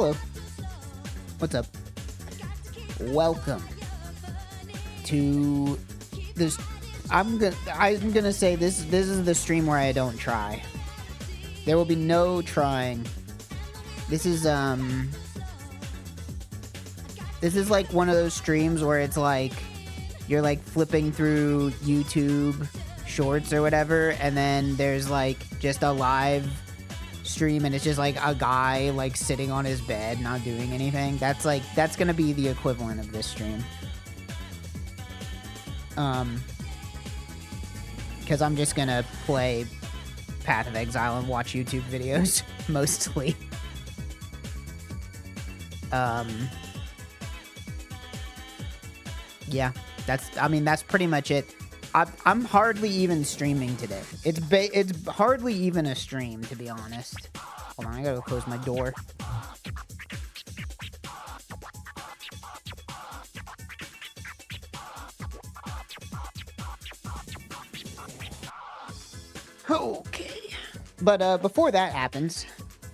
Hello. What's up? Welcome to this. I'm gonna say this is the stream where I don't try. There will be no trying. This is like one of those streams where it's like you're like flipping through YouTube shorts or whatever, and then there's like just a live stream and it's just like a guy like sitting on his bed not doing anything. That's gonna be the equivalent of this stream. Because I'm just gonna play Path of Exile and watch YouTube videos mostly. Yeah, that's pretty much it. I'm hardly even streaming today. It's hardly even a stream, to be honest. Hold on, I gotta go close my door. Okay. But before that happens,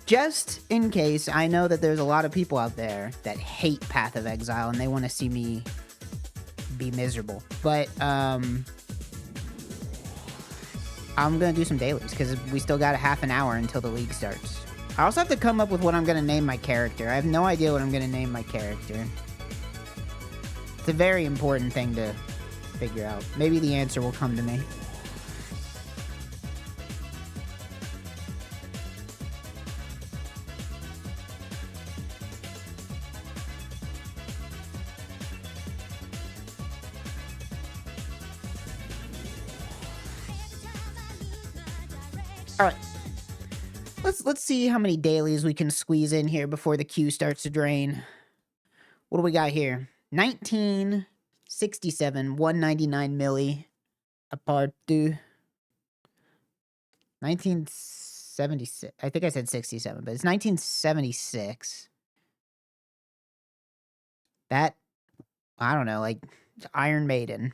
just in case, I know that there's a lot of people out there that hate Path of Exile and they want to see me be miserable. But I'm gonna do some dailies because we still got a half an hour until the league starts. I also have to come up with what I'm gonna name my character. I have no idea what I'm gonna name my character. It's a very important thing to figure out. Maybe the answer will come to me. All right. Let's see how many dailies we can squeeze in here before the queue starts to drain. What do we got here? 1967, 199 milli. A part two. 1976. I think I said 67, but it's 1976. That, I don't know, like Iron Maiden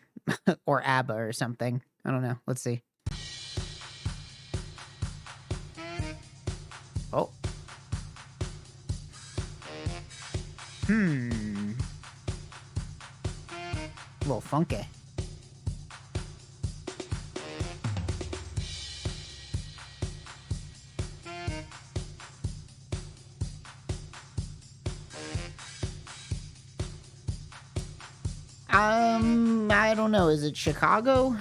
or ABBA or something. I don't know. Let's see. Oh. A little funky. I don't know. Is it Chicago?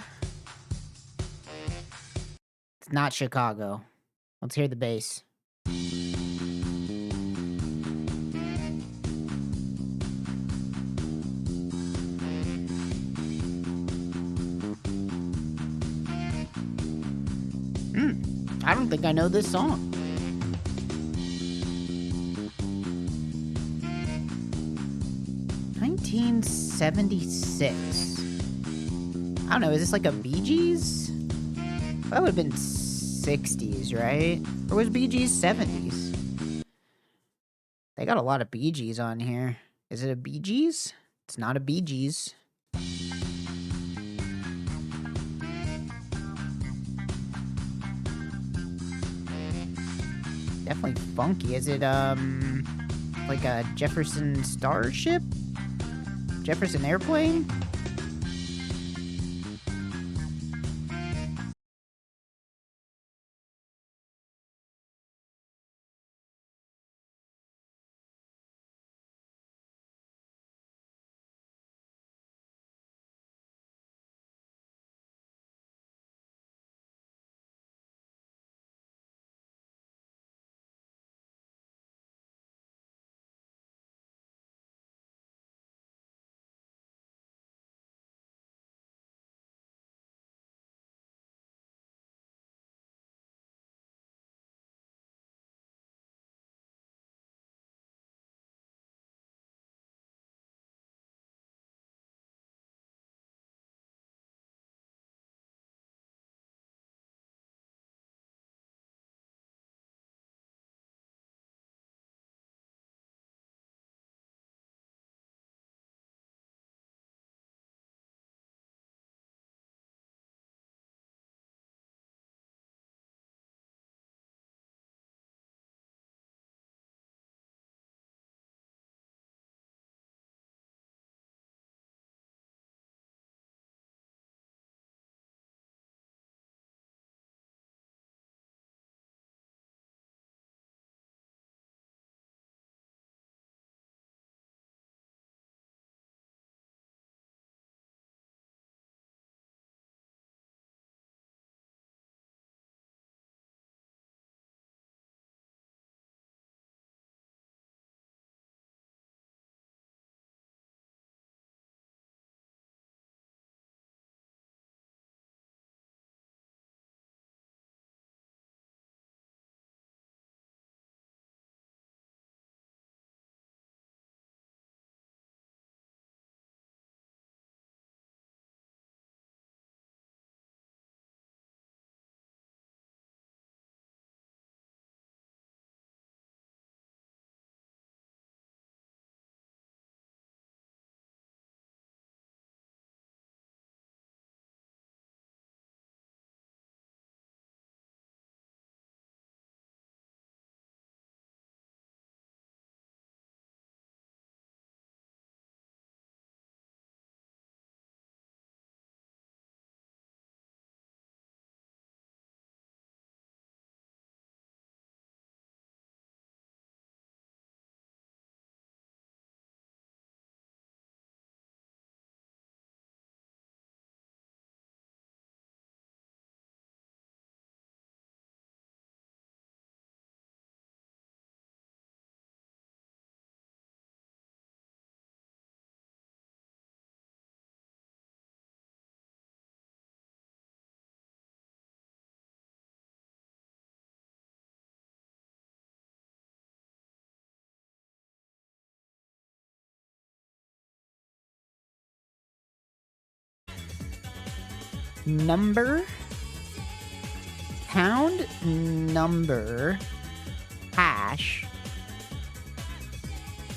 It's not Chicago. Let's hear the bass. I don't think I know this song. '76. I don't know, is this like a Bee Gees? That would have been 60s, right? Or was Bee Gees 70s? They got a lot of Bee Gees on here. Is it a Bee Gees? It's not a Bee Gees. Definitely funky. Is it, like a Jefferson Starship? Jefferson Airplane? number, pound number, hash,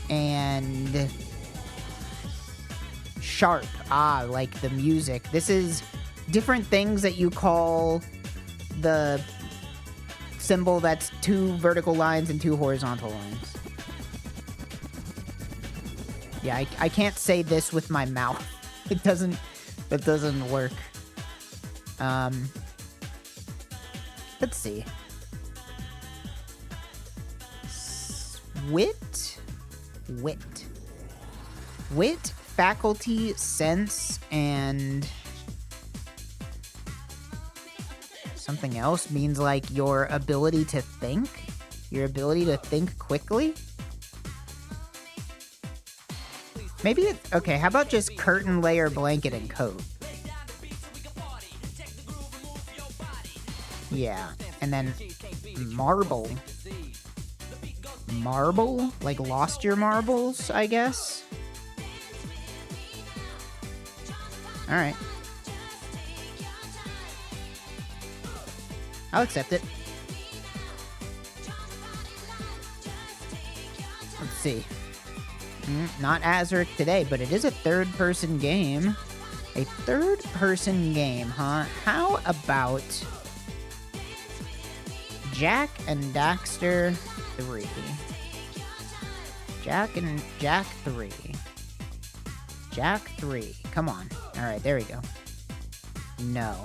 and sharp. Ah, like the music. This is different things that you call the symbol that's 2 vertical lines and 2 horizontal lines. Yeah, I can't say this with my mouth. That doesn't work. Let's see. Wit, faculty, sense, and something else means like your ability to think quickly. Maybe okay, how about just curtain, layer, blanket, and coat? Yeah, and then marble, like lost your marbles, I guess. All right, I'll accept it. Let's see. Not Azuric today, but it is a third-person game. A third-person game, huh? How about Jack and Daxter 3? Jack 3. Jack 3. Come on. Alright, there we go. No.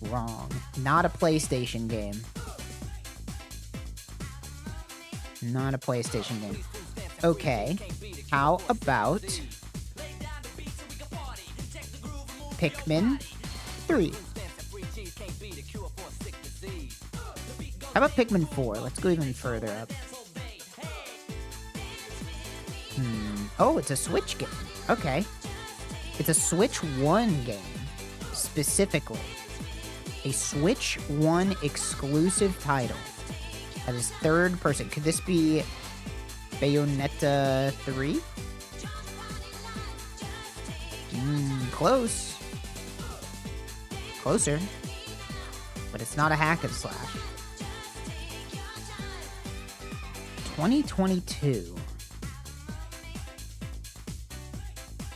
Wrong. Not a PlayStation game. Not a PlayStation game. Okay. How about Pikmin 3? How about Pikmin 4? Let's go even further up. Oh, it's a Switch game. Okay. It's a Switch 1 game, specifically. A Switch 1 exclusive title. That is third person. Could this be Bayonetta 3? Close. Closer. But it's not a hack and slash. 2022.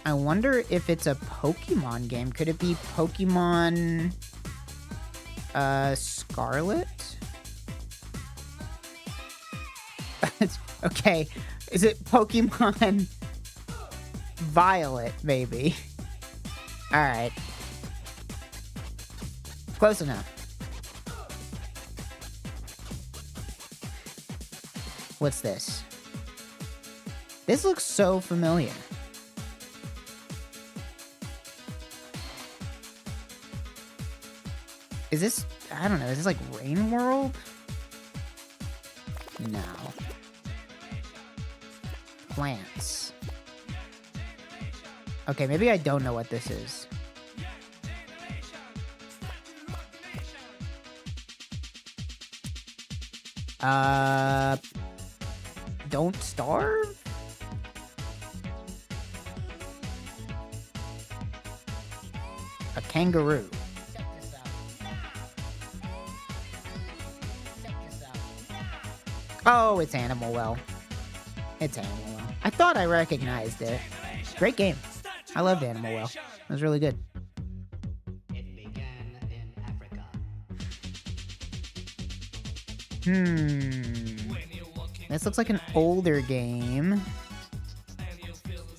I wonder if it's a Pokemon game. Could it be Pokemon Scarlet? Okay, is it Pokemon Violet, maybe? Alright. Close enough. What's this? This looks so familiar. Is this, I don't know, is this like Rain World? No. Plants. Okay, maybe I don't know what this is. Don't Starve? A kangaroo. Oh, it's Animal Well. It's Animal Well. I thought I recognized it. Great game. I loved Animal Well. It was really good. It began in Africa. This looks like an older game.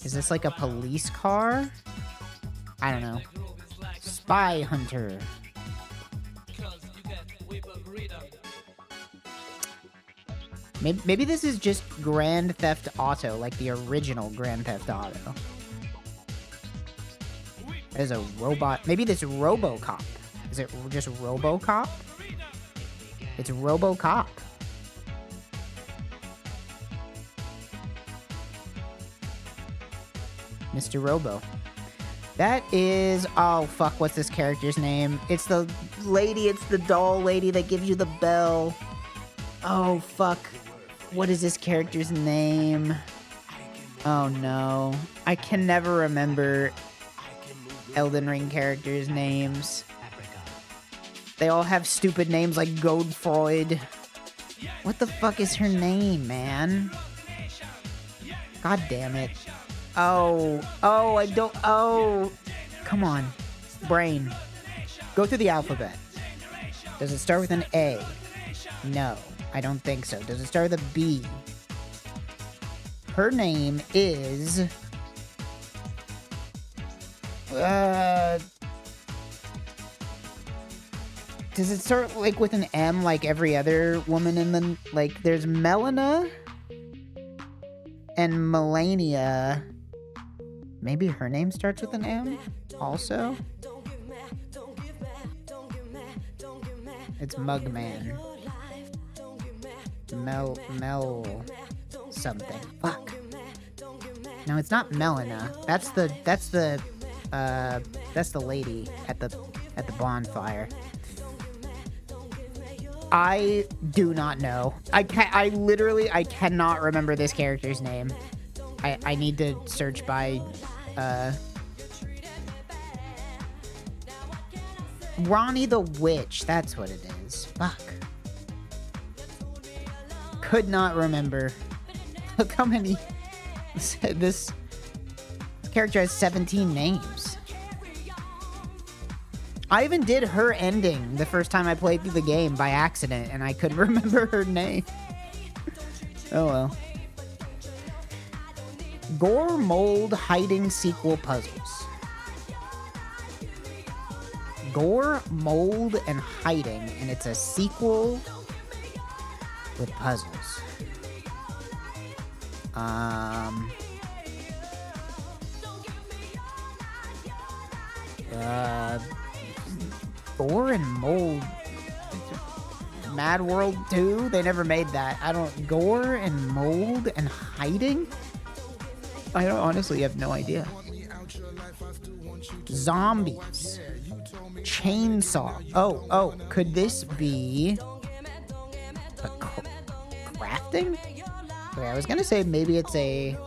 Is this like a police car? I don't know. Spy Hunter. Maybe this is just Grand Theft Auto, like the original Grand Theft Auto. There's a robot. Maybe this RoboCop. Is it just RoboCop? It's RoboCop. Mr. Robo. That is... Oh, fuck. What's this character's name? It's the lady. It's the doll lady that gives you the bell. Oh, fuck. What is this character's name? Oh, no. I can never remember. Elden Ring characters' names. Africa. They all have stupid names like Godefroid. What the fuck is her name, man? God damn it. Oh, I don't, come on. Brain. Go through the alphabet. Does it start with an A? No, I don't think so. Does it start with a B? Her name is... Does it start, like, with an M like every other woman in the... Like, there's Melina and Melania. Maybe her name starts with an M also? It's Mugman. Mel something. Fuck. No, it's not Melina. That's the lady at the bonfire. I do not know. I cannot remember this character's name. I need to search by Ronnie the Witch, that's what it is. Fuck. Could not remember. Look how many... This character has 17 names. I even did her ending the first time I played through the game by accident, and I couldn't remember her name. Oh well. Gore Mold Hiding Sequel Puzzles. Gore, Mold, and Hiding, and it's a sequel with puzzles. Gore and Mold. Mad World 2? They never made that. I don't... Gore and Mold and Hiding? I don't honestly have no idea. Zombies. Chainsaw. Oh, could this be... a crafting? Okay, I was gonna say maybe it's a...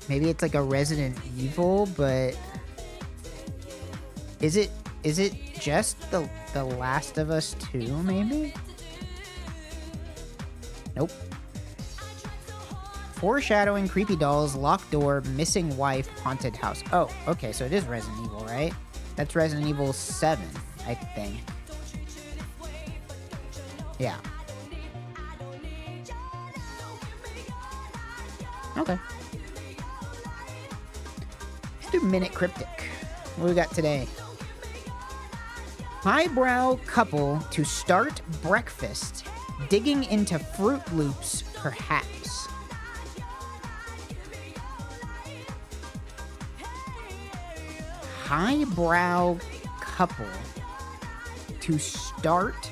Maybe it's like a Resident Evil, but... Is it just the Last of Us 2, maybe? Nope. Foreshadowing, creepy dolls, locked door, missing wife, haunted house. Oh, okay, so it is Resident Evil, right? That's Resident Evil 7, I think. Yeah. Okay. Let's do Minute Cryptic. What we got today? Highbrow couple to start breakfast, digging into Fruit Loops, perhaps. Highbrow couple to start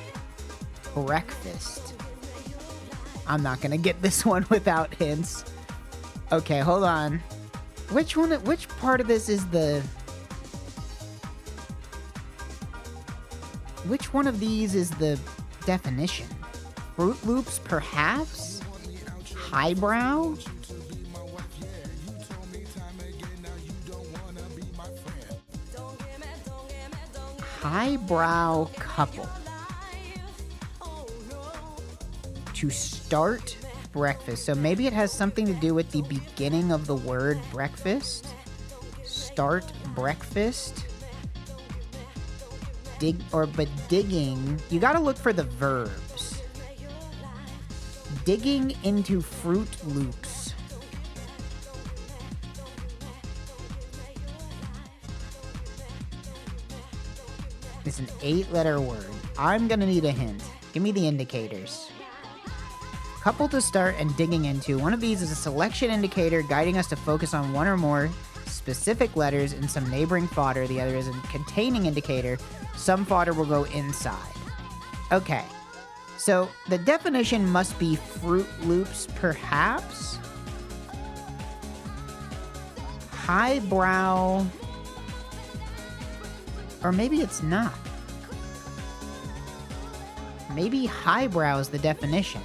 breakfast. I'm not gonna get this one without hints. Okay, hold on. Which part of this is the... Which one of these is the definition? Fruit Loops, perhaps? Highbrow? Highbrow couple to start breakfast. So maybe it has something to do with the beginning of the word breakfast. Start breakfast. Digging, you gotta look for the verbs. Digging into Fruit Loops. It's an 8-letter word. I'm gonna need a hint. Give me the indicators. Couple to start and digging into. One of these is a selection indicator guiding us to focus on one or more specific letters in some neighboring fodder. The other is a containing indicator. Some fodder will go inside. Okay. So the definition must be Fruit Loops, perhaps? Highbrow... Or maybe it's not. Maybe highbrow is the definition.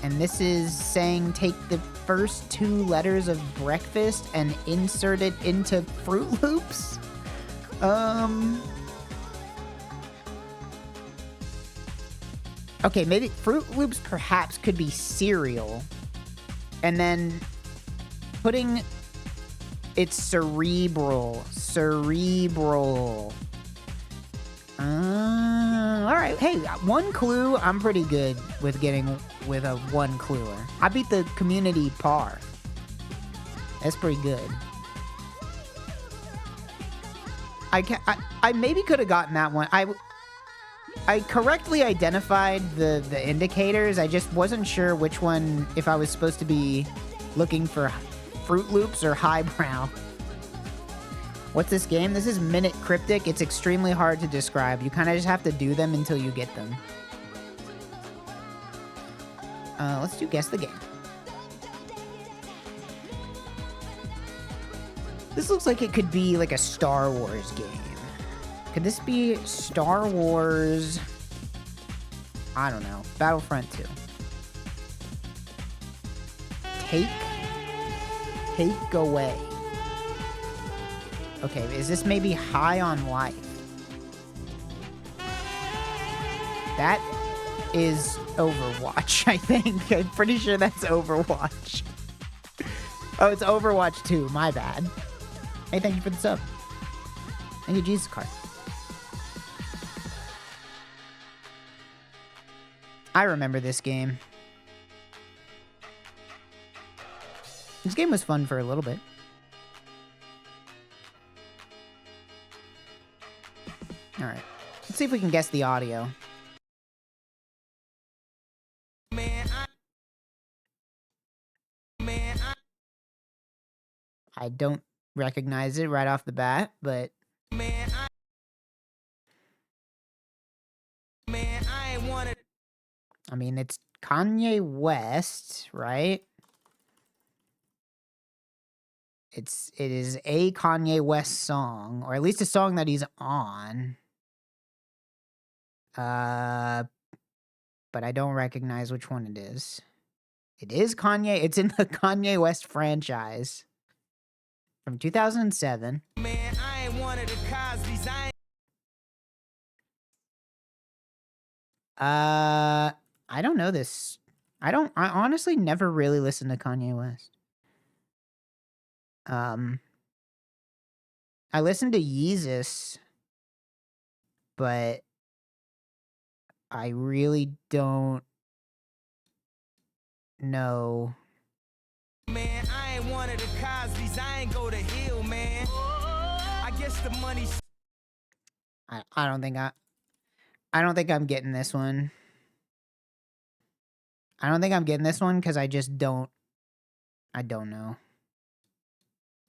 And this is saying take the first 2 letters of breakfast and insert it into Fruit Loops? Okay, maybe Fruit Loops perhaps could be cereal. And then putting it's cerebral. All right. Hey, 1 clue. I'm pretty good with getting with a 1 cluer. I beat the community par. That's pretty good. I maybe could have gotten that one. I correctly identified the indicators. I just wasn't sure which one, if I was supposed to be looking for Fruit Loops or highbrow. What's this game? This is Minute Cryptic. It's extremely hard to describe. You kind of just have to do them until you get them. Let's do Guess the Game. This looks like it could be like a Star Wars game. Could this be Star Wars? I don't know. Battlefront 2. Take away. Okay, is this maybe High on Life? That is Overwatch, I think. I'm pretty sure that's Overwatch. Oh, it's Overwatch 2. My bad. Hey, thank you for the sub. Thank you, Jesus Card. I remember this game. This game was fun for a little bit. Alright. Let's see if we can guess the audio. I don't recognize it right off the bat, but... I mean, it's Kanye West, right? It is a Kanye West song, or at least a song that he's on. But I don't recognize which one it is. It is Kanye. It's in the Kanye West franchise from 2007. Man, I ain't one of the Cosby's. I don't know this. I honestly never really listened to Kanye West. I listened to Yeezus, but I really don't know. Man, I ain't one of the Cosby's. I ain't go to Hill, man. I guess the money's... I don't think I'm getting this one. I don't think I'm getting this one because I just don't... I don't know.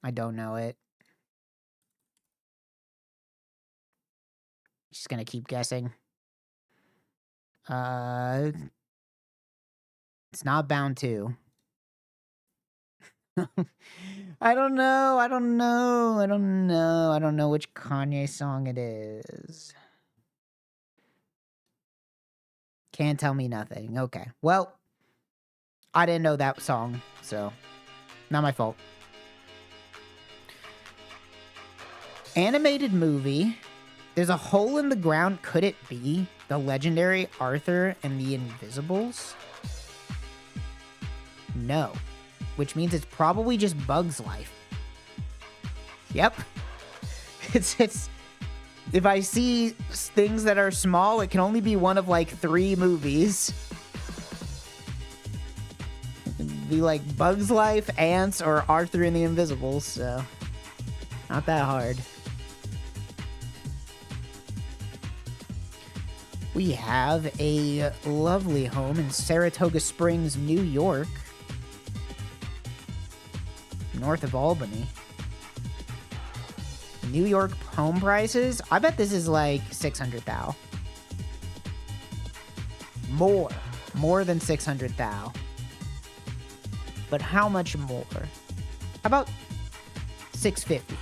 I don't know it. Just gonna keep guessing. It's not Bound 2. I don't know. I don't know which Kanye song it is. Can't tell me nothing. Okay. Well, I didn't know that song, so not my fault. Animated movie. There's a hole in the ground. Could it be the legendary Arthur and the Invisibles? No. Which means it's probably just Bug's Life. Yep. It's if I see things that are small, it can only be one of like 3 movies. It'd be like Bug's Life, Ants, or Arthur and the Invisibles, so not that hard. We have a lovely home in Saratoga Springs, New York. North of Albany. New York home prices? I bet this is like 600 thou. More than 600 thou. But how much more? How about 650?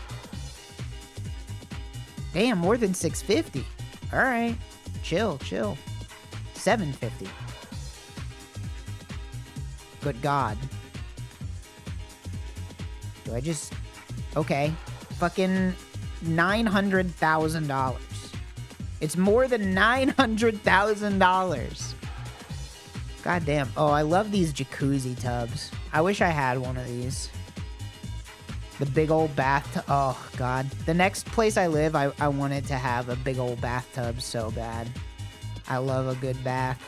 Damn, more than 650. All right. Chill. 750. Good God. Do I just... Okay. Fucking $900,000. It's more than $900,000. God damn. Oh, I love these jacuzzi tubs. I wish I had one of these. The big old bathtub. Oh, God. The next place I live, I want it to have a big old bathtub so bad. I love a good bath.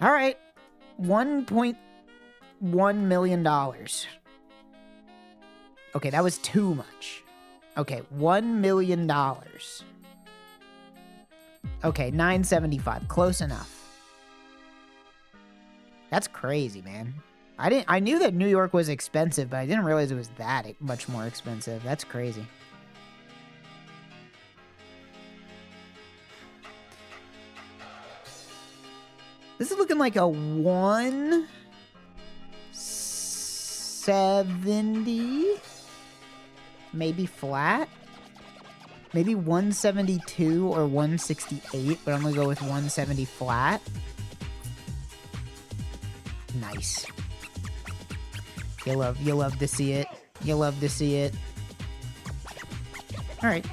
All right. $1.1 million. Okay, that was too much. Okay, $1 million. Okay, 975. Close enough. That's crazy, man. I knew that New York was expensive, but I didn't realize it was that much more expensive. That's crazy. This is looking like a 170, maybe flat. Maybe 172 or 168, but I'm gonna go with 170 flat. Nice. You love to see it. You love to see it. All right.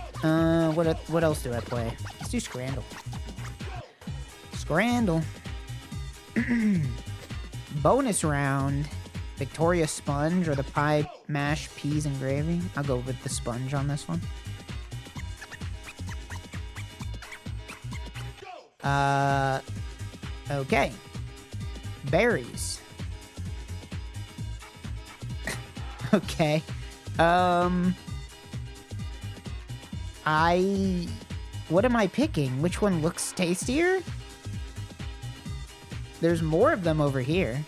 What else do I play? Let's do Scrandle. Scrandle. Bonus round. Victoria Sponge or the pie mash peas and gravy. I'll go with the sponge on this one. Okay. Berries. Okay. What am I picking? Which one looks tastier? There's more of them over here.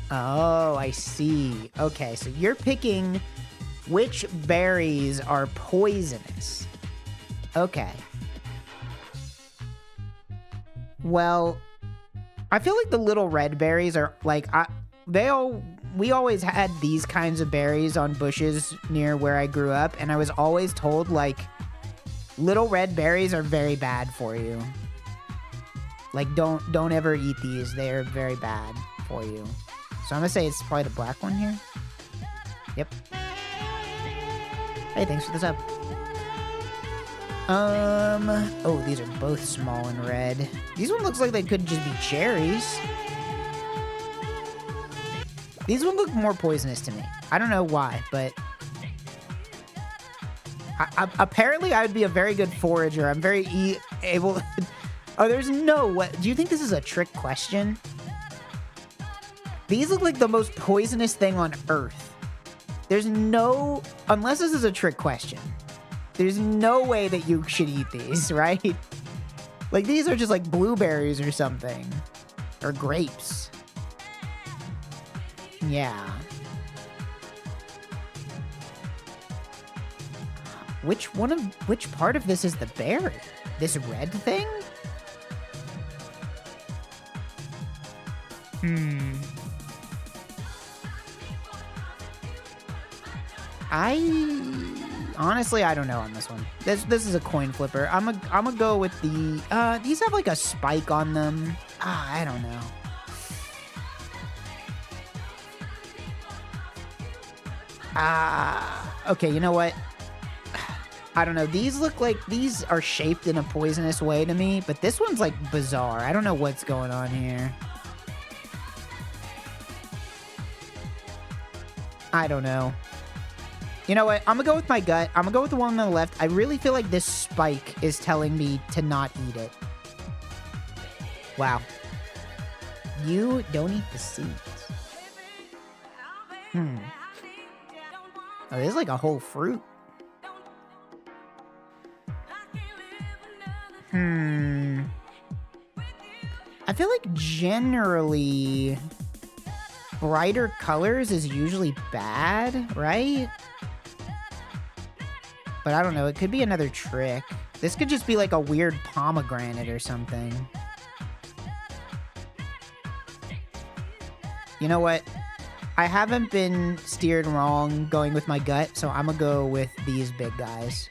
Oh, I see. Okay, so you're picking which berries are poisonous. Okay. Well, I feel like the little red berries are like we always had these kinds of berries on bushes near where I grew up, and I was always told like little red berries are very bad for you. Like don't ever eat these. They're very bad for you. So I'm gonna say it's probably the black one here. Yep. Hey, thanks for the sub. Oh, these are both small and red. These one looks like they could just be cherries. These one look more poisonous to me. I don't know why, but apparently I would be a very good forager. I'm very able. Oh, there's no way. Do you think this is a trick question? These look like the most poisonous thing on Earth. There's no, unless this is a trick question, there's no way that you should eat these, right? Like these are just like blueberries or something, or grapes. Yeah. Which part of this is the berry? This red thing? Honestly, I don't know on this one. This is a coin flipper. I'm gonna go with the these have like a spike on them. I don't know. Okay, you know what? I don't know. These look like these are shaped in a poisonous way to me, but this one's like bizarre. I don't know what's going on here. I don't know. You know what? I'm gonna go with my gut. I'm gonna go with the one on the left. I really feel like this spike is telling me to not eat it. Wow. You don't eat the seeds. Oh, this is like a whole fruit. I feel like generally brighter colors is usually bad, right? But I don't know. It could be another trick. This could just be like a weird pomegranate or something. You know what? I haven't been steered wrong going with my gut, so I'm gonna go with these big guys.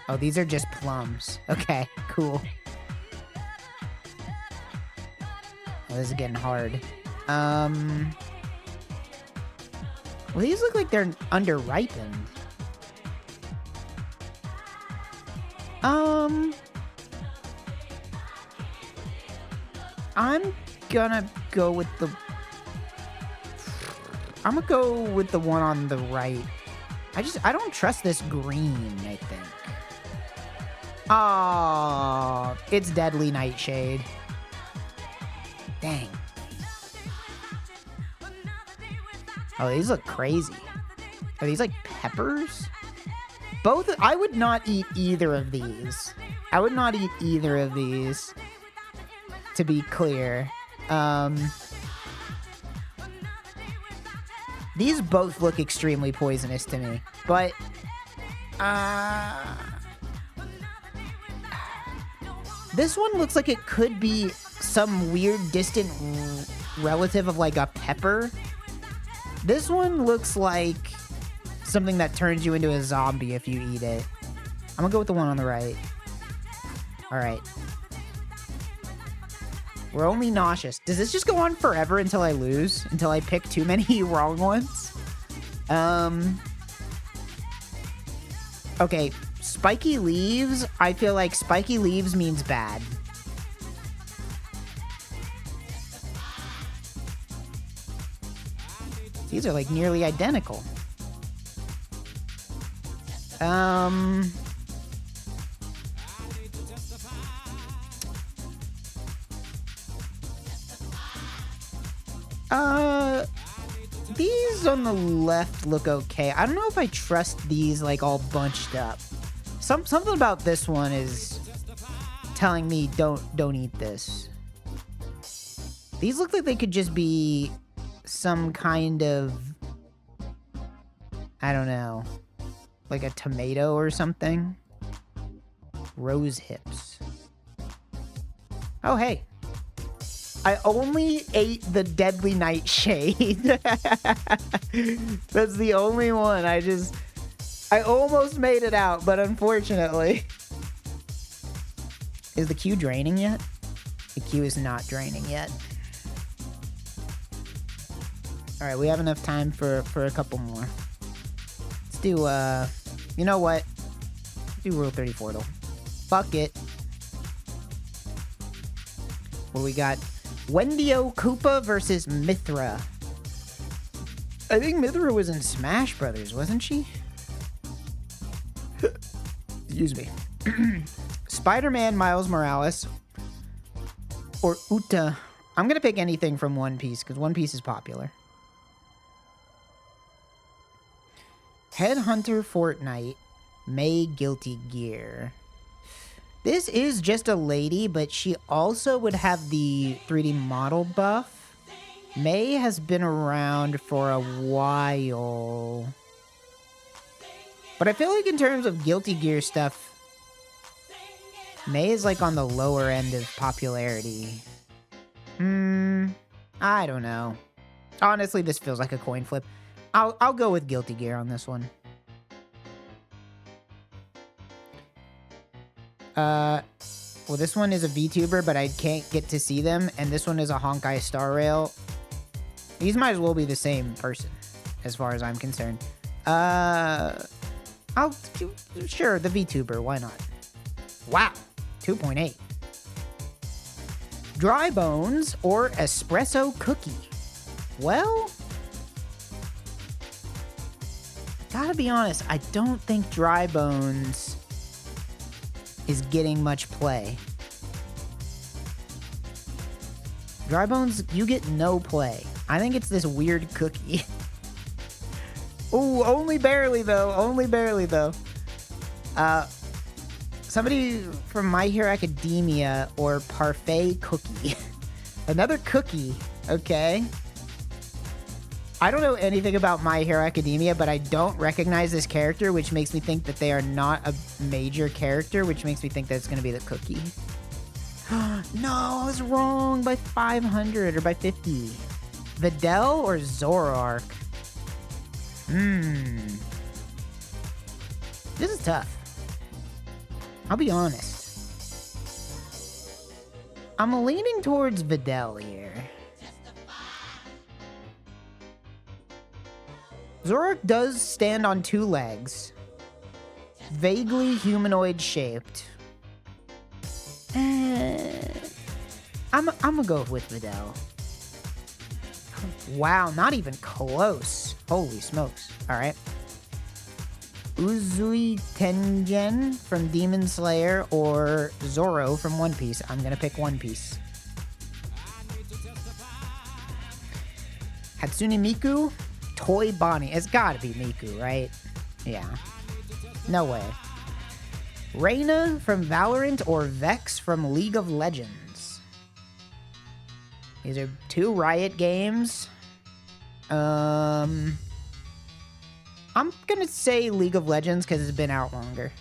Oh, these are just plums. Okay, cool. Oh, this is getting hard. Well, these look like they're under-ripened. I'm gonna go with the... I'm gonna go with the one on the right. I don't trust this green, I think. Oh, it's Deadly Nightshade. Dang. Oh, these look crazy. Are these like peppers? Both, I would not eat either of these. I would not eat either of these, to be clear. These both look extremely poisonous to me, but, this one looks like it could be some weird distant relative of like a pepper. This one looks like something that turns you into a zombie if you eat it. I'm gonna go with the one on the right. Alright. We're only nauseous. Does this just go on forever until I lose? Until I pick too many wrong ones? Okay, spiky leaves. I feel like spiky leaves means bad. These are like nearly identical. These on the left look okay. I don't know if I trust these like all bunched up. Something about this one is telling me don't eat this. These look like they could just be some kind of, I don't know, like a tomato or something. Rose hips. Oh, hey. I only ate the Deadly Nightshade. That's the only one. I almost made it out, but unfortunately. Is the queue draining yet? The queue is not draining yet. Alright, we have enough time for a couple more. Let's do, you know what? Do Rule 34 though. Fuck it. What do we got? Wendio Koopa versus Mithra. I think Mithra was in Smash Brothers, wasn't she? Excuse me. Spider-Man Miles Morales or Uta. I'm gonna pick anything from One Piece because One Piece is popular. Headhunter Fortnite. May Guilty Gear. This is just a lady, but she also would have the 3D model buff. May has been around for a while. But I feel like in terms of Guilty Gear stuff, May is like on the lower end of popularity. I don't know. Honestly, this feels like a coin flip. I'll go with Guilty Gear on this one. Well, this one is a VTuber, but I can't get to see them, and this one is a Honkai Star Rail. These might as well be the same person, as far as I'm concerned. Sure, the VTuber, why not? Wow, 2.8. Dry Bones or Espresso Cookie? Well, gotta be honest, I don't think Dry Bones is getting much play. Dry Bones, you get no play. I think it's this weird cookie. Ooh, only barely though. Only barely though. Somebody from My Hero Academia or Parfait Cookie. Another cookie, okay. I don't know anything about My Hero Academia, but I don't recognize this character, which makes me think that they are not a major character, which makes me think that it's going to be the cookie. No, I was wrong by 500 or by 50. Videl or Zoroark? This is tough. I'll be honest. I'm leaning towards Videl here. Zorak does stand on 2 legs. Vaguely humanoid shaped. I'm gonna go with Videl. Wow, not even close. Holy smokes. Alright. Uzui Tengen from Demon Slayer or Zoro from One Piece. I'm gonna pick One Piece. Hatsune Miku, Toy Bonnie. It's gotta be Miku, right? Yeah. No way. Reina from Valorant or Vex from League of Legends. These are 2 Riot games. I'm gonna say League of Legends because it's been out longer.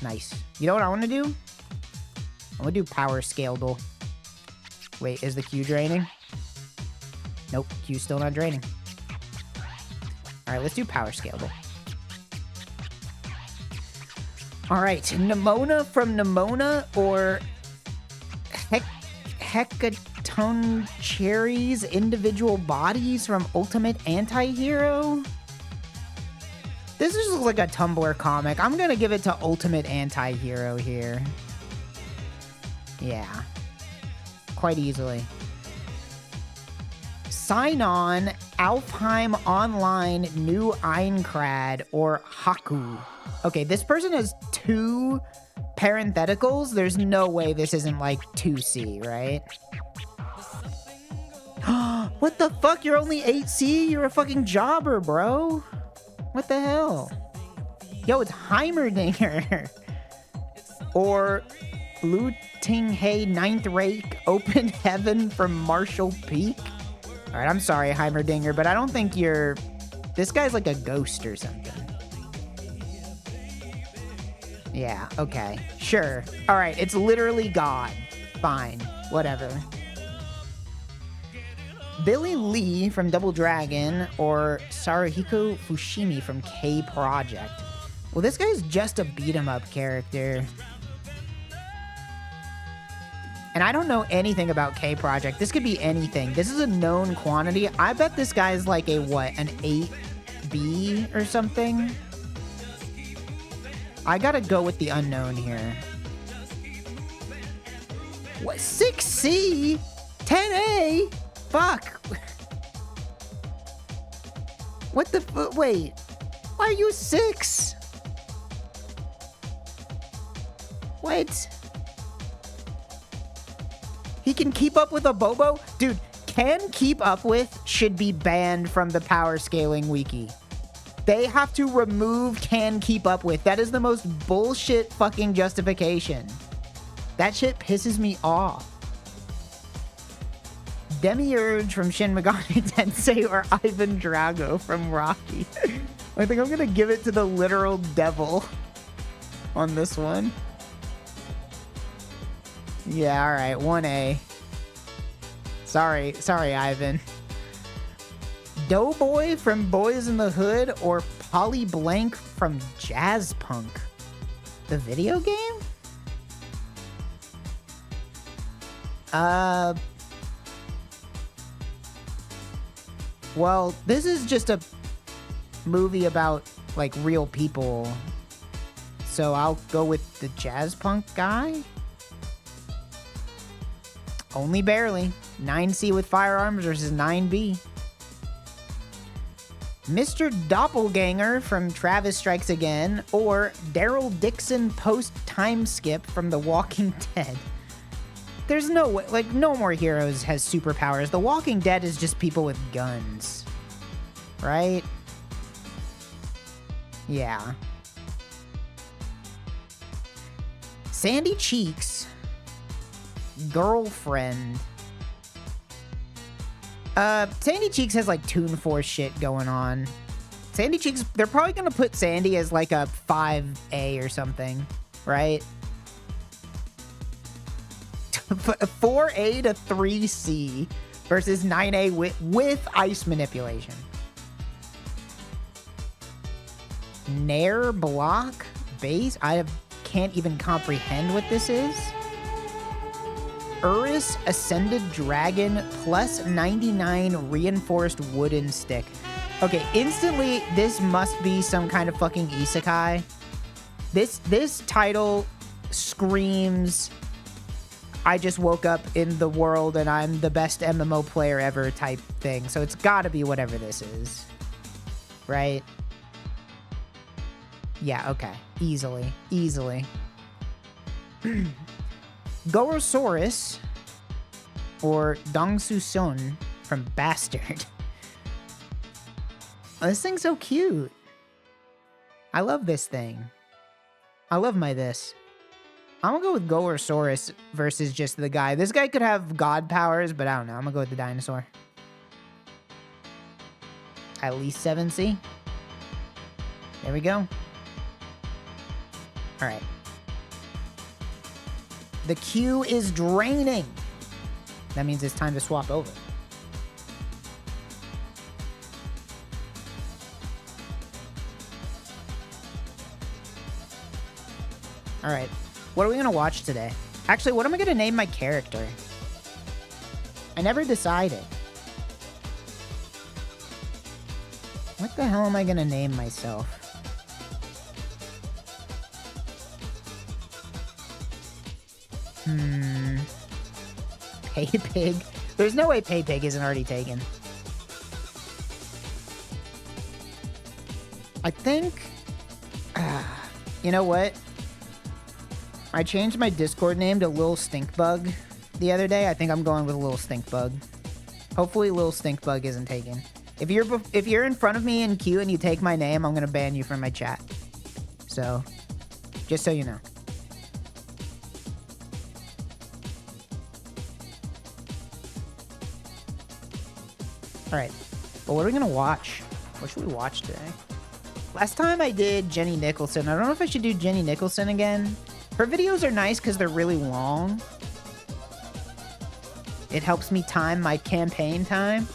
Nice. You know what I want to do? I want to do Power Scalable. Wait, is the Q draining? Nope, Q's still not draining. Alright, let's do Power Scalable. Alright, Nimona from Nimona or Hecaton Cherry's Individual Bodies from Ultimate Anti-Hero? This just looks like a Tumblr comic. I'm gonna give it to Ultimate Anti-Hero here. Yeah. Quite easily. Sign On, Alfheim Online, New Einkrad, or Haku. Okay, this person has 2 parentheticals. There's no way this isn't like 2C, right? What the fuck? You're only 8C? You're a fucking jobber, bro. What the hell? Yo, it's Heimerdinger. Or Luting Hey Ninth Rake, Open Heaven from Marshall Peak. Alright, I'm sorry, Heimerdinger, but I don't think you're... This guy's like a ghost or something. Yeah, okay. Sure. Alright, it's literally God. Fine. Whatever. Billy Lee from Double Dragon or Saruhiko Fushimi from K Project. Well, this guy's just a beat-em-up character. And I don't know anything about K Project. This could be anything. This is a known quantity. I bet this guy's like a, what, an 8B or something? I gotta go with the unknown here. What, 6C? 10A? Fuck. What the, wait. Why are you 6? What? He can keep up with a Bobo? Dude, can keep up with should be banned from the power scaling wiki. They have to remove can keep up with. That is the most bullshit fucking justification. That shit pisses me off. Demiurge from Shin Megami Tensei or Ivan Drago from Rocky. I think I'm gonna give it to the literal devil on this one. Yeah, alright, 1A. Sorry, Ivan. Doughboy from Boys in the Hood or Polly Blank from Jazz Punk? The video game? Well, this is just a movie about, like, real people. So I'll go with the Jazz Punk guy. Only barely. 9C with firearms versus 9B. Mr. Doppelganger from Travis Strikes Again or Daryl Dixon post-time skip from The Walking Dead. There's no way, like, no more heroes has superpowers. The Walking Dead is just people with guns. Right? Yeah. Sandy Cheeks. Girlfriend. Sandy Cheeks has, like, Toon Force shit going on. Sandy Cheeks, they're probably gonna put Sandy as, like, a 5A or something. Right? 4A to 3C versus 9A with ice manipulation. Nair block base. I have can't even comprehend what this is. Urus Ascended Dragon plus 99 reinforced wooden stick. Okay, instantly, this must be some kind of fucking isekai. This title screams, I just woke up in the world and I'm the best MMO player ever type thing. So it's gotta be whatever this is. Right? Yeah, okay. Easily. Easily. Gorosaurus, or Dongsusun from Bastard. Oh, this thing's so cute. I love this thing. I love my this. I'm gonna go with Gorosaurus versus just the guy. This guy could have god powers, but I don't know. I'm gonna go with the dinosaur. At least 7C. There we go. All right. The queue is draining. That means it's time to swap over. All right. What are we going to watch today? Actually, what am I going to name my character? I never decided. What the hell am I going to name myself? Pay Pig. There's no way Pay Pig isn't already taken. I think... you know what? I changed my Discord name to Lil Stinkbug the other day. I think I'm going with Lil Stinkbug. Hopefully Lil Stinkbug isn't taken. If you're in front of me in queue and you take my name, I'm going to ban you from my chat. So, just so you know. Alright, but what are we gonna watch? What should we watch today? Last time I did Jenny Nicholson. I don't know if I should do Jenny Nicholson again. Her videos are nice because they're really long. It helps me time my campaign time.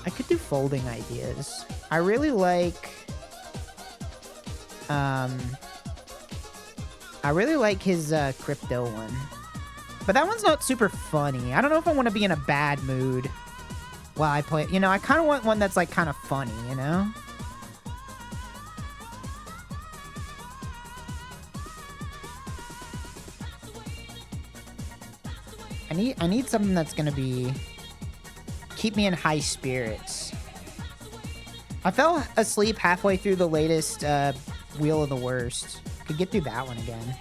I could do folding ideas. I really like... I really like his crypto one. But that one's not super funny. I don't know if I want to be in a bad mood while I play. You know, I kind of want one that's like kind of funny, you know? I need something that's gonna be keep me in high spirits. I fell asleep halfway through the latest Wheel of the Worst. Could get through that one again.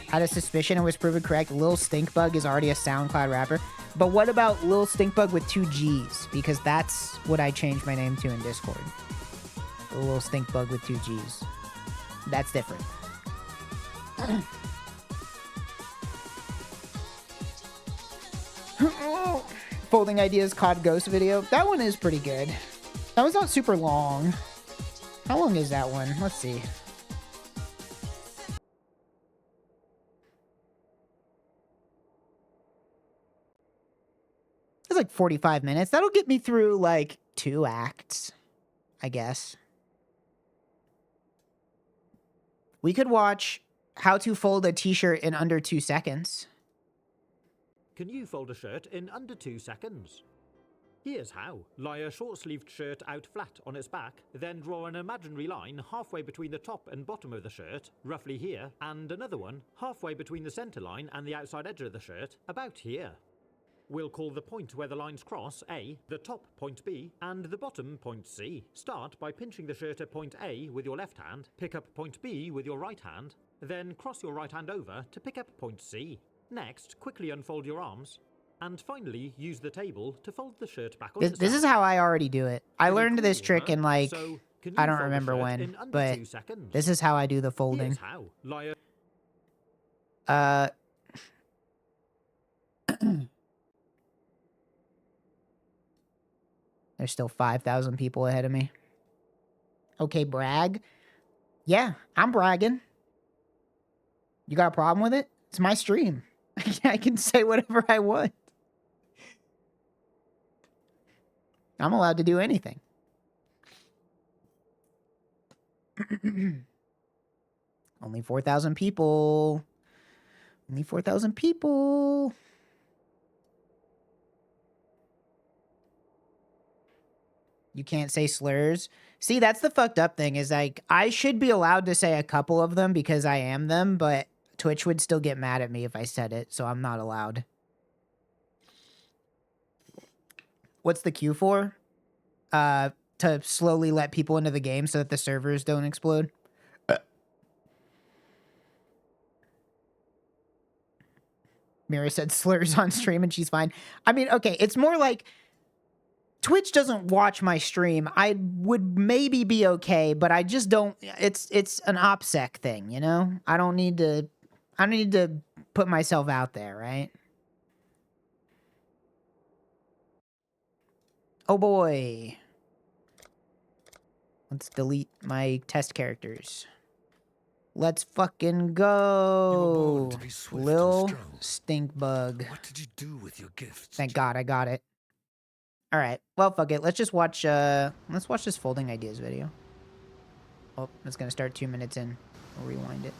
Had a suspicion and was proven correct. Lil Stinkbug is already a SoundCloud rapper. But what about Lil Stinkbug with 2 G's? Because that's what I changed my name to in Discord. Lil Stinkbug with 2 G's. That's different. Folding Ideas COD Ghost video. That one is pretty good. That was not super long. How long is that one? Let's see. It's like 45 minutes. That'll get me through like 2 acts, I guess. We could watch How to Fold a T-shirt in under 2 seconds. Can you fold a shirt in under 2 seconds? Here's how. Lie a short-sleeved shirt out flat on its back, then draw an imaginary line halfway between the top and bottom of the shirt, roughly here, and another one halfway between the center line and the outside edge of the shirt, about here. We'll call the point where the lines cross A, the top point B, and the bottom point C. Start by pinching the shirt at point A with your left hand, pick up point B with your right hand, then cross your right hand over to pick up point C. Next, quickly unfold your arms, and finally use the table to fold the shirt back on. This is how I already do it. I learned this trick in like, I don't remember when, but this is how I do the folding. There's still 5,000 people ahead of me. Okay, brag. Yeah, I'm bragging. You got a problem with it? It's my stream. I can say whatever I want. I'm allowed to do anything. Only 4,000 people. Only 4,000 people. You can't say slurs. See, that's the fucked up thing is like, I should be allowed to say a couple of them because I am them, but Twitch would still get mad at me if I said it, so I'm not allowed. What's the queue for? To slowly let people into the game so that the servers don't explode. Mira said slurs on stream and she's fine. I mean, okay, it's more like Twitch doesn't watch my stream. I would maybe be okay, but I just don't. It's an OPSEC thing, you know. I don't need to put myself out there, right? Oh boy. Let's delete my test characters. Let's fucking go, Lil Stinkbug. What did you do with your gifts? Thank God I got it. All right. Well, fuck it. Let's just watch. Let's watch this folding ideas video. Oh, it's gonna start 2 minutes in. We'll rewind it.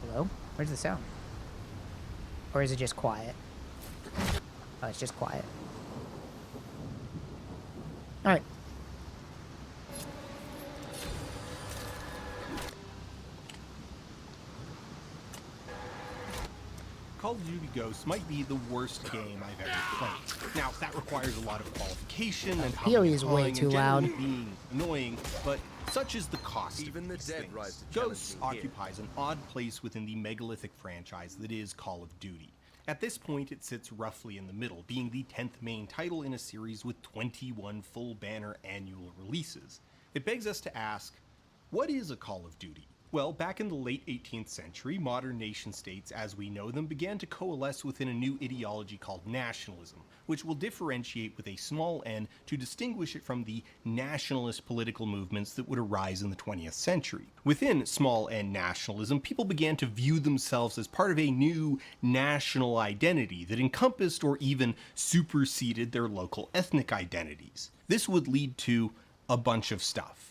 Hello? Where's the sound? Or is it just quiet? Oh, it's just quiet. All right. Call of Duty Ghosts might be the worst game I've ever played. Now, that requires a lot of qualification and PoE is way too loud. Being annoying, but such is the cost. Even the these dead things. rise to challenge Ghosts me here. occupies an odd place within the megalithic franchise that is Call of Duty. At this point, it sits roughly in the middle, being the 10th main title in a series with 21 full banner annual releases. It begs us to ask, what is a Call of Duty? Well, back in the late 18th century, modern nation-states as we know them began to coalesce within a new ideology called nationalism, which will differentiate with a small n to distinguish it from the nationalist political movements that would arise in the 20th century. Within small n nationalism, people began to view themselves as part of a new national identity that encompassed or even superseded their local ethnic identities. This would lead to a bunch of stuff.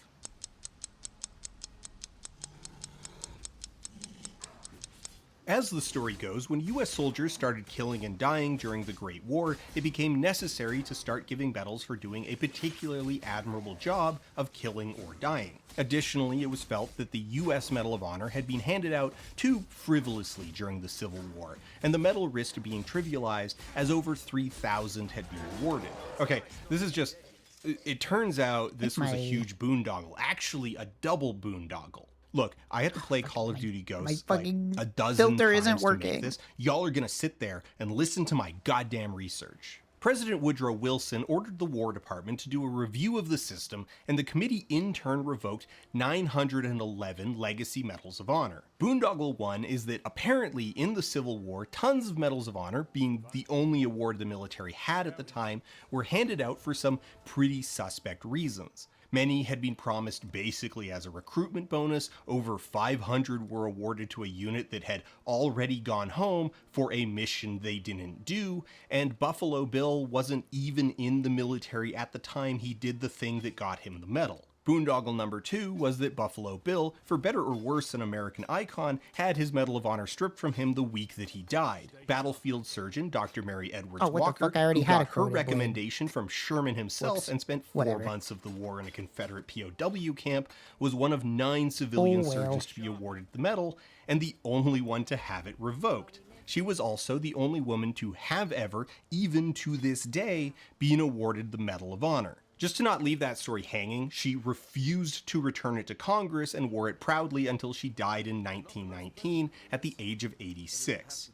As the story goes, when US soldiers started killing and dying during the Great War, it became necessary to start giving medals for doing a particularly admirable job of killing or dying. Additionally, it was felt that the US Medal of Honor had been handed out too frivolously during the Civil War, and the medal risked being trivialized as over 3,000 had been awarded. Okay, this is just... It turns out this was a huge boondoggle, actually a double boondoggle. Look, I had to play Call of Duty Ghosts like a dozen filter times isn't to working. make this. Y'all are gonna sit there and listen to my goddamn research. President Woodrow Wilson ordered the War Department to do a review of the system, and the committee in turn revoked 911 Legacy Medals of Honor. Boondoggle 1 is that apparently in the Civil War, tons of Medals of Honor, being the only award the military had at the time, were handed out for some pretty suspect reasons. Many had been promised basically as a recruitment bonus, over 500 were awarded to a unit that had already gone home for a mission they didn't do, and Buffalo Bill wasn't even in the military at the time he did the thing that got him the medal. Boondoggle number 2 was that Buffalo Bill, for better or worse an American icon, had his Medal of Honor stripped from him the week that he died. Battlefield surgeon Dr. Mary Edwards Walker, who got her recommendation from Sherman himself and spent 4 months of the war in a Confederate POW camp, was one of 9 civilian surgeons to be awarded the medal, and the only one to have it revoked. She was also the only woman to have ever, even to this day, been awarded the Medal of Honor. Just to not leave that story hanging, she refused to return it to Congress and wore it proudly until she died in 1919 at the age of 86.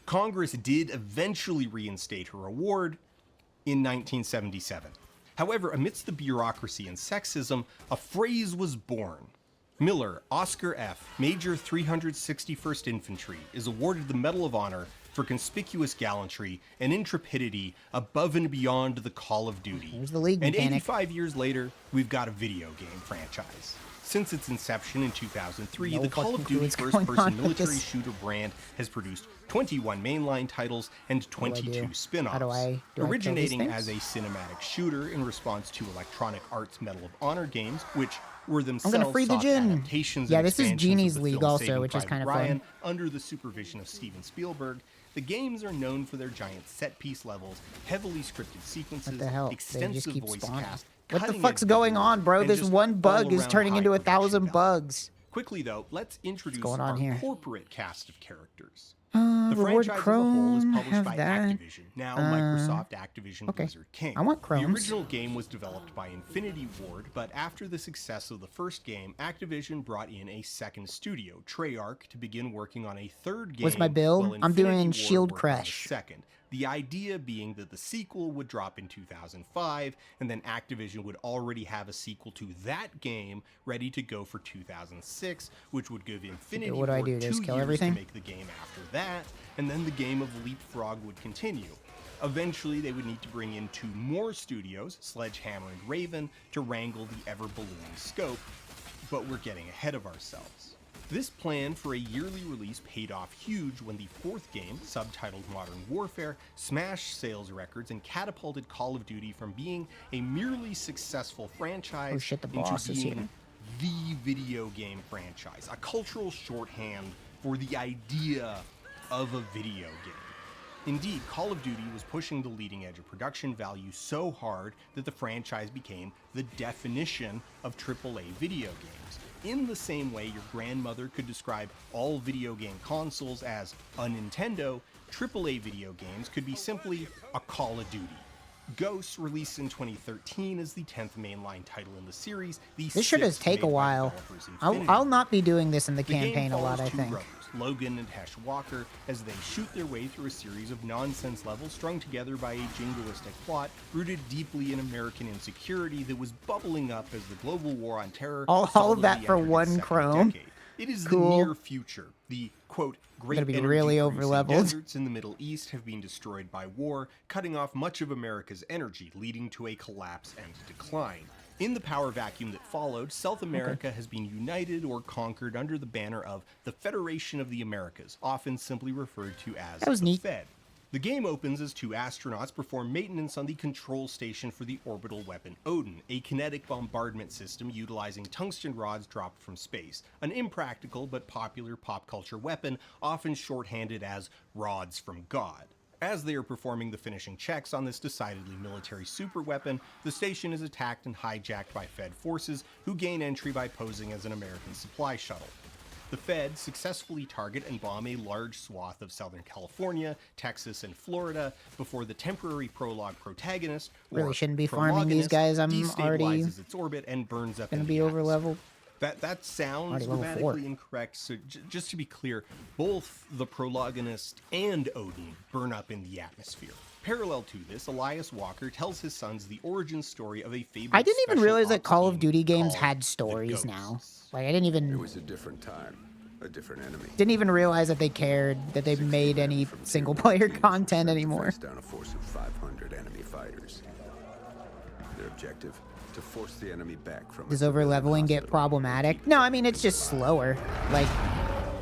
Congress did eventually reinstate her award in 1977. However, amidst the bureaucracy and sexism, a phrase was born. Miller Oscar F., Major 361st Infantry, is awarded the Medal of Honor for conspicuous gallantry and intrepidity above and beyond the Call of Duty. There's the league And mechanic. 85 years later, we've got a video game franchise. Since its inception in 2003, No the Call of fucking clue Duty what's going on first-person with military this. shooter brand has produced 21 mainline titles and 22 do? spin-offs. How do I kill these originating things? as a cinematic shooter in response to Electronic Arts Medal of Honor games, which were I'm themselves gonna free the soft gin. adaptations Yeah, and this is expansions Genie's of the League film also, Saving which is Private kind of Ryan fun. under the supervision of Steven Spielberg. The games are known for their giant set-piece levels, heavily scripted sequences, What the hell? They extensive just keep voice spawning. cast. What the cutting-edge fuck's going visuals, on, bro? and This just one bug is all-around turning high into production 1,000 value. bugs. Quickly though, let's introduce going our on here? corporate cast of characters. The The reward franchise as a whole is Chrome, published have by that. Activision, now Microsoft Activision okay. Blizzard King. I want The Chromes. original game was developed by Infinity Ward, but after the success of the first game, Activision brought in a second studio, Treyarch, to begin working on a third game. What's my build? while I'm Infinity doing Ward Shield worked on the Crush. second. The idea being that the sequel would drop in 2005, and then Activision would already have a sequel to that game ready to go for 2006, which would give Infinity what do I Ward do? 2 Just kill years everything? to make the game after that, and then the game of Leapfrog would continue. Eventually, they would need to bring in 2 more studios, Sledgehammer and Raven, to wrangle the ever-ballooning scope, but we're getting ahead of ourselves. This plan for a yearly release paid off huge when the 4th game, subtitled Modern Warfare, smashed sales records and catapulted Call of Duty from being a merely successful franchise Oh shit, the into boss is being here. the video game franchise, a cultural shorthand for the idea of a video game. Indeed, Call of Duty was pushing the leading edge of production value so hard that the franchise became the definition of AAA video games. In the same way your grandmother could describe all video game consoles as a Nintendo, AAA video games could be simply a Call of Duty. Ghosts, released in 2013, is the 10th mainline title in the series. This should just take a while. I'll not be doing this in the campaign a lot, I think. Brothers, Logan and Hesh Walker, as they shoot their way through a series of nonsense levels strung together by a jingoistic plot rooted deeply in American insecurity that was bubbling up as the global war on terror. All of solidly that for entered its one second Chrome? decade. It is Cool. the near future. The, quote, great Gonna be energy really producing overleveled. deserts in the Middle East have been destroyed by war, cutting off much of America's energy, leading to a collapse and decline. In the power vacuum that followed, South America has been united or conquered under the banner of the Federation of the Americas, often simply referred to as That was the neat. Fed. The game opens as 2 astronauts perform maintenance on the control station for the orbital weapon Odin, a kinetic bombardment system utilizing tungsten rods dropped from space, an impractical but popular pop culture weapon often shorthanded as rods from God. As they are performing the finishing checks on this decidedly military superweapon, the station is attacked and hijacked by Fed forces who gain entry by posing as an American supply shuttle. The Fed successfully target and bomb a large swath of Southern California, Texas, and Florida before the temporary prologue protagonist, Really or shouldn't be farming these prologonist, guys. I'm already destabilizes its orbit and burns up gonna in be the over atmosphere. leveled. That sounds Already level 4. grammatically incorrect, so just to be clear, both the protagonist and Odin burn up in the atmosphere. Parallel to this, Elias Walker tells his sons the origin story of a fabled I didn't even special realize that ops Call of team Duty games called had the stories now. Ghosts. Like, I didn't It even was a different time, a different enemy. realize that they cared that they 60 made men any from tier single 1 player teams were content sent to anymore. face down a force of 500 enemy fighters. Their objective: to force the enemy back from. Does its over leveling get hospital. problematic? No, I mean it's just slower. Like,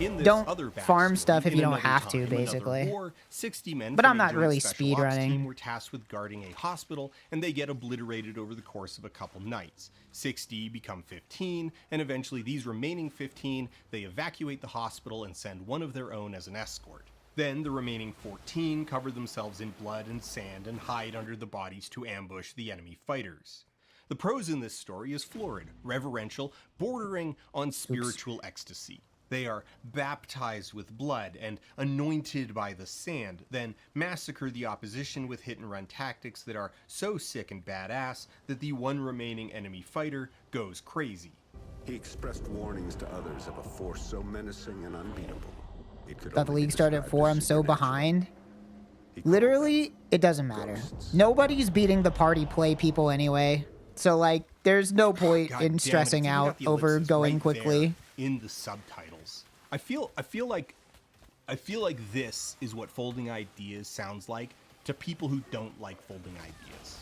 In this Don't other farm backstory, stuff if in you don't another have to, time, another basically. war, 60 men But from I'm a not joint really special ops speedrunning. team were tasked with guarding a hospital, and they get obliterated over the course of a couple nights. 60 become 15, and eventually these remaining 15, they evacuate the hospital and send one of their own as an escort. Then the remaining 14 cover themselves in blood and sand and hide under the bodies to ambush the enemy fighters. The prose in this story is florid, reverential, bordering on spiritual ecstasy. They are baptized with blood and anointed by the sand, then massacre the opposition with hit-and-run tactics that are so sick and badass that the one remaining enemy fighter goes crazy. He expressed warnings to others of a force so menacing and unbeatable. It could thought the only be league started at described 4. as I'm so supernatural. behind. He called Literally, it doesn't matter. Ghosts. Nobody's beating the party play people anyway. So, like, there's no point God damn in it, stressing if you got out the over ellipsis going right quickly. there in the subtitles. I feel like I feel like this is what folding ideas sounds like to people who don't like folding ideas.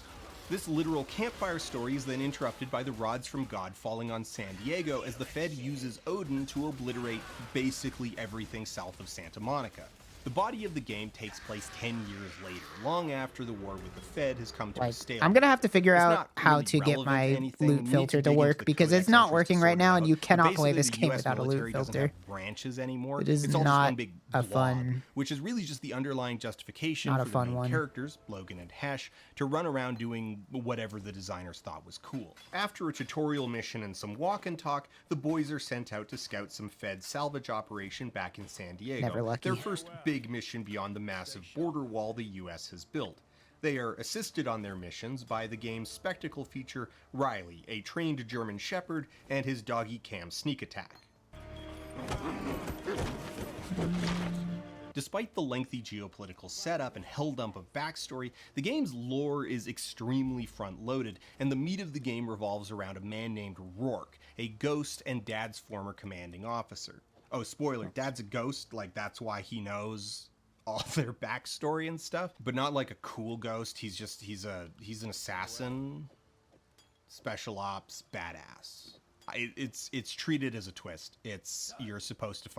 This literal campfire story is then interrupted by the rods from God falling on San Diego as the Fed uses Odin to obliterate basically everything south of Santa Monica. The body of the game takes place 10 years later, long after the war with the Fed has come to a Like, stalemate. I'm gonna have to figure It's out not how really to get relevant my anything, loot and we need filter to dig into work the because codex it's not entries to working sort right it now, out. and you But cannot play basically, this the game US without a loot military doesn't filter. have branches anymore. It is It's all just not one big a blob, fun- which is really just the underlying justification Not a for the fun main one. characters, Logan and Hesh, to run around doing whatever the designers thought was cool. After a tutorial mission and some walk and talk, the boys are sent out to scout some Fed salvage operation back in San Diego. Never lucky. Their first big mission beyond the massive border wall the US has built. They are assisted on their missions by the game's spectacle feature, Riley, a trained German Shepherd, and his doggy Cam sneak attack. Despite the lengthy geopolitical setup and hell-dump of backstory, the game's lore is extremely front-loaded, and the meat of the game revolves around a man named Rourke, a ghost and Dad's former commanding officer. Oh, spoiler, Dad's a ghost, like that's why he knows all their backstory and stuff, but not like a cool ghost. He's an assassin, special ops, badass. It's treated as a twist. You're supposed to.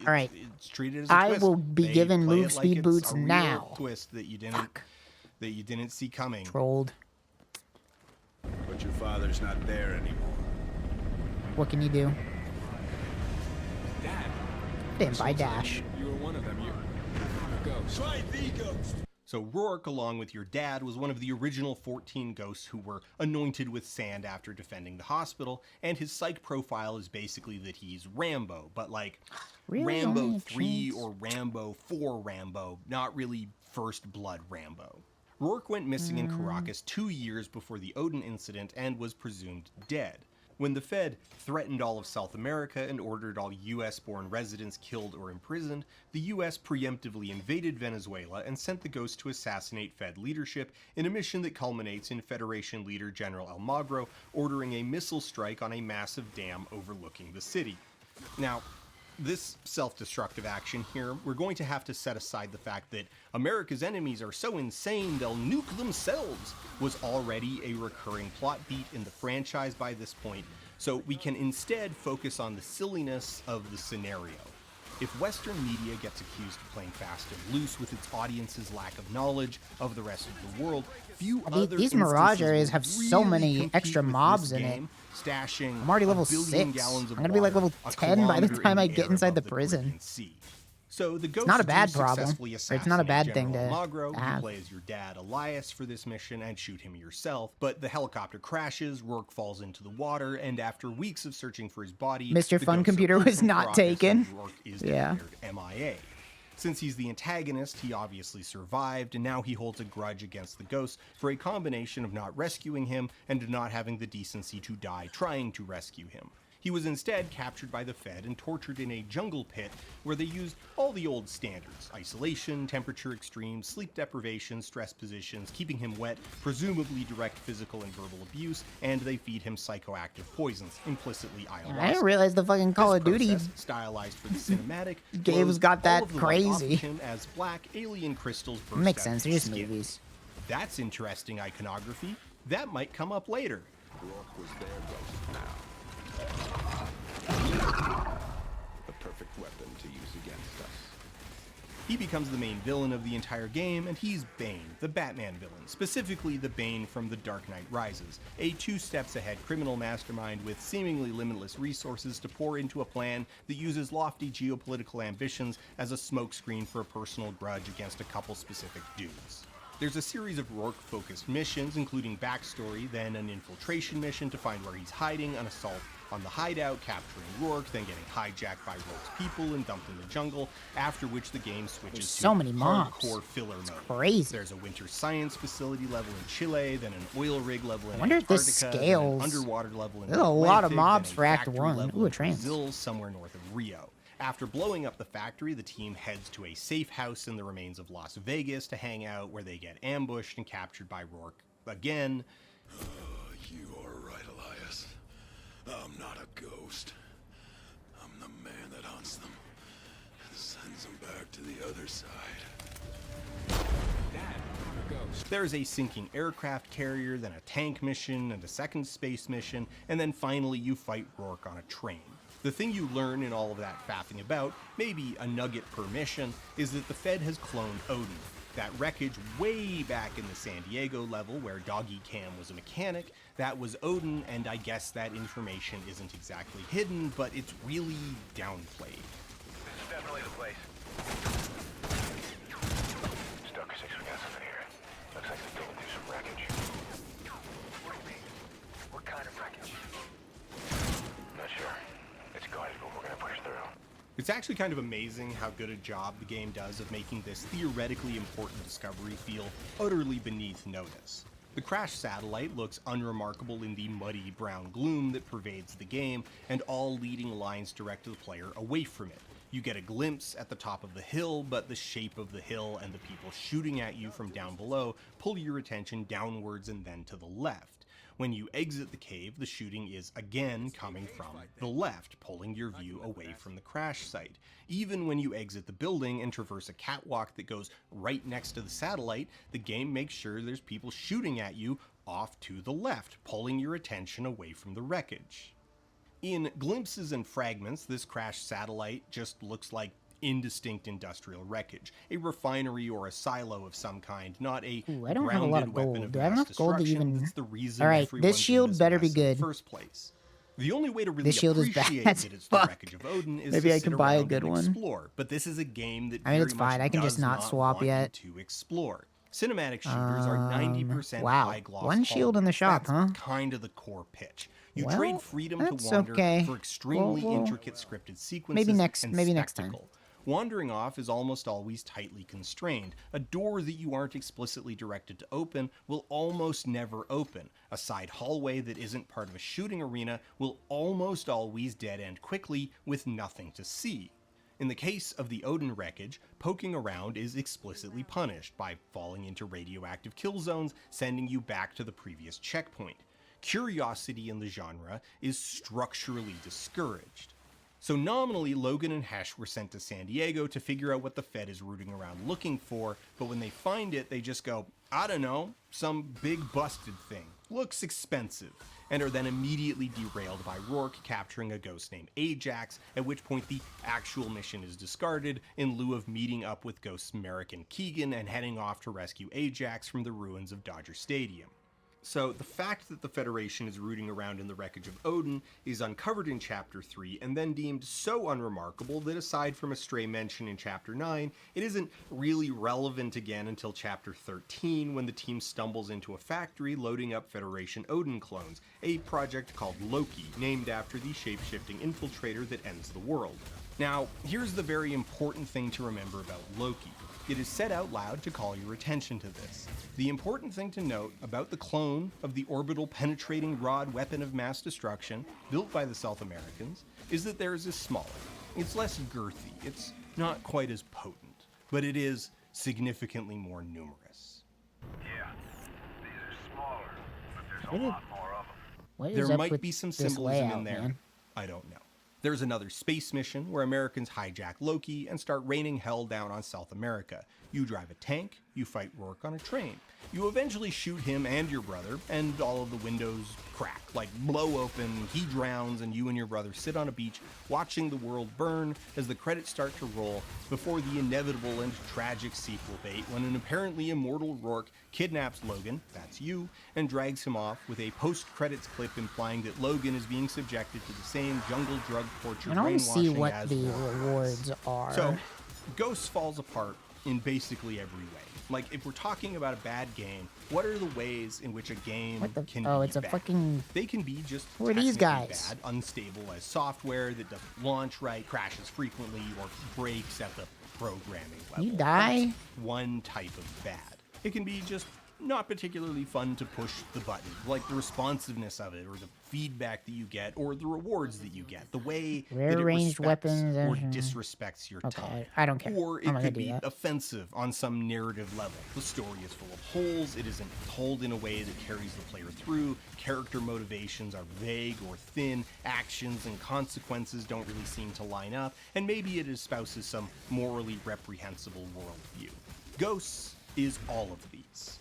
All right. It's treated as a I twist. will be They given play move it like speed it's boots a real now. twist that you didn't see coming. Trolled. But your father's not there anymore. What can you do? Dad, Didn't buy Dash. you were one of them. You're a ghost. Try the ghost. So Rourke, along with your dad, was one of the original 14 ghosts who were anointed with sand after defending the hospital, and his psych profile is basically that he's Rambo, but like Really? Rambo Only a 3 chance? or Rambo 4 Rambo, not really First Blood Rambo. Rourke went missing in Caracas 2 years before the Odin incident and was presumed dead. When the Fed threatened all of South America and ordered all US-born residents killed or imprisoned, the US preemptively invaded Venezuela and sent the Ghost to assassinate Fed leadership in a mission that culminates in Federation leader General Almagro ordering a missile strike on a massive dam overlooking the city. Now, this self-destructive action here, we're going to have to set aside the fact that America's enemies are so insane they'll nuke themselves was already a recurring plot beat in the franchise by this point, so we can instead focus on the silliness of the scenario. If Western media gets accused of playing fast and loose with its audience's lack of knowledge of the rest of the world, few other These Mirage instances areas will have so really many compete extra with mobs this in it. game, stashing I'm already level a billion 6. gallons of I'm gonna be like water level a 10 by the kilometer time in I the get air inside above the prison. Caribbean Sea. So the Ghosts not a do bad problem, successfully or it's not a assassinate bad thing General to Almagro. You have. play as your dad Elias for this mission and shoot him yourself, but the helicopter crashes, Rourke falls into the water, and after weeks of searching for his body, Mr. the Fun ghosts are Computer pulled was from not Caracas taken. and Rourke is Yeah. declared MIA. Since he's the antagonist, he obviously survived, and now he holds a grudge against the Ghosts for a combination of not rescuing him and not having the decency to die trying to rescue him. He was instead captured by the Fed and tortured in a jungle pit where they used all the old standards: isolation, temperature extremes, sleep deprivation, stress positions, keeping him wet, presumably direct physical and verbal abuse, and they feed him psychoactive poisons, implicitly ayahuasca. I didn't realize the fucking Call of This Duty process, stylized for the cinematic, games glows got that all of the light off of crazy. him as black alien crystals burst Makes out sense. of They're his just skin. movies. That's interesting iconography. That might come up later. Rourke was their ghost now. The perfect weapon to use against us. He becomes the main villain of the entire game, and he's Bane, the Batman villain, specifically the Bane from The Dark Knight Rises, a 2 steps ahead criminal mastermind with seemingly limitless resources to pour into a plan that uses lofty geopolitical ambitions as a smokescreen for a personal grudge against a couple specific dudes. There's a series of Rourke-focused missions, including backstory, then an infiltration mission to find where he's hiding, an assault on the hideout, capturing Rourke, then getting hijacked by Rourke's people and dumped in the jungle, after which the game switches There's to so many mobs. hardcore filler mode. Crazy. There's a winter science facility level in Chile, then an oil rig level in I wonder if this Antarctica, then an scales. underwater level in There's the a lot of Atlantic, mobs then for Act factory 1. level Ooh, a in trans. Brazil, somewhere north of Rio. After blowing up the factory, the team heads to a safe house in the remains of Las Vegas to hang out, where they get ambushed and captured by Rourke again. You are right, Elias. I'm not a ghost. I'm the man that hunts them. There's a sinking aircraft carrier, then a tank mission, and a second space mission, and then finally you fight Rourke on a train. The thing you learn in all of that faffing about, maybe a nugget per mission, is that the Fed has cloned Odin. That wreckage way back in the San Diego level where Doggy Cam was a mechanic, that was Odin, and I guess that information isn't exactly hidden, but it's really downplayed. This is definitely the place. Stoker 6, we got something here. Looks like they're digging through some wreckage. What do you mean? What kind of wreckage? Not sure. It's guarded, but we're gonna push through. It's actually kind of amazing how good a job the game does of making this theoretically important discovery feel utterly beneath notice. The crashed satellite looks unremarkable in the muddy brown gloom that pervades the game, and all leading lines direct the player away from it. You get a glimpse at the top of the hill, but the shape of the hill and the people shooting at you from down below pull your attention downwards and then to the left. When you exit the cave, the shooting is again coming from the left, pulling your view away from the crash site. Even when you exit the building and traverse a catwalk that goes right next to the satellite, the game makes sure there's people shooting at you off to the left, pulling your attention away from the wreckage. In glimpses and fragments, this crashed satellite just looks like indistinct industrial wreckage, a refinery or a silo of some kind, not a I don't have a lot of weapon gold. of Do I have mass enough gold to destruction even... that's the reason Alright, everyone's this in shield better be mess in the good. first place. The only way to really This shield is appreciate bad that as it's the fuck. wreckage of Odin is Maybe to I sit can buy a around good and one. explore, but this is a game that I mean, very it's fine. much I can does just not swap want yet. you to explore. Cinematic shooters are 90% wow. high gloss. One shield in the shop, That's huh? kind of the core pitch. You Well, trade freedom to that's wander okay. for extremely Well, intricate scripted sequences and maybe next time. spectacle. Wandering off is almost always tightly constrained. A door that you aren't explicitly directed to open will almost never open. A side hallway that isn't part of a shooting arena will almost always dead end quickly with nothing to see. In the case of the Odin wreckage, poking around is explicitly punished by falling into radioactive kill zones, sending you back to the previous checkpoint. Curiosity in the genre is structurally discouraged. So nominally, Logan and Hesh were sent to San Diego to figure out what the Fed is rooting around looking for, but when they find it, they just go, I don't know, some big busted thing. Looks expensive, and are then immediately derailed by Rourke capturing a ghost named Ajax, at which point the actual mission is discarded in lieu of meeting up with Ghost's Merrick and Keegan and heading off to rescue Ajax from the ruins of Dodger Stadium. So the fact that the Federation is rooting around in the wreckage of Odin is uncovered in Chapter 3 and then deemed so unremarkable that aside from a stray mention in Chapter 9, it isn't really relevant again until Chapter 13 when the team stumbles into a factory loading up Federation Odin clones, a project called Loki, named after the shape-shifting infiltrator that ends the world. Now, here's the very important thing to remember about Loki. It is said out loud to call your attention to this. The important thing to note about the clone of the orbital penetrating rod weapon of mass destruction built by the South Americans is that theirs is smaller. It's less girthy, it's not quite as potent, but it is significantly more numerous. Yeah, these are smaller, but there's What a is- lot more of them. What is There up might with be some this symbolism layout, in there. man? I don't know. There's another space mission where Americans hijack Loki and start raining hell down on South America. You drive a tank, you fight Rourke on a train. You eventually shoot him and your brother, and all of the windows crack, like blow open, he drowns, and you and your brother sit on a beach watching the world burn as the credits start to roll before the inevitable and tragic sequel bait when an apparently immortal Rourke kidnaps Logan, that's you, and drags him off with a post-credits clip implying that Logan is being subjected to the same jungle drug torture I don't brainwashing see what as the Rourke. rewards are. So, Ghost falls apart in basically every way. Like, if we're talking about a bad game, what are the ways in which a game What the- can oh, be it's a bad? fucking- They can be just Who are these technically guys? bad, unstable as software that doesn't launch right, crashes frequently, or breaks at the programming level. You die? That's one type of bad. It can be just not particularly fun to push the button, like the responsiveness of it, or the feedback that you get, or the rewards that you get, the way Rare that it ranged respects weapons or and- disrespects your Okay, time. I don't care. Or I'm it not gonna could do be that. offensive on some narrative level. The story is full of holes, it isn't told in a way that carries the player through, character motivations are vague or thin, actions and consequences don't really seem to line up, and maybe it espouses some morally reprehensible worldview. Ghosts is all of these.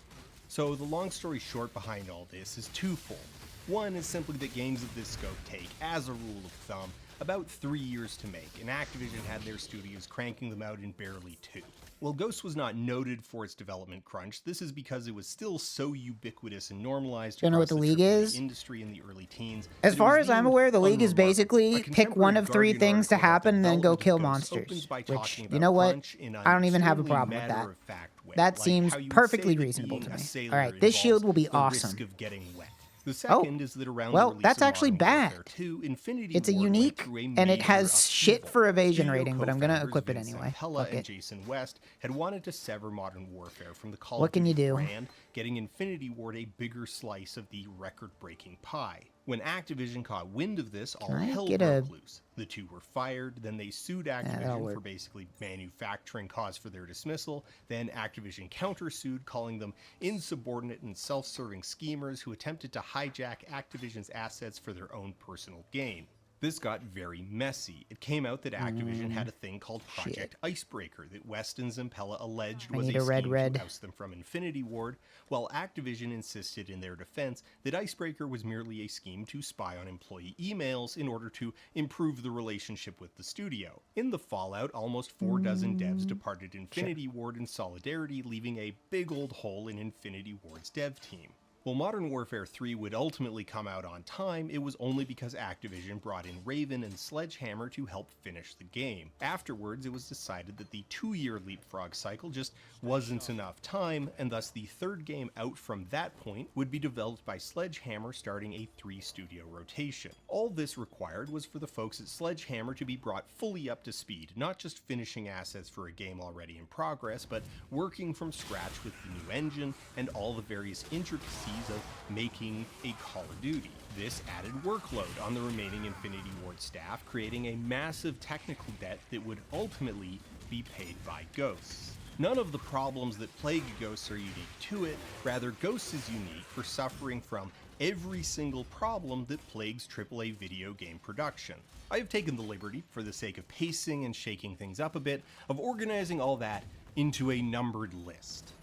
So the long story short behind all this is twofold. One is simply that games of this scope take, as a rule of thumb, about 3 years to make, and Activision had their studios cranking them out in barely 2. While Ghost was not noted for its development crunch, this is because it was still so ubiquitous and normalized Do you know what across the League AAA is? industry in the early teens. As that it far was as I'm deemed aware, the League is unremarkable. basically A pick one of 3 contemporary things to Guardian happen and then go article kill about Ghost monsters. opens by Which, talking you about know what? crunch in an I don't even have a extremely problem with that. matter-of-fact way, That like seems how you would perfectly say that reasonable being to a me. sailor All right, this shield involves will be the awesome. risk of getting wet. The second is that around well, the release that's of actually Modern bad. Warfare 2, Infinity It's a Ward went unique, through a and it major has shit upheaval. for evasion Studio rating, but I'm gonna co-founders equip it Vince anyway. Zampella Fuck and it. Jason West had wanted to sever Modern Warfare from the Call What of can Duty you do? brand, getting Infinity Ward a bigger slice of the record-breaking pie. When Activision caught wind of this, all I hell get a- broke loose. The two were fired, then they sued that'll Activision work. for basically manufacturing cause for their dismissal, then Activision countersued, calling them insubordinate and self-serving schemers who attempted to hijack Activision's assets for their own personal gain. This got very messy. It came out that Activision had a thing called Project Icebreaker that West and Zampella alleged I was need a a red scheme red. to oust them from Infinity Ward, while Activision insisted in their defense that Icebreaker was merely a scheme to spy on employee emails in order to improve the relationship with the studio. In the fallout, almost 4 dozen devs departed Infinity Ward in solidarity, leaving a big old hole in Infinity Ward's dev team. While Modern Warfare 3 would ultimately come out on time, it was only because Activision brought in Raven and Sledgehammer to help finish the game. Afterwards, it was decided that the 2-year leapfrog cycle just wasn't enough time, and thus the third game out from that point would be developed by Sledgehammer, starting a 3-studio rotation. All this required was for the folks at Sledgehammer to be brought fully up to speed, not just finishing assets for a game already in progress, but working from scratch with the new engine and all the various intricacies of making a Call of Duty. This added workload on the remaining Infinity Ward staff, creating a massive technical debt that would ultimately be paid by Ghosts. None of the problems that plague Ghosts are unique to it, rather Ghosts is unique for suffering from every single problem that plagues AAA video game production. I have taken the liberty, for the sake of pacing and shaking things up a bit, of organizing all that into a numbered list.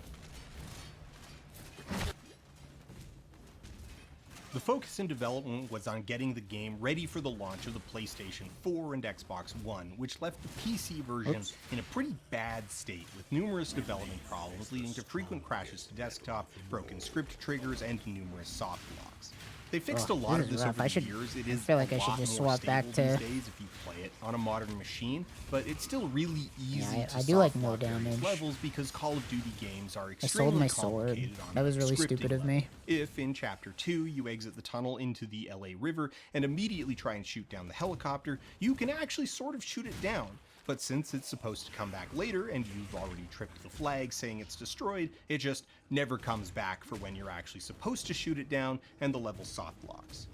The focus in development was on getting the game ready for the launch of the PlayStation 4 and Xbox One, which left the PC version in a pretty bad state, with numerous development problems leading to frequent crashes to desktop, broken script triggers, and numerous soft locks. They fixed a lot of this over the years. It is feel like a I should lot just more swap back stable to- these days if you play it on a modern machine, but it's still really easy to I do like soft no lock various damage. levels because Call of Duty games are I extremely sold my sword. complicated on That was a really scripting stupid of level. me. If in Chapter 2 you exit the tunnel into the LA River and immediately try and shoot down the helicopter, you can actually sort of shoot it down. But since it's supposed to come back later and you've already tripped the flag saying it's destroyed, it just never comes back for when you're actually supposed to shoot it down and the level soft locks.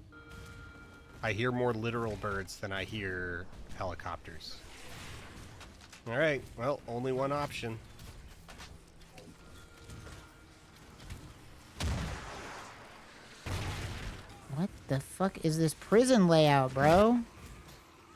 I hear more literal birds than I hear helicopters. Alright, well, only one option. What the fuck is this prison layout, bro?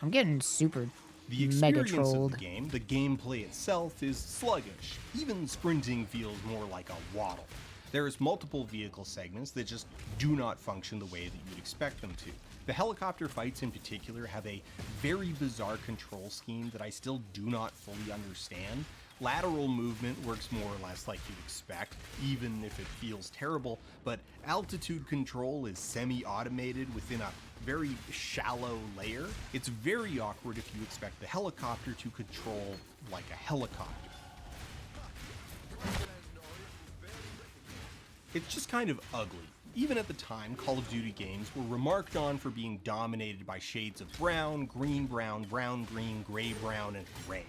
I'm getting super The mega experience of trolled. the game, the gameplay itself, is sluggish. Even sprinting feels more like a waddle. There's multiple vehicle segments that just do not function the way that you would expect them to. The helicopter fights in particular have a very bizarre control scheme that I still do not fully understand. Lateral movement works more or less like you'd expect, even if it feels terrible, but altitude control is semi-automated within a very shallow layer. It's very awkward if you expect the helicopter to control like a helicopter. It's just kind of ugly. Even at the time, Call of Duty games were remarked on for being dominated by shades of brown, brown, green, gray-brown, and gray.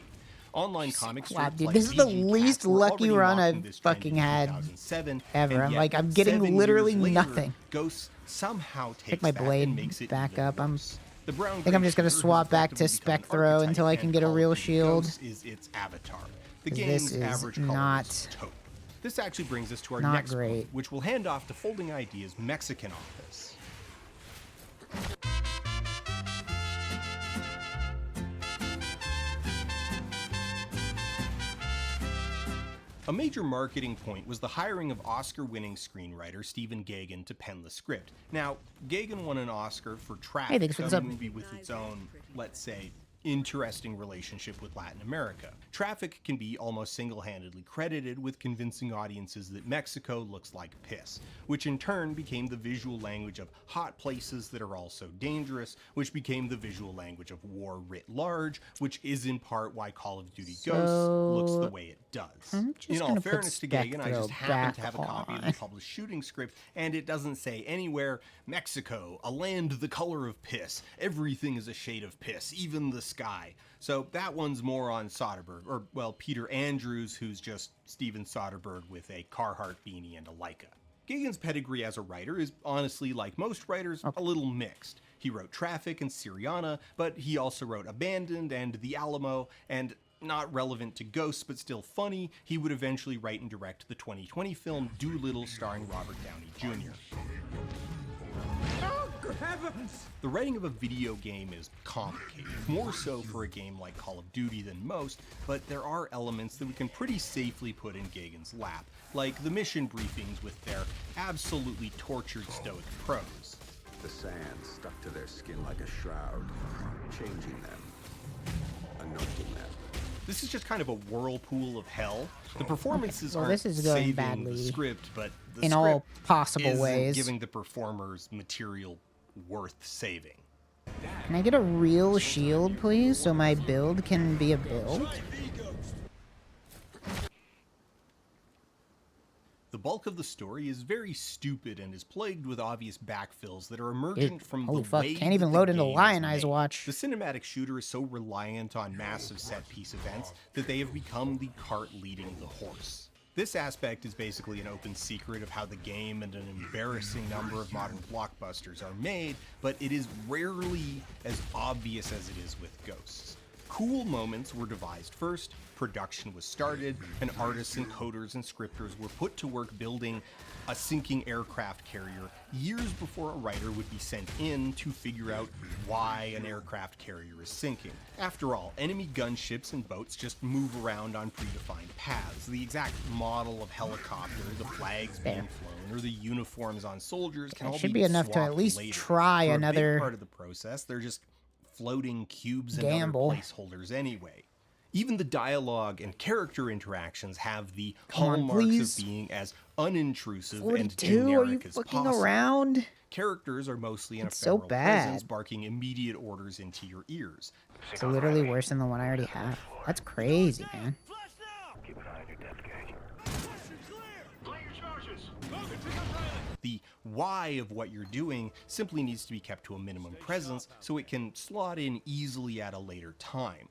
Online comic Wow, strips dude, like this is the VG least Cats were lucky already run mocking I've this trend fucking in had 2007, ever. and I'm yet, like, I'm getting 7 literally years later, nothing. Ghosts somehow takes my that blade and makes it back even up. I worse. The brown think I'm just gonna shooter has swap back to effectively become spec an throw archetype, until I can and get a Call of real Duty shield. Ghosts is its avatar. The 'Cause game's this is average color not- is taupe. This actually brings us to our not next great. book, which we'll hand off to Folding Ideas Mexican office. A major marketing point was the hiring of Oscar-winning screenwriter Stephen Gaghan to pen the script. Now, Gaghan won an Oscar for Traffic, thanks for the a sub. movie with its own, let's say, interesting relationship with Latin America. Traffic can be almost single-handedly credited with convincing audiences that Mexico looks like piss, which in turn became the visual language of hot places that are also dangerous, which became the visual language of war writ large, which is in part why Call of Duty Ghosts looks the way it does. I'm just In all gonna put fairness to Gaghan, I just Spectro happen to back have a copy of on. the published shooting script, and it doesn't say anywhere, Mexico, a land the color of piss, everything is a shade of piss, even the sky. So that one's more on Soderbergh, or, well, Peter Andrews, who's just Steven Soderbergh with a Carhartt beanie and a Leica. Gaghan's pedigree as a writer is honestly, like most writers, a little mixed. He wrote Traffic and Syriana, but he also wrote Abandoned and The Alamo, and not relevant to Ghosts but still funny, he would eventually write and direct the 2020 film Doolittle starring Robert Downey Jr. The writing of a video game is complicated, more so for a game like Call of Duty than most, but there are elements that we can pretty safely put in Gaghan's lap, like the mission briefings with their absolutely tortured stoic prose. The sand stuck to their skin like a shroud, changing them, anointing them. This is just kind of a whirlpool of hell. The performances Well, aren't this is going saving badly the script, but the in script all possible isn't ways. giving the performers material worth saving. Can I get a real shield, please, so my build can be a build? The bulk of the story is very stupid and is plagued with obvious backfills that are emergent from Holy the fuck, way can't even that the load into game is Lion Eyes made. Watch. The cinematic shooter is so reliant on massive set-piece events that they have become the cart leading the horse. This aspect is basically an open secret of how the game and an embarrassing number of modern blockbusters are made, but it is rarely as obvious as it is with Ghosts. Cool moments were devised first, production was started, and artists and coders and scripters were put to work building a sinking aircraft carrier years before a writer would be sent in to figure out why an aircraft carrier is sinking. After all, enemy gunships and boats just move around on predefined paths. The exact model of helicopter, the flags being flown, or the uniforms on soldiers can That all should be enough to swapped at least later. try For a another big part of the process, they're just floating cubes and gamble. other placeholders anyway. Even the dialogue and character interactions have the Come on, hallmarks please. of being as unintrusive and 42? Are generic you as fucking possible. around? Characters are mostly in It's a so femoral presence, bad. barking immediate orders into your ears. It's literally worse than the one I already have. That's crazy, man. Keep an eye on your depth gauge. The why of what you're doing simply needs to be kept to a minimum presence so it can slot in easily at a later time.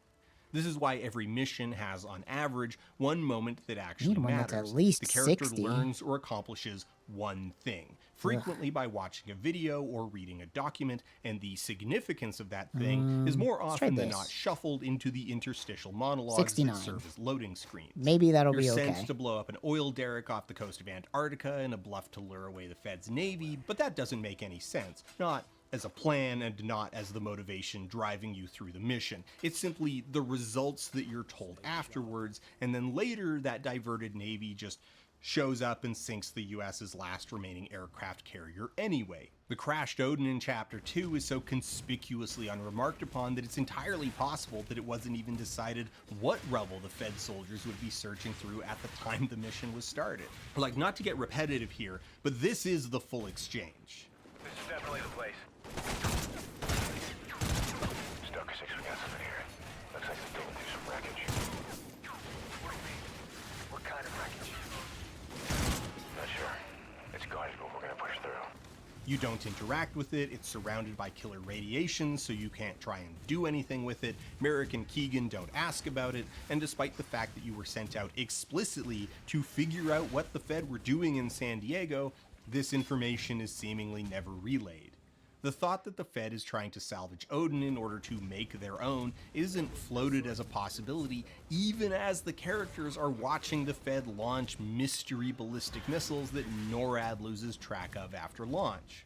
This is why every mission has, on average, one moment that actually Need one that's matters. at least the character 60. learns or accomplishes one thing, frequently by watching a video or reading a document, and the significance of that thing is more let's try often than this. not shuffled into the interstitial monologues 69. that serve as loading screens. Maybe that'll You're be sent okay. to blow up an oil derrick off the coast of Antarctica in a bluff to lure away the Fed's Navy, but that doesn't make any sense. Not as a plan and not as the motivation driving you through the mission. It's simply the results that you're told afterwards, and then later that diverted Navy just shows up and sinks the US's last remaining aircraft carrier anyway. The crashed Odin in Chapter 2 is so conspicuously unremarked upon that it's entirely possible that it wasn't even decided what rubble the Fed soldiers would be searching through at the time the mission was started. Like, not to get repetitive here, but this is the full exchange. This is definitely the place. Stoker 6, we got something here. Looks like they're building through some wreckage. What do you mean? What kind of wreckage? Not sure. It's guarded, but we're gonna push through. You don't interact with it, it's surrounded by killer radiation, so you can't try and do anything with it. Merrick and Keegan don't ask about it, and despite the fact that you were sent out explicitly to figure out what the Fed were doing in San Diego, this information is seemingly never relayed. The thought that the Fed is trying to salvage Odin in order to make their own isn't floated as a possibility, even as the characters are watching the Fed launch mystery ballistic missiles that NORAD loses track of after launch.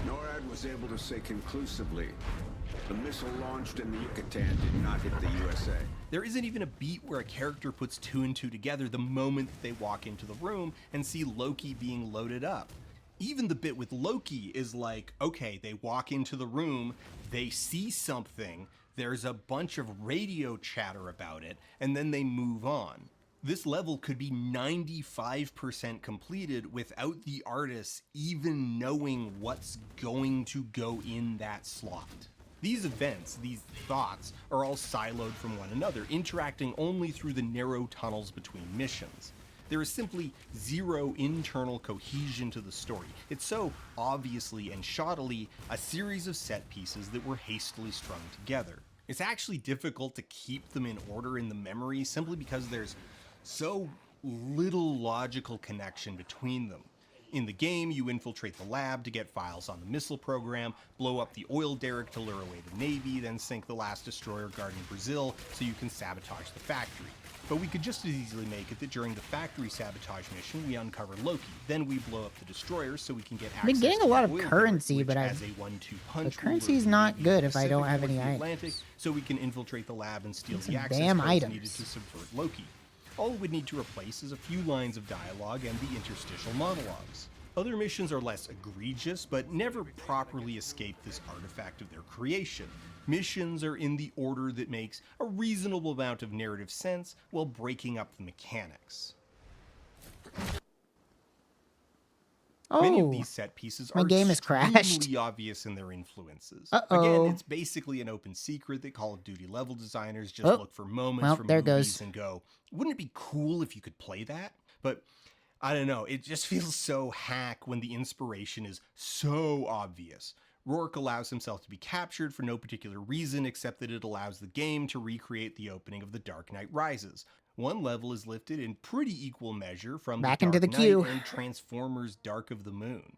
NORAD was able to say conclusively The missile launched in the Yucatan did not hit the USA. There isn't even a beat where a character puts two and two together the moment that they walk into the room and see Loki being loaded up. Even the bit with Loki is like, okay, they walk into the room, they see something, there's a bunch of radio chatter about it, and then they move on. This level could be 95% completed without the artists even knowing what's going to go in that slot. These events, these thoughts, are all siloed from one another, interacting only through the narrow tunnels between missions. There is simply zero internal cohesion to the story. It's so obviously and shoddily a series of set pieces that were hastily strung together. It's actually difficult to keep them in order in the memory simply because there's so little logical connection between them. In the game, you infiltrate the lab to get files on the missile program, blow up the oil derrick to lure away the Navy, then sink the last destroyer guarding Brazil so you can sabotage the factory. But we could just as easily make it that during the factory sabotage mission, we uncover Loki. Then we blow up the destroyers so we can get access I've been getting to a lot the of oil currency, derrick, but which has a 1-2 punch. the currency's not good if I don't have any items. Atlantic, so we can infiltrate the lab and steal Some the access damn codes items. needed to subvert Loki. All it would need to replace is a few lines of dialogue and the interstitial monologues. Other missions are less egregious, but never properly escape this artifact of their creation. Missions are in the order that makes a reasonable amount of narrative sense while breaking up the mechanics. Many of Oh, these set pieces my are game has crashed. extremely obvious in their influences. Uh-oh. Again, it's basically an open secret that Call of Duty level designers just Oh. look for moments Well, from there movies goes. and go, wouldn't it be cool if you could play that? But I don't know, it just feels so hack when the inspiration is so obvious. Rourke allows himself to be captured for no particular reason except that it allows the game to recreate the opening of The Dark Knight Rises. One level is lifted in pretty equal measure from Back The into Dark the queue. Knight and Transformers Dark of the Moon.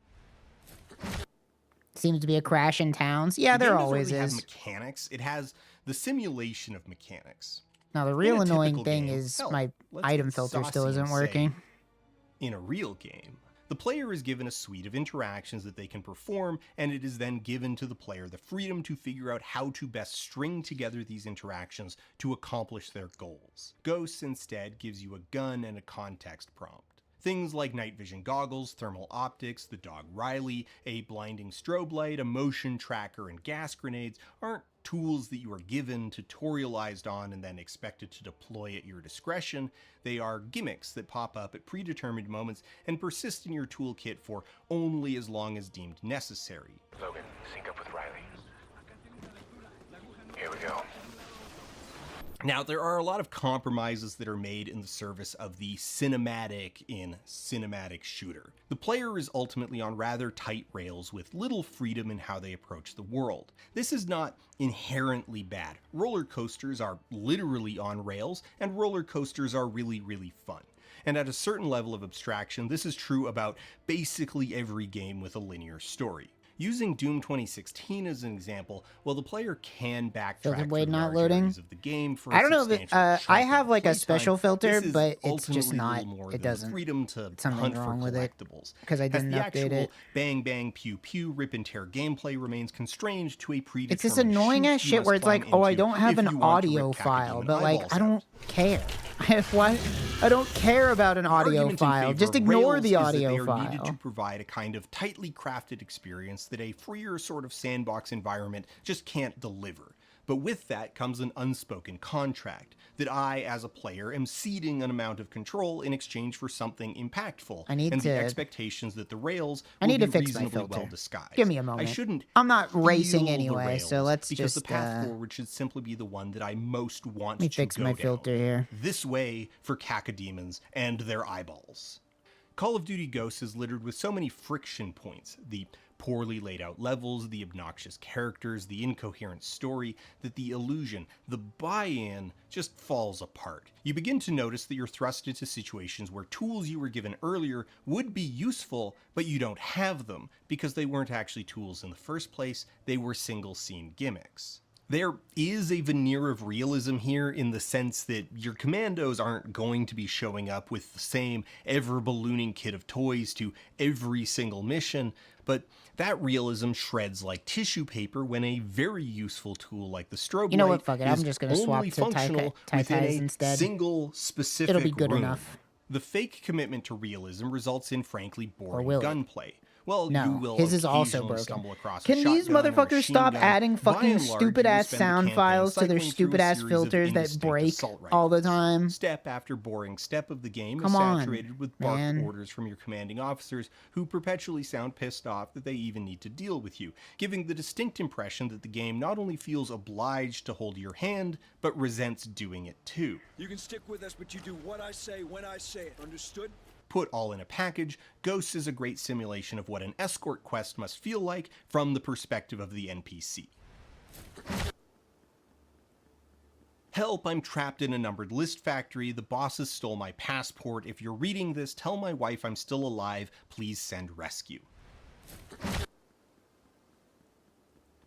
seems to be a crash in towns. Yeah, The there game doesn't always really have is. mechanics, it has the simulation of mechanics. Now, the In real a annoying typical thing game, is hell, my let's item get filter still saucy isn't and say, working. in a real game, the player is given a suite of interactions that they can perform, and it is then given to the player the freedom to figure out how to best string together these interactions to accomplish their goals. Ghosts instead gives you a gun and a context prompt. Things like night vision goggles, thermal optics, the dog Riley, a blinding strobe light, a motion tracker, and gas grenades aren't tools that you are given, tutorialized on, and then expected to deploy at your discretion. They are gimmicks that pop up at predetermined moments and persist in your toolkit for only as long as deemed necessary. Logan, sync up with Riley. Here we go. Now, there are a lot of compromises that are made in the service of the cinematic in cinematic shooter. The player is ultimately on rather tight rails with little freedom in how they approach the world. This is not inherently bad. Roller coasters are literally on rails, and roller coasters are really, really fun. And at a certain level of abstraction, this is true about basically every game with a linear story. Using Doom 2016 as an example, while the player can backtrack Filter through blade the not large loading? areas of the game for I don't know if it, substantial chunk I of have the like a playtime, special filter, this is but it's ultimately just a little not. more It than doesn't. freedom to Something hunt wrong for with it, collectibles. 'cause I As didn't the update actual it. bang bang pew pew rip and tear gameplay remains constrained to a predetermined It's this annoying chute ass you shit must where it's like, climb oh, I into don't have if an you want to audio rip file, Cacodemon but like, eyeballs I out. don't care. What? I don't care about an audio Argument in file. favor Just of ignore Rails the is that audio they are needed to file. provide a kind of tightly crafted experience that a freer sort of sandbox environment just can't deliver. But with that comes an unspoken contract that I, as a player, am ceding an amount of control in exchange for something impactful, I need and to- the expectations that the rails I will need to be fix my reasonably filter. well disguised. Give me a I moment. shouldn't I'm not feel racing the anyway, so rails, let's because just, the path forward should simply be the one that I most want Let me to fix go my down. filter here. This way for cacodemons and their eyeballs. Call of Duty Ghosts is littered with so many friction points, the poorly laid out levels, the obnoxious characters, the incoherent story, that the illusion, the buy-in, just falls apart. You begin to notice that you're thrust into situations where tools you were given earlier would be useful, but you don't have them, because they weren't actually tools in the first place, they were single-scene gimmicks. There is a veneer of realism here in the sense that your commandos aren't going to be showing up with the same ever-ballooning kit of toys to every single mission, but that realism shreds like tissue paper when a very useful tool like the strobe You know what, light fuck it, I'm is just gonna swap only to Tai functional Kai's within a instead. single specific It'll be good room. enough. The fake commitment to realism results in frankly boring will it? gunplay. Well, No, you will his is also occasionally broken. stumble across a Can these shotgun or motherfuckers machine stop gun. adding By fucking and large, stupid you will ass spend the sound campaign files to their cycling through a stupid ass series of filters that indistinct break assault all the rifles. time? Step after boring step of the game Come is on, saturated with bark man. orders from your commanding officers who perpetually sound pissed off that they even need to deal with you, giving the distinct impression that the game not only feels obliged to hold your hand, but resents doing it too. You can stick with us, but you do what I say when I say it. Understood? Put all in a package, Ghosts is a great simulation of what an escort quest must feel like from the perspective of the NPC. Help, I'm trapped in a numbered list factory. The bosses stole my passport. If you're reading this, tell my wife I'm still alive. Please send rescue.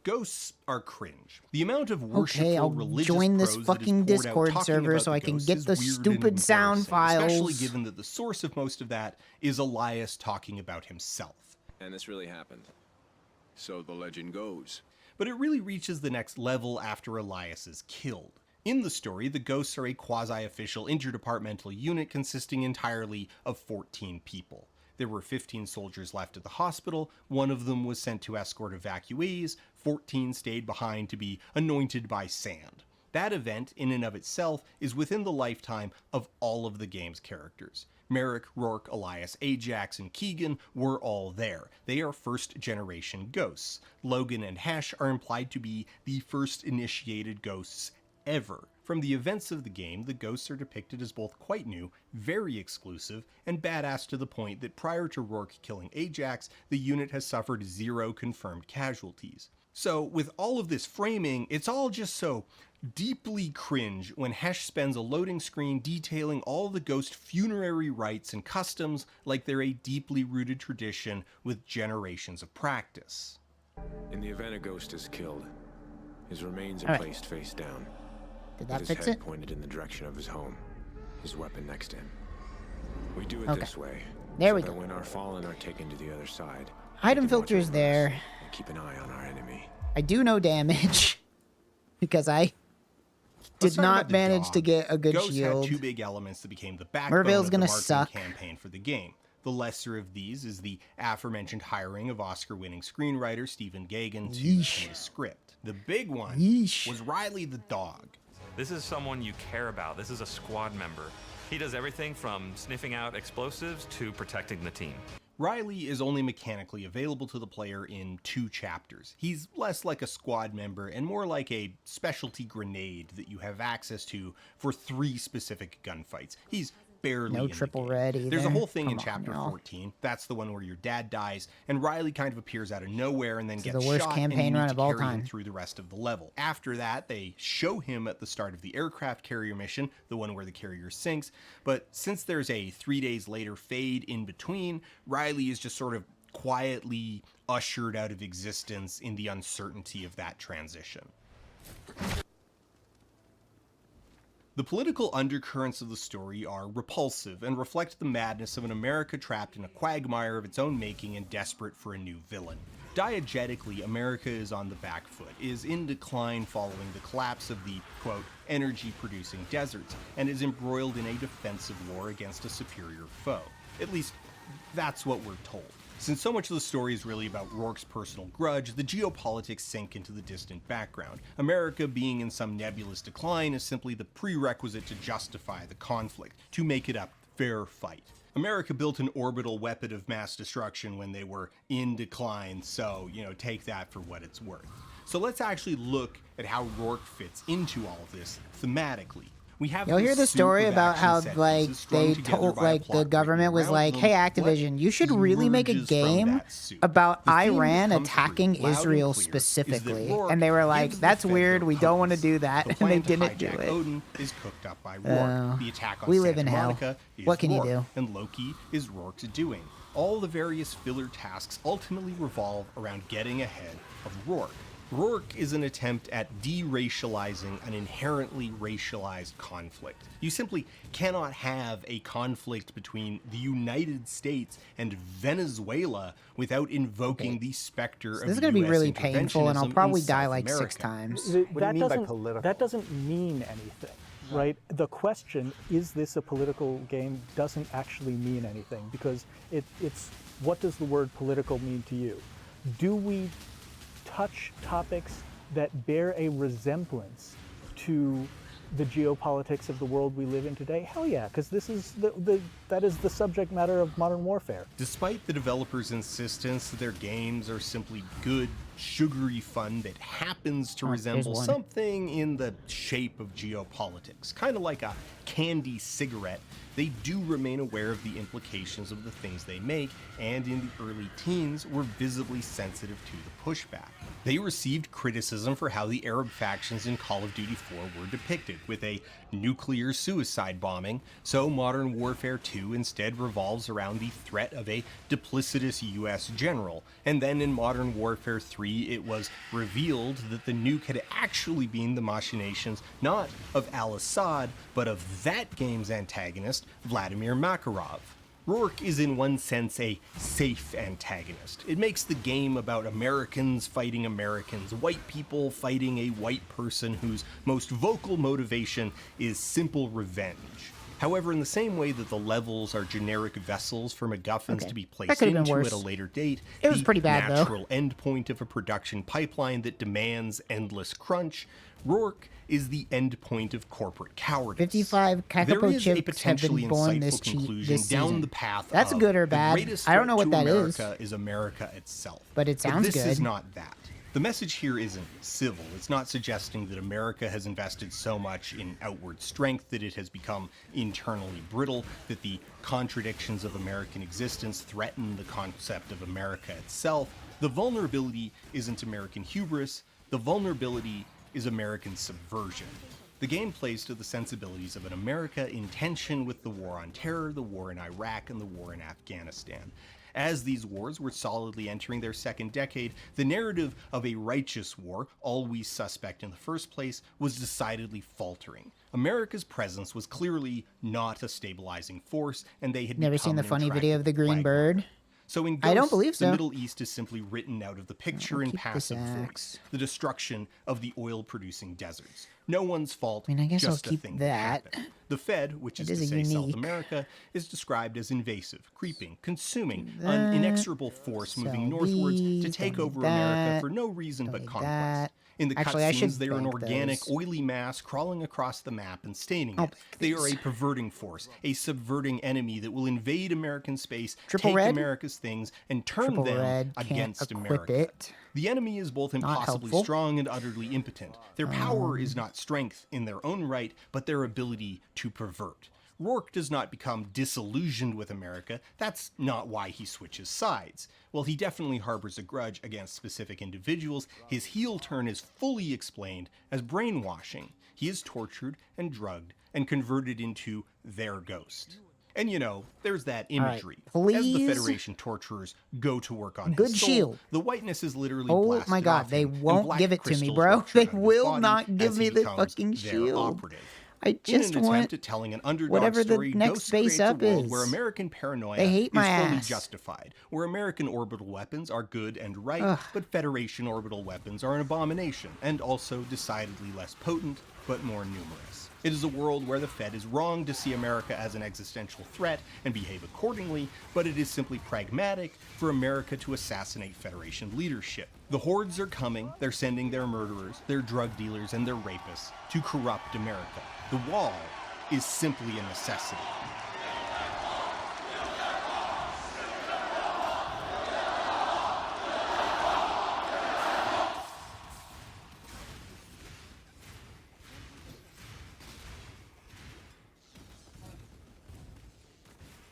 Ghosts are cringe. The amount of worshipful Okay, I'll religious join this prose fucking that is poured out Discord talking server about so the I can ghosts get is the weird and stupid sound embarrassing, especially files. given that the source of most of that is Elias talking about himself. And this really happened. So the legend goes. But it really reaches the next level after Elias is killed. In the story, the ghosts are a quasi-official interdepartmental unit consisting entirely of 14 people. There were 15 soldiers left at the hospital, one of them was sent to escort evacuees, 14 stayed behind to be anointed by sand. That event, in and of itself, is within the lifetime of all of the game's characters. Merrick, Rourke, Elias, Ajax, and Keegan were all there. They are first-generation ghosts. Logan and Hesh are implied to be the first initiated ghosts ever. From the events of the game, the ghosts are depicted as both quite new, very exclusive, and badass to the point that prior to Rourke killing Ajax, the unit has suffered 0 confirmed casualties. So, with all of this framing, it's all just so deeply cringe when Hesh spends a loading screen detailing all the ghost funerary rites and customs like they're a deeply rooted tradition with generations of practice. In the event a ghost is killed, his remains are All right. placed face down. Did with that his fix head it? pointed in the direction of his home, his weapon next to him. We do it Okay. this way. There so we that go. when our fallen are taken to the other side, Item they can watch filters over us there. and keep an eye on our enemy. I do know damage because I Let's did talk not about the manage dog. to get a good Ghosts shield. had 2 big elements that became the backbone Merville's of the gonna marketing suck. campaign for the game. The lesser of these is the aforementioned hiring of Oscar-winning screenwriter Stephen Gaghan to Yeesh. pen the script. The big one Yeesh. was Riley the dog. This is someone you care about. This is a squad member. He does everything from sniffing out explosives to protecting the team. Riley is only mechanically available to the player in 2 chapters. He's less like a squad member and more like a specialty grenade that you have access to for 3 specific gunfights. He's barely No in the triple game. red There's a either. whole thing in Come on, chapter y'all. 14. That's the one where your dad dies, and Riley kind of appears out of nowhere and then This is gets the worst shot, campaign and you need run to of all carry him time. through the rest of the level. After that, they show him at the start of the aircraft carrier mission, the one where the carrier sinks, but since there's a 3 days later fade in between, Riley is just sort of quietly ushered out of existence in the uncertainty of that transition. The political undercurrents of the story are repulsive and reflect the madness of an America trapped in a quagmire of its own making and desperate for a new villain. Diegetically, America is on the back foot, is in decline following the collapse of the, quote, energy-producing deserts, and is embroiled in a defensive war against a superior foe. At least, that's what we're told. Since so much of the story is really about Rourke's personal grudge, the geopolitics sink into the distant background. America being in some nebulous decline is simply the prerequisite to justify the conflict, to make it a fair fight. America built an orbital weapon of mass destruction when they were in decline, so, take that for what it's worth. So let's actually look at how Rourke fits into all of this thematically. We have You'll hear the this story soup of about action how set like pieces strung they together told by a like plot the government was written like, around "Hey, them. Activision, you should What really make a emerges from game that soup? about The theme that Iran comes attacking through loud and Israel clear is that specifically." Rourke And they were like, gives the "That's Fed weird. their We don't want to purpose. do that," The and they plan to didn't do hijack it. Odin is cooked up by Rourke. Oh, The attack on we Santa live in hell. Monica is What can you Rourke, do? and Loki is Rourke's doing. All the various filler tasks ultimately revolve around getting ahead of Rourke. Rourke is an attempt at de-racializing an inherently racialized conflict. You simply cannot have a conflict between the United States and Venezuela without invoking the specter of This is going to be US really painful, and I'll interventionism in probably die South like 6 America. times. What do you mean by political? That doesn't mean anything, right? The question, is this a political game, doesn't actually mean anything, because it's what does the word political mean to you? Do we touch topics that bear a resemblance to the geopolitics of the world we live in today? Hell yeah, because this is that is the subject matter of modern warfare. Despite the developers' insistence that their games are simply good, sugary fun that happens to resemble something in the shape of geopolitics, kind of like a candy cigarette, they do remain aware of the implications of the things they make, and in the early teens were visibly sensitive to the pushback. They received criticism for how the Arab factions in Call of Duty 4 were depicted, with a nuclear suicide bombing, so Modern Warfare 2 instead revolves around the threat of a duplicitous US general, and then in Modern Warfare 3 it was revealed that the nuke had actually been the machinations not of al-Assad, but of that game's antagonist, Vladimir Makarov. Rourke is in one sense a safe antagonist. It makes the game about Americans fighting Americans, white people fighting a white person whose most vocal motivation is simple revenge. However, in the same way that the levels are generic vessels for MacGuffins to be placed into at a later date, it was pretty bad, natural endpoint of a production pipeline that demands endless crunch, Rourke is the endpoint of corporate cowardice. 55 Kakapo chips have been born this down the path That's of good or bad. The greatest I don't know what threat that to is. America is America itself. But it sounds this good. is not that. The message here isn't civil. It's not suggesting that America has invested so much in outward strength that it has become internally brittle, that the contradictions of American existence threaten the concept of America itself. The vulnerability isn't American hubris. The vulnerability is American subversion. The game plays to the sensibilities of an America in tension with the war on terror, the war in Iraq, and the war in Afghanistan. As these wars were solidly entering their second decade, the narrative of a righteous war, always suspect in the first place, was decidedly faltering. America's presence was clearly not a stabilizing force, and they had never seen the funny video of the green bird. So in Ghosts, I don't believe so. The Middle East is simply written out of the picture in passive voice. The destruction of the oil-producing deserts. No one's fault, I guess just I'll a keep thing that. happened. The Fed, which is to say South America, is described as invasive, creeping, consuming, an inexorable force moving northwards to take over America for no reason but conquest. In the cutscenes, they are an organic, oily mass crawling across the map and staining it. They are a perverting force, a subverting enemy that will invade American space, take America's things, and turn them against America. The enemy is both impossibly strong and utterly impotent. Their power is not strength in their own right, but their ability to pervert. Rourke does not become disillusioned with America. That's not why he switches sides. While he definitely harbors a grudge against specific individuals, his heel turn is fully explained as brainwashing. He is tortured and drugged and converted into their ghost. And you know, there's that imagery. As the Federation torturers go to work on his soul, shield. The whiteness is literally oh my god, they won't give it to me, bro. They will not give me the fucking shield. Operative. I just want at telling an underdog whatever story, the next base up is. Where American paranoia is fully justified, where American orbital weapons are good and right, but Federation orbital weapons are an abomination, and also decidedly less potent, but more numerous. It is a world where the Fed is wrong to see America as an existential threat and behave accordingly, but it is simply pragmatic for America to assassinate Federation leadership. The hordes are coming, they're sending their murderers, their drug dealers, and their rapists to corrupt America. The wall is simply a necessity.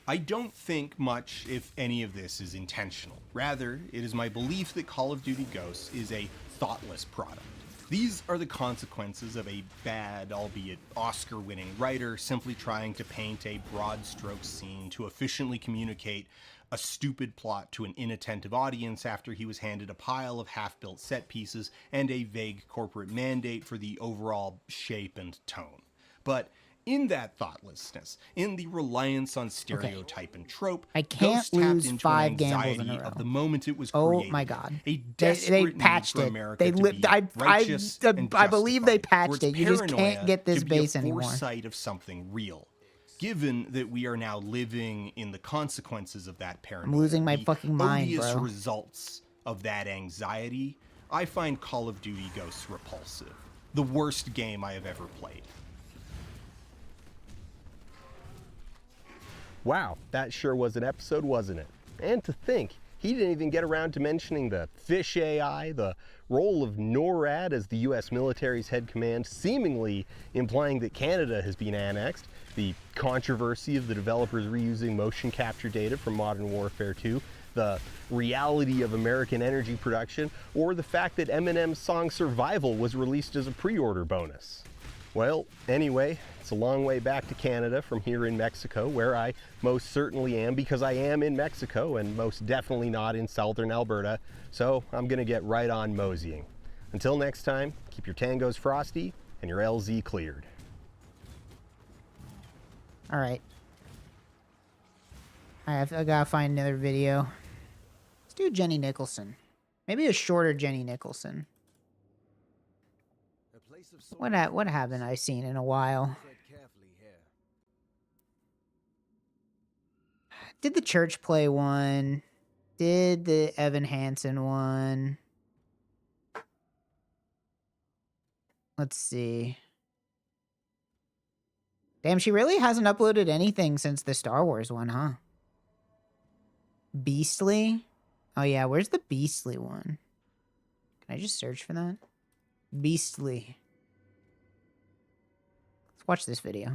I don't think much, if any of this, is intentional. Rather, it is my belief that Call of Duty Ghosts is a thoughtless product. These are the consequences of a bad, albeit Oscar-winning writer simply trying to paint a broad-stroke scene to efficiently communicate a stupid plot to an inattentive audience after he was handed a pile of half-built set pieces and a vague corporate mandate for the overall shape and tone. But in that thoughtlessness, in the reliance on stereotype and trope, I can't Ghost tapped lose into 5 an gambles in anxiety a row. of the moment it was Oh created. my God. A They desperate patched need for it. America They to lived. be righteous and I believe they justified, for patched its it. You just can't paranoia get this to be base a anymore. foresight of something real. Given that we are now living in the consequences of that paranoia, I'm losing my the fucking mind, odious bro. results of that anxiety, I find Call of Duty Ghosts repulsive. The worst game I have ever played. Wow, that sure was an episode, wasn't it? And to think, he didn't even get around to mentioning the fish AI, the role of NORAD as the US military's head command, seemingly implying that Canada has been annexed, the controversy of the developers reusing motion capture data from Modern Warfare 2, the reality of American energy production, or the fact that Eminem's song Survival was released as a pre-order bonus. Well, anyway, it's a long way back to Canada from here in Mexico, where I most certainly am, because I am in Mexico and most definitely not in southern Alberta, so I'm gonna get right on moseying. Until next time, keep your tangos frosty and your LZ cleared. All right. I gotta find another video. Let's do Jenny Nicholson. Maybe a shorter Jenny Nicholson. What haven't I seen in a while? Did the Church Play one? Did the Evan Hansen one? Let's see. Damn, she really hasn't uploaded anything since the Star Wars one, huh? Beastly? Oh yeah, where's the Beastly one? Can I just search for that? Beastly. Let's watch this video.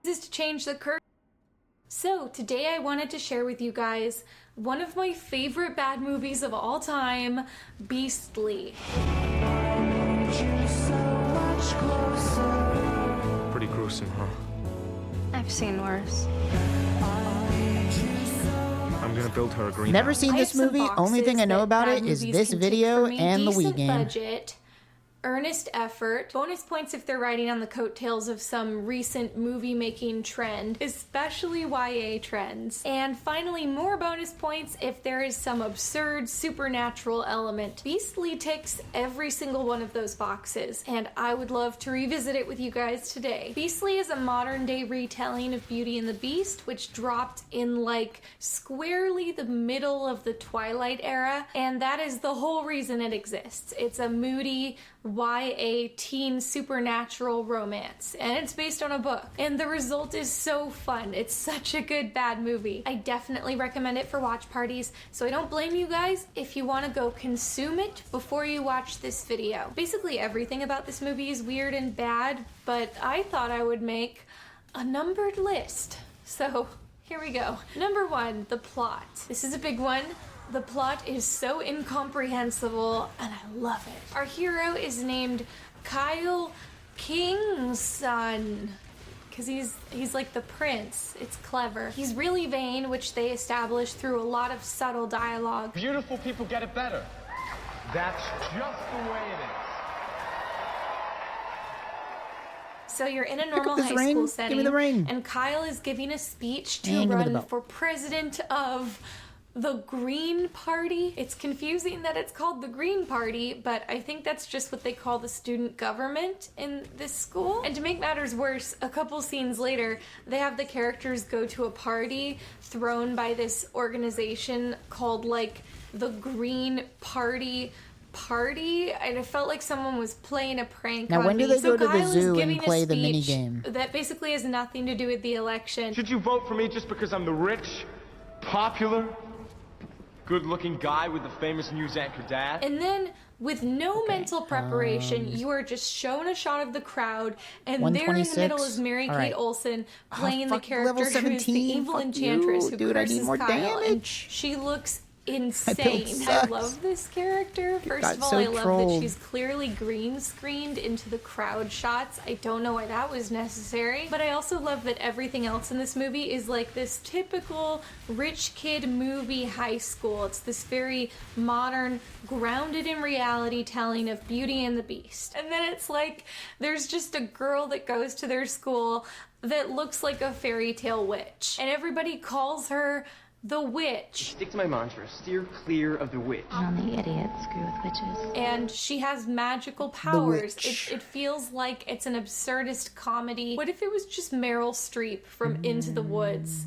This is to change the curve. So today I wanted to share with you guys one of my favorite bad movies of all time, Beastly. Pretty gruesome, huh? I've seen worse. I'm gonna build her a greenhouse. Never seen this movie. Only thing I know about it is this video and the Wii game. Budget, earnest effort, bonus points if they're riding on the coattails of some recent movie making trend, especially YA trends. And finally, more bonus points if there is some absurd supernatural element. Beastly ticks every single one of those boxes, and I would love to revisit it with you guys today. Beastly is a modern day retelling of Beauty and the Beast, which dropped in like squarely the middle of the Twilight era, and that is the whole reason it exists. It's a moody YA teen supernatural romance, and it's based on a book, and the result is so fun. It's such a good bad movie. I definitely recommend it for watch parties, so I don't blame you guys if you want to go consume it before you watch this video. Basically everything about this movie is weird and bad, but I thought I would make a numbered list. So here we go. Number 1, the plot. This is a big one. The plot is so incomprehensible, and I love it. Our hero is named Kyle Kingson, because he's like the prince. It's clever. He's really vain, which they establish through a lot of subtle dialogue. Beautiful people get it better. That's just the way it is. So you're in a normal high school setting, Give me the ring. And Kyle is giving a speech to And give me the run belt. for president of the Green Party. It's confusing that it's called the Green Party, but I think that's just what they call the student government in this school. And to make matters worse, a couple scenes later, they have the characters go to a party thrown by this organization called like the Green Party, and it felt like someone was playing a prank Now, on when do me. they So go to the Kyle is zoo and giving a play the speech minigame? that basically has nothing to do with the election. Should you vote for me just because I'm the rich, popular, good-looking guy with the famous news anchor dad? And then, with no mental preparation, you are just shown a shot of the crowd, and there in the middle is Mary Kate Olsen playing the character level who's the 17, evil fuck enchantress you, who dude, I need curses more Kyle. And damage. she looks insane. I sucks. love this character. First got of all, so I love that trolled. she's clearly green screened into the crowd shots. I don't know why that was necessary, but I also love that everything else in this movie is like this typical rich kid movie high school. It's this very modern, grounded in reality telling of Beauty and the Beast. And then it's like there's just a girl that goes to their school that looks like a fairy tale witch, and everybody calls her the witch. Stick to my mantra. Steer clear of the witch. Only idiots screw with witches. And she has magical powers. It feels like it's an absurdist comedy. What if it was just Meryl Streep from Into the Woods?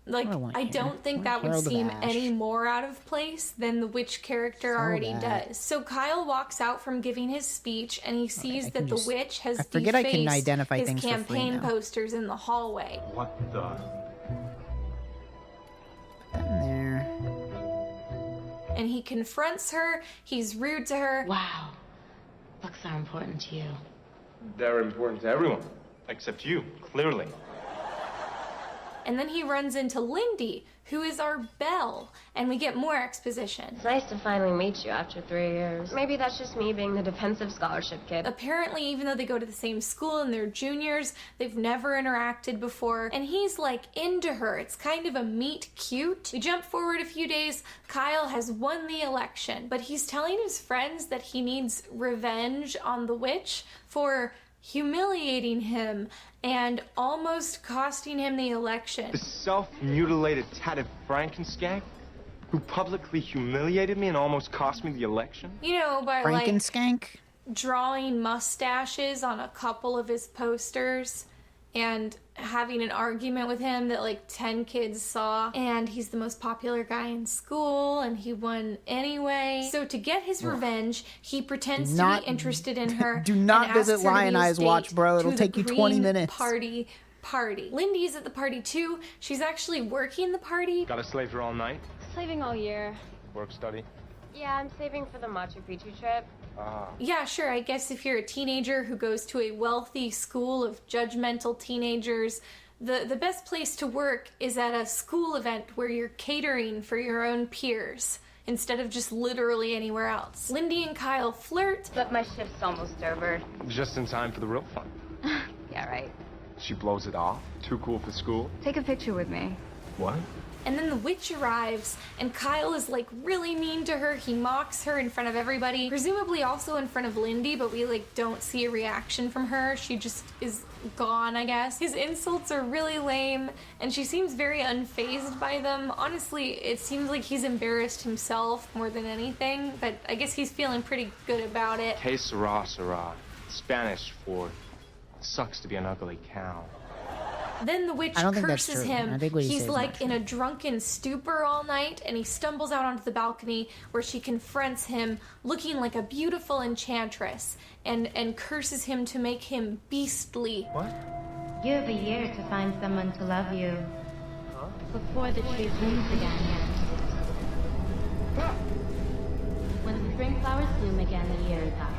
Like, I don't think that would seem any more out of place than the witch character already does. So Kyle walks out from giving his speech, and he sees that the witch has forget I can defaced identify his things for free campaign now. posters in the hallway. What the? In there. And he confronts her, he's rude to her. Wow. Looks are important to you. They're important to everyone. Except you, clearly. And then he runs into Lindy, who is our Belle, and we get more exposition. It's nice to finally meet you after 3 years. Maybe that's just me being the defensive scholarship kid. Apparently, even though they go to the same school and they're juniors, they've never interacted before, and he's like into her. It's kind of a meet cute. We jump forward a few days. Kyle has won the election, but he's telling his friends that he needs revenge on the witch for humiliating him and almost costing him the election. The self-mutilated tatted Frankenskank who publicly humiliated me and almost cost me the election? You know, by Frankenskank? drawing mustaches on a couple of his posters and having an argument with him that like 10 kids saw, and he's the most popular guy in school and he won anyway. So to get his revenge, he pretends to be interested in her. Do not and visit asks her to be Lion his Eyes date Watch, bro. It'll to take the you 20 Green minutes. Party. Lindy's at the party too. She's actually working the party. Gotta slave her all night? Slaving all year. Work, study? Yeah, I'm saving for the Machu Picchu trip. Yeah, sure. I guess if you're a teenager who goes to a wealthy school of judgmental teenagers, the best place to work is at a school event where you're catering for your own peers instead of just literally anywhere else. Lindy and Kyle flirt. But my shift's almost over. Just in time for the real fun. Yeah, right. She blows it off. Too cool for school. Take a picture with me. What? And then the witch arrives, and Kyle is like really mean to her. He mocks her in front of everybody, presumably also in front of Lindy, but we like don't see a reaction from her. She just is gone, I guess. His insults are really lame, and she seems very unfazed by them. Honestly, it seems like he's embarrassed himself more than anything, but I guess he's feeling pretty good about it. Que sera, sera. Spanish for sucks to be an ugly cow. Then the witch I don't think that's curses true. him. I think what he He's says is like not in a drunken stupor all night, and he stumbles out onto the balcony where she confronts him, looking like a beautiful enchantress, and curses him to make him beastly. What? You have a year to find someone to love you. Before the tree blooms again. When the spring flowers bloom again, the year is up.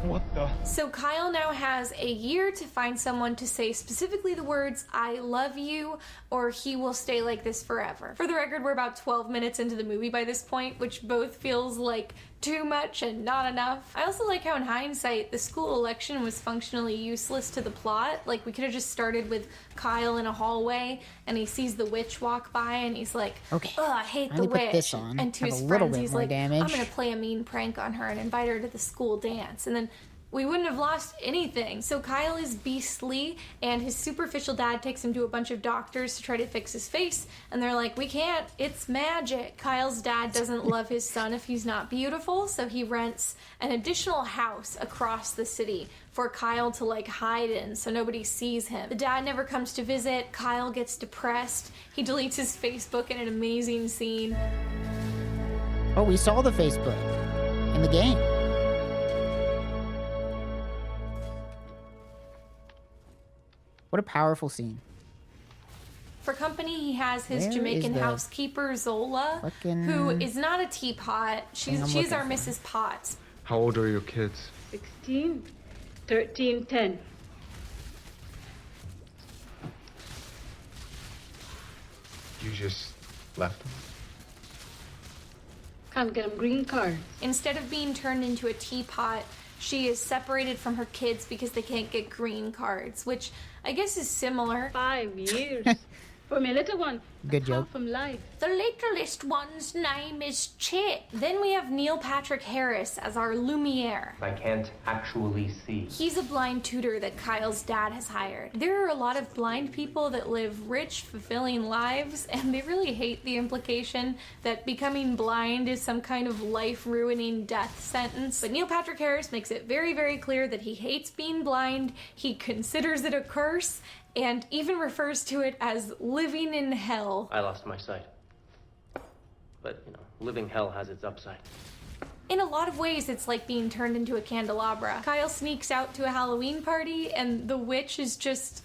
What the? So Kyle now has a year to find someone to say specifically the words, "I love you," or he will stay like this forever. For the record, we're about 12 minutes into the movie by this point, which both feels like too much and not enough. I also like how in hindsight, the school election was functionally useless to the plot. Like, we could have just started with Kyle in a hallway, and he sees the witch walk by, and he's like, Okay, "Oh, I hate I the need to put witch." this on, And to have his a little friends, bit he's more like, damage. "I'm gonna play a mean prank on her and invite her to the school dance." And then we wouldn't have lost anything. So Kyle is beastly, and his superficial dad takes him to a bunch of doctors to try to fix his face, and they're like, "We can't, it's magic." Kyle's dad doesn't love his son if he's not beautiful, so he rents an additional house across the city for Kyle to like hide in so nobody sees him. The dad never comes to visit. Kyle gets depressed. He deletes his Facebook in an amazing scene. Oh, we saw the Facebook in the game. What a powerful scene. For company, he has his Where Jamaican is the housekeeper, Zola, fucking who is not a teapot. thing I'm She's our looking for? Mrs. Potts. How old are your kids? 16, 13, 10. You just left them? Can't get them green cards. Instead of being turned into a teapot, she is separated from her kids because they can't get green cards, which I guess is similar. 5 years. For my little one. Good joke. Half from life. The littlest one's name is Chip. Then we have Neil Patrick Harris as our Lumiere. I can't actually see. He's a blind tutor that Kyle's dad has hired. There are a lot of blind people that live rich, fulfilling lives, and they really hate the implication that becoming blind is some kind of life-ruining death sentence. But Neil Patrick Harris makes it very, very clear that he hates being blind, he considers it a curse, and even refers to it as living in hell. I lost my sight. But, you know, living hell has its upside. In a lot of ways, it's like being turned into a candelabra. Kyle sneaks out to a Halloween party, and the witch is just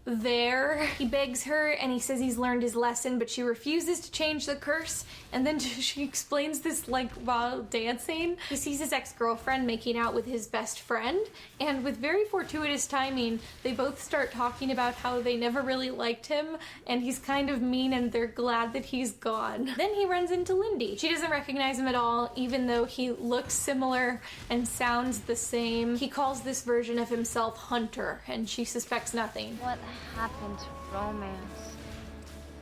there. He begs her, and he says he's learned his lesson, but she refuses to change the curse, and then she explains this, like, while dancing. He sees his ex-girlfriend making out with his best friend, and with very fortuitous timing, they both start talking about how they never really liked him, and he's kind of mean, and they're glad that he's gone. Then he runs into Lindy. She doesn't recognize him at all, even though he looks similar and sounds the same. He calls this version of himself Hunter, and she suspects nothing. What happened to romance?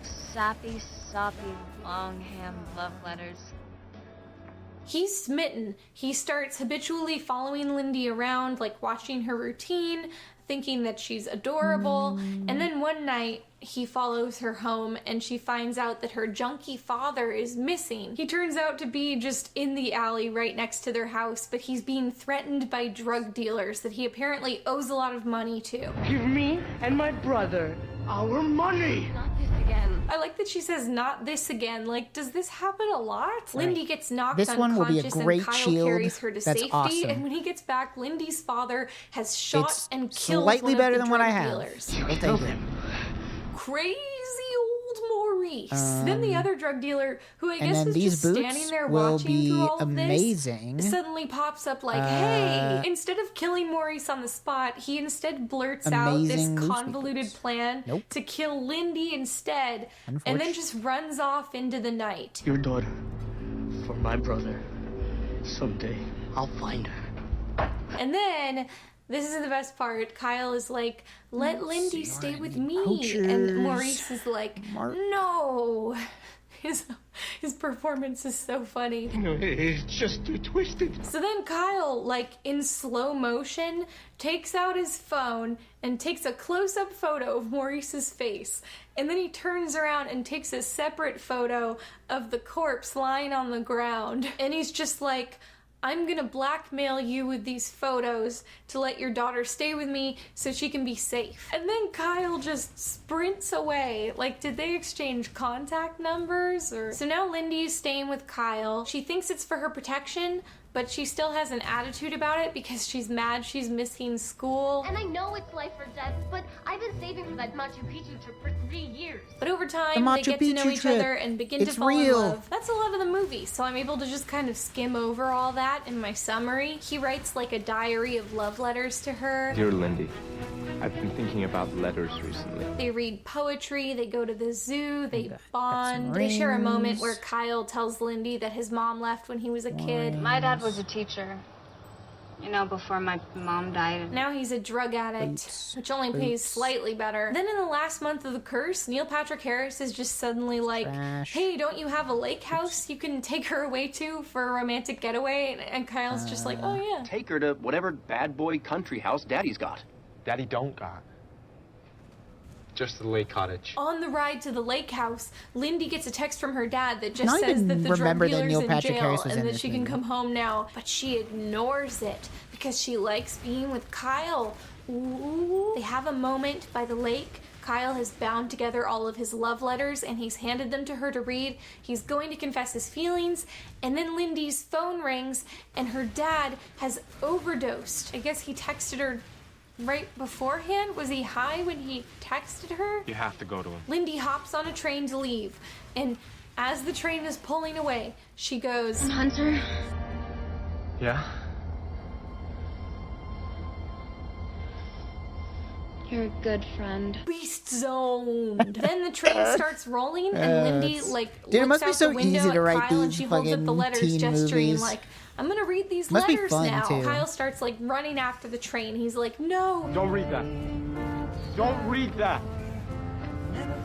Sappy, soppy, longhand love letters. He's smitten. He starts habitually following Lindy around, like watching her routine, thinking that she's adorable, and then one night he follows her home and she finds out that her junkie father is missing. He turns out to be just in the alley right next to their house, but he's being threatened by drug dealers that he apparently owes a lot of money to. Give me and my brother our money! Not this again. I like that she says, not this again. Like, does this happen a lot? Lindy gets knocked This one will be a unconscious great and Kyle shield. carries her to That's safety. awesome. And when he gets back, Lindy's father has shot It's and killed slightly one better of the than what I drug have. dealers. We'll take it. Crazy old Maurice. Then the other drug dealer, who I and guess then is these just boots standing there will watching be through all of amazing. this, suddenly pops up like, hey, instead of killing Maurice on the spot, he instead blurts out this Amazing loose convoluted plan Nope. to kill Lindy instead, and then just runs off into the night. Your daughter, for my brother. Someday, I'll find her. And then, this is the best part, Kyle is like, let Lindy stay with me. poachers. And Maurice is like, no. His performance is so funny. No, it's just too twisted. So then Kyle, like in slow motion, takes out his phone and takes a close-up photo of Maurice's face. And then he turns around and takes a separate photo of the corpse lying on the ground. And he's just like, I'm gonna blackmail you with these photos to let your daughter stay with me so she can be safe. And then Kyle just sprints away. Like, did they exchange contact numbers? Or so now Lindy's staying with Kyle. She thinks it's for her protection, but she still has an attitude about it because she's mad she's missing school. And I know it's life or death, but I've been saving for that Machu Picchu trip for 3 years. But over The time, they Machu get to know Picchu each trip. other and begin to It's fall real. in love. That's a lot of the movie, so I'm able to just kind of skim over all that in my summary. He writes like a diary of love letters to her. Dear Lindy, I've been thinking about letters recently. They read poetry, they go to the zoo, they some bond. They share a moment rings. where Kyle tells Lindy that his mom left when he was a kid. My dad was a teacher. You know, before my mom died. Now he's a drug addict, which only pays slightly better. Then in the last month of The Curse, Neil Patrick Harris is just suddenly like, Trash. hey, don't you have a lake house you can take her away to for a romantic getaway? And Kyle's just like, oh yeah. Take her to whatever bad boy country house Daddy's got. Daddy don't got. Just the lake cottage. On the ride to the lake house, Lindy gets a text from her dad that just Now I says that didn't the drug remember that dealer's Neil in Patrick jail Harris was and in that this she can movie. come home now. But she ignores it because she likes being with Kyle. Ooh. They have a moment by the lake. Kyle has bound together all of his love letters and he's handed them to her to read. He's going to confess his feelings, and then Lindy's phone rings and her dad has overdosed. I guess he texted her right beforehand. Was he high when he texted her? You have to go to him. Lindy hops on a train to leave, and as the train is pulling away, she goes, Hunter? Yeah? You're a good friend. Beast zoned. Then the train starts rolling, and Lindy Dude, it looks must be out so the window easy to at write Kyle, and these she holds up the fucking letters, teen gesturing movies. like, I'm gonna read these Must be letters fun, now. too. Kyle starts running after the train. He's like, no. Don't read that. Don't read that.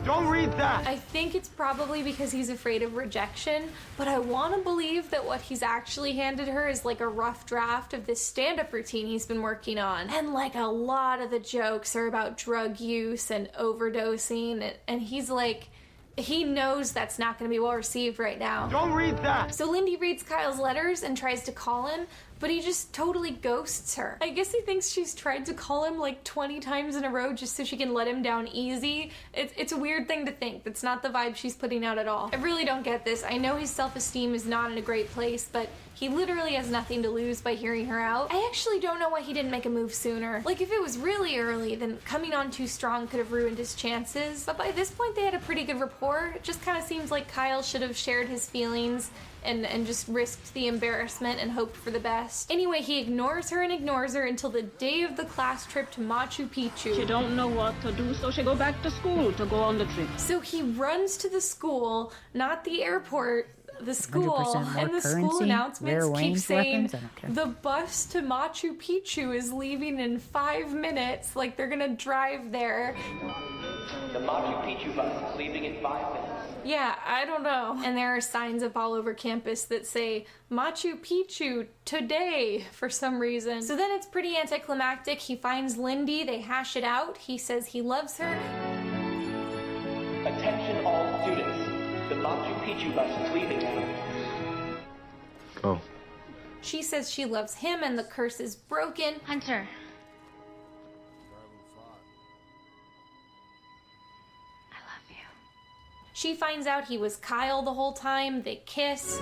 Don't read that! I think it's probably because he's afraid of rejection, but I want to believe that what he's actually handed her is like a rough draft of this stand-up routine he's been working on. And like a lot of the jokes are about drug use and overdosing, and he's like, he knows that's not going to be well received right now. Don't read that! So Lindy reads Kyle's letters and tries to call him, but he just totally ghosts her. I guess he thinks she's tried to call him like 20 times in a row just so she can let him down easy. It's a weird thing to think. That's not the vibe she's putting out at all. I really don't get this. I know his self-esteem is not in a great place, but he literally has nothing to lose by hearing her out. I actually don't know why he didn't make a move sooner. Like, if it was really early, then coming on too strong could have ruined his chances. But by this point, they had a pretty good rapport. It just kind of seems like Kyle should have shared his feelings and just risked the embarrassment and hoped for the best. Anyway, he ignores her until the day of the class trip to Machu Picchu. She don't know what to do, so she go back to school to go on the trip. So he runs to the school, not the airport, the school, 100% more and the school currency, announcements rare keep range saying weapons? I don't care. the bus to Machu Picchu is leaving in 5 minutes, like they're gonna drive there. The Machu Picchu bus is leaving in 5 minutes. Yeah, I don't know. And there are signs up all over campus that say Machu Picchu today for some reason. So then it's pretty anticlimactic. He finds Lindy, they hash it out. He says he loves her. Attention all students. The Machu Picchu bus is leaving now. Go. She says she loves him and the curse is broken. Hunter. She finds out he was Kyle the whole time. They kiss.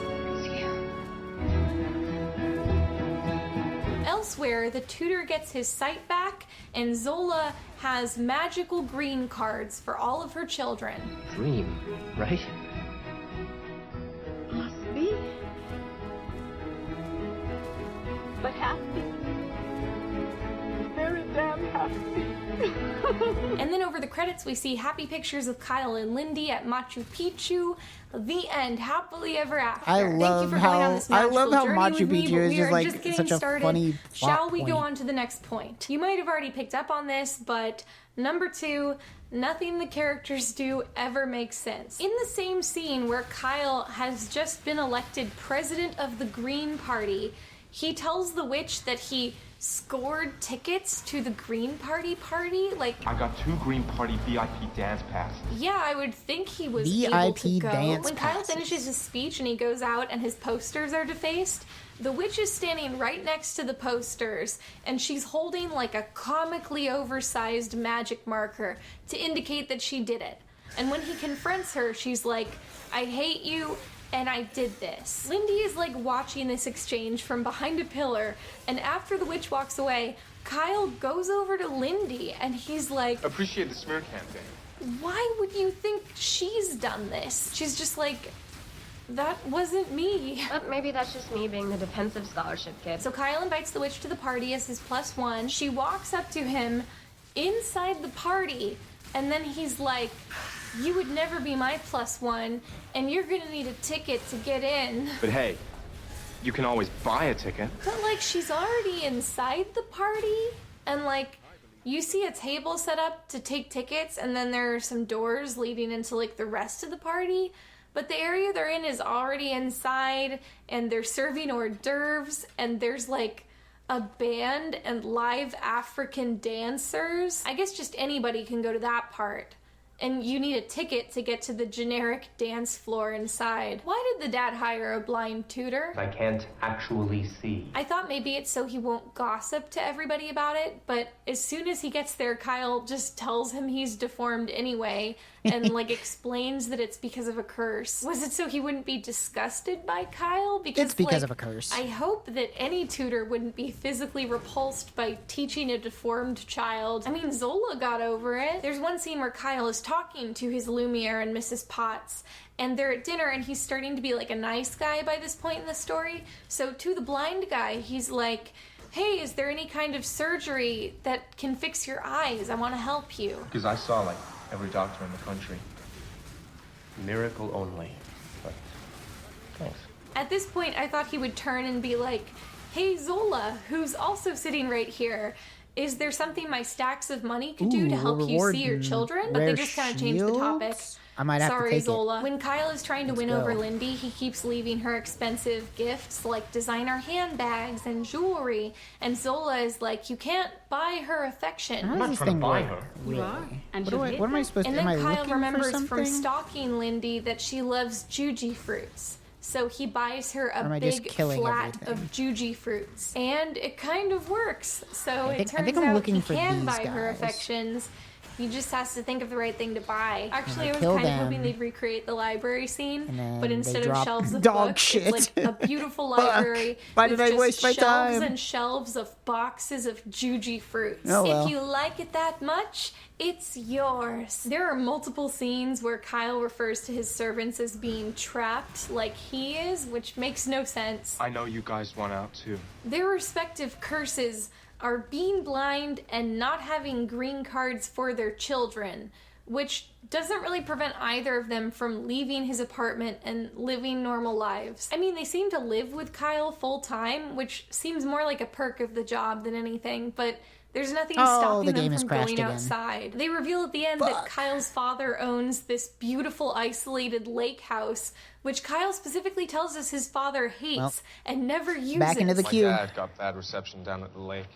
Elsewhere, the tutor gets his sight back, and Zola has magical green cards for all of her children. Dream, right? Must be. But happy. Very damn happy. And then over the credits, we see happy pictures of Kyle and Lindy at Machu Picchu. The end, happily ever after. I Thank love you for going on this magical journey Machu with me, Picchu but is we just are like just getting such a started. funny plot Shall we go point. on to the next point? You might have already picked up on this, but number 2, nothing the characters do ever makes sense. In the same scene where Kyle has just been elected president of the Green Party, he tells the witch that he scored tickets to the Green Party party. Like, I got 2 Green Party VIP dance passes. yeah, I would think he was VIP able to go. dance When Kyle passes. finishes his speech and he goes out and his posters are defaced, the witch is standing right next to the posters, and she's holding like a comically oversized magic marker to indicate that she did it. And when he confronts her, she's like, I hate you, and I did this. Lindy is like watching this exchange from behind a pillar, and after the witch walks away, Kyle goes over to Lindy and he's like, Appreciate the smear campaign. why would you think she's done this? She's just like, that wasn't me. But maybe that's just me being the defensive scholarship kid. So Kyle invites the witch to the party as his +1. She walks up to him inside the party, and then he's like, you would never be my +1, and you're gonna need a ticket to get in. But hey, you can always buy a ticket. But like, she's already inside the party, and like, you see a table set up to take tickets, and then there are some doors leading into like the rest of the party. But the area they're in is already inside, and they're serving hors d'oeuvres, and there's like a band and live African dancers. I guess just anybody can go to that part. And you need a ticket to get to the generic dance floor inside. Why did the dad hire a blind tutor? I can't actually see. I thought maybe it's so he won't gossip to everybody about it, but as soon as he gets there, Kyle just tells him he's deformed anyway, and like explains that it's because of a curse. Was it so he wouldn't be disgusted by Kyle? It's because like, of a curse. I hope that any tutor wouldn't be physically repulsed by teaching a deformed child. I mean, Zola got over it. There's one scene where Kyle is talking to his Lumiere and Mrs. Potts, and they're at dinner, and he's starting to be like a nice guy by this point in the story. So to the blind guy, he's like, hey, is there any kind of surgery that can fix your eyes? I want to help you. Because I saw, like, every doctor in the country. Miracle only. But thanks. At this point, I thought he would turn and be like, hey, Zola, who's also sitting right here. Is there something my stacks of money could do to help you see your children? But they just kind of changed the topic. I might have Sorry, to take Zola. When Kyle is trying to win go. over Lindy, he keeps leaving her expensive gifts like designer handbags and jewelry. And Zola is like, you can't buy her affection. How does this thing work? You are. And What am I supposed And to? Am then I Kyle looking remembers for from something? stalking Lindy that she loves juji fruits. So he buys her Or am a I just big killing flat everything? of juji fruits. And it kind of works. So I it think turns I'm out looking he for can these buy her guys. affections. He just has to think of the right thing to buy. Actually, I was kill kind of hoping them. they'd recreate the library scene, And then but they instead of drop shelves of dog books, shit. it's like a beautiful library. Why with did I just waste my shelves time? and shelves of boxes of juji fruits. Oh, well. If you like it that much, it's yours. There are multiple scenes where Kyle refers to his servants as being trapped like he is, which makes no sense. I know you guys want out too. Their respective curses are being blind and not having green cards for their children, which doesn't really prevent either of them from leaving his apartment and living normal lives. I mean, they seem to live with Kyle full time, which seems more like a perk of the job than anything, but there's nothing stopping the them game has from crashed going again. outside. They reveal at the end that Kyle's father owns this beautiful isolated lake house, which Kyle specifically tells us his father hates Well, and never uses. back into the queue. My dad got bad reception down at the lake.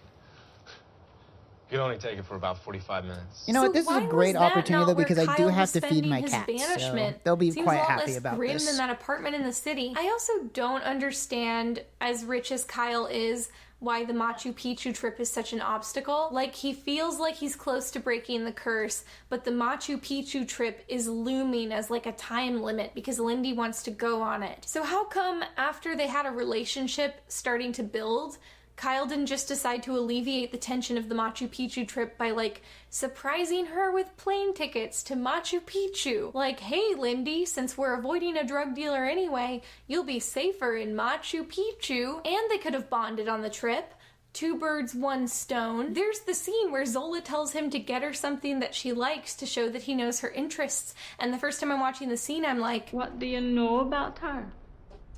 You can only take it for about 45 minutes. You know what? This is a great opportunity though because I do have to feed my cats, so they'll be Seems quite a lot happy less about grim this. than that apartment in the city. I also don't understand, as rich as Kyle is, why the Machu Picchu trip is such an obstacle. Like, he feels like he's close to breaking the curse, but the Machu Picchu trip is looming as like a time limit because Lindy wants to go on it. So how come after they had a relationship starting to build, Kyle didn't just decide to alleviate the tension of the Machu Picchu trip by, like, surprising her with plane tickets to Machu Picchu? Like, hey, Lindy, since we're avoiding a drug dealer anyway, you'll be safer in Machu Picchu. And they could have bonded on the trip. Two birds, one stone. There's the scene where Zola tells him to get her something that she likes to show that he knows her interests. And the first time I'm watching the scene, I'm like, What do you know about her?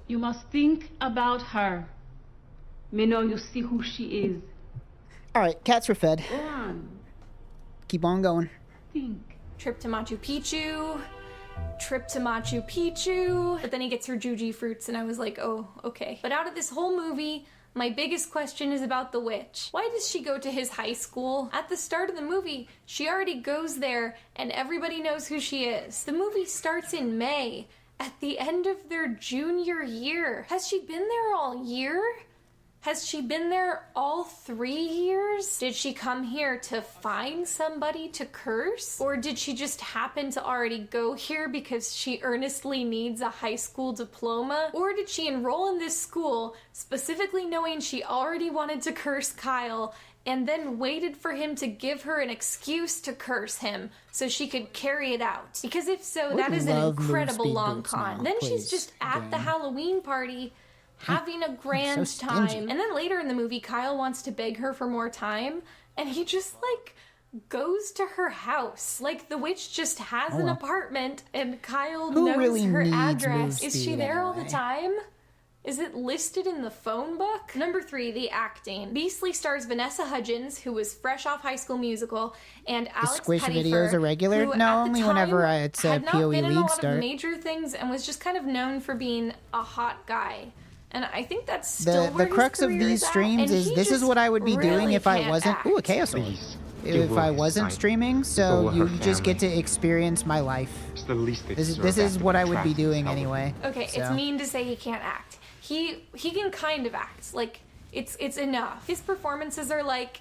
You must think about her. Me know you see who she is. All right, cats were fed. Go on. Keep on going. Think. trip to Machu Picchu, trip to Machu Picchu. But then he gets her juji fruits and I was like, oh, okay. But out of this whole movie, my biggest question is about the witch. Why does she go to his high school? At the start of the movie, she already goes there and everybody knows who she is. The movie starts in May, at the end of their junior year. Has she been there all year? Has she been there all 3 years? Did she come here to find somebody to curse? Or did she just happen to already go here because she earnestly needs a high school diploma? Or did she enroll in this school specifically knowing she already wanted to curse Kyle and then waited for him to give her an excuse to curse him so she could carry it out? Because if so, that is an incredible long con. Then she's just at the Halloween party having a grand time. And then later in the movie, Kyle wants to beg her for more time, and he just, like, goes to her house. Like, the witch just has an apartment, and Kyle knows really her needs address. move Is she speed there all the anyway? time? Is it listed in the phone book? Number 3, the acting. Beastly stars Vanessa Hudgens, who was fresh off High School Musical, and Alex Squish Pettyfer, videos are regular? who No, at the only time whenever it's a had not PoE been in a league lot start. of major things and was just kind of known for being a hot guy. And I think that's still The where his crux of career these is at. streams And is he this is just what I would be doing really if I can't wasn't. act. Ooh, a chaos sword. If I wasn't streaming, so you just get to experience my life. It's the least they This deserve is after what the I would be tragedies doing held. anyway. Okay, it's so. mean to say he can't act. He can kind of act. Like, it's enough. His performances are like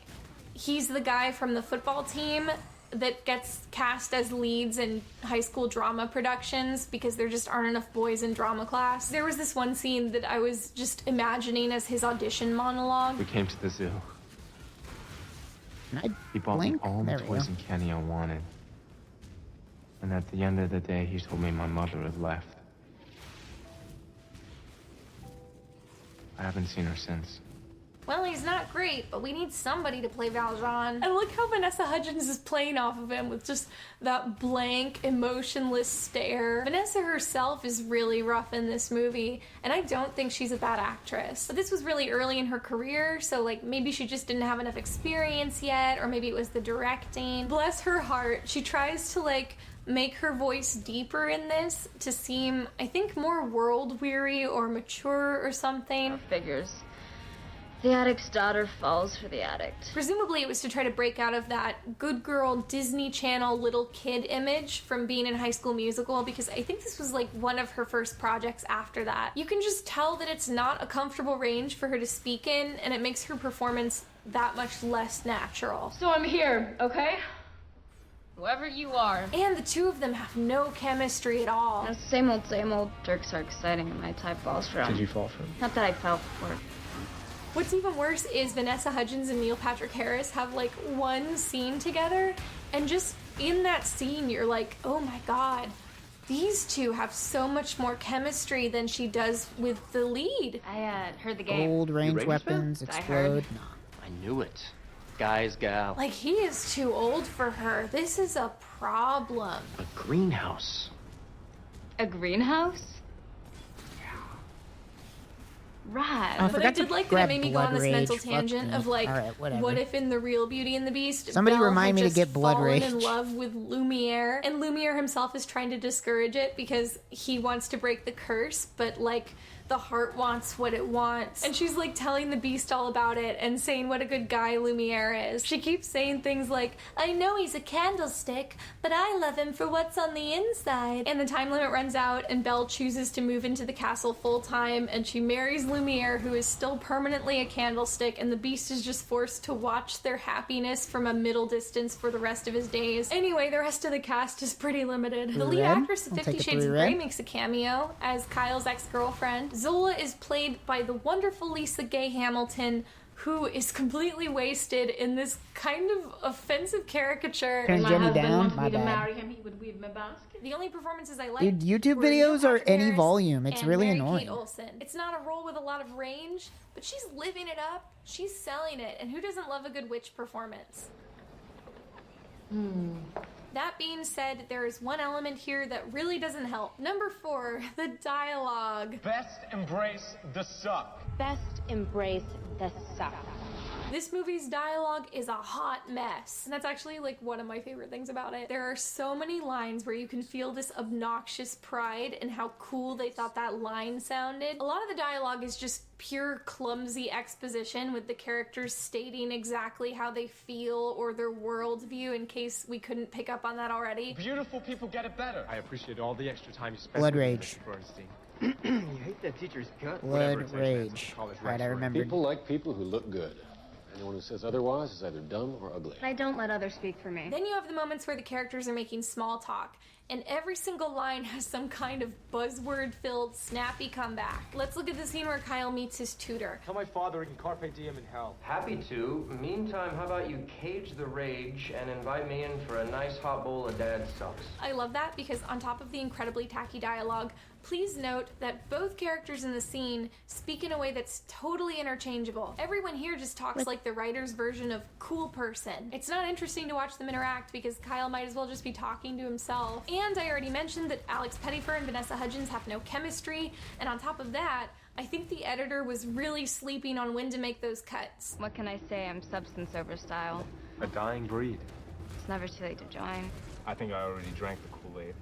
he's the guy from the football team that gets cast as leads in high school drama productions because there just aren't enough boys in drama class. There was this one scene that I was just imagining as his audition monologue. We came to the zoo. Can I He bought blink? me all the There we toys go. and candy I wanted. And at the end of the day, he told me my mother had left. I haven't seen her since. well, he's not great, but we need somebody to play Valjean. And look how Vanessa Hudgens is playing off of him with just that blank, emotionless stare. Vanessa herself is really rough in this movie, and I don't think she's a bad actress. But this was really early in her career, so like maybe she just didn't have enough experience yet, or maybe it was the directing. Bless her heart, she tries to like make her voice deeper in this to seem, I think, more world-weary or mature or something. Figures. The addict's daughter falls for the addict. Presumably it was to try to break out of that good girl Disney Channel little kid image from being in High School Musical, because I think this was like one of her first projects after that. You can just tell that it's not a comfortable range for her to speak in, and it makes her performance that much less natural. So I'm here, okay? Whoever you are. And the two of them have no chemistry at all. No, same old, same old. Jerks are exciting and my type falls for 'em. Did you fall for him? Not that I fell for it. What's even worse is Vanessa Hudgens and Neil Patrick Harris have like one scene together, and just in that scene you're like, oh my god, these two have so much more chemistry than she does with the lead. I heard the game. Gold range weapons explode. No. I knew it. Guy's gal. Like, he is too old for her. This is a problem. A greenhouse. A greenhouse? Right. Oh, I But I forgot did to like that grab it made me go on this blood mental rage. Fuck tangent me. of like, Alright, whatever. what if in the real Beauty and the Beast, Somebody Belle remind had me to just get blood fallen in rage. love with Lumiere, and Lumiere himself is trying to discourage it because he wants to break the curse, but like the heart wants what it wants. And she's like telling the Beast all about it and saying what a good guy Lumiere is. She keeps saying things like, I know he's a candlestick, but I love him for what's on the inside. And the time limit runs out, and Belle chooses to move into the castle full time, and she marries Lumiere, who is still permanently a candlestick, and the Beast is just forced to watch their happiness from a middle distance for the rest of his days. Anyway, the rest of the cast is pretty limited. The lead Red? actress of I'll 50 take a Shades of blue Grey red. makes a cameo as Kyle's ex-girlfriend. Zola is played by the wonderful Lisa Gay Hamilton, who is completely wasted in this kind of offensive caricature. Turn My Jenny husband down? wants My me to bad. marry him. He would weave my basket. The only performances I like Dude, YouTube were Neil videos are Patrick any Harris volume. It's and really Mary annoying. Kate Olsen. It's not a role with a lot of range, but she's living it up. She's selling it, and who doesn't love a good witch performance? That being said, there is one element here that really doesn't help. Number 4, the dialogue. Best embrace the suck. Best embrace the suck. This movie's dialogue is a hot mess. And that's actually like one of my favorite things about it. There are so many lines where you can feel this obnoxious pride in how cool they thought that line sounded. A lot of the dialogue is just pure clumsy exposition with the characters stating exactly how they feel or their worldview, in case we couldn't pick up on that already. Beautiful people get it better. I appreciate all the extra time you spent Blood with me, rage. Mr. Bernstein. You hate that teacher's gut. Blood rage. Right, I remembered. People like people who look good. Anyone who says otherwise is either dumb or ugly. I don't let others speak for me. Then you have the moments where the characters are making small talk, and every single line has some kind of buzzword-filled, snappy comeback. Let's look at the scene where Kyle meets his tutor. Tell my father he can carpe diem in hell. Happy to. Meantime, how about you cage the rage and invite me in for a nice hot bowl of dad sucks? I love that because on top of the incredibly tacky dialogue, please note that both characters in the scene speak in a way that's totally interchangeable. Everyone here just talks like the writer's version of cool person. It's not interesting to watch them interact because Kyle might as well just be talking to himself. And I already mentioned that Alex Pettyfer and Vanessa Hudgens have no chemistry, and on top of that, I think the editor was really sleeping on when to make those cuts. What can I say? I'm substance over style. A dying breed. It's never too late to join. I think I already drank the Kool-Aid.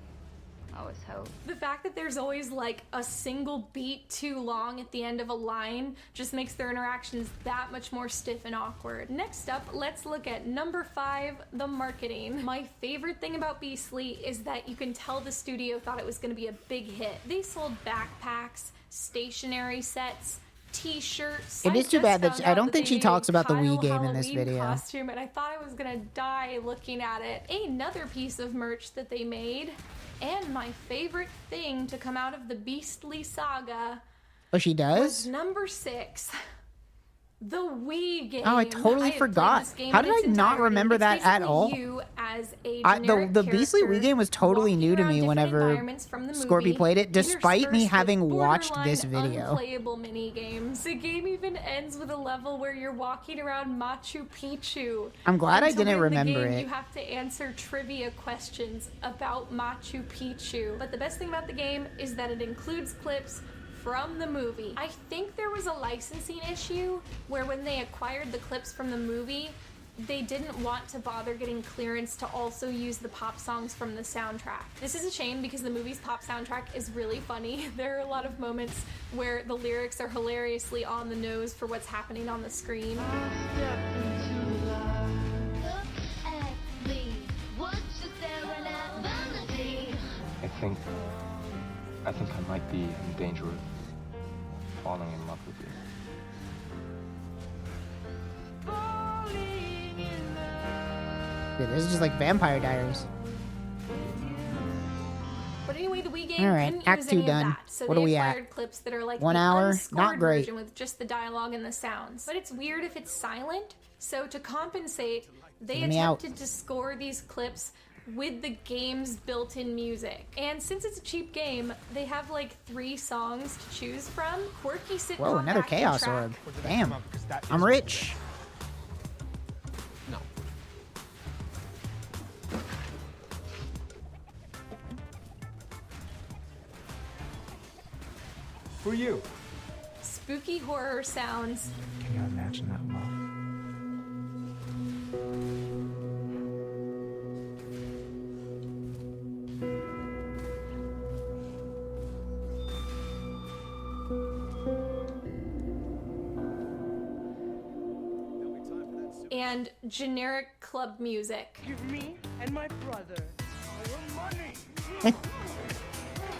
Always hope. The fact that there's always like a single beat too long at the end of a line just makes their interactions that much more stiff and awkward. Next up, let's look at number 5, the marketing. My favorite thing about Beastly is that you can tell the studio thought it was going to be a big hit. They sold backpacks, stationery sets, t-shirts. It is too bad that I don't think she talks about the Wii game in this Halloween video. costume, and I thought I was gonna die looking at it. Another piece of merch that they made, and my favorite thing to come out of the Beastly saga, Oh, she was does? number 6. The Wii game. Oh, I totally have forgot. played this game How in did I its not entirety. remember It's that at basically all? You as a The generic Beastly Wii character game was totally walking new to around me different whenever environments from the Scorpy movie, played it, despite me interspersed having with watched this borderline video. unplayable mini games. The game even ends with a level where you're walking around Machu Picchu. I'm glad I And to didn't win the remember game, it. You have to answer trivia questions about Machu Picchu. But the best thing about the game is that it includes clips from the movie. I think there was a licensing issue where when they acquired the clips from the movie, they didn't want to bother getting clearance to also use the pop songs from the soundtrack. This is a shame because the movie's pop soundtrack is really funny. There are a lot of moments where the lyrics are hilariously on the nose for what's happening on the screen. I think I might be in danger of falling in love with you. Dude, this is just like Vampire Diaries. But anyway, the Wii game All right, couldn't Act use 2 any done. of that, so What they are we at? acquired clips that are like 1 the hour? unscored Not great. version with just the dialogue and the sounds. But it's weird if it's silent, so to compensate, they Let me out. attempted to score these clips with the game's built-in music. And since it's a cheap game, they have like 3 songs to choose from. Quirky sitcom Whoa, another backing Chaos track. Orb. Damn. I'm rich. No. Who are you? Spooky horror sounds. Can you imagine that love? And generic club music. Give me and my brother our money.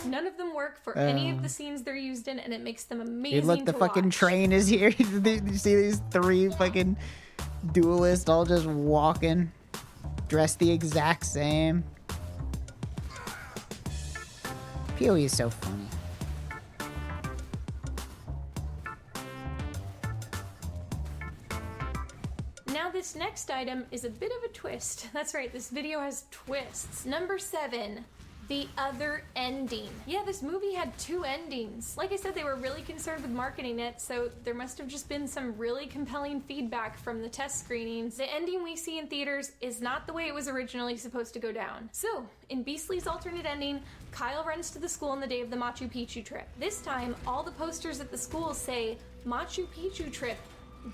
None of them work for any of the scenes they're used in, and it makes them amazing Dude, look, the to fucking watch. train is here. You see these 3 fucking duelists all just walking, dressed the exact same. PoE is so funny. Now this next item is a bit of a twist. That's right, this video has twists. Number 7, the other ending. Yeah, this movie had 2 endings. Like I said, they were really concerned with marketing it, so there must have just been some really compelling feedback from the test screenings. The ending we see in theaters is not the way it was originally supposed to go down. So, in Beastly's alternate ending, Kyle runs to the school on the day of the Machu Picchu trip. This time, all the posters at the school say, Machu Picchu trip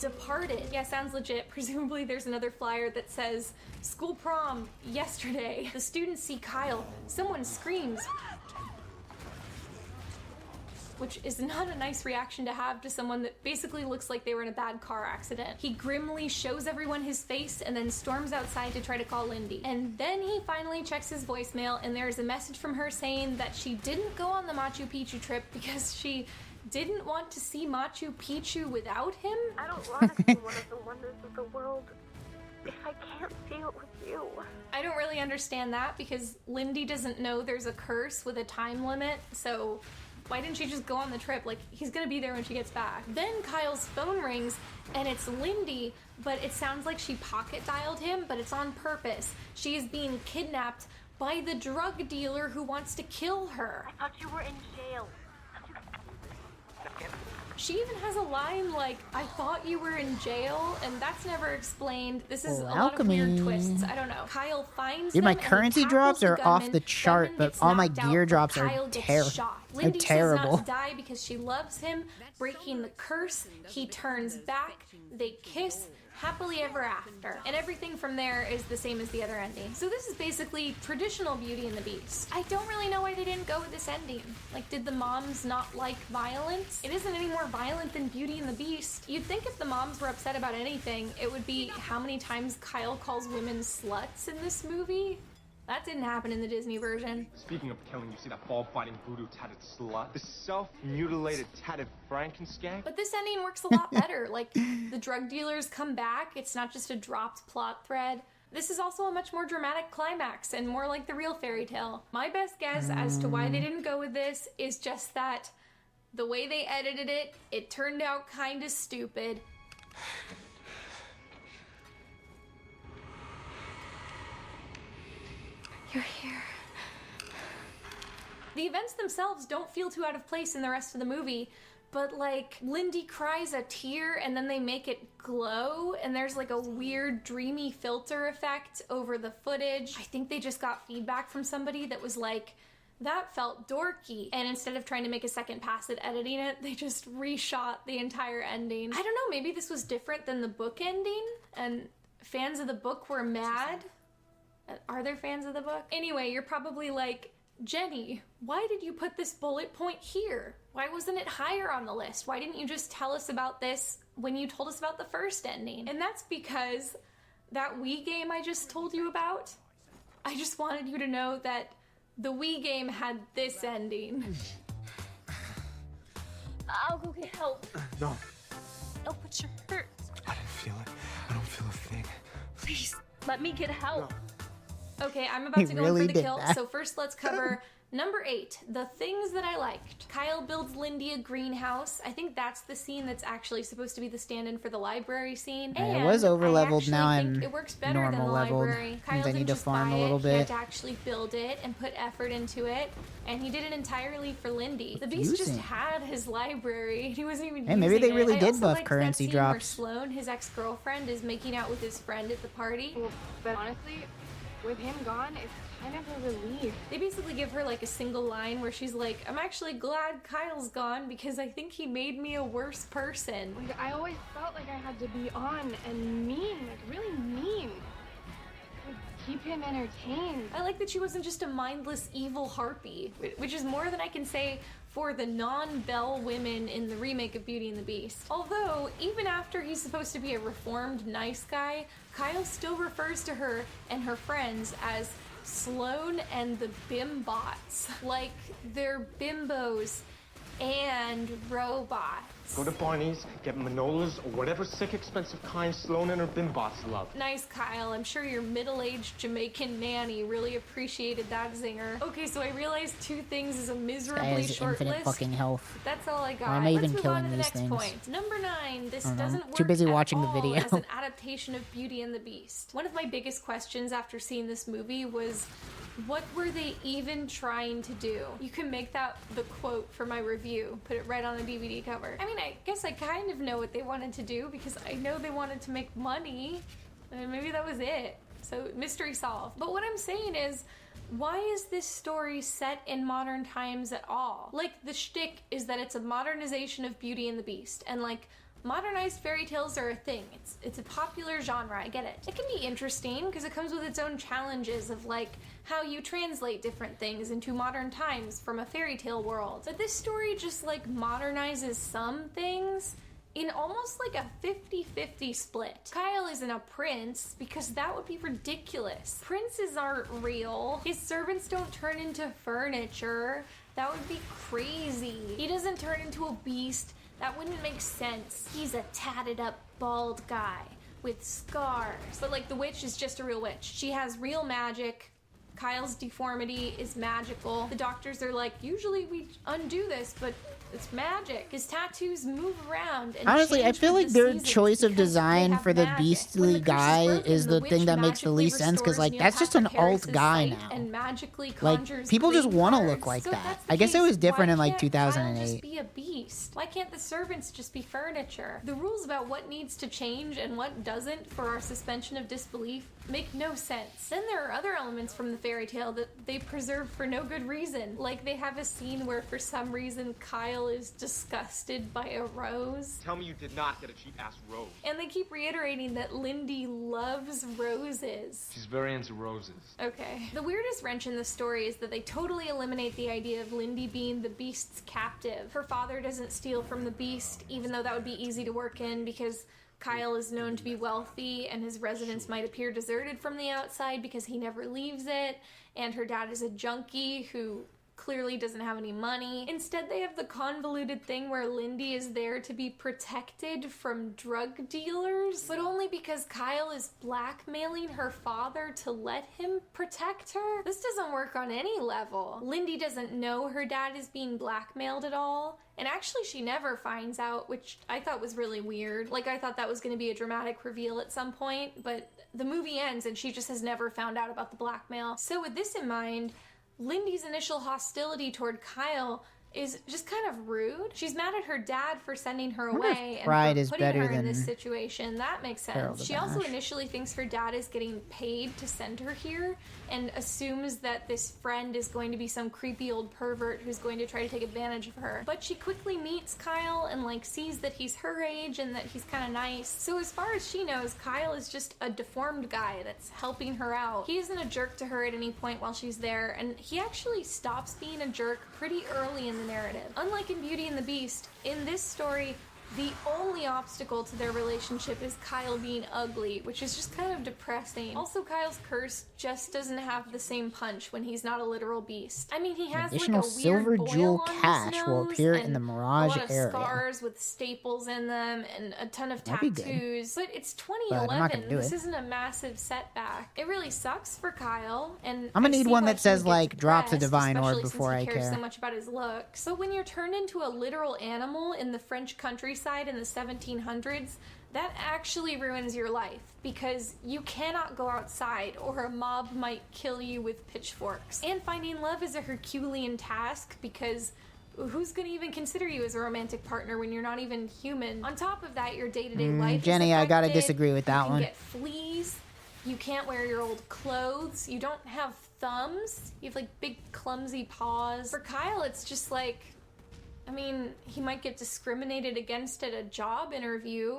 departed. Yeah, sounds legit. Presumably there's another flyer that says school prom yesterday. The students see Kyle. Someone screams, which is not a nice reaction to have to someone that basically looks like they were in a bad car accident. He grimly shows everyone his face and then storms outside to try to call Lindy. And then he finally checks his voicemail, and there's a message from her saying that she didn't go on the Machu Picchu trip because she didn't want to see Machu Picchu without him? I don't want to see one of the wonders of the world if I can't see it with you. I don't really understand that because Lindy doesn't know there's a curse with a time limit, so why didn't she just go on the trip? Like, he's gonna be there when she gets back. Then Kyle's phone rings and it's Lindy, but it sounds like she pocket dialed him, but it's on purpose. She is being kidnapped by the drug dealer who wants to kill her. I thought you were in jail. She even has a line like, I thought you were in jail, and that's never explained. This is a lot of weird twists. I don't know. Kyle finds Dude, them my and currency tackles drops the are off gunman. the chart, Gunman but gets all my knocked out, gear but drops are Kyle gets shot. they're Lindy terrible. chooses not to die because she loves him, breaking the curse. He turns back. They kiss. Happily ever after. And everything from there is the same as the other ending. So this is basically traditional Beauty and the Beast. I don't really know why they didn't go with this ending. Like, did the moms not like violence? It isn't any more violent than Beauty and the Beast. You'd think if the moms were upset about anything, it would be how many times Kyle calls women sluts in this movie. That didn't happen in the Disney version. Speaking of killing, you see that ball-fighting voodoo tatted slut? The self-mutilated tatted Frankenskank? But this ending works a lot better. Like, the drug dealers come back. It's not just a dropped plot thread. This is also a much more dramatic climax and more like the real fairy tale. My best guess as to why they didn't go with this is just that the way they edited it, it turned out kind of stupid. You're here. The events themselves don't feel too out of place in the rest of the movie, but like Lindy cries a tear and then they make it glow and there's like a weird dreamy filter effect over the footage. I think they just got feedback from somebody that was like, that felt dorky. And instead of trying to make a second pass at editing it, they just reshot the entire ending. I don't know, maybe this was different than the book ending and fans of the book were mad. Are there fans of the book? Anyway, you're probably like, Jenny, why did you put this bullet point here? Why wasn't it higher on the list? Why didn't you just tell us about this when you told us about the first ending? And that's because that Wii game I just told you about, I just wanted you to know that the Wii game had this ending. I'll go get help. No. No, but you're hurt. I didn't feel it. I don't feel a thing. Please, let me get help. No. Okay, I'm about to go in for the kill, so first let's cover number 8, the things that I liked. Kyle builds Lindy a greenhouse. I think that's the scene that's actually supposed to be the stand-in for the library scene. Yeah, it was over-leveled, now I'm it works better than the normal leveled. library. Kyle Means I need didn't to just farm buy a little it, he had bit. to actually build it and put effort into it, and he did it entirely for Lindy. The Beast just Using. had his library, he wasn't even Hey, maybe using they really it. I did also buff liked currency that scene where drops. Sloane, his ex-girlfriend, is making out with his friend at the party. Well, but honestly, with him gone, it's kind of a relief. They basically give her like a single line where she's like, I'm actually glad Kyle's gone because I think he made me a worse person. Like, I always felt like I had to be on and mean, like really mean. Like, keep him entertained. I like that she wasn't just a mindless evil harpy, which is more than I can say for the non-Belle women in the remake of Beauty and the Beast. Although, even after he's supposed to be a reformed nice guy, Kyle still refers to her and her friends as Sloane and the Bimbots. Like, they're bimbos and robots. Go to Barney's, get Manolas, or whatever sick, expensive kind Sloane and her bimbots love. Nice, Kyle. I'm sure your middle-aged Jamaican nanny really appreciated that zinger. Okay, so I realized 2 things is a Guy miserably has short infinite list. fucking health. That's all I got. Why am I even Let's move killing on to the these next things? point. Number 9. This I don't know. doesn't work Too busy at watching the all video. as an adaptation of Beauty and the Beast. One of my biggest questions after seeing this movie was, what were they even trying to do? You can make that the quote for my review. Put it right on the DVD cover. I mean, I guess I kind of know what they wanted to do because I know they wanted to make money. And maybe that was it. So, mystery solved. But what I'm saying is, why is this story set in modern times at all? Like, the shtick is that it's a modernization of Beauty and the Beast. And like, modernized fairy tales are a thing. It's a popular genre, I get it. It can be interesting because it comes with its own challenges of like how you translate different things into modern times from a fairy tale world. But this story just like modernizes some things in almost like a 50-50 split. Kyle isn't a prince because that would be ridiculous. Princes aren't real. His servants don't turn into furniture. That would be crazy. He doesn't turn into a beast. That wouldn't make sense. He's a tatted up bald guy with scars. But like the witch is just a real witch. She has real magic. Kyle's deformity is magical. The doctors are like, usually we undo this, but it's magic. His tattoos move around and Honestly, I change feel with like the their seasons choice of because they design have for the magic. beastly When the curse guy broken, is the witch thing that makes the magically least sense because restores like that's just an Neil alt Patrick guy Harris's now. sight and magically Like conjures people just great want to cards. look like So if that. that's the I guess it case, was different why in like can't Kyle 2008. just be a beast? Why can't the servants just be furniture? The rules about what needs to change and what doesn't for our suspension of disbelief make no sense. Then there are other elements from the fairy tale that they preserve for no good reason. Like they have a scene where for some reason Kyle is disgusted by a rose. Tell me you did not get a cheap-ass rose. And they keep reiterating that Lindy loves roses. She's very into roses. Okay. The weirdest wrench in the story is that they totally eliminate the idea of Lindy being the beast's captive. Her father doesn't steal from the beast, even though that would be easy to work in because Kyle is known to be wealthy and his residence might appear deserted from the outside because he never leaves it, and her dad is a junkie who clearly doesn't have any money. Instead, they have the convoluted thing where Lindy is there to be protected from drug dealers, but only because Kyle is blackmailing her father to let him protect her. This doesn't work on any level. Lindy doesn't know her dad is being blackmailed at all, and actually she never finds out, which I thought was really weird. Like, I thought that was going to be a dramatic reveal at some point, but the movie ends and she just has never found out about the blackmail. So with this in mind, Lindy's initial hostility toward Kyle is just kind of rude. She's mad at her dad for sending her away and pride for is putting better her in than this situation. That makes Carol sense. the She also Bash. initially thinks her dad is getting paid to send her here and assumes that this friend is going to be some creepy old pervert who's going to try to take advantage of her. But she quickly meets Kyle and like sees that he's her age and that he's kind of nice. So as far as she knows, Kyle is just a deformed guy that's helping her out. He isn't a jerk to her at any point while she's there, and he actually stops being a jerk pretty early in the narrative. Unlike in Beauty and the Beast, in this story, the only obstacle to their relationship is Kyle being ugly, which is just kind of depressing. Also, Kyle's curse just doesn't have the same punch when he's not a literal beast. I mean, he has Additional like a silver weird boil jewel on his cache will nose appear in and the Mirage a lot of area. scars with staples in them and a ton of That'd be good. tattoos. But it's But I'm not 2011. gonna do This it. isn't a massive setback. It really sucks for Kyle, and I'm gonna I need see one why that he says would get like drops a depressed, divine orb especially before since I he cares care. so much about his looks. But when you're turned into a literal animal in the French countryside in the 1700s, that actually ruins your life because you cannot go outside or a mob might kill you with pitchforks. And finding love is a Herculean task because who's going to even consider you as a romantic partner when you're not even human? On top of that, your day-to-day life Jenny, is I gotta affected. disagree with that You can one. get fleas. You can't wear your old clothes. You don't have thumbs. You have like big clumsy paws. For Kyle, it's just like, I mean, he might get discriminated against at a job interview,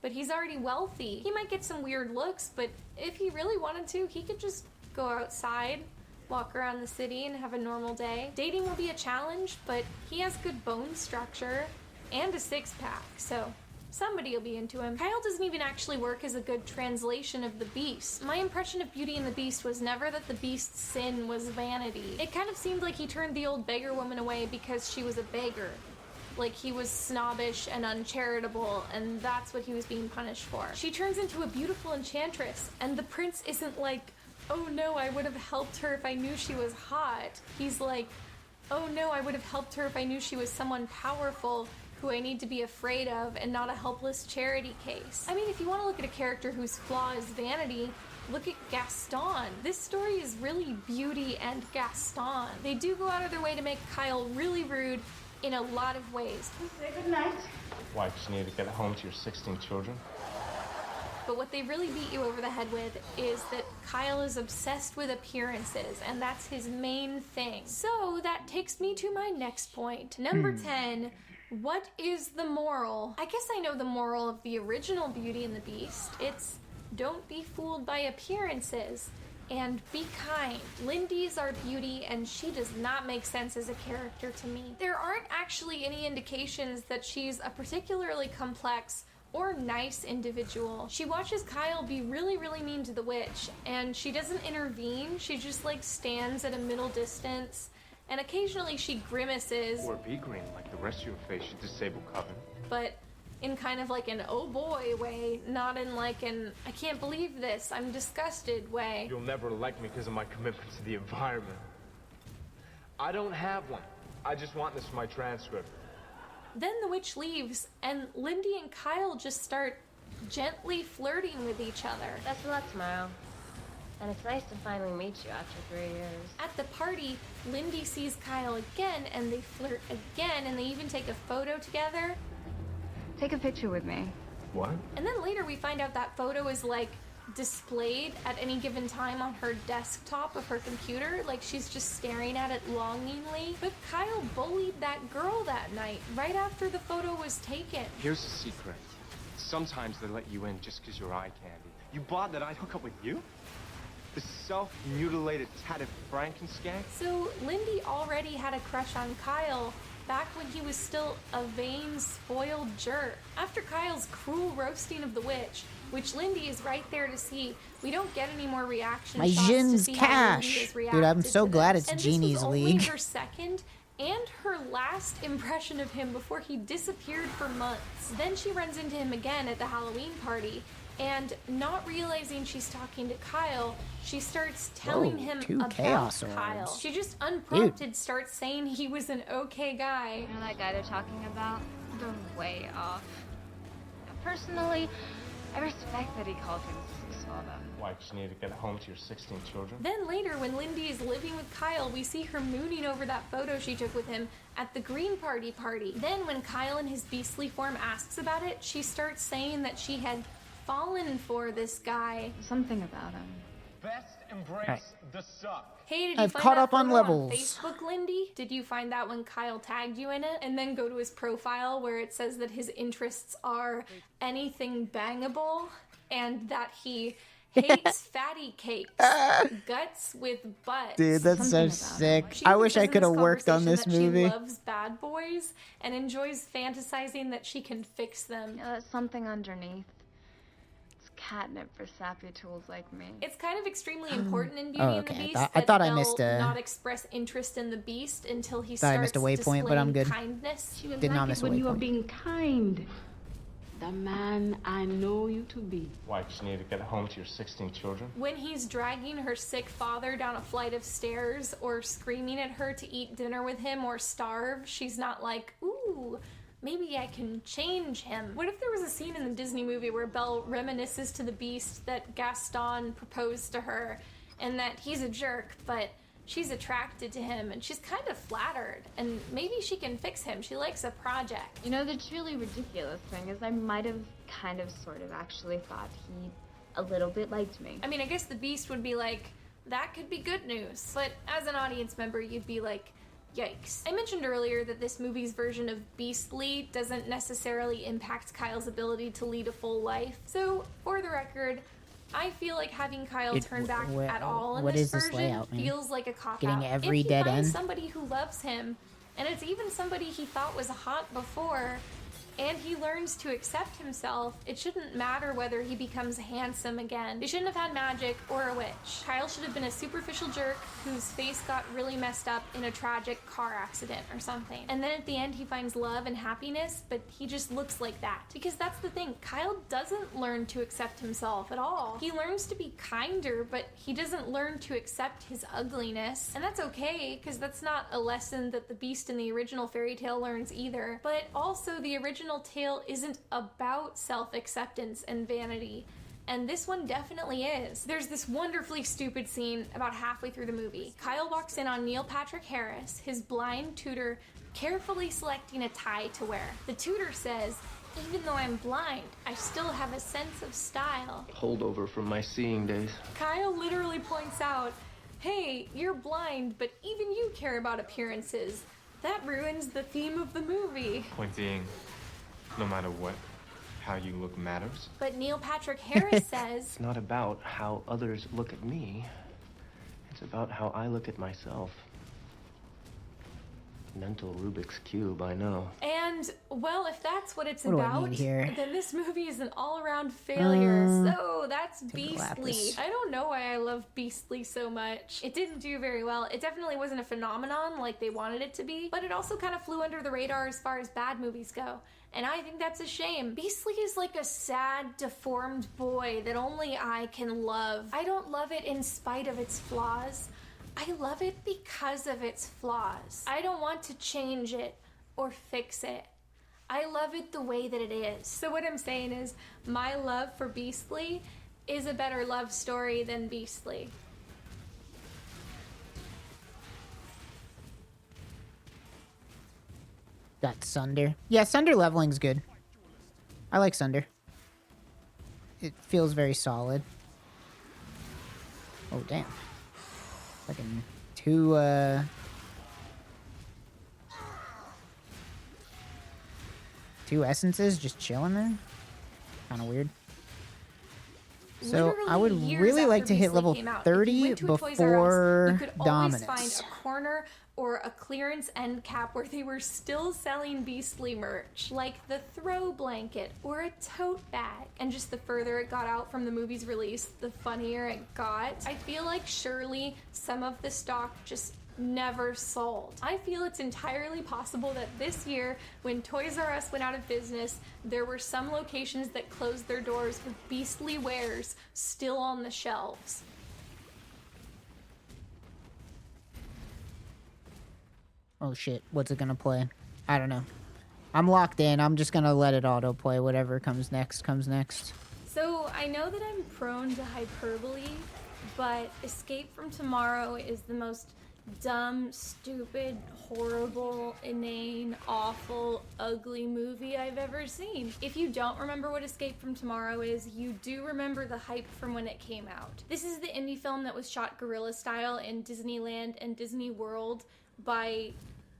but he's already wealthy. He might get some weird looks, but if he really wanted to, he could just go outside, walk around the city, and have a normal day. Dating will be a challenge, but he has good bone structure and a six-pack, so somebody will be into him. Kyle doesn't even actually work as a good translation of the Beast. My impression of Beauty and the Beast was never that the Beast's sin was vanity. It kind of seemed like he turned the old beggar woman away because she was a beggar. Like he was snobbish and uncharitable, and that's what he was being punished for. She turns into a beautiful enchantress, and the prince isn't like, oh no, I would have helped her if I knew she was hot. He's like, oh no, I would have helped her if I knew she was someone powerful who I need to be afraid of and not a helpless charity case. I mean, if you want to look at a character whose flaw is vanity, look at Gaston. This story is really Beauty and Gaston. They do go out of their way to make Kyle really rude in a lot of ways. Say goodnight. Why, because you need to get home to your 16 children? But what they really beat you over the head with is that Kyle is obsessed with appearances, and that's his main thing. So that takes me to my next point. Number 10, what is the moral? I guess I know the moral of the original Beauty and the Beast. It's don't be fooled by appearances and be kind. Lindy's our Beauty, and she does not make sense as a character to me. There aren't actually any indications that she's a particularly complex or nice individual. She watches Kyle be really, really mean to the witch, and she doesn't intervene. She just like stands at a middle distance, and occasionally she grimaces, Or be green like the rest of your face, you disabled coven. but in kind of like an oh boy way, not in like an I can't believe this, I'm disgusted way. You'll never like me because of my commitment to the environment. I don't have one. I just want this for my transcript. Then the witch leaves, and Lindy and Kyle just start gently flirting with each other. Best of luck tomorrow. And it's nice to finally meet you after 3 years. At the party, Lindy sees Kyle again, and they flirt again, and they even take a photo together. Take a picture with me. What? And then later we find out that photo is like displayed at any given time on her desktop of her computer, like she's just staring at it longingly. But Kyle bullied that girl that night, right after the photo was taken. Here's the secret. Sometimes they let you in just because you're eye candy. You bought that I'd hook up with you? The self-mutilated, tatted Frankenskank? So Lindy already had a crush on Kyle back when he was still a vain, spoiled jerk. After Kyle's cruel roasting of the witch, which Lindy is right there to see. We don't get any more reaction My shots to Jin's see how Lindy cash. has Dude, reacted I'm so to glad this. it's And Genie's this was only League. her second and her last impression of him before he disappeared for months. Then she runs into him again at the Halloween party, and not realizing she's talking to Kyle, she starts telling Whoa, him 2 about Chaos Kyle. Orbs. She just unprompted starts saying he was an okay guy. You know that guy they're talking about? They're way off. Personally, I respect that he called him his father. Why, 'cause you need to get home to your 16 children? Then later, when Lindy is living with Kyle, we see her mooning over that photo she took with him at the Green Party party. Then when Kyle in his beastly form asks about it, she starts saying that she had fallen for this guy. Something about him. Best embrace Right. the suck. Hey, did you I've find caught that up on photo levels. Facebook, Lindy? Did you find that when Kyle tagged you in it? And then go to his profile where it says that his interests are anything bangable and that he hates fatty cakes, guts with butts. Dude, that's so sick. She I even wish says I in could have this worked on conversation this that movie. She loves bad boys and enjoys fantasizing that she can fix them. You know, there's something underneath. It's catnip for sappy tools like me. It's kind of extremely important in Beauty Oh, and the okay. Beast I thought I that missed they'll a- not express interest in the Beast until he Thought I starts missed a waypoint, but I'm displaying good. kindness. She will Did like not it miss a when you are waypoint. being kind. The man I know you to be. Why, 'cause you need to get home to your 16 children? When he's dragging her sick father down a flight of stairs or screaming at her to eat dinner with him or starve, she's not like, ooh, maybe I can change him. What if there was a scene in the Disney movie where Belle reminisces to the Beast that Gaston proposed to her and that he's a jerk, but she's attracted to him and she's kind of flattered and maybe she can fix him. She likes a project. You know, the truly ridiculous thing is I might have kind of sort of actually thought he a little bit liked me. I mean, I guess the Beast would be like, that could be good news. But as an audience member, you'd be like, yikes. I mentioned earlier that this movie's version of Beastly doesn't necessarily impact Kyle's ability to lead a full life. So, for the record, I feel like having Kyle turn back at all in what this is this version layout, man? feels like a cop-out. Getting every if he dead finds end? somebody who loves him, and it's even somebody he thought was hot before, and he learns to accept himself, it shouldn't matter whether he becomes handsome again. They shouldn't have had magic or a witch. Kyle should have been a superficial jerk whose face got really messed up in a tragic car accident or something. And then at the end he finds love and happiness, but he just looks like that. Because that's the thing, Kyle doesn't learn to accept himself at all. He learns to be kinder, but he doesn't learn to accept his ugliness. And that's okay, because that's not a lesson that the Beast in the original fairy tale learns either. But also the original tale isn't about self-acceptance and vanity, and this one definitely is. There's this wonderfully stupid scene about halfway through the movie. Kyle walks in on Neil Patrick Harris, his blind tutor, carefully selecting a tie to wear. The tutor says, "Even though I'm blind, I still have a sense of style." Holdover from my seeing days. Kyle literally points out, hey, you're blind, but even you care about appearances. That ruins the theme of the movie. Point being, no matter what, how you look matters. But Neil Patrick Harris says, It's not about how others look at me. It's about how I look at myself. Mental Rubik's Cube, I know. and, well, if that's what it's What do I about, need here? then this movie is an all-around failure. So that's Beastly. lapis. I don't know why I love Beastly so much. It didn't do very well. It definitely wasn't a phenomenon like they wanted it to be, but it also kind of flew under the radar as far as bad movies go. And I think that's a shame. Beastly is like a sad, deformed boy that only I can love. I don't love it in spite of its flaws. I love it because of its flaws. I don't want to change it or fix it. I love it the way that it is. So what I'm saying is, my love for Beastly is a better love story than Beastly. Got Sunder. Yeah, Sunder leveling's good. I like Sunder. It feels very solid. Oh, damn. Fucking two essences just chilling there. Kind of weird. So I would Literally years really like after to hit Beastly level came out, if you 30 went to a Toys R Us, before you could always find Dominus. a corner or a clearance end cap where they were still selling Beastly merch, like the throw blanket or a tote bag. And just the further it got out from the movie's release, the funnier it got. I feel like surely some of the stock just never sold. I feel it's entirely possible that this year, when Toys R Us went out of business, there were some locations that closed their doors with Beastly wares still on the shelves. Oh shit, what's it gonna play? I don't know. I'm locked in. I'm just gonna let it autoplay. Whatever comes next, comes next. So I know that I'm prone to hyperbole, but Escape from Tomorrow is the most dumb, stupid, horrible, inane, awful, ugly movie I've ever seen. If you don't remember what Escape from Tomorrow is, you do remember the hype from when it came out. This is the indie film that was shot guerrilla style in Disneyland and Disney World by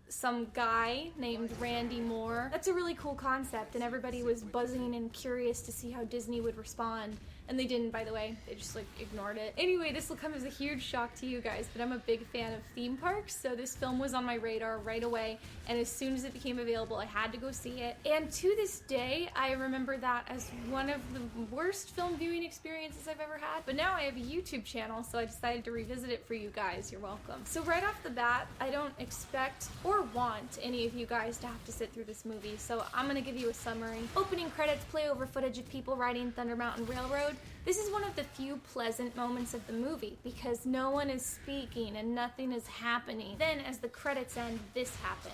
some guy named Randy Moore. That's a really cool concept, and everybody was buzzing and curious to see how Disney would respond. And they didn't, by the way. They just, like, ignored it. Anyway, this will come as a huge shock to you guys, but I'm a big fan of theme parks, so this film was on my radar right away, and as soon as it became available, I had to go see it. And to this day, I remember that as one of the worst film viewing experiences I've ever had. But now I have a YouTube channel, so I decided to revisit it for you guys. You're welcome. So right off the bat, I don't expect or want any of you guys to have to sit through this movie, so I'm gonna give you a summary. Opening credits play over footage of people riding Thunder Mountain Railroad. This is one of the few pleasant moments of the movie because no one is speaking and nothing is happening. Then as the credits end, this happens.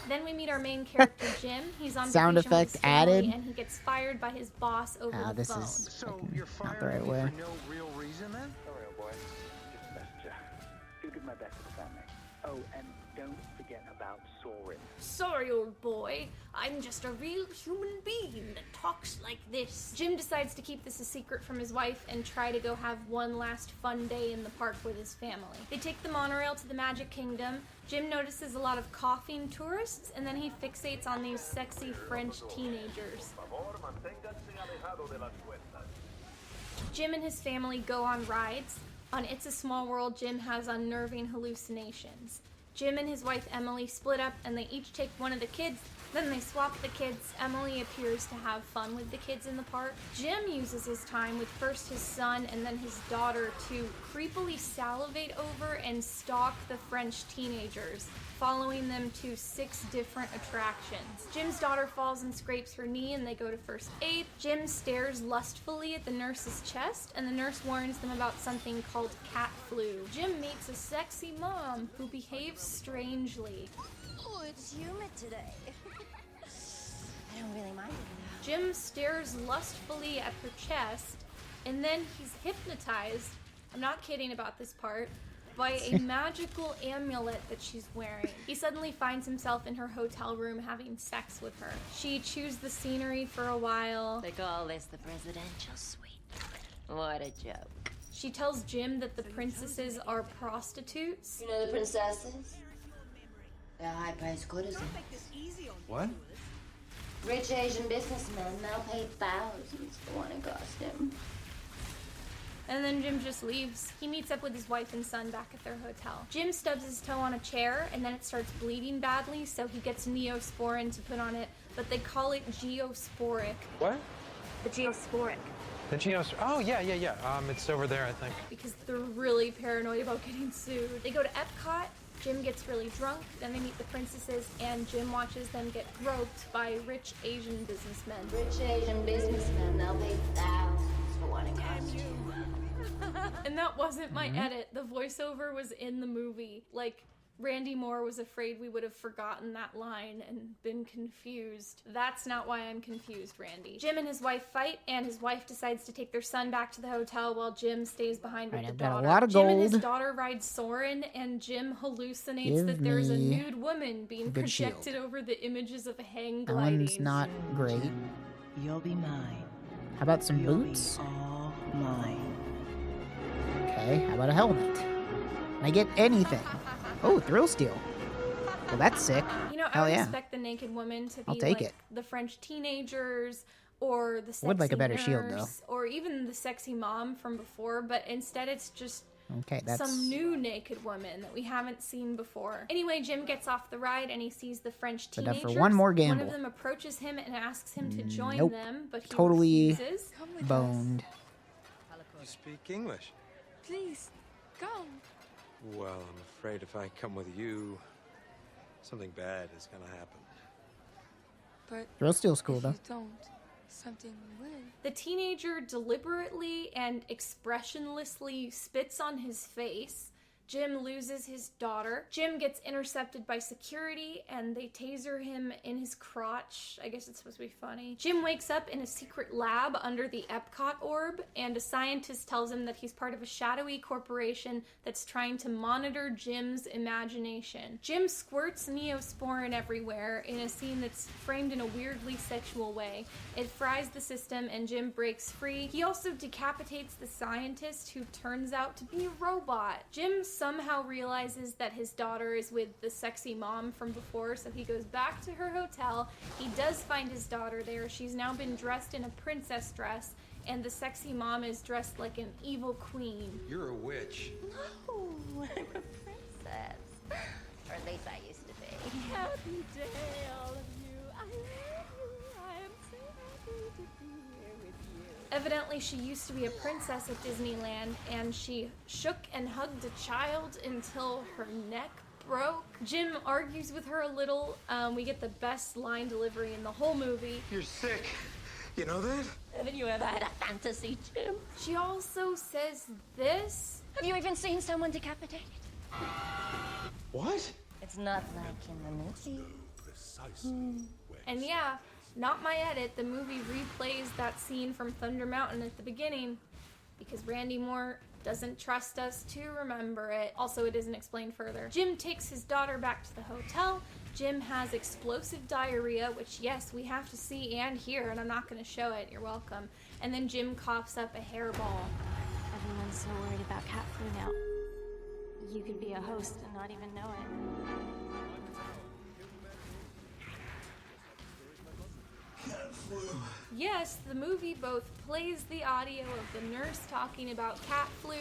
Then we meet our main character, Jim. He's on Sound vacation with effect his family, added. and he gets fired by his boss over the This phone. is So you're not the right firing me way. for no real reason then? Sorry, old boy. Just a messenger. Do give my best to the family. Oh, and don't forget about Soren. Sorry, old boy. I'm just a real human being that talks like this. Jim decides to keep this a secret from his wife and try to go have one last fun day in the park with his family. They take the monorail to the Magic Kingdom. Jim notices a lot of coughing tourists, and then he fixates on these sexy French teenagers. Jim and his family go on rides. On It's a Small World, Jim has unnerving hallucinations. Jim and his wife Emily split up and they each take one of the kids, then they swap the kids. Emily appears to have fun with the kids in the park. Jim uses his time with first his son and then his daughter to creepily salivate over and stalk the French teenagers, following them to 6 different attractions. Jim's daughter falls and scrapes her knee and they go to first aid. Jim stares lustfully at the nurse's chest and the nurse warns them about something called cat flu. Jim meets a sexy mom who behaves strangely. Oh, it's humid today. I don't really mind it now. Jim stares lustfully at her chest and then he's hypnotized, I'm not kidding about this part, by a magical amulet that she's wearing. He suddenly finds himself in her hotel room having sex with her. She chews the scenery for a while. They call this the presidential suite. What a joke. She tells Jim that the princesses are prostitutes. You know the princesses? They're high-priced courtesans. What? Rich Asian businessmen, they'll pay thousands for one in costume. And then Jim just leaves. He meets up with his wife and son back at their hotel. Jim stubs his toe on a chair, and then it starts bleeding badly, so he gets Neosporin to put on it, but they call it Geosporic. What? The Geosporic. The Geos. Oh, yeah. It's over there, I think. Because they're really paranoid about getting sued. They go to Epcot. Jim gets really drunk, then they meet the princesses, and Jim watches them get groped by rich Asian businessmen. Rich Asian businessmen, they'll pay thousands for one in costume. And that wasn't my edit. The voiceover was in the movie. Like, Randy Moore was afraid we would have forgotten that line and been confused. That's not why I'm confused, Randy. Jim and his wife fight, and his wife decides to take their son back to the hotel while Jim stays behind with the I've got daughter. a lot of Jim and his gold. daughter ride Soren, and Jim hallucinates Give that there's a me nude woman being a good projected shield. over the images of hang That gliding. one's not great. You'll be mine. How about some boots? All mine. Okay, how about a helmet? Can I get anything? Oh, thrill steel. Well, that's sick. You know, Hell I would yeah. expect the naked woman to be I'll take like it. the French teenagers or the sexy Would like a better nurse, shield, though. or even the sexy mom from before, but instead it's just Okay, that's... some new naked woman that we haven't seen before. Anyway, Jim gets off the ride and he sees the French But up teenagers. for one more One gamble. of them approaches him and asks him to join Nope. them, but he Totally refuses. boned. You speak English? Please, go. Well, I'm afraid if I come with you, something bad is gonna happen. But Real Steel's cool, if though. you don't, something will. The teenager deliberately and expressionlessly spits on his face. Jim loses his daughter. Jim gets intercepted by security and they taser him in his crotch. I guess it's supposed to be funny. Jim wakes up in a secret lab under the Epcot orb, and a scientist tells him that he's part of a shadowy corporation that's trying to monitor Jim's imagination. Jim squirts Neosporin everywhere in a scene that's framed in a weirdly sexual way. It fries the system and Jim breaks free. He also decapitates the scientist, who turns out to be a robot. Jim somehow realizes that his daughter is with the sexy mom from before, so he goes back to her hotel. He does find his daughter there. She's now been dressed in a princess dress, and the sexy mom is dressed like an evil queen. You're a witch. No, I'm a princess. Or at least I used to be. Happy day, all of you. I love you. I am so happy to be here with you. Evidently, she used to be a princess at Disneyland, and she shook and hugged a child until her neck broke. Jim argues with her a little. We get the best line delivery in the whole movie. You're sick. You know that? Haven't you ever had a fantasy, Jim? She also says this. Have you even seen someone decapitated? What? It's not like in the movie. And yeah, not my edit, the movie replays that scene from Thunder Mountain at the beginning because Randy Moore doesn't trust us to remember it. Also, it isn't explained further. Jim takes his daughter back to the hotel. Jim has explosive diarrhea, which, yes, we have to see and hear, and I'm not going to show it. You're welcome. And then Jim coughs up a hairball. Everyone's so worried about cat flu now. You could be a host and not even know it. Yes, the movie both plays the audio of the nurse talking about cat flu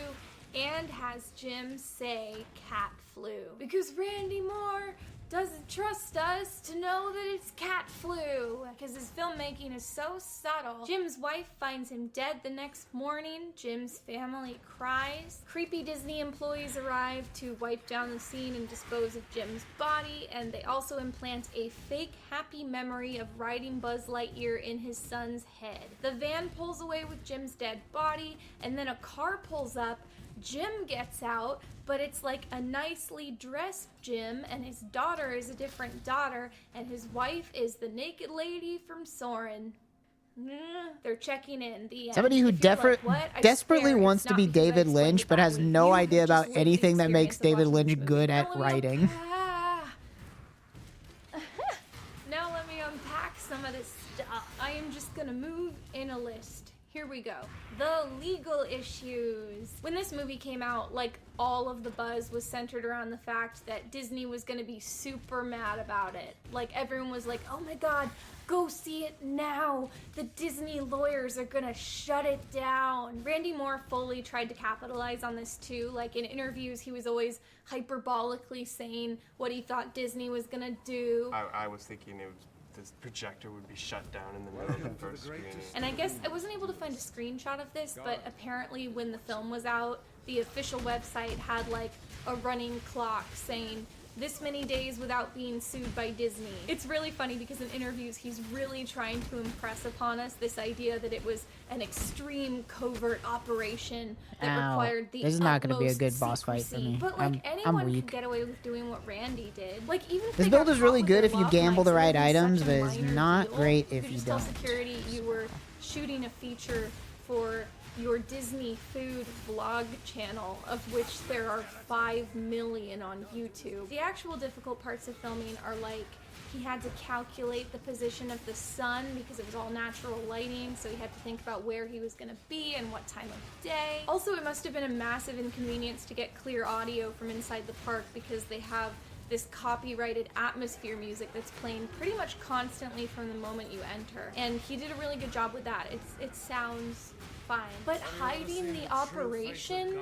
and has Jim say cat flu. Because Randy Moore doesn't trust us to know that it's cat flu, because his filmmaking is so subtle. Jim's wife finds him dead the next morning. Jim's family cries. Creepy Disney employees arrive to wipe down the scene and dispose of Jim's body, and they also implant a fake happy memory of riding Buzz Lightyear in his son's head. The van pulls away with Jim's dead body, and then a car pulls up. Jim gets out, but it's like a nicely dressed Jim, and his daughter is a different daughter, and his wife is the naked lady from Soarin'. They're checking in. The end. Somebody who If you're like, "What?" I desperately swear, wants it's to not be because I David explained Lynch, it but that has way. no You have idea just about lived the anything that makes experience of David watching Lynch this good movie. at writing. Now let me unpack some of this stuff. I am just gonna move in a list. Here we go. The legal issues. When this movie came out, like, all of the buzz was centered around the fact that Disney was gonna be super mad about it. Like, everyone was like, oh my god, go see it now. The Disney lawyers are gonna shut it down. Randy Moore fully tried to capitalize on this too. Like, in interviews, he was always hyperbolically saying what he thought Disney was gonna do. I was thinking this projector would be shut down in the middle of the first screening. And I guess I wasn't able to find a screenshot of this, but apparently when the film was out, the official website had like a running clock saying this many days without being sued by Disney. It's really funny because in interviews he's really trying to impress upon us this idea that it was an extreme covert operation that required the This is not going to be a utmost good boss fight for secrecy. me. But like I'm anyone weak. could get away with doing what Randy did. Like even if This they build got is really caught with good their if you love gamble the knives, right it would be items, such but a it's minor not deal. great You if could you just tell don't. security you were shooting a feature for your Disney food vlog channel, of which there are 5 million on YouTube. The actual difficult parts of filming are like he had to calculate the position of the sun because it was all natural lighting, so he had to think about where he was going to be and what time of day. Also, it must have been a massive inconvenience to get clear audio from inside the park because they have this copyrighted atmosphere music that's playing pretty much constantly from the moment you enter. And he did a really good job with that. It sounds fine. But hiding the operation,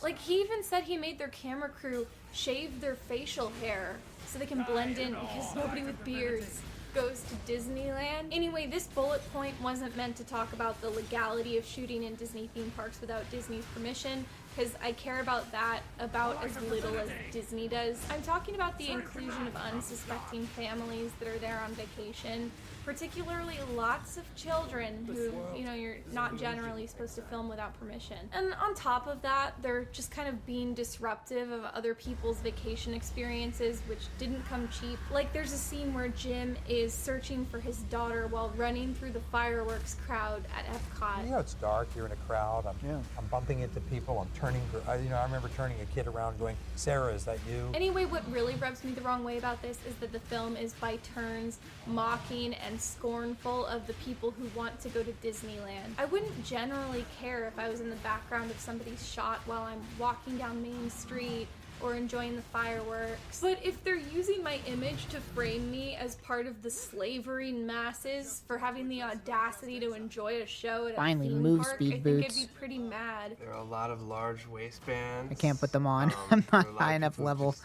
like he even said he made their camera crew shave their facial hair so they can blend in because nobody with beards goes to Disneyland. Anyway, this bullet point wasn't meant to talk about the legality of shooting in Disney theme parks without Disney's permission, because I care about that about as little as Disney does. I'm talking about the inclusion of unsuspecting families that are there on vacation, particularly lots of children who, you know, you're not generally supposed to film without permission. And on top of that, they're just kind of being disruptive of other people's vacation experiences, which didn't come cheap. Like there's a scene where Jim is searching for his daughter while running through the fireworks crowd at Epcot. You know, it's dark, you're in a crowd, I'm bumping into people, I'm turning, I remember turning a kid around going, Sarah, is that you? Anyway, what really rubs me the wrong way about this is that the film is by turns mocking and scornful of the people who want to go to Disneyland. I wouldn't generally care if I was in the background of somebody's shot while I'm walking down Main Street or enjoying the fireworks. But if they're using my image to frame me as part of the slavery masses for having the audacity to enjoy a show at a Finally, theme move park, speed I think boots. I'd be pretty mad. There are a lot of large waistbands. I can't put them on. I'm not there are a lot high of enough people level. just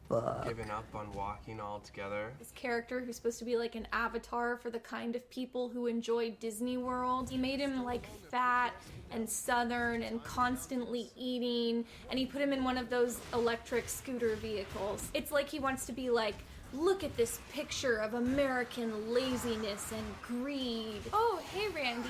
Fuck. Giving up on walking altogether. This character who's supposed to be like an avatar for the kind of people who enjoy Disney World. He made him like fat and southern and constantly eating, and he put him in one of those electric scooter vehicles. It's like he wants to be like, look at this picture of American laziness and greed. Oh, hey Randy.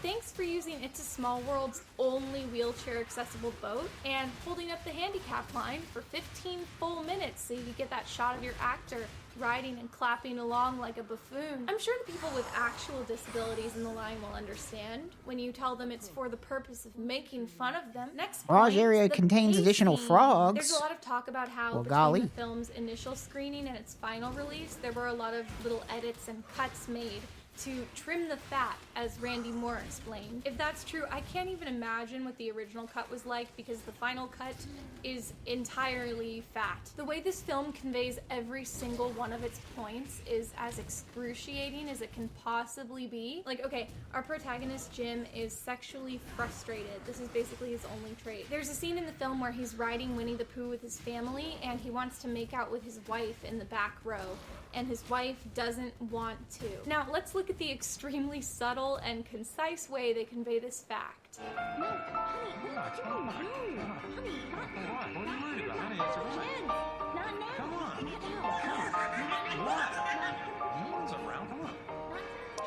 Thanks for using It's a Small World's only wheelchair accessible boat and holding up the handicap line for 15 full minutes so you can get that shot of your actor riding and clapping along like a buffoon. I'm sure the people with actual disabilities in the line will understand when you tell them it's for the purpose of making fun of them. Next Garage point, area the contains additional pacing. frogs. There's a lot of talk about how Well, between golly. the film's initial screening and its final release, there were a lot of little edits and cuts made to trim the fat, as Randy Moore explained. If that's true, I can't even imagine what the original cut was like because the final cut is entirely fat. The way this film conveys every single one of its points is as excruciating as it can possibly be. Like, okay, our protagonist Jim is sexually frustrated. This is basically his only trait. There's a scene in the film where he's riding Winnie the Pooh with his family and he wants to make out with his wife in the back row, and his wife doesn't want to. Now, let's look at the extremely subtle and concise way they convey this fact.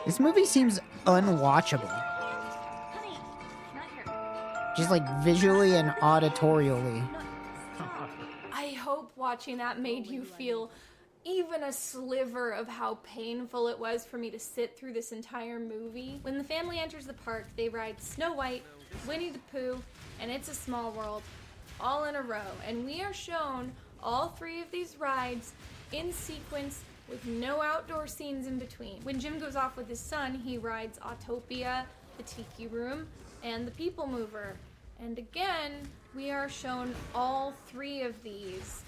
This movie seems unwatchable. Just like visually and auditorially. I hope watching that made you feel even a sliver of how painful it was for me to sit through this entire movie. When the family enters the park, they ride Snow White, Winnie the Pooh, and It's a Small World all in a row. And we are shown all three of these rides in sequence with no outdoor scenes in between. When Jim goes off with his son, he rides Autopia, the Tiki Room, and the People Mover. And again, we are shown all three of these.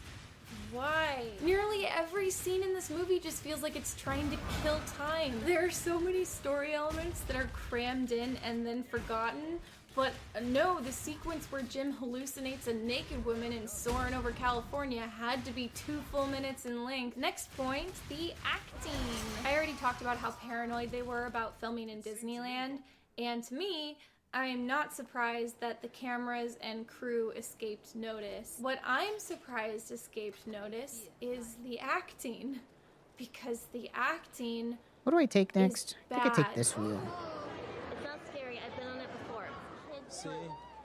Why? Nearly every scene in this movie just feels like it's trying to kill time. There are so many story elements that are crammed in and then forgotten, but no, the sequence where Jim hallucinates a naked woman in Soarin' Over California had to be 2 full minutes in length. Next point, the acting. I already talked about how paranoid they were about filming in Disneyland, and to me, I am not surprised that the cameras and crew escaped notice. What I'm surprised escaped notice is the acting, because the acting What do I take next? I think I take bad. this wheel. It's not scary. I've been on it before. Kids See,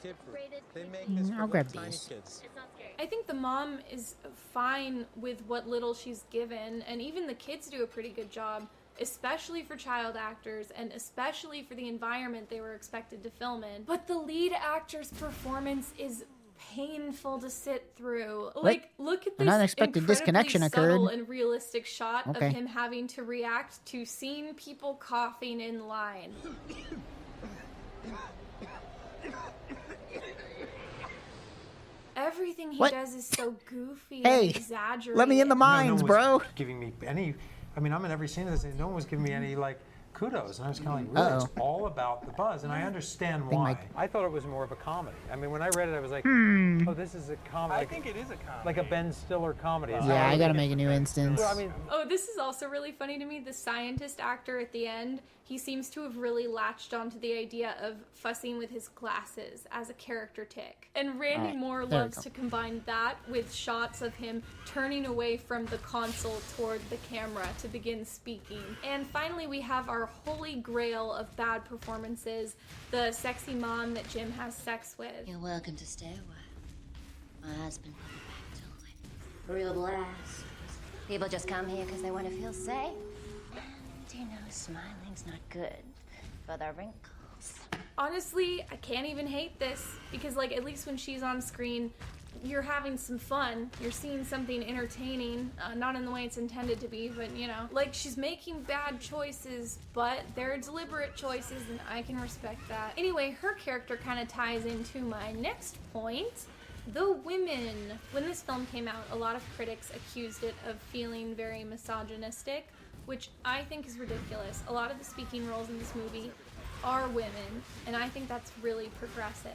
kid rated they make PG. this for I'll grab little tiny these. kids. It's not scary. I think the mom is fine with what little she's given, and even the kids do a pretty good job, especially for child actors and especially for the environment they were expected to film in. But the lead actor's performance is painful to sit through. Like, look at this An unexpected disconnection incredibly subtle occurred. and realistic shot Okay. of him having to react to seeing people coughing in line. Everything Everything he What? does is so goofy Hey, and exaggerated. let me in the mines, bro. Giving me any, I mean, I'm in every scene of this, and no one was giving me any, like, kudos. And I was kind of like, really, it's all about the buzz. And I understand why. I thought it was more of a comedy. I mean, when I read it, I was like, oh, this is a comedy. I think it is a comedy. Like a Ben Stiller comedy. Yeah, I gotta make a new instance. Well, I mean, Oh, this is also really funny to me. The scientist actor at the end, he seems to have really latched onto the idea of fussing with his glasses as a character tick. And Randy Moore there we loves go. to combine that with shots of him turning away from the console toward the camera to begin speaking. And finally, we have our holy grail of bad performances, the sexy mom that Jim has sex with. You're welcome to stay a while. My husband put me back to life. Real blast. People just come here because they want to feel safe. And you know, smiling's not good for the wrinkles. Honestly, I can't even hate this because, like, at least when she's on screen, you're having some fun. You're seeing something entertaining, not in the way it's intended to be, but you know, like, she's making bad choices, but they're deliberate choices, and I can respect that. Anyway, her character kind of ties into my next point. The women. When this film came out, a lot of critics accused it of feeling very misogynistic, which I think is ridiculous. A lot of the speaking roles in this movie are women, and I think that's really progressive.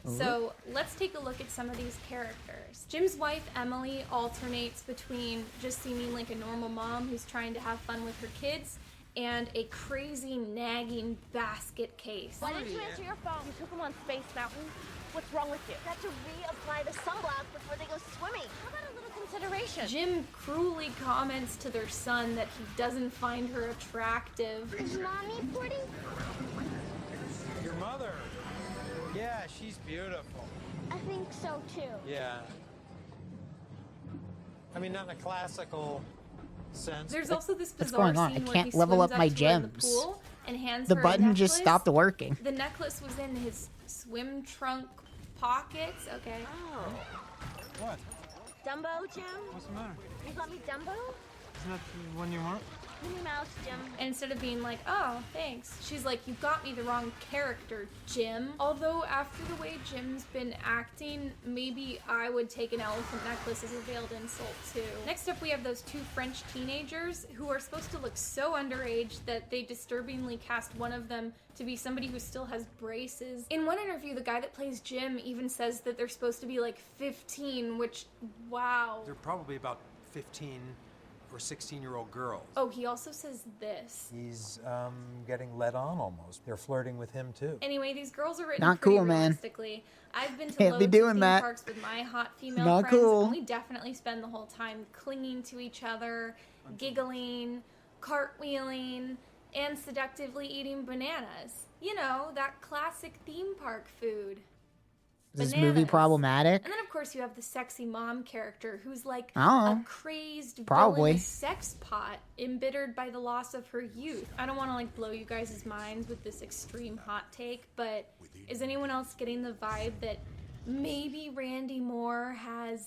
So let's take a look at some of these characters. Jim's wife, Emily, alternates between just seeming like a normal mom who's trying to have fun with her kids and a crazy, nagging basket case. Why didn't you answer your phone? You took them on Space Mountain. What's wrong with you? You have to reapply the sunblock before they go swimming. How about a little consideration? Jim cruelly comments to their son that he doesn't find her attractive. Is Mommy pretty? your mother. Yeah, she's beautiful. I think so too. Yeah. I mean, not in a classical sense. There's also this What's bizarre going on? I scene where can't he level swims up my to her in the gems. pool and hands The her a button just necklace. stopped working. The necklace was in his swim trunk pockets. Okay. Oh. What? Dumbo, Jim? What's the matter? You got me Dumbo? Isn't that the one you want? Minnie Mouse, Jim. And instead of being like, oh, thanks, she's like, you got me the wrong character, Jim. Although after the way Jim's been acting, maybe I would take an elephant necklace as a veiled insult too. Next up, we have those two French teenagers who are supposed to look so underage that they disturbingly cast one of them to be somebody who still has braces. In one interview, the guy that plays Jim even says that they're supposed to be like 15, which, wow. They're probably about 15 or 16-year-old girls. Oh, he also says this. He's getting led on almost. They're flirting with him too. Anyway, these girls are written Not pretty cool, man. realistically. I've been to Can't be loads doing of theme that. parks with my hot female Not friends, cool. and we definitely spend the whole time clinging to each other, giggling, cartwheeling, and seductively eating bananas. You know, that classic theme park food. Is this movie problematic? And then, of course, you have the sexy mom character who's like I don't a know. crazed, Probably. villainous sex pot, embittered by the loss of her youth. I don't want to like blow you guys' minds with this extreme hot take, but is anyone else getting the vibe that maybe Randy Moore has,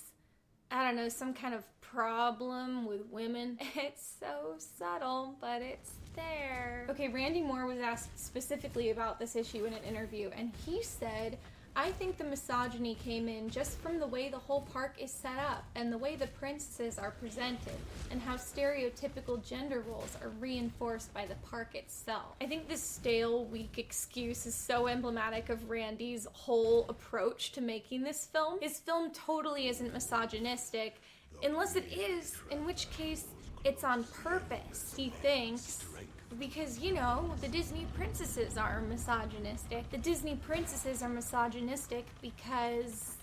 I don't know, some kind of problem with women? It's so subtle, but it's there. Okay, Randy Moore was asked specifically about this issue in an interview, and he said, I think the misogyny came in just from the way the whole park is set up and the way the princesses are presented and how stereotypical gender roles are reinforced by the park itself. I think this stale, weak excuse is so emblematic of Randy's whole approach to making this film. His film totally isn't misogynistic, unless it is, in which case it's on purpose, he thinks. Because, you know, the Disney princesses are misogynistic. The Disney princesses are misogynistic because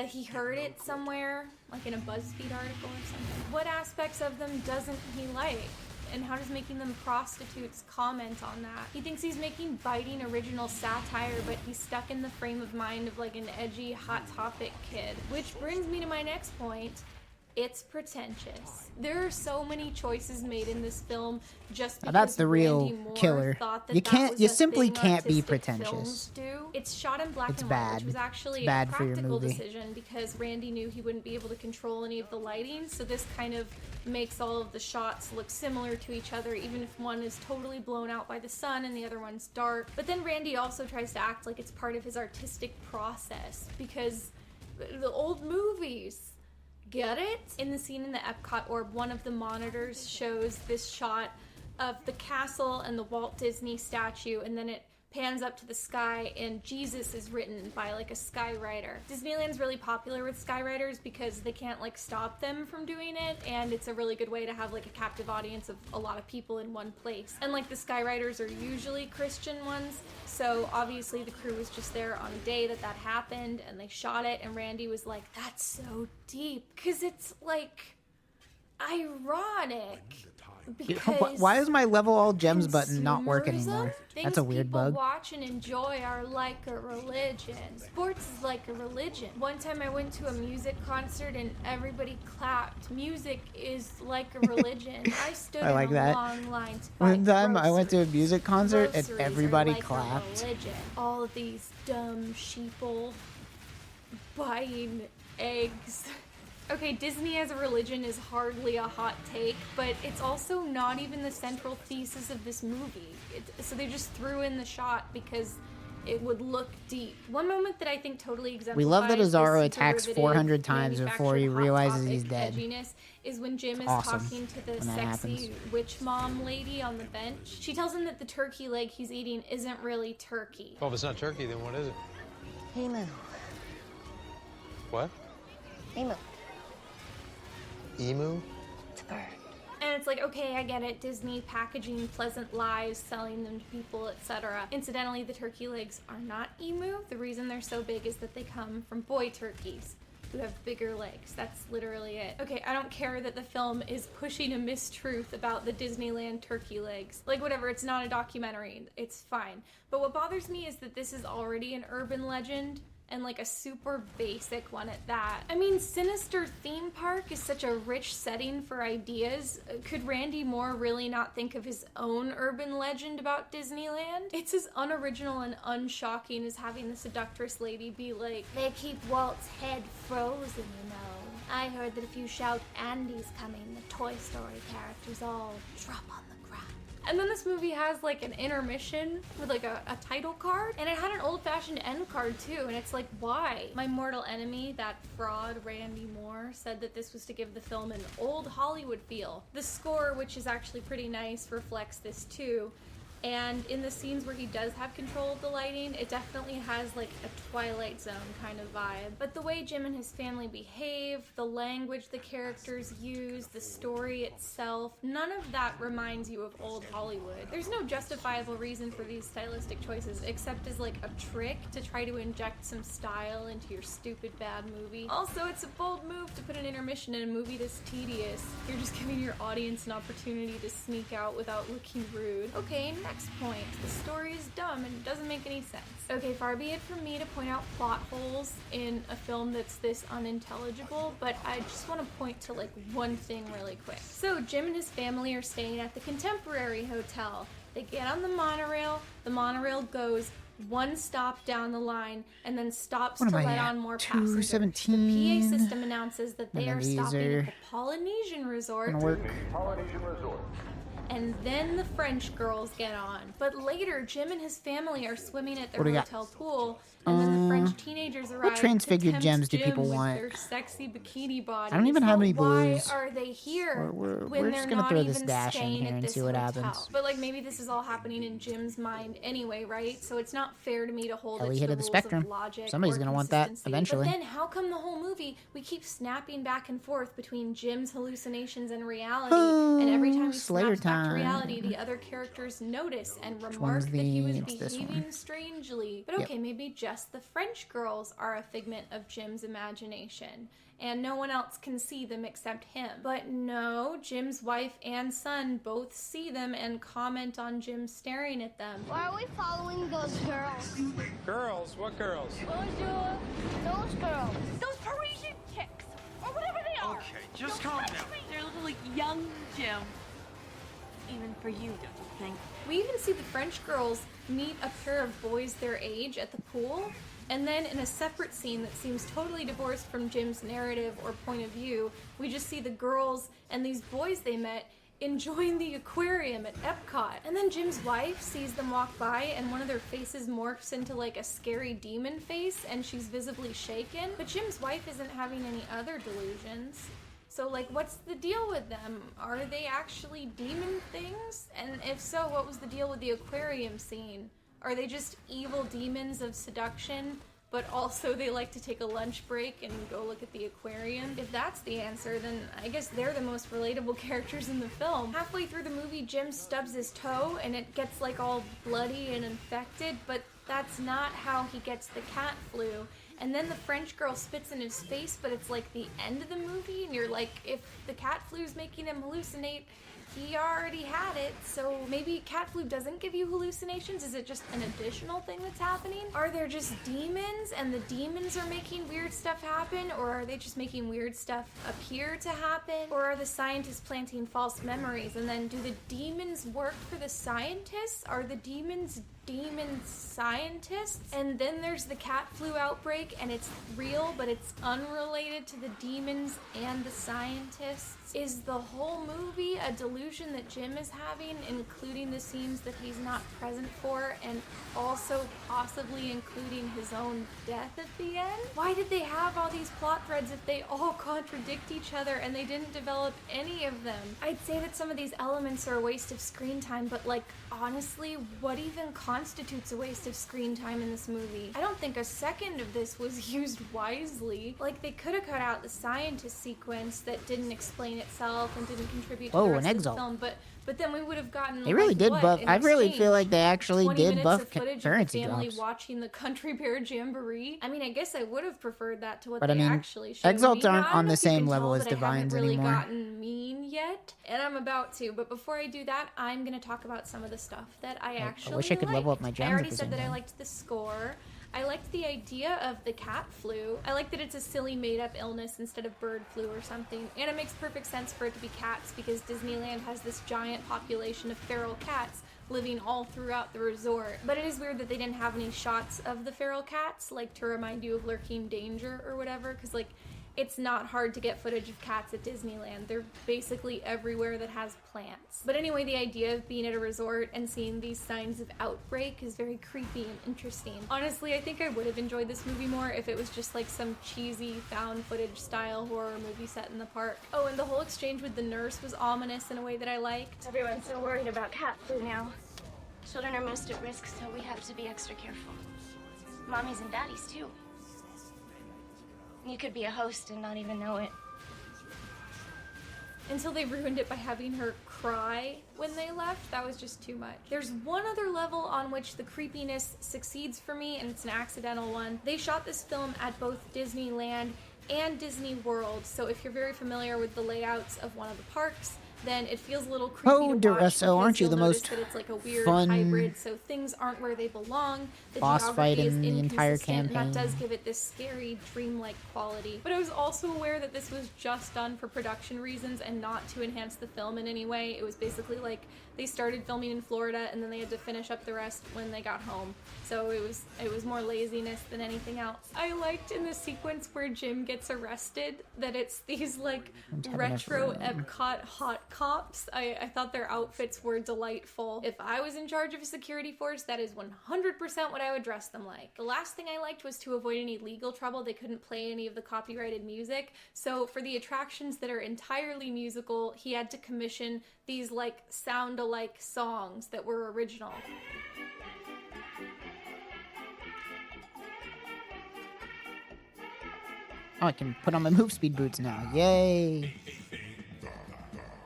he heard it somewhere, like in a BuzzFeed article or something. What aspects of them doesn't he like? And how does making them prostitutes comment on that? He thinks he's making biting original satire, but he's stuck in the frame of mind of like an edgy, hot topic kid. Which brings me to my next point. It's pretentious. There are so many choices made in this film just because That's the real Randy Moore killer. thought that You that can't. was You a simply thing can't be artistic pretentious. films do. It's shot in black It's and white, bad. which was actually It's bad a for your practical movie. decision because Randy knew he wouldn't be able to control any of the lighting, so this kind of makes all of the shots look similar to each other, even if one is totally blown out by the sun and the other one's dark. But then Randy also tries to act like it's part of his artistic process because the old movies. Get it? In the scene in the Epcot orb, one of the monitors shows this shot of the castle and the Walt Disney statue, and then it pans up to the sky, and Jesus is written by like a skywriter. Disneyland's really popular with skywriters because they can't like stop them from doing it, and it's a really good way to have like a captive audience of a lot of people in one place. And like the skywriters are usually Christian ones, so obviously the crew was just there on the day that happened, and they shot it, and Randy was like, that's so deep, because it's like ironic. Because why is my level all gems button not work anymore? That's a weird bug. Things people watch and enjoy are like a religion. Sports is like a religion. One time I went to a music concert and everybody clapped. Music is like a religion. I stood I like in a that. long line to buy One time I went to a groceries. music concert and Groceries everybody are like clapped. A religion. All of these dumb sheeple buying eggs. Okay, Disney as a religion is hardly a hot take, but it's also not even the central thesis of this movie. So they just threw in the shot because it would look deep. One moment that I think totally exemplifies We love that Azaro this attacks derivative 400 times before he manufactured hot realizes topic he's dead. edginess is when Jim is awesome talking to the when that sexy happens. witch mom lady on the bench. She tells him that the turkey leg he's eating isn't really turkey. Well, if it's not turkey, then what is it? Emu. What? Emu. Emu? It's a bird. And it's like, okay, I get it. Disney packaging pleasant lies, selling them to people, etc. Incidentally, the turkey legs are not emu. The reason they're so big is that they come from boy turkeys who have bigger legs. That's literally it. Okay, I don't care that the film is pushing a mistruth about the Disneyland turkey legs. Like, whatever, it's not a documentary. It's fine. But what bothers me is that this is already an urban legend, and like a super basic one at that. I mean, Sinister Theme Park is such a rich setting for ideas. Could Randy Moore really not think of his own urban legend about Disneyland? It's as unoriginal and unshocking as having the seductress lady be like, they keep Walt's head frozen, you know. I heard that if you shout Andy's coming, the Toy Story characters all drop on the ground. And then this movie has like an intermission with like a title card, and it had an old-fashioned end card too, and it's like, why? My mortal enemy, that fraud Randy Moore, said that this was to give the film an old Hollywood feel. The score, which is actually pretty nice, reflects this too. And in the scenes where he does have control of the lighting, it definitely has like a Twilight Zone kind of vibe. But the way Jim and his family behave, the language the characters use, the story itself, none of that reminds you of old Hollywood. There's no justifiable reason for these stylistic choices except as like a trick to try to inject some style into your stupid bad movie. Also, it's a bold move to put an intermission in a movie this tedious. You're just giving your audience an opportunity to sneak out without looking rude. Okay, next point. The story is dumb and it doesn't make any sense. Okay, far be it from me to point out plot holes in a film that's this unintelligible, but I just want to point to like one thing really quick. So Jim and his family are staying at the Contemporary Hotel. They get on the monorail goes one stop down the line and then stops to let on more passengers. 217. The PA system announces that they are stopping at the Polynesian Resort. And then the French girls get on. But later, Jim and his family are swimming at their hotel pool, and then the French teenagers arrive. What transfigured to tempt gems do Jim people with want? their sexy bikini bodies. I don't even have any blues. Why are they here We're when just they're gonna not throw even this dash in staying here at and this see what hotel? happens. But like maybe this is all happening in Jim's mind anyway, right? So it's not fair to me to hold it Ellie to hit the of the rules spectrum. of logic. Somebody's or gonna want that consistency. eventually. But then how come the whole movie we keep snapping back and forth between Jim's hallucinations and reality, and every time he Slayer snaps back to time. reality, the other characters notice and remark one's that he was it's this behaving one. strangely. But okay, maybe just the French girls are a figment of Jim's imagination, and no one else can see them except him. But no, Jim's wife and son both see them and comment on Jim staring at them. Why are we following those girls? Girls? What girls? Bonjour. Those girls. Those Parisian chicks. Or whatever they are. Okay, just calm down. They're little young Jim. Even for you, don't you think? We even see the French girls meet a pair of boys their age at the pool, and then in a separate scene that seems totally divorced from Jim's narrative or point of view, we just see the girls and these boys they met enjoying the aquarium at Epcot. And then Jim's wife sees them walk by and one of their faces morphs into like a scary demon face and she's visibly shaken. But Jim's wife isn't having any other delusions. So like, what's the deal with them? Are they actually demon things? And if so, what was the deal with the aquarium scene? Are they just evil demons of seduction, but also they like to take a lunch break and go look at the aquarium? If that's the answer, then I guess they're the most relatable characters in the film. Halfway through the movie, Jim stubs his toe and it gets like all bloody and infected, but that's not how he gets the cat flu. And then the French girl spits in his face, but it's like the end of the movie, and you're like, if the cat flu's making him hallucinate, he already had it, so maybe cat flu doesn't give you hallucinations? Is it just an additional thing that's happening? Are there just demons, and the demons are making weird stuff happen, or are they just making weird stuff appear to happen? Or are the scientists planting false memories, and then do the demons work for the scientists? Are the demon scientists? And then there's the cat flu outbreak and it's real but it's unrelated to the demons and the scientists. Is the whole movie a delusion that Jim is having, including the scenes that he's not present for and also possibly including his own death at the end? Why did they have all these plot threads if they all contradict each other and they didn't develop any of them? I'd say that some of these elements are a waste of screen time, but like honestly, what even constitutes a waste of screen time in this movie? I don't think a second of this was used wisely. Like, they could have cut out the scientist sequence that didn't explain itself and didn't contribute to the rest of the film, but then we would have gotten They really did buff. I really feel like they actually 20 did minutes buff of footage currency of the family drops. watching the Country Bear Jamboree. I mean, I guess I would have preferred that to what But they I mean, actually showed Exalts me. aren't Now, I on don't know the if you same can level tell as that I Divines haven't really anymore. gotten mean yet, and I'm about to. But before I do that, I'm gonna talk about some of the stuff that I actually wish I could level up my liked. gems I at already the said same that I time. liked the score. I liked the idea of the cat flu. I like that it's a silly made-up illness instead of bird flu or something. And it makes perfect sense for it to be cats because Disneyland has this giant population of feral cats living all throughout the resort. But it is weird that they didn't have any shots of the feral cats, like to remind you of lurking danger or whatever, because like, it's not hard to get footage of cats at Disneyland. They're basically everywhere that has plants. But anyway, the idea of being at a resort and seeing these signs of outbreak is very creepy and interesting. Honestly, I think I would have enjoyed this movie more if it was just like some cheesy found footage style horror movie set in the park. Oh, and the whole exchange with the nurse was ominous in a way that I liked. Everyone's so worried about cat flu now. Children are most at risk, so we have to be extra careful. Mommies and daddies, too. You could be a host and not even know it. Until they ruined it by having her cry when they left. That was just too much. There's one other level on which the creepiness succeeds for me, and it's an accidental one. They shot this film at both Disneyland and Disney World, so if you're very familiar with the layouts of one of the parks, then it feels a little creepy to watch so aren't because you you'll the notice most that it's like a weird fun hybrid, so things aren't where they belong. The boss fight geography is in the entire inconsistent, and campaign? that does give it this scary, dreamlike quality. But I was also aware that this was just done for production reasons and not to enhance the film in any way. It was basically like they started filming in Florida and then they had to finish up the rest when they got home. So it was more laziness than anything else. I liked in the sequence where Jim gets arrested that it's these like retro Epcot hot cops. I thought their outfits were delightful. If I was in charge of a security force, that is 100% what I would dress them like. The last thing I liked was to avoid any legal trouble, they couldn't play any of the copyrighted music. So for the attractions that are entirely musical, he had to commission these like sound-alike songs that were original. Oh, I can put on my move speed boots now. Yay!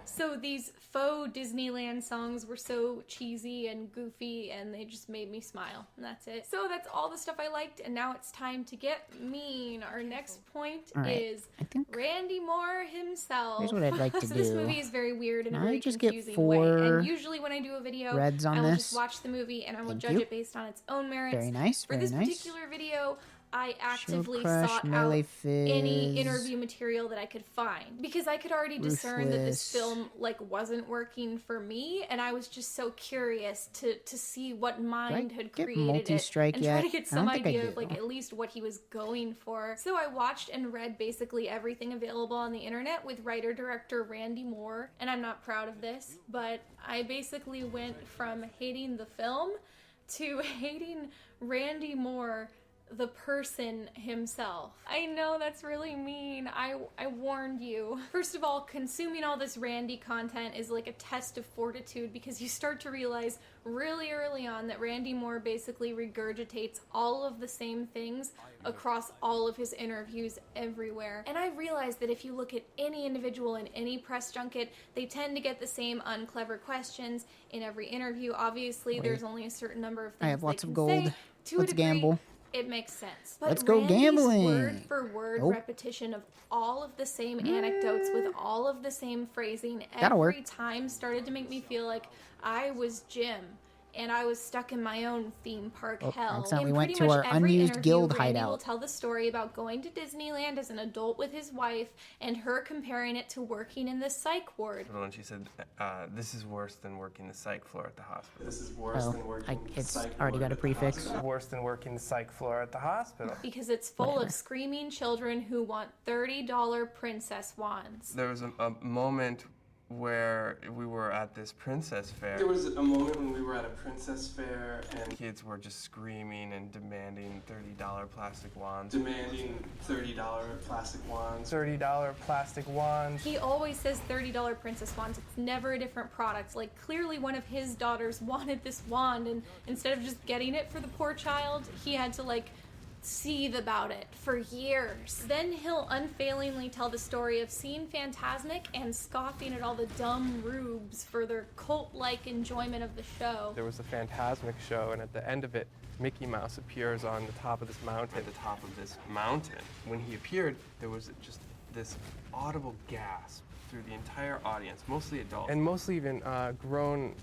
So these faux Disneyland songs were so cheesy and goofy and they just made me smile. And that's it. So that's all the stuff I liked, and now it's time to get mean. Our next point is Randy Moore himself. Here's what I'd like to so do. this movie is very weird in a Now I very just get confusing 4 way. And usually when I do a video, reds on I will this. just watch the movie and I will Thank judge you. it based on its own merits. Very nice, For very this nice. particular video, I actively Crush, sought Melee out Fizz, any interview material that I could find, because I could already discern that this film like wasn't working for me, and I was just so curious to see what mind had get created it Multi-Strike and yet? try to get I don't some think I idea do. of like at least what he was going for. So I watched and read basically everything available on the internet with writer-director Randy Moore, and I'm not proud of this, but I basically went from hating the film to hating Randy Moore, the person himself. I know that's really mean. I warned you. First of all, consuming all this Randy content is like a test of fortitude, because you start to realize really early on that Randy Moore basically regurgitates all of the same things across all of his interviews everywhere. And I realized that if you look at any individual in any press junket, they tend to get the same unclever questions in every interview. Obviously, there's only a certain number of things I have lots they of can say. gold. To a Let's degree, gamble. it makes sense. But Let's go Randy's gambling. word for word Nope. repetition of all of the same anecdotes with all of the same phrasing That'll every work. time started to make me feel like I was Jim and I was stuck in my own theme park hell. accidentally In went pretty to much our every unused interview, guild Randy will hideout. tell the story about going to Disneyland as an adult with his wife and her comparing it to working in the psych ward. And she said, this is worse than working the psych floor at the hospital. This is worse Oh, than working the it's psych already ward got a at the prefix. hospital. Worse than working the psych floor at the hospital. Because it's full Whatever. of screaming children who want $30 princess wands. There was a moment where we were at this princess fair. There was a moment when we were at a princess fair and kids were just screaming and demanding $30 plastic wands. Demanding $30 plastic wands. $30 plastic wands. He always says $30 princess wands. It's never a different product. Like, clearly one of his daughters wanted this wand, and instead of just getting it for the poor child, he had to, like, seethe about it for years. Then he'll unfailingly tell the story of seeing Fantasmic and scoffing at all the dumb rubes for their cult-like enjoyment of the show. There was a Fantasmic show, and at the end of it, Mickey Mouse appears on the top of this mountain. At the top of this mountain, when he appeared, there was just this audible gasp through the entire audience, mostly adults. And mostly even grown,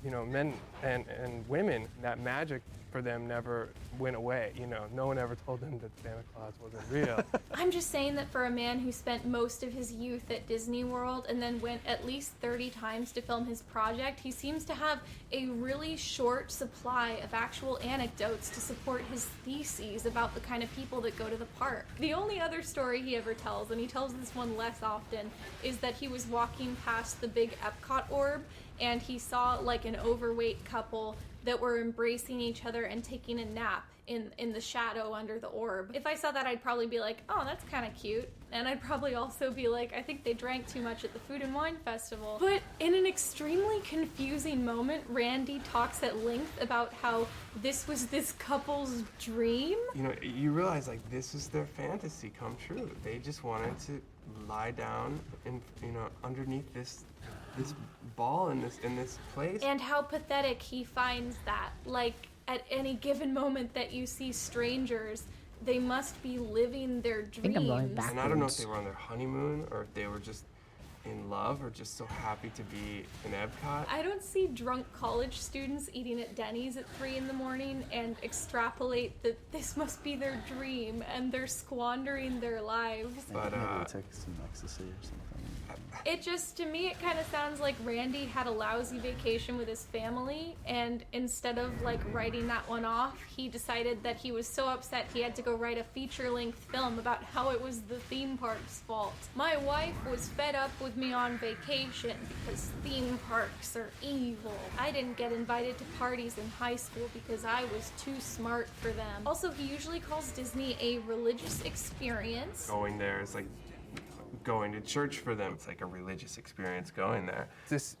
men and women. That magic for them never went away. No one ever told them that Santa Claus wasn't real. I'm just saying that for a man who spent most of his youth at Disney World and then went at least 30 times to film his project, he seems to have a really short supply of actual anecdotes to support his theses about the kind of people that go to the park. The only other story he ever tells, and he tells this one less often, is that he was walking past the big Epcot orb and he saw like an overweight couple that were embracing each other and taking a nap in the shadow under the orb. If I saw that, I'd probably be like, oh, that's kind of cute. And I'd probably also be like, I think they drank too much at the Food and Wine Festival. But in an extremely confusing moment, Randy talks at length about how this was this couple's dream. You realize, like, this is their fantasy come true. They just wanted to lie down and, underneath this ball in this place. And how pathetic he finds that. Like, at any given moment that you see strangers, they must be living their dreams. I think I'm going backwards. And I don't know if they were on their honeymoon or if they were just in love or just so happy to be in Epcot. I don't see drunk college students eating at Denny's at 3 in the morning and extrapolate that this must be their dream and they're squandering their lives. But maybe take some ecstasy or something. It just, to me, it kind of sounds like Randy had a lousy vacation with his family, and instead of like writing that one off, he decided that he was so upset he had to go write a feature-length film about how it was the theme park's fault. My wife was fed up with me on vacation because theme parks are evil. I didn't get invited to parties in high school because I was too smart for them. Also, he usually calls Disney a religious experience. Going there is like going to church for them. It's like a religious experience going there. This,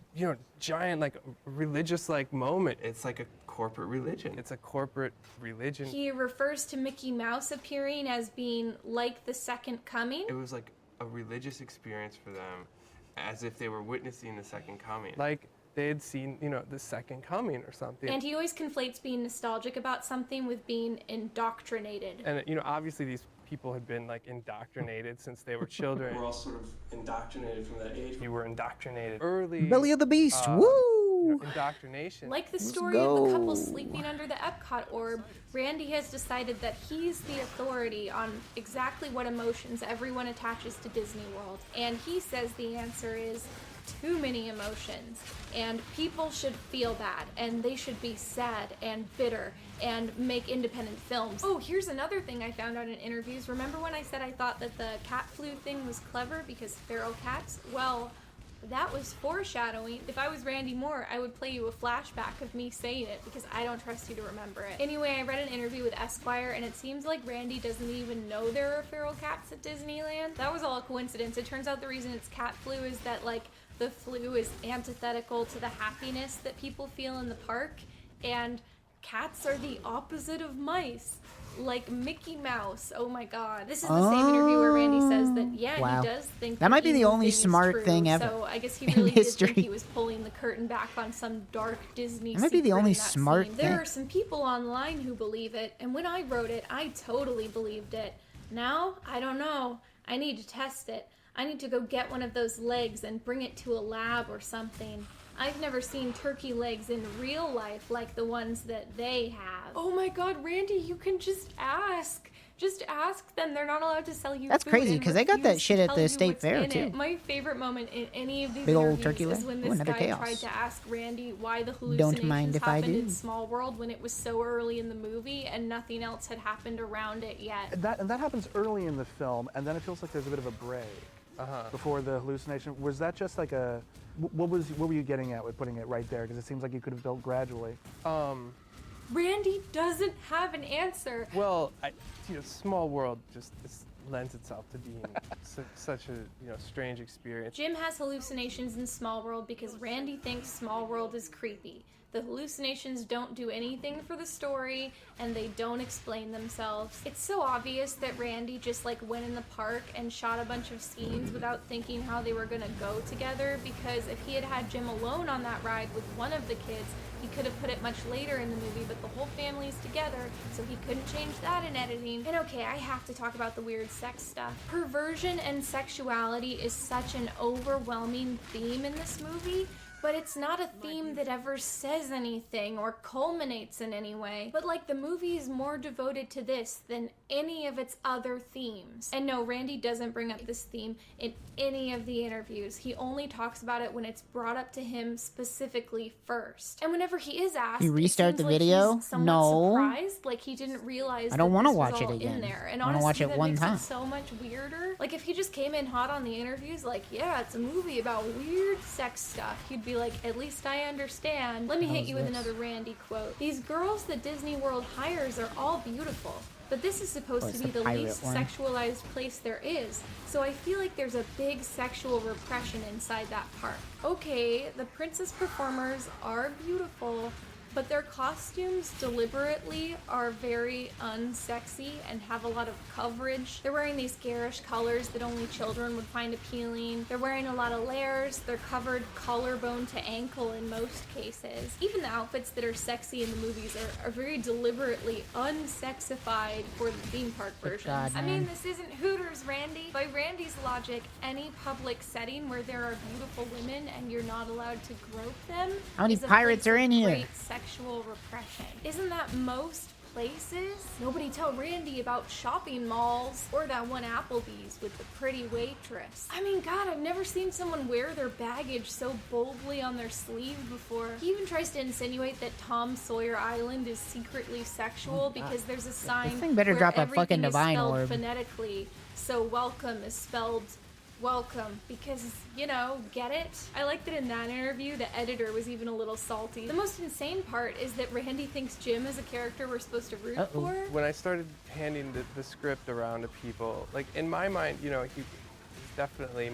giant, like, religious, like, moment. It's like a corporate religion. It's a corporate religion. He refers to Mickey Mouse appearing as being like the second coming. It was like a religious experience for them, as if they were witnessing the second coming. Like they had seen, the second coming or something. And he always conflates being nostalgic about something with being indoctrinated. And, obviously these people had been like indoctrinated since they were children. We're all sort of indoctrinated from that age. You were indoctrinated early. Belly of the Beast, woo! indoctrination. Like the story of the couple sleeping under the Epcot orb, Randy has decided that he's the authority on exactly what emotions everyone attaches to Disney World. And he says the answer is too many emotions, and people should feel that, and they should be sad and bitter and make independent films. Oh, here's another thing I found out in interviews. Remember when I said I thought that the cat flu thing was clever because feral cats? Well, that was foreshadowing. If I was Randy Moore, I would play you a flashback of me saying it because I don't trust you to remember it. Anyway, I read an interview with Esquire, and it seems like Randy doesn't even know there are feral cats at Disneyland. That was all a coincidence. It turns out the reason it's cat flu is that, like, the flu is antithetical to the happiness that people feel in the park, and cats are the opposite of mice. Like Mickey Mouse. Oh my god. This is the same interview where Randy says that, yeah, he does think that might be the evil only thing is smart true. thing ever. So I guess he really did history. think he was pulling the curtain back on some dark Disney That might be the secret only in that smart scene. thing. There are some people online who believe it, and when I wrote it, I totally believed it. Now, I don't know. I need to test it. I need to go get one of those legs and bring it to a lab or something. I've never seen turkey legs in real life like the ones that they have. Oh my god, Randy, you can just ask. Just ask them. They're not allowed to sell you That's food crazy, and because they got that refuse shit to at tell the you state what's fair, in too. it. My favorite moment in any of these Big old interviews turkey is leg. when Ooh, this another guy chaos. tried to ask Randy why the Don't hallucinations mind if I happened do. in Small World when it was so early in the movie and nothing else had happened around it yet. And that happens early in the film, and then it feels like there's a bit of a break before the hallucination. Was that just like a... What were you getting at with putting it right there? Because it seems like you could have built gradually. Randy doesn't have an answer. Well, Small World just lends itself to being such a strange experience. Jim has hallucinations in Small World because Randy thinks Small World is creepy. The hallucinations don't do anything for the story, and they don't explain themselves. It's so obvious that Randy just went in the park and shot a bunch of scenes without thinking how they were gonna go together, because if he had had Jim alone on that ride with one of the kids, he could have put it much later in the movie, but the whole family's together, so he couldn't change that in editing. And okay, I have to talk about the weird sex stuff. Perversion and sexuality is such an overwhelming theme in this movie, but it's not a theme that ever says anything or culminates in any way. But the movie is more devoted to this than any of its other themes. And no, Randy doesn't bring up this theme in any of the interviews. He only talks about it when it's brought up to him specifically first. And whenever he is asked, You restart it the seems video? He's somewhat No. surprised, like he didn't realize I don't want to watch it in again. there. And I wanna honestly, watch it that one makes time. it so much weirder. If he just came in hot on the interviews, yeah, it's a movie about weird sex stuff, he'd be like, at least I understand. Let me hit you with another Randy quote. These girls that Disney World hires are all beautiful, but this is supposed to be the least sexualized place there is, so I feel like there's a big sexual repression inside that park. Okay, the princess performers are beautiful, but their costumes deliberately are very unsexy and have a lot of coverage. They're wearing these garish colors that only children would find appealing. They're wearing a lot of layers. They're covered collarbone to ankle in most cases. Even the outfits that are sexy in the movies are very deliberately unsexified for the theme park versions. God, I mean, man. this isn't Hooters, Randy. By Randy's logic, any public setting where there are beautiful women and you're not allowed to grope them How many is a pirates place are of in here? great sexual repression. Isn't that most places? Nobody tell Randy about shopping malls or that one Applebee's with the pretty waitress. I mean, God, I've never seen someone wear their baggage so boldly on their sleeve before. He even tries to insinuate that Tom Sawyer Island is secretly sexual because there's a sign This thing better where drop a everything fucking is divine spelled orb. phonetically, so welcome is spelled welcome, because, get it? I like that in that interview, the editor was even a little salty. The most insane part is that Randy thinks Jim is a character we're supposed to root for. When I started handing the script around to people, in my mind, he's definitely,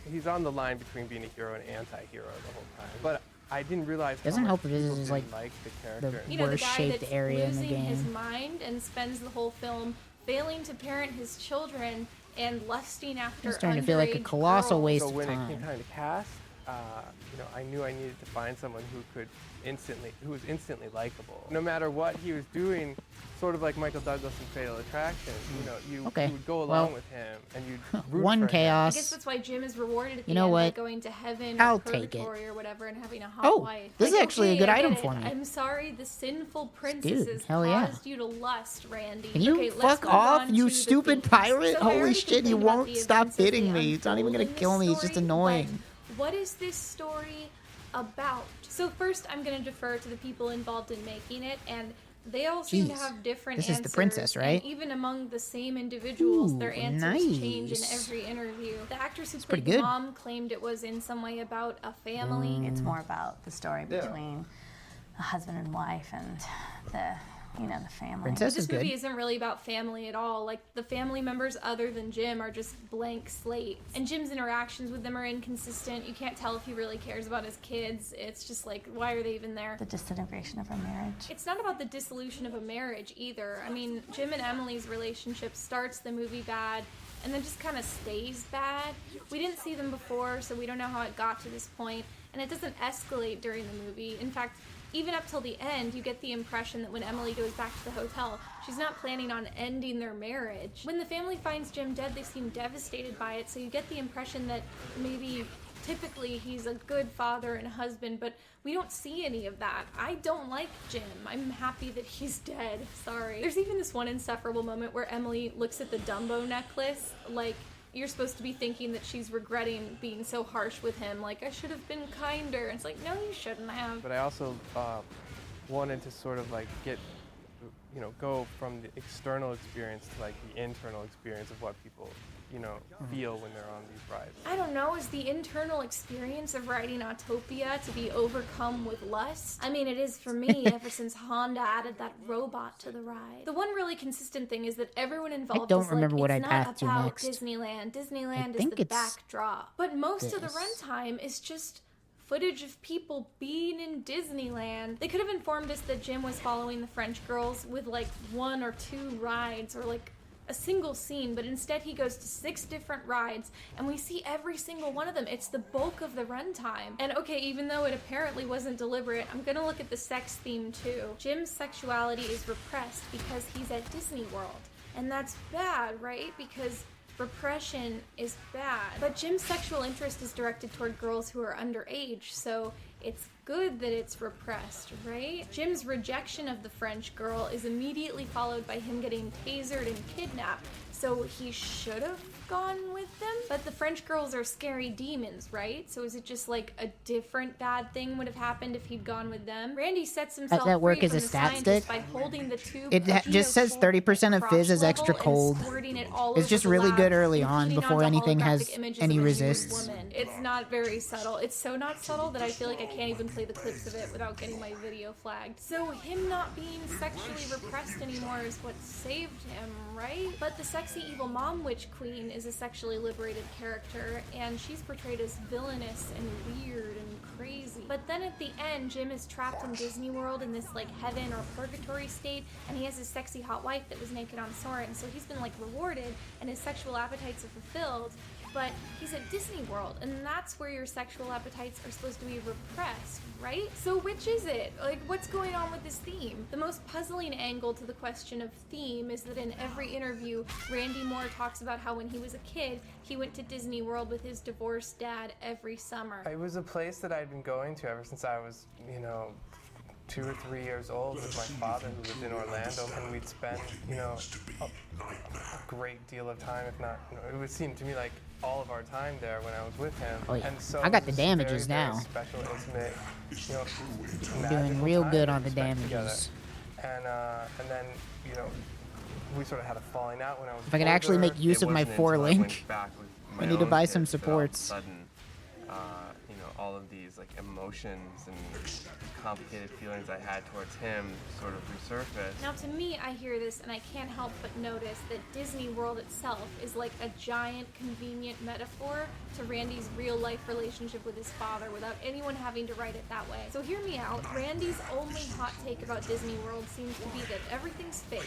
he's on the line between being a hero and anti-hero the whole time. But I didn't realize Doesn't how much help if this people is, didn't like the character. the The worst guy shaped that's area in the losing his game. mind and spends the whole film failing to parent his children and lusting after It's starting to feel like a underage colossal girls. waste So of when it time. came time to cast, I knew I needed to find someone who was instantly likable. No matter what he was doing, sort of like Michael Douglas in Fatal Attraction, you would go along with him and you'd root One for chaos. I guess that's why Jim is rewarded at the You know end by what? going to heaven I'll or take it. purgatory or whatever and having a hot wife. This is actually a good I get item it. for me. I'm sorry the sinful princesses hell yeah. caused you to lust, Randy. Can you let's fuck move off, on you to the stupid themes. pirate? So I Holy already shit, you complained about won't the stop events as they hitting me. It's not even gonna unfold in kill me. this It's just story, annoying. but what is this story about? So first, I'm going to defer to the people involved in making it, and they all seem to Jeez. have different This answers. is the princess, right? And even among the same individuals, their Ooh, answers change in nice. every interview. The actress who pretty played the good. mom claimed it was in some way about a family. It's more about the story between a husband and wife and the family. Princess is This movie good. isn't really about family at all. Like, the family members other than Jim are just blank slates. And Jim's interactions with them are inconsistent. You can't tell if he really cares about his kids. It's just like, why are they even there? The disintegration of a marriage. It's not about the dissolution of a marriage either. I mean, Jim and Emily's relationship starts the movie bad and then just kind of stays bad. We didn't see them before, so we don't know how it got to this point, and it doesn't escalate during the movie. In fact, even up till the end, you get the impression that when Emily goes back to the hotel, she's not planning on ending their marriage. When the family finds Jim dead, they seem devastated by it, so you get the impression that maybe typically he's a good father and husband, but we don't see any of that. I don't like Jim. I'm happy that he's dead. Sorry. There's even this one insufferable moment where Emily looks at the Dumbo necklace, like, you're supposed to be thinking that she's regretting being so harsh with him, like, I should have been kinder. And it's like, no, you shouldn't have. But I also wanted to sort of like go from the external experience to like the internal experience of what people, feel when they're on these rides. I don't know, is the internal experience of riding Autopia to be overcome with lust? I mean, it is for me ever since Honda added that robot to the ride. The one really consistent thing is that everyone involved don't is remember like, what it's I'd not have to about next. Disneyland. Disneyland is think the it's backdrop. But most of the this. runtime is just footage of people being in Disneyland. They could have informed us that Jim was following the French girls with like 1 or 2 rides or like a single scene, but instead he goes to 6 different rides and we see every single one of them. It's the bulk of the runtime. And okay, even though it apparently wasn't deliberate, I'm gonna look at the sex theme too. Jim's sexuality is repressed because he's at Disney World. And that's bad, right? Because repression is bad. But Jim's sexual interest is directed toward girls who are underage, so it's good that it's repressed, right? Jim's rejection of the French girl is immediately followed by him getting tasered and kidnapped, so he should have gone with them. But the French girls are scary demons, right? So is it just like a different bad thing would have happened if he'd gone with them? Randy sets himself that work free as from a the stat scientist stick? by holding the tube It of just says 30% of fizz is extra cold. It's just really good early on before anything has any resist. It's not very subtle. It's so not subtle that I feel like I can't even play the clips of it without getting my video flagged. So him not being sexually repressed anymore is what saved him, right? But the sexy evil mom witch queen is a sexually liberated character, and she's portrayed as villainous and weird and crazy. But then at the end, Jim is trapped in Disney World in this like heaven or purgatory state, and he has his sexy hot wife that was naked on Soarin', so he's been like rewarded and his sexual appetites are fulfilled. But he's at Disney World, and that's where your sexual appetites are supposed to be repressed, right? So which is it? Like, what's going on with this theme? The most puzzling angle to the question of theme is that in every interview, Randy Moore talks about how when he was a kid, he went to Disney World with his divorced dad every summer. It was a place that I'd been going to ever since I was, 2 or 3 years old with my father who lived in Orlando, and we'd spend, a great deal of time, if not, it would seem to me like all of our time there when I was with him. Oh, yeah. And so I got the it was damages very, now. very special, intimate, I'm doing real time good that on we the spent together. damages. And then, we sort of had a falling out when I was If I could actually older. make use of my 4 link, I need to buy some supports. Sudden, all of these like emotions and complicated feelings I had towards him sort of resurfaced. Now to me, I hear this and I can't help but notice that Disney World itself is like a giant convenient metaphor to Randy's real life relationship with his father without anyone having to write it that way. So hear me out. Randy's only hot take about Disney World seems to be that everything's fake.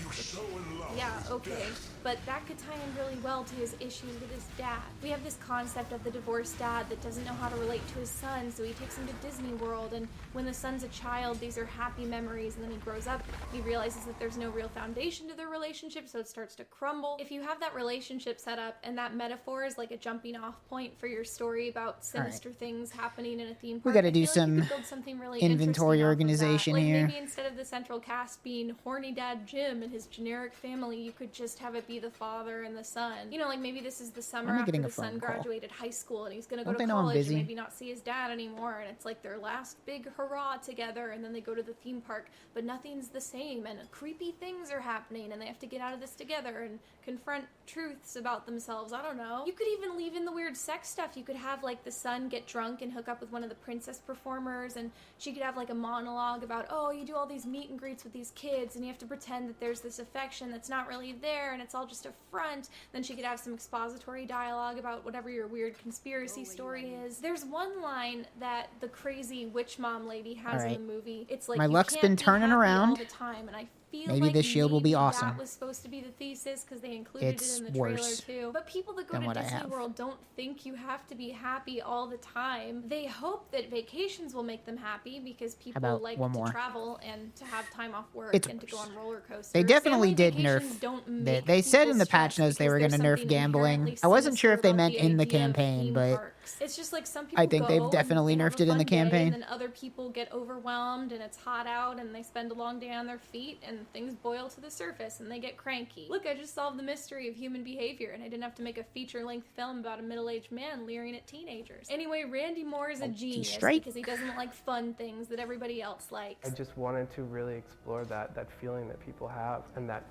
Yeah, okay. But that could tie in really well to his issues with his dad. We have this concept of the divorced dad that doesn't know how to relate to his son, so he takes him to Disney World, and when the son's a child, these are happy memories, and then he grows up, he realizes that there's no real foundation to their relationship, so it starts to crumble. If you have that relationship set up, and that metaphor is like a jumping off point for your story about sinister things happening in a theme park, We gotta do I feel like you some could build something really inventory interesting off of organization that. Like here. maybe instead of the central cast being horny dad Jim and his generic family, you could just have it be the father and the son. You know, like maybe this is the summer Why am I after getting a the son phone call? graduated high school and he's gonna go Don't to they know I'm college and busy? maybe not see his dad anymore, and it's like their last big hurrah together, and then they go to the theme park, but nothing's the same, and creepy things are happening, and they have to get out of this together and confront truths about themselves. I don't know. You could even leave in the weird sex stuff. You could have like the son get drunk and hook up with one of the princess performers, and she could have like a monologue about, oh, you do all these meet and greets with these kids and you have to pretend that there's this affection that's not really there and it's all just a front. Then she could have some expository dialogue about whatever your weird conspiracy story is. There's one line that the crazy witch mom lady has in the movie. It's like, My you luck's can't been be turning happy around. all the time, and I feel Maybe like this shield will be maybe awesome. that was supposed to be the thesis because they included It's it in the trailer worse too. But people that go than to what I Disney have. World don't think you have to be happy all the time. They hope that vacations will make them happy because people about like one to more? travel and to have time off work It's and to go on roller coasters. They definitely Family did vacations nerf. don't They, make they said people in the patch stressed notes they were because going to there's nerf something gambling. inherently I wasn't sure if they sinister meant about the in the idea of campaign, theme but parks. It's just like some people I think they've go definitely and they have nerfed a it in the fun day, campaign. and then other people get overwhelmed and it's hot out and they spend a long day on their feet and things boil to the surface and they get cranky. Look, I just solved the mystery of human behavior and I didn't have to make a feature-length film about a middle-aged man leering at teenagers. Anyway, Randy Moore is a genius straight. because he doesn't like fun things that everybody else likes. I just wanted to really explore that feeling that people have and that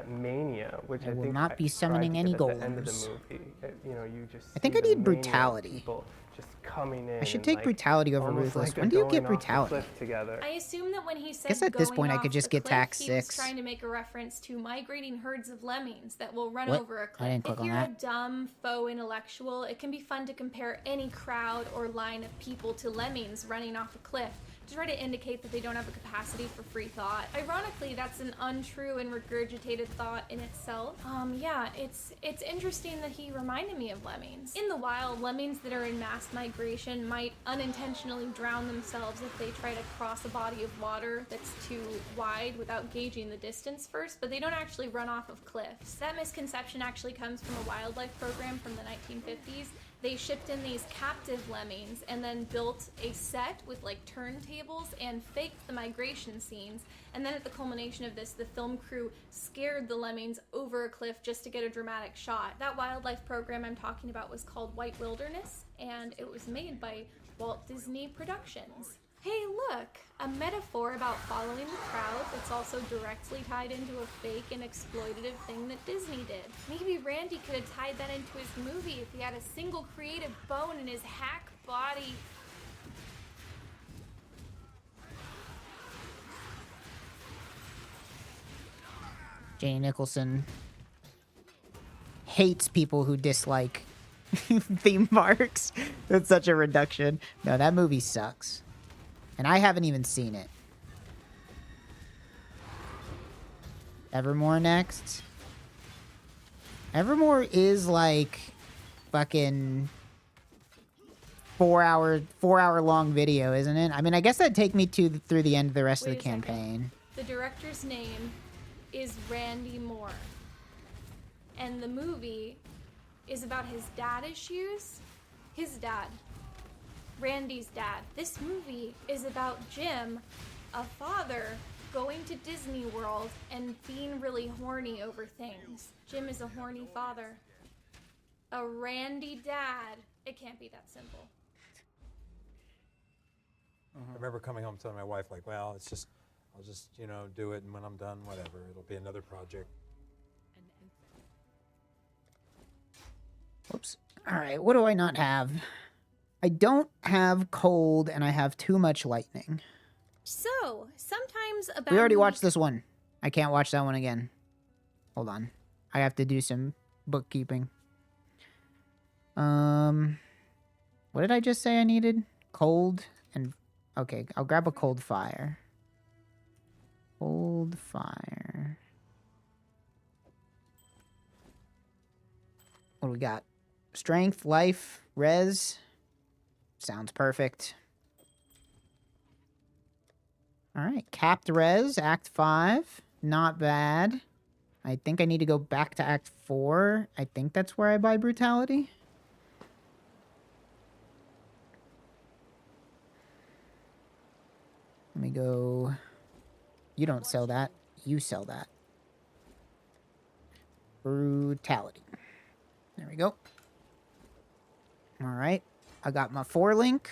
mania, which I I will think not I be tried summoning to any get at the end of the golems. movie. You know, you just I think see I the need mania of brutality. people just coming in. I should and, take like, brutality over almost ruthless. like they're When do you going get off the brutality? cliff together. I assume that when he said Guess at this going point I off could just the get cliff, tax he was 6. trying to make a reference to migrating herds of lemmings that will run What? over a I cliff. didn't click If on you're that. a dumb faux intellectual, it can be fun to compare any crowd or line of people to lemmings running off a cliff to try to indicate that they don't have a capacity for free thought. Ironically, that's an untrue and regurgitated thought in itself. Yeah, it's interesting that he reminded me of lemmings. In the wild, lemmings that are in mass migration might unintentionally drown themselves if they try to cross a body of water that's too wide without gauging the distance first, but they don't actually run off of cliffs. That misconception actually comes from a wildlife program from the 1950s. They shipped in these captive lemmings and then built a set with like turntables and faked the migration scenes. And then at the culmination of this, the film crew scared the lemmings over a cliff just to get a dramatic shot. That wildlife program I'm talking about was called White Wilderness, and it was made by Walt Disney Productions. Hey, look, a metaphor about following the crowd that's also directly tied into a fake and exploitative thing that Disney did. Maybe Randy could have tied that into his movie if he had a single creative bone in his hack body. Janie Nicholson hates people who dislike theme parks. That's such a reduction. No, that movie sucks. And I haven't even seen it. Evermore next. Evermore is like fucking 4 hour long video, isn't it? I mean, I guess that'd take me through the end of the rest of the campaign. The director's name is Randy Moore. And the movie is about his dad issues. His dad. Randy's dad. This movie is about Jim, a father, going to Disney World and being really horny over things. Jim is a horny father. A Randy dad. It can't be that simple. I remember coming home telling my wife, like, well, it's just, I'll just, you know, do it, and when I'm done, whatever, it'll be another project. Whoops. All right, what do I not have? I don't have cold, and I have too much lightning. So, sometimes a bad We already movie- watched this one. I can't watch that one again. Hold on. I have to do some bookkeeping. What did I just say I needed? Cold and... Okay, I'll grab a cold fire. Cold fire. What do we got? Strength, life, res. Sounds perfect. All right, Capped Res, Act 5. Not bad. I think I need to go back to Act 4. I think that's where I buy Brutality. Let me go... You don't sell that. You sell that. Brutality. There we go. All right. I got my 4-link.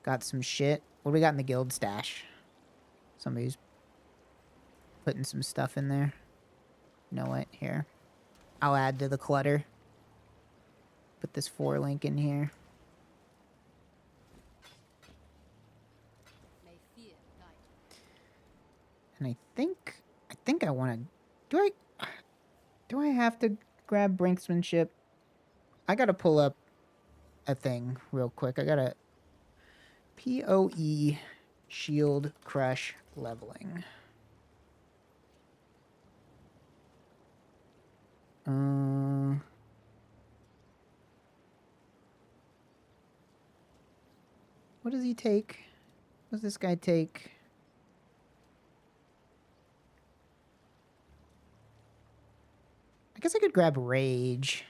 Got some shit. What do we got in the guild stash? Somebody's putting some stuff in there. You know what? Here. I'll add to the clutter. Put this 4-link in here. And I think I want to... Do I have to grab Brinksmanship? I gotta pull up a thing real quick. I gotta... PoE Shield Crush Leveling. What does he take? What does this guy take? I guess I could grab Rage.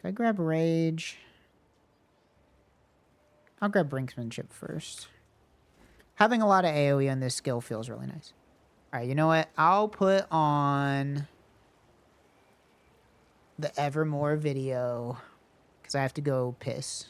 Do I grab Rage? I'll grab Brinksmanship first. Having a lot of AoE on this skill feels really nice. Alright, you know what? I'll put on the Evermore video because I have to go piss.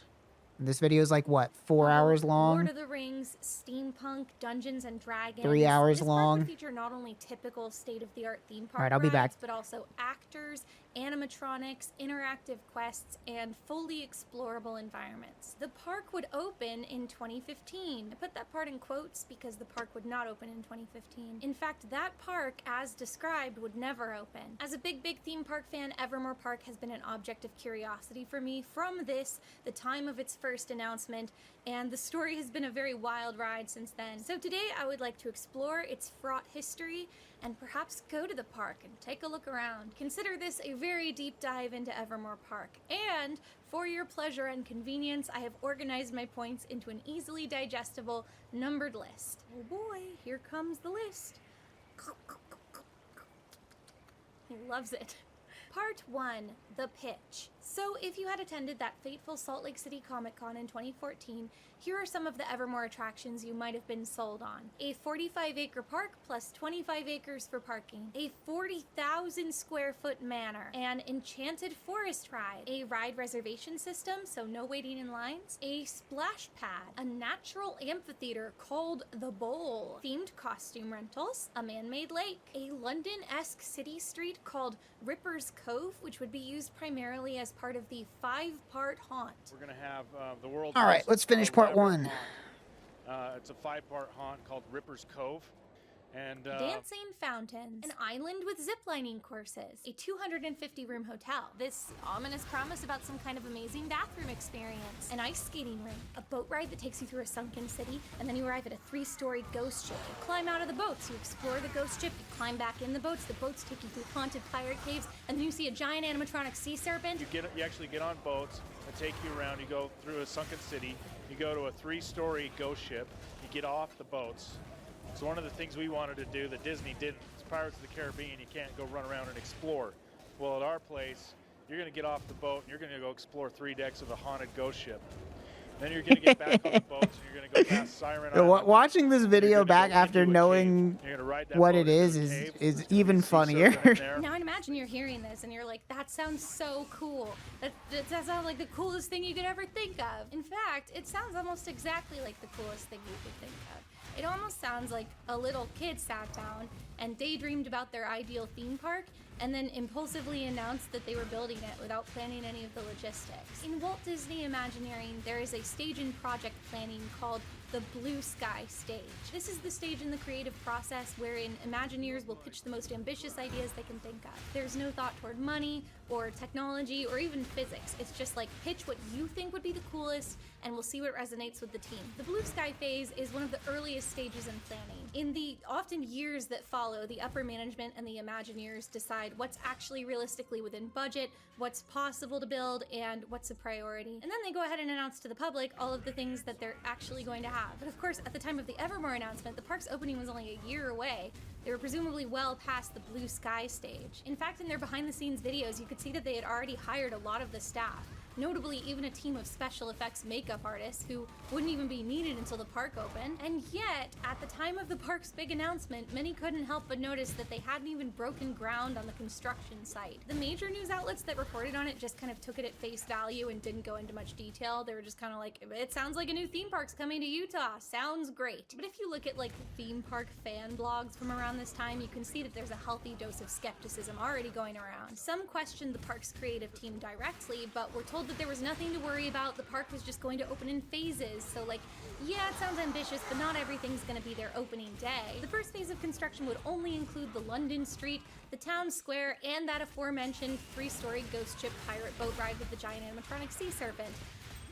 This video is like, what, 4 hours long? Lord of the Rings, steampunk, Dungeons and Dragons. 3 hours this long. Park would feature not only typical state-of-the-art theme park All right, I'll be back. rides, but also actors, animatronics, interactive quests, and fully explorable environments. The park would open in 2015. I put that part in quotes because the park would not open in 2015. In fact, that park, as described, would never open. As a big theme park fan, Evermore Park has been an object of curiosity for me from the time of its first announcement, and the story has been a very wild ride since then. So today I would like to explore its fraught history and perhaps go to the park and take a look around. Consider this a very deep dive into Evermore Park. And for your pleasure and convenience, I have organized my points into an easily digestible, numbered list. Oh boy, here comes the list. He loves it. Part 1, The Pitch. So if you had attended that fateful Salt Lake City Comic-Con in 2014, here are some of the Evermore attractions you might have been sold on. A 45-acre park plus 25 acres for parking. A 40,000 square foot manor. An enchanted forest ride. A ride reservation system, so no waiting in lines. A splash pad. A natural amphitheater called The Bowl. Themed costume rentals. A man-made lake. A London-esque city street called Ripper's Cove, which would be used primarily as part of the 5-part haunt. We're going to have the world. All right, let's finish part 1. It's a 5-part haunt called Ripper's Cove. And dancing fountains, an island with ziplining courses, a 250-room hotel, this ominous promise about some kind of amazing bathroom experience, an ice skating rink, a boat ride that takes you through a sunken city, and then you arrive at a 3-story ghost ship. You climb out of the boats, you explore the ghost ship, you climb back in the boats take you through haunted pirate caves, and then you see a giant animatronic sea serpent. You actually get on boats that take you around. You go through a sunken city, you go to a 3-story ghost ship, you get off the boats. So one of the things we wanted to do that Disney didn't, it's Pirates of the Caribbean, you can't go run around and explore. Well, at our place, you're going to get off the boat and you're going to go explore 3 decks of a haunted ghost ship. Then you're going to get back on the boats and you're going to go past Siren Island. Watching this video back after knowing what it is even funnier. Now I'd imagine you're hearing this and you're like, that sounds so cool. That sounds like the coolest thing you could ever think of. In fact, it sounds almost exactly like the coolest thing you could think of. It almost sounds like a little kid sat down and daydreamed about their ideal theme park and then impulsively announced that they were building it without planning any of the logistics. In Walt Disney Imagineering, there is a stage and project planning called the Blue Sky stage. This is the stage in the creative process wherein Imagineers will pitch the most ambitious ideas they can think of. There's no thought toward money or technology or even physics. It's just like, pitch what you think would be the coolest and we'll see what resonates with the team. The Blue Sky phase is one of the earliest stages in planning. In the often years that follow, the upper management and the Imagineers decide what's actually realistically within budget, what's possible to build, and what's a priority. And then they go ahead and announce to the public all of the things that they're actually going to have. But of course, at the time of the Evermore announcement, the park's opening was only a year away. They were presumably well past the Blue Sky stage. In fact, in their behind-the-scenes videos, you could see that they had already hired a lot of the staff. Notably, even a team of special effects makeup artists who wouldn't even be needed until the park opened. And yet, at the time of the park's big announcement, many couldn't help but notice that they hadn't even broken ground on the construction site. The major news outlets that reported on it just kind of took it at face value and didn't go into much detail. They were just kind of like, it sounds like a new theme park's coming to Utah. Sounds great. But if you look at like theme park fan blogs from around this time, you can see that there's a healthy dose of skepticism already going around. Some questioned the park's creative team directly, but were told that there was nothing to worry about. The park was just going to open in phases. So like, yeah, it sounds ambitious, but not everything's going to be their opening day. The first phase of construction would only include the London Street, the town square, and that aforementioned 3-story ghost ship pirate boat ride with the giant animatronic sea serpent.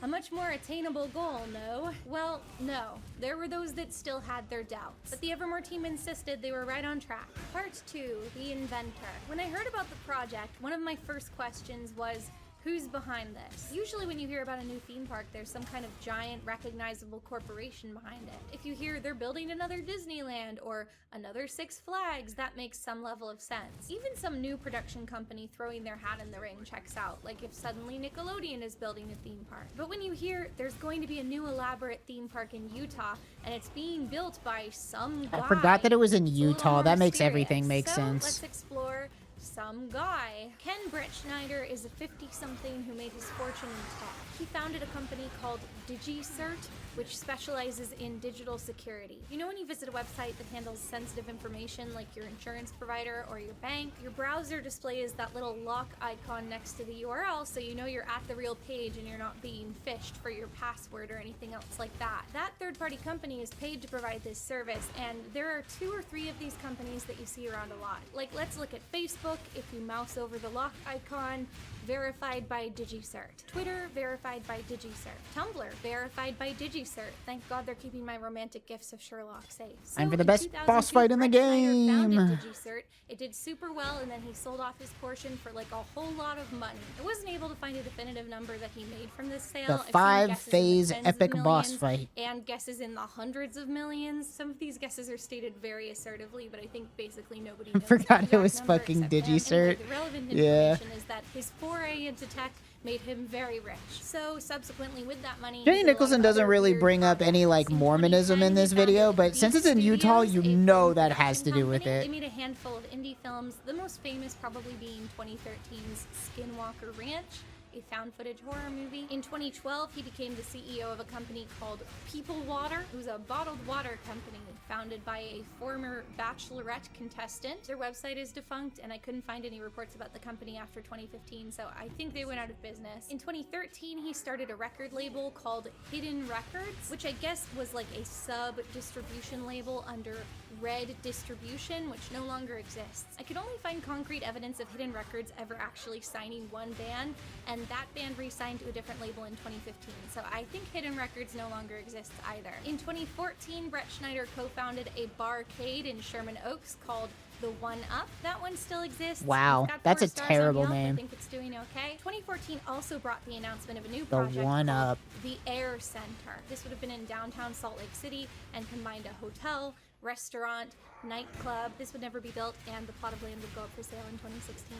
A much more attainable goal, no? Well, no. There were those that still had their doubts. But the Evermore team insisted they were right on track. Part 2, The Inventor. When I heard about the project, one of my first questions was, who's behind this? Usually when you hear about a new theme park, there's some kind of giant, recognizable corporation behind it. If you hear they're building another Disneyland or another Six Flags, that makes some level of sense. Even some new production company throwing their hat in the ring checks out, like if suddenly Nickelodeon is building a theme park. But when you hear there's going to be a new elaborate theme park in Utah, and it's being built by some guy. I forgot that it was in Utah. That makes everything make sense. Let's explore some guy. Ken Bretschneider is a 50-something who made his fortune in tech. He founded a company called DigiCert, which specializes in digital security. You know when you visit a website that handles sensitive information like your insurance provider or your bank, your browser displays that little lock icon next to the URL so you know you're at the real page and you're not being phished for your password or anything else like that. That third-party company is paid to provide this service, and there are 2 or 3 of these companies that you see around a lot. Like, let's look at Facebook. If you mouse over the lock icon, verified by DigiCert. Twitter, verified by DigiCert. Tumblr, verified by DigiCert. Thank God they're keeping my romantic gifts of Sherlock safe. And for the best boss fight in the game. Founded DigiCert. It did super well, and then he sold off his portion for like a whole lot of money. I wasn't able to find a definitive number that he made from this sale. The 5-phase epic boss fight. And guesses in the hundreds of millions. Some of these guesses are stated very assertively, but I think basically nobody knows. I forgot it was fucking DigiCert. The relevant Yeah. information is that his foray into tech made him very rich. So subsequently with that money, Jenny Nicholson doesn't really bring up any like Mormonism in this video, but since it's in Utah, you know that has to do with They it. made a handful of indie films, the most famous probably being 2013's Skinwalker Ranch, a found footage horror movie. In 2012, he became the CEO of a company called People Water. It was a bottled water company founded by a former Bachelorette contestant. Their website is defunct, and I couldn't find any reports about the company after 2015, so I think they went out of business. In 2013, he started a record label called Hidden Records, which I guess was like a sub-distribution label under Red Distribution, which no longer exists. I could only find concrete evidence of Hidden Records ever actually signing one band, and that band re-signed to a different label in 2015, so I think Hidden Records no longer exists either. In 2014, Bretschneider co-founded a barcade in Sherman Oaks called The One Up. That one still exists. Wow, It's got that's 4 a stars terrible on Yelp. name. I think it's doing okay. 2014 also brought the announcement of a new The project One called Up. The Air Center. This would have been in downtown Salt Lake City and combined a hotel, restaurant, nightclub. This would never be built, and the plot of land would go up for sale in 2016.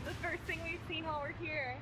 The first thing we've seen while we're here.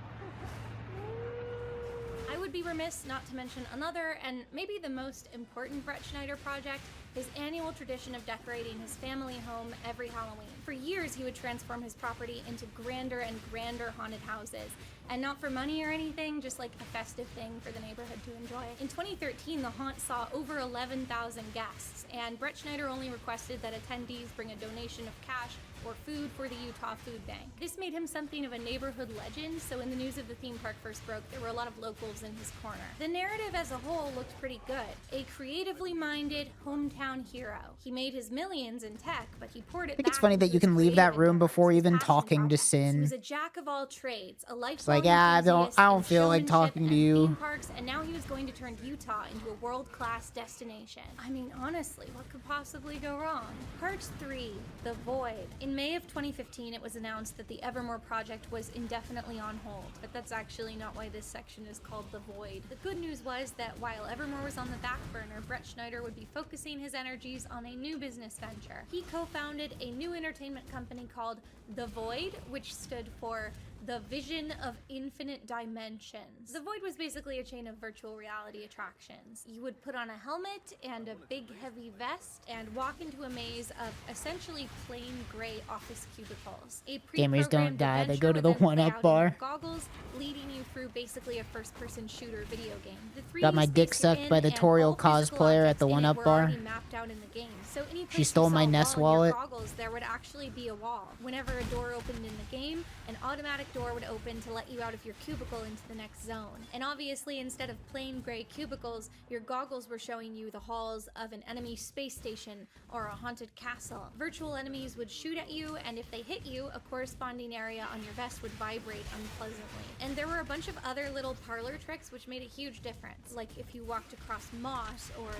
I would be remiss not to mention another, and maybe the most important Bretschneider project, his annual tradition of decorating his family home every Halloween. For years, he would transform his property into grander and grander haunted houses, and not for money or anything, just like a festive thing for the neighborhood to enjoy. In 2013, the haunt saw over 11,000 guests, and Brett Schneider only requested that attendees bring a donation of cash or food for the Utah Food Bank. This made him something of a neighborhood legend, so when the news of the theme park first broke, there were a lot of locals in his corner. The narrative as a whole looked pretty good. A creatively minded hometown hero. He made his millions in tech, but he poured it I think back it's funny into that you his can leave that creative room endeavors, before his even passion talking to projects. He Sin. was a jack of all trades, a lifelong It's like, yeah, I don't feel like talking to you. theme parks, and now he was going to turn Utah into a world-class destination. I mean, honestly, what could possibly go wrong? Part 3, The Void. In May of 2015, it was announced that the Evermore project was indefinitely on hold, but that's actually not why this section is called The Void. The good news was that while Evermore was on the back burner, Brett Schneider would be focusing his energies on a new business venture. He co-founded a new entertainment company called The Void, which stood for The Vision of Infinite Dimensions. The Void was basically a chain of virtual reality attractions. You would put on a helmet and a big heavy vest and walk into a maze of essentially plain gray office cubicles. A Gamers don't pre-programmed die, they adventure go to would the then play one-up out in bar. your goggles, leading you through basically a first-person shooter video game. The 3D Got my dick space you're sucked by in the and Toriel all physical cosplayer at objects the in it one-up were bar. already mapped out in the game. So any She place stole you saw my a Nest wall in your wallet. goggles, there would actually be a wall. Whenever a door opened in the game, an automatic door would open to let you out of your cubicle into the next zone. And obviously, instead of plain gray cubicles, your goggles were showing you the halls of an enemy space station or a haunted castle. Virtual enemies would shoot at you, and if they hit you, a corresponding area on your vest would vibrate unpleasantly. And there were a bunch of other little parlor tricks which made a huge difference. Like if you walked across moss or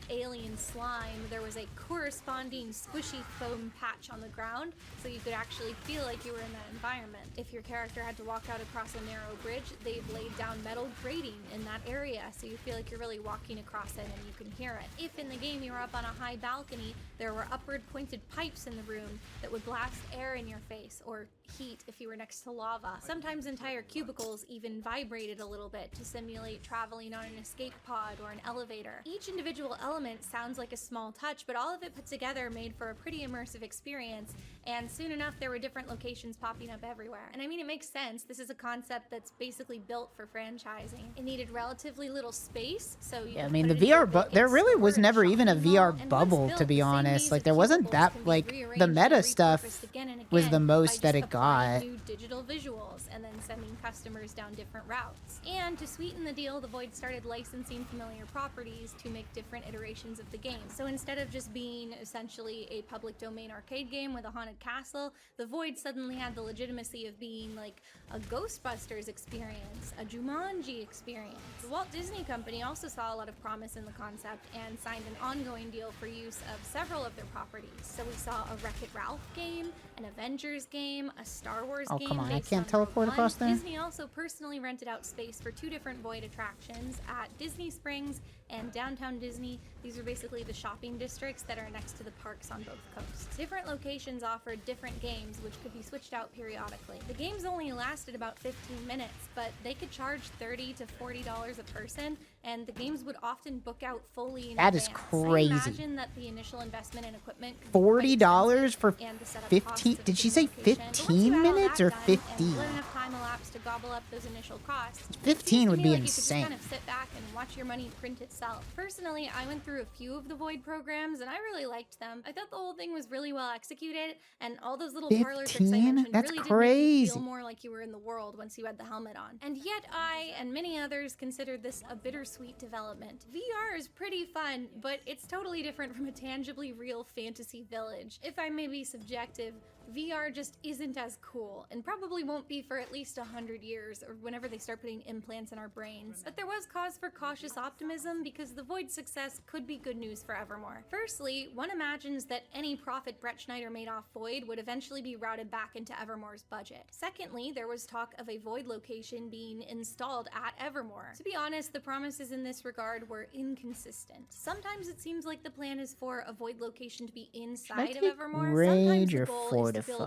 alien slime, there was a corresponding squishy foam patch on the ground, so you could actually feel like you were in that environment. If your character had to walk out across a narrow bridge, they've laid down metal grating in that area, so you feel like you're really walking across it and you can hear it. If in the game you were up on a high balcony, there were upward pointed pipes in the room that would blast air in your face, or heat if you were next to lava. Sometimes entire cubicles even vibrated a little bit to simulate traveling on an escape pod or an elevator. Each individual element sounds like a small touch, but all of it put together made for a pretty immersive experience, and soon enough there were different locations popping up everywhere. And I mean, it makes sense. This is a concept that's basically built for franchising. It needed relatively little space, so you Yeah, I could mean, put the it into a VR, vacant there really was store, never a even a shopping VR mall, and bubble, once to built, be the same honest. maze Like, of there wasn't cubicles that, can be like, the rearranged and meta stuff repurposed again and was again the by most just that it applying got. new digital visuals and then sending customers down different routes. And to sweeten the deal, the Void started licensing familiar properties to make different iterations of the game. So instead of just being essentially a public domain arcade game with a haunted castle, the Void suddenly had the legitimacy of being like a Ghostbusters experience, a Jumanji experience. The Walt Disney Company also saw a lot of promise in the concept and signed an ongoing deal for use of several of their properties. So we saw a Wreck-It Ralph game, an Avengers game, a Star Wars Oh, game come on, I based can't on teleport Rogue across One. there? Disney also personally rented out space for 2 different Void attractions at Disney Springs and Downtown Disney. These are basically the shopping districts that are next to the parks on both coasts. Different locations offered different games which could be switched out periodically. The games only lasted about 15 minutes, but they could charge $30 to $40 a person, and the games would often book out fully in That is advance. crazy. I imagine that the initial investment in equipment could be $40 for and the setup 15? costs of Did she the say location. But once you 15 had all minutes that or done 50? and let enough time elapse to gobble up those initial costs, 15 would seems to me be like insane. You could just kind of sit back and watch your money print itself. Personally, I went through a few of the Void programs and I really liked them. I thought the whole thing was really well executed, and all those little parlor tricks I 15? mentioned That's really did make you crazy. feel more like you were in the world once you had the helmet on. And yet I and many others considered this a bittersweet development. VR is pretty fun, but it's totally different from a tangibly real fantasy village. If I may be subjective, VR just isn't as cool, and probably won't be for at least 100 years, or whenever they start putting implants in our brains. But there was cause for cautious optimism, because the Void's success could be good news for Evermore. Firstly, one imagines that any profit Brett Schneider made off Void would eventually be routed back into Evermore's budget. Secondly, there was talk of a Void location being installed at Evermore. To be honest, the promises in this regard were inconsistent. Sometimes it seems like the plan is for a Void location to be inside of Evermore. Sometimes Rage the or goal is to to build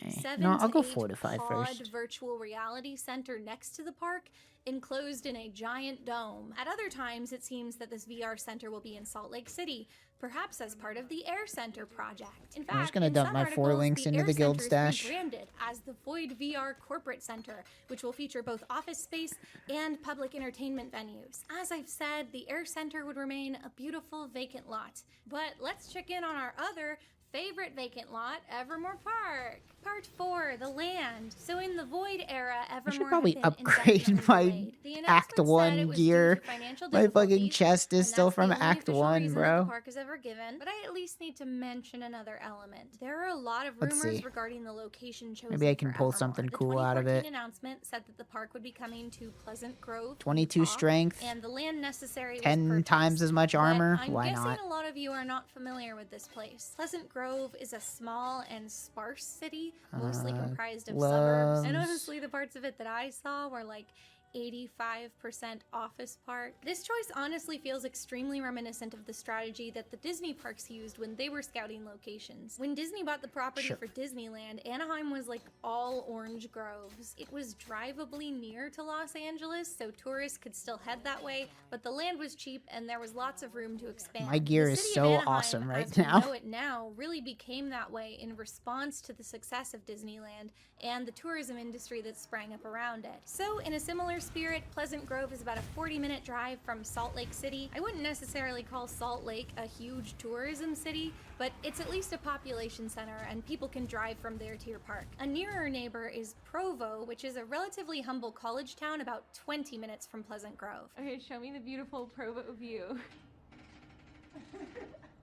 a 7 No, I'll to go 8 4 to 5 pod first. virtual reality center next to the park, enclosed in a giant dome. At other times, it seems that this VR center will be in Salt Lake City, perhaps as part of the Air Center project. In fact, I'm just gonna in dump some my 4 articles, links the into Air the guild Center is stash. rebranded as the Void VR Corporate Center, which will feature both office space and public entertainment venues. As I've said, the Air Center would remain a beautiful vacant lot. But let's check in on our other favorite vacant lot, Evermore Park. Part 4, the land. So in the Void era, Evermore I should probably had been upgrade indefinitely my delayed. The Act announcement said it 1 was due gear. to financial My fucking difficulties, chest is and still that's from the only Act official 1, reason that bro. the park has ever given. But I at least need to mention another element. There are a lot of Let's rumors see. regarding the location chosen. Maybe I can for pull Evermore. something The cool out of 2014 it. announcement said that the park would be coming to Pleasant Grove, 22 Utah, strength, and the land necessary was 10 purchased. times as much But armor. I'm Why guessing not? a lot of you are not familiar with this place. Pleasant Grove is a small and sparse city, mostly comprised of suburbs. And Loves. honestly, the parts of it that I saw were like 85% office park. This choice honestly feels extremely reminiscent of the strategy that the Disney parks used when they were scouting locations. When Disney bought the property Sure. for Disneyland, Anaheim was like all orange groves. It was drivably near to Los Angeles, so tourists could still head that way, but the land was cheap and there was lots of room to expand. My gear The is city of so Anaheim, awesome right as we now. know it now, really became that way in response to the success of Disneyland and the tourism industry that sprang up around it. So in a similar spirit, Pleasant Grove is about a 40-minute drive from Salt Lake City. I wouldn't necessarily call Salt Lake a huge tourism city, but it's at least a population center and people can drive from there to your park. A nearer neighbor is Provo, which is a relatively humble college town about 20 minutes from Pleasant Grove. Okay, show me the beautiful Provo view.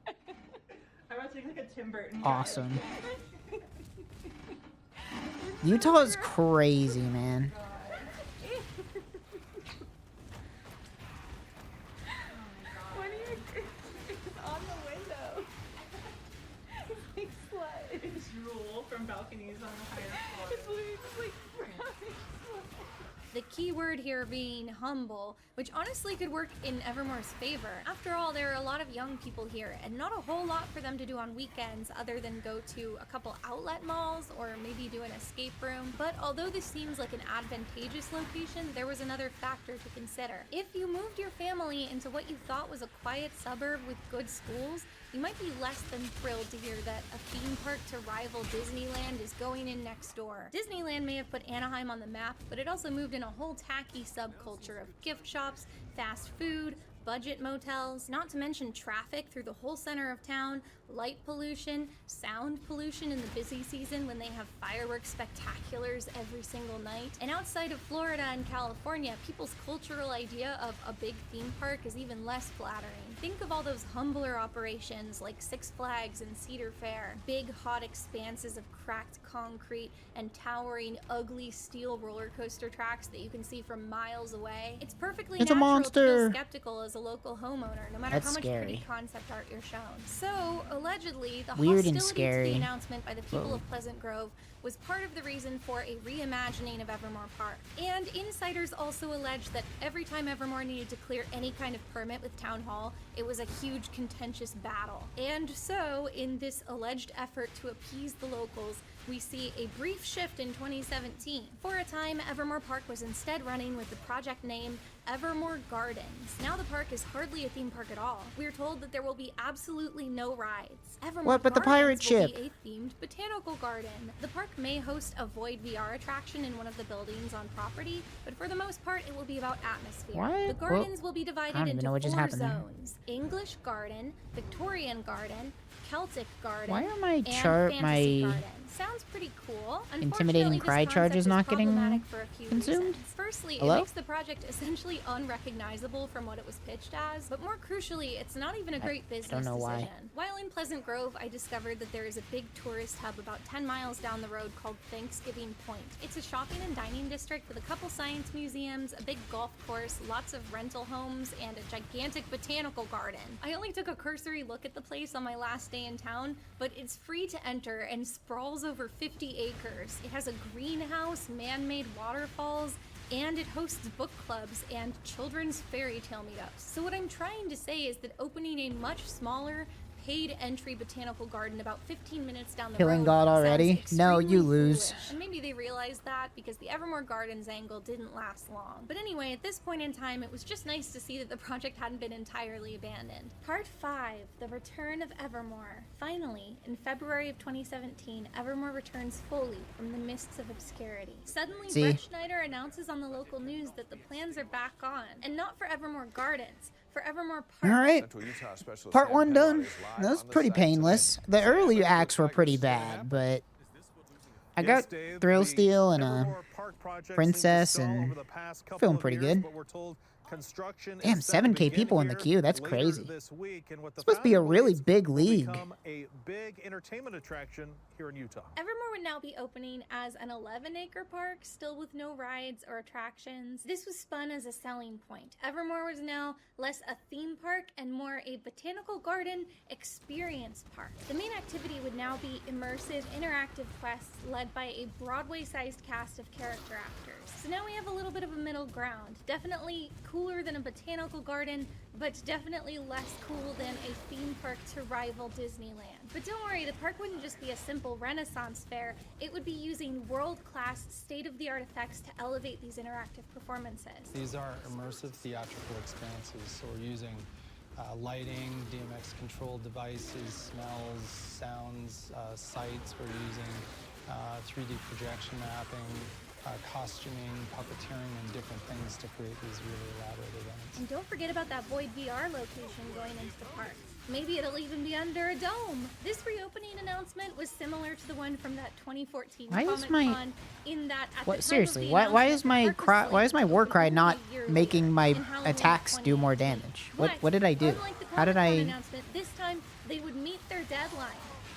I want to take like a Tim Burton. Awesome. Utah is crazy, man. What are you? It's on the window. It's like slide. It's drool from balconies on the higher floor. It's literally just like brownish. The key word here being humble, which honestly could work in Evermore's favor. After all, there are a lot of young people here, and not a whole lot for them to do on weekends other than go to a couple outlet malls or maybe do an escape room. But although this seems like an advantageous location, there was another factor to consider. If you moved your family into what you thought was a quiet suburb with good schools, you might be less than thrilled to hear that a theme park to rival Disneyland is going in next door. Disneyland may have put Anaheim on the map, but it also moved in a whole tacky subculture of gift shops, fast food, budget motels, not to mention traffic through the whole center of town, light pollution, sound pollution in the busy season when they have fireworks spectaculars every single night. And outside of Florida and California, people's cultural idea of a big theme park is even less flattering. Think of all those humbler operations like Six Flags and Cedar Fair, big hot expanses of cracked concrete and towering ugly steel roller coaster tracks that you can see from miles away. It's perfectly It's a natural to monster. feel skeptical as a local homeowner, no matter That's how much scary. pretty concept art you're shown. So, allegedly, the Weird and hostility to scary. the announcement by the people Whoa. of Pleasant Grove was part of the reason for a reimagining of Evermore Park. And insiders also allege that every time Evermore needed to clear any kind of permit with Town Hall, it was a huge contentious battle. And so, in this alleged effort to appease the locals, we see a brief shift in 2017. For a time, Evermore Park was instead running with the project name Evermore Gardens. Now the park is hardly a theme park at all. We're told that there will be absolutely no rides. Evermore What but the Gardens pirate will ship? be a themed botanical garden. The park may host a Void VR attraction in one of the buildings on property, but for the most part, it will be about atmosphere. What? The gardens will be divided I don't even into know what just 4 happened there. zones: English Garden, Victorian Garden, Celtic Garden, Why are my and chart- Fantasy my Garden. Sounds pretty cool. intimidating Unfortunately, cry this charge concept is not getting problematic for a few consumed? reasons. Firstly, Hello? it makes the project essentially unrecognizable from what it was pitched as, but more crucially, it's not even a great business know why. decision. While in Pleasant Grove, I discovered that there is a big tourist hub about 10 miles down the road called Thanksgiving Point. It's a shopping and dining district with a couple science museums, a big golf course, lots of rental homes, and a gigantic botanical garden. I only took a cursory look at the place on my last day in town, but it's free to enter and sprawls over 50 acres. It has a greenhouse, man-made waterfalls, and it hosts book clubs and children's fairy tale meetups. So what I'm trying to say is that opening a much smaller, paid entry botanical garden about 15 minutes down the road. Killing God already? No, you lose. Foolish. And maybe they realized that because the Evermore Gardens angle didn't last long. But anyway, at this point in time, it was just nice to see that the project hadn't been entirely abandoned. Part 5, The Return of Evermore. Finally, in February of 2017, Evermore returns fully from the mists of obscurity. Suddenly, Brett Schneider announces on the local news that the plans are back on, and not for Evermore Gardens, for Evermore Park. All right. Part 1 done. That was pretty painless. The early acts were pretty bad, but I got Thrill Steel and a Princess and feeling pretty good. Damn, 7K people in the queue. That's crazy. It's supposed to be a really big league. A big entertainment attraction here in Utah. Evermore would now be opening as an 11-acre park, still with no rides or attractions. This was spun as a selling point. Evermore was now less a theme park and more a botanical garden experience park. The main activity would now be immersive, interactive quests led by a Broadway-sized cast of character actors. So now we have a little bit of a middle ground. Definitely cooler than a botanical garden, but definitely less cool than a theme park to rival Disneyland. But don't worry, the park wouldn't just be a simple Renaissance fair. It would be using world-class, state-of-the-art effects to elevate these interactive performances. These are immersive theatrical experiences, so we're using lighting, DMX-controlled devices, smells, sounds, sights. We're using 3D projection mapping, costuming, puppeteering, and different things to create these really elaborate events. And don't forget about that Void VR location going into the park. Maybe it'll even be under a dome. This reopening announcement was similar to the one from that 2014 Comic-Con in that at What the time seriously? of the Why is my announcement, the park was why is my war cry not yearly making my in Halloween attacks do more damage? What did I do? Unlike the How did Comic-Con I? announcement, this time they would meet their deadline.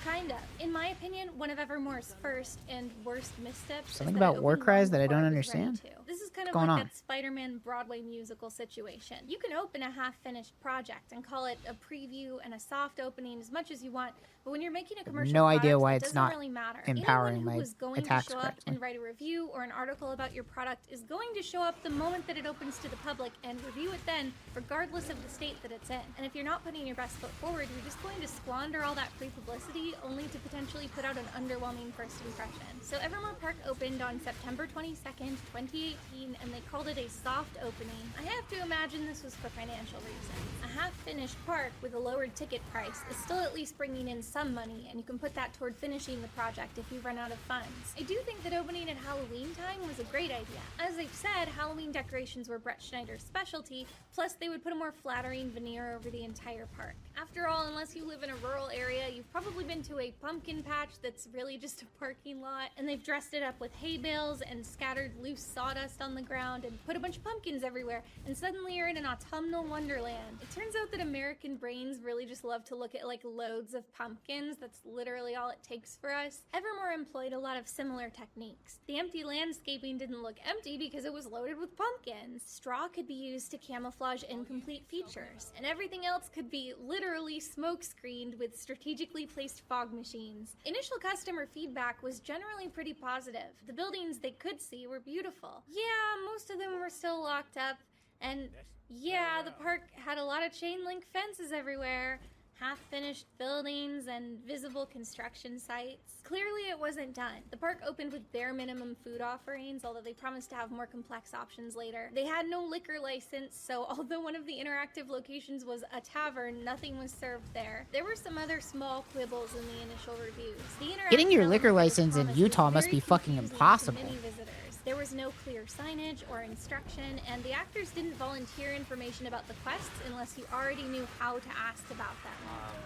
Kind of. In my opinion, one of Evermore's first and worst missteps. Something is that it about war opened cries long that I before don't it was ready understand? to. This is kind What's of going like on? that Spider-Man Broadway musical situation. You can open a half-finished project and call it a preview and a soft opening as much as you want, but when you're making a commercial No product, idea why it it's doesn't not really matter. empowering Anyone who my is going attacks to show up correctly. and write a review or an article about your product is going to show up the moment that it opens to the public and review it then, regardless of the state that it's in. And if you're not putting your best foot forward, you're just going to squander all that free publicity only to potentially put out an underwhelming first impression. So Evermore Park opened on September 22nd, 2018, and they called it a soft opening. I have to imagine this was for financial reasons. A half-finished park with a lowered ticket price is still at least bringing in some money, and you can put that toward finishing the project if you run out of funds. I do think that opening at Halloween time was a great idea. As I've said, Halloween decorations were Brett Schneider's specialty, plus they would put a more flattering veneer over the entire park. After all, unless you live in a rural area, you've probably been to a pumpkin patch that's really just a parking lot, and they've dressed it up with hay bales and scattered loose sawdust on the ground and put a bunch of pumpkins everywhere, and suddenly you're in an autumnal wonderland. It turns out that American brains really just love to look at like loads of pumpkins. That's literally all it takes for us. Evermore employed a lot of similar techniques. The empty landscaping didn't look empty because it was loaded with pumpkins. Straw could be used to camouflage incomplete features, and everything else could be literally smoke screened with strategically placed fog machines. Initial customer feedback was generally pretty positive. The buildings they could see were beautiful. Yeah, most of them were still locked up, and yeah, the park had a lot of chain link fences everywhere, half-finished buildings, and visible construction sites. Clearly it wasn't done. The park opened with bare minimum food offerings, although they promised to have more complex options later. They had no liquor license, so although one of the interactive locations was a tavern, nothing was served there. There were some other small quibbles in the initial reviews. The Getting your liquor element that was license in promised Utah was must very be fucking confusing to impossible. many visitors. There was no clear signage or instruction, and the actors didn't volunteer information about the quests unless you already knew how to ask about them. I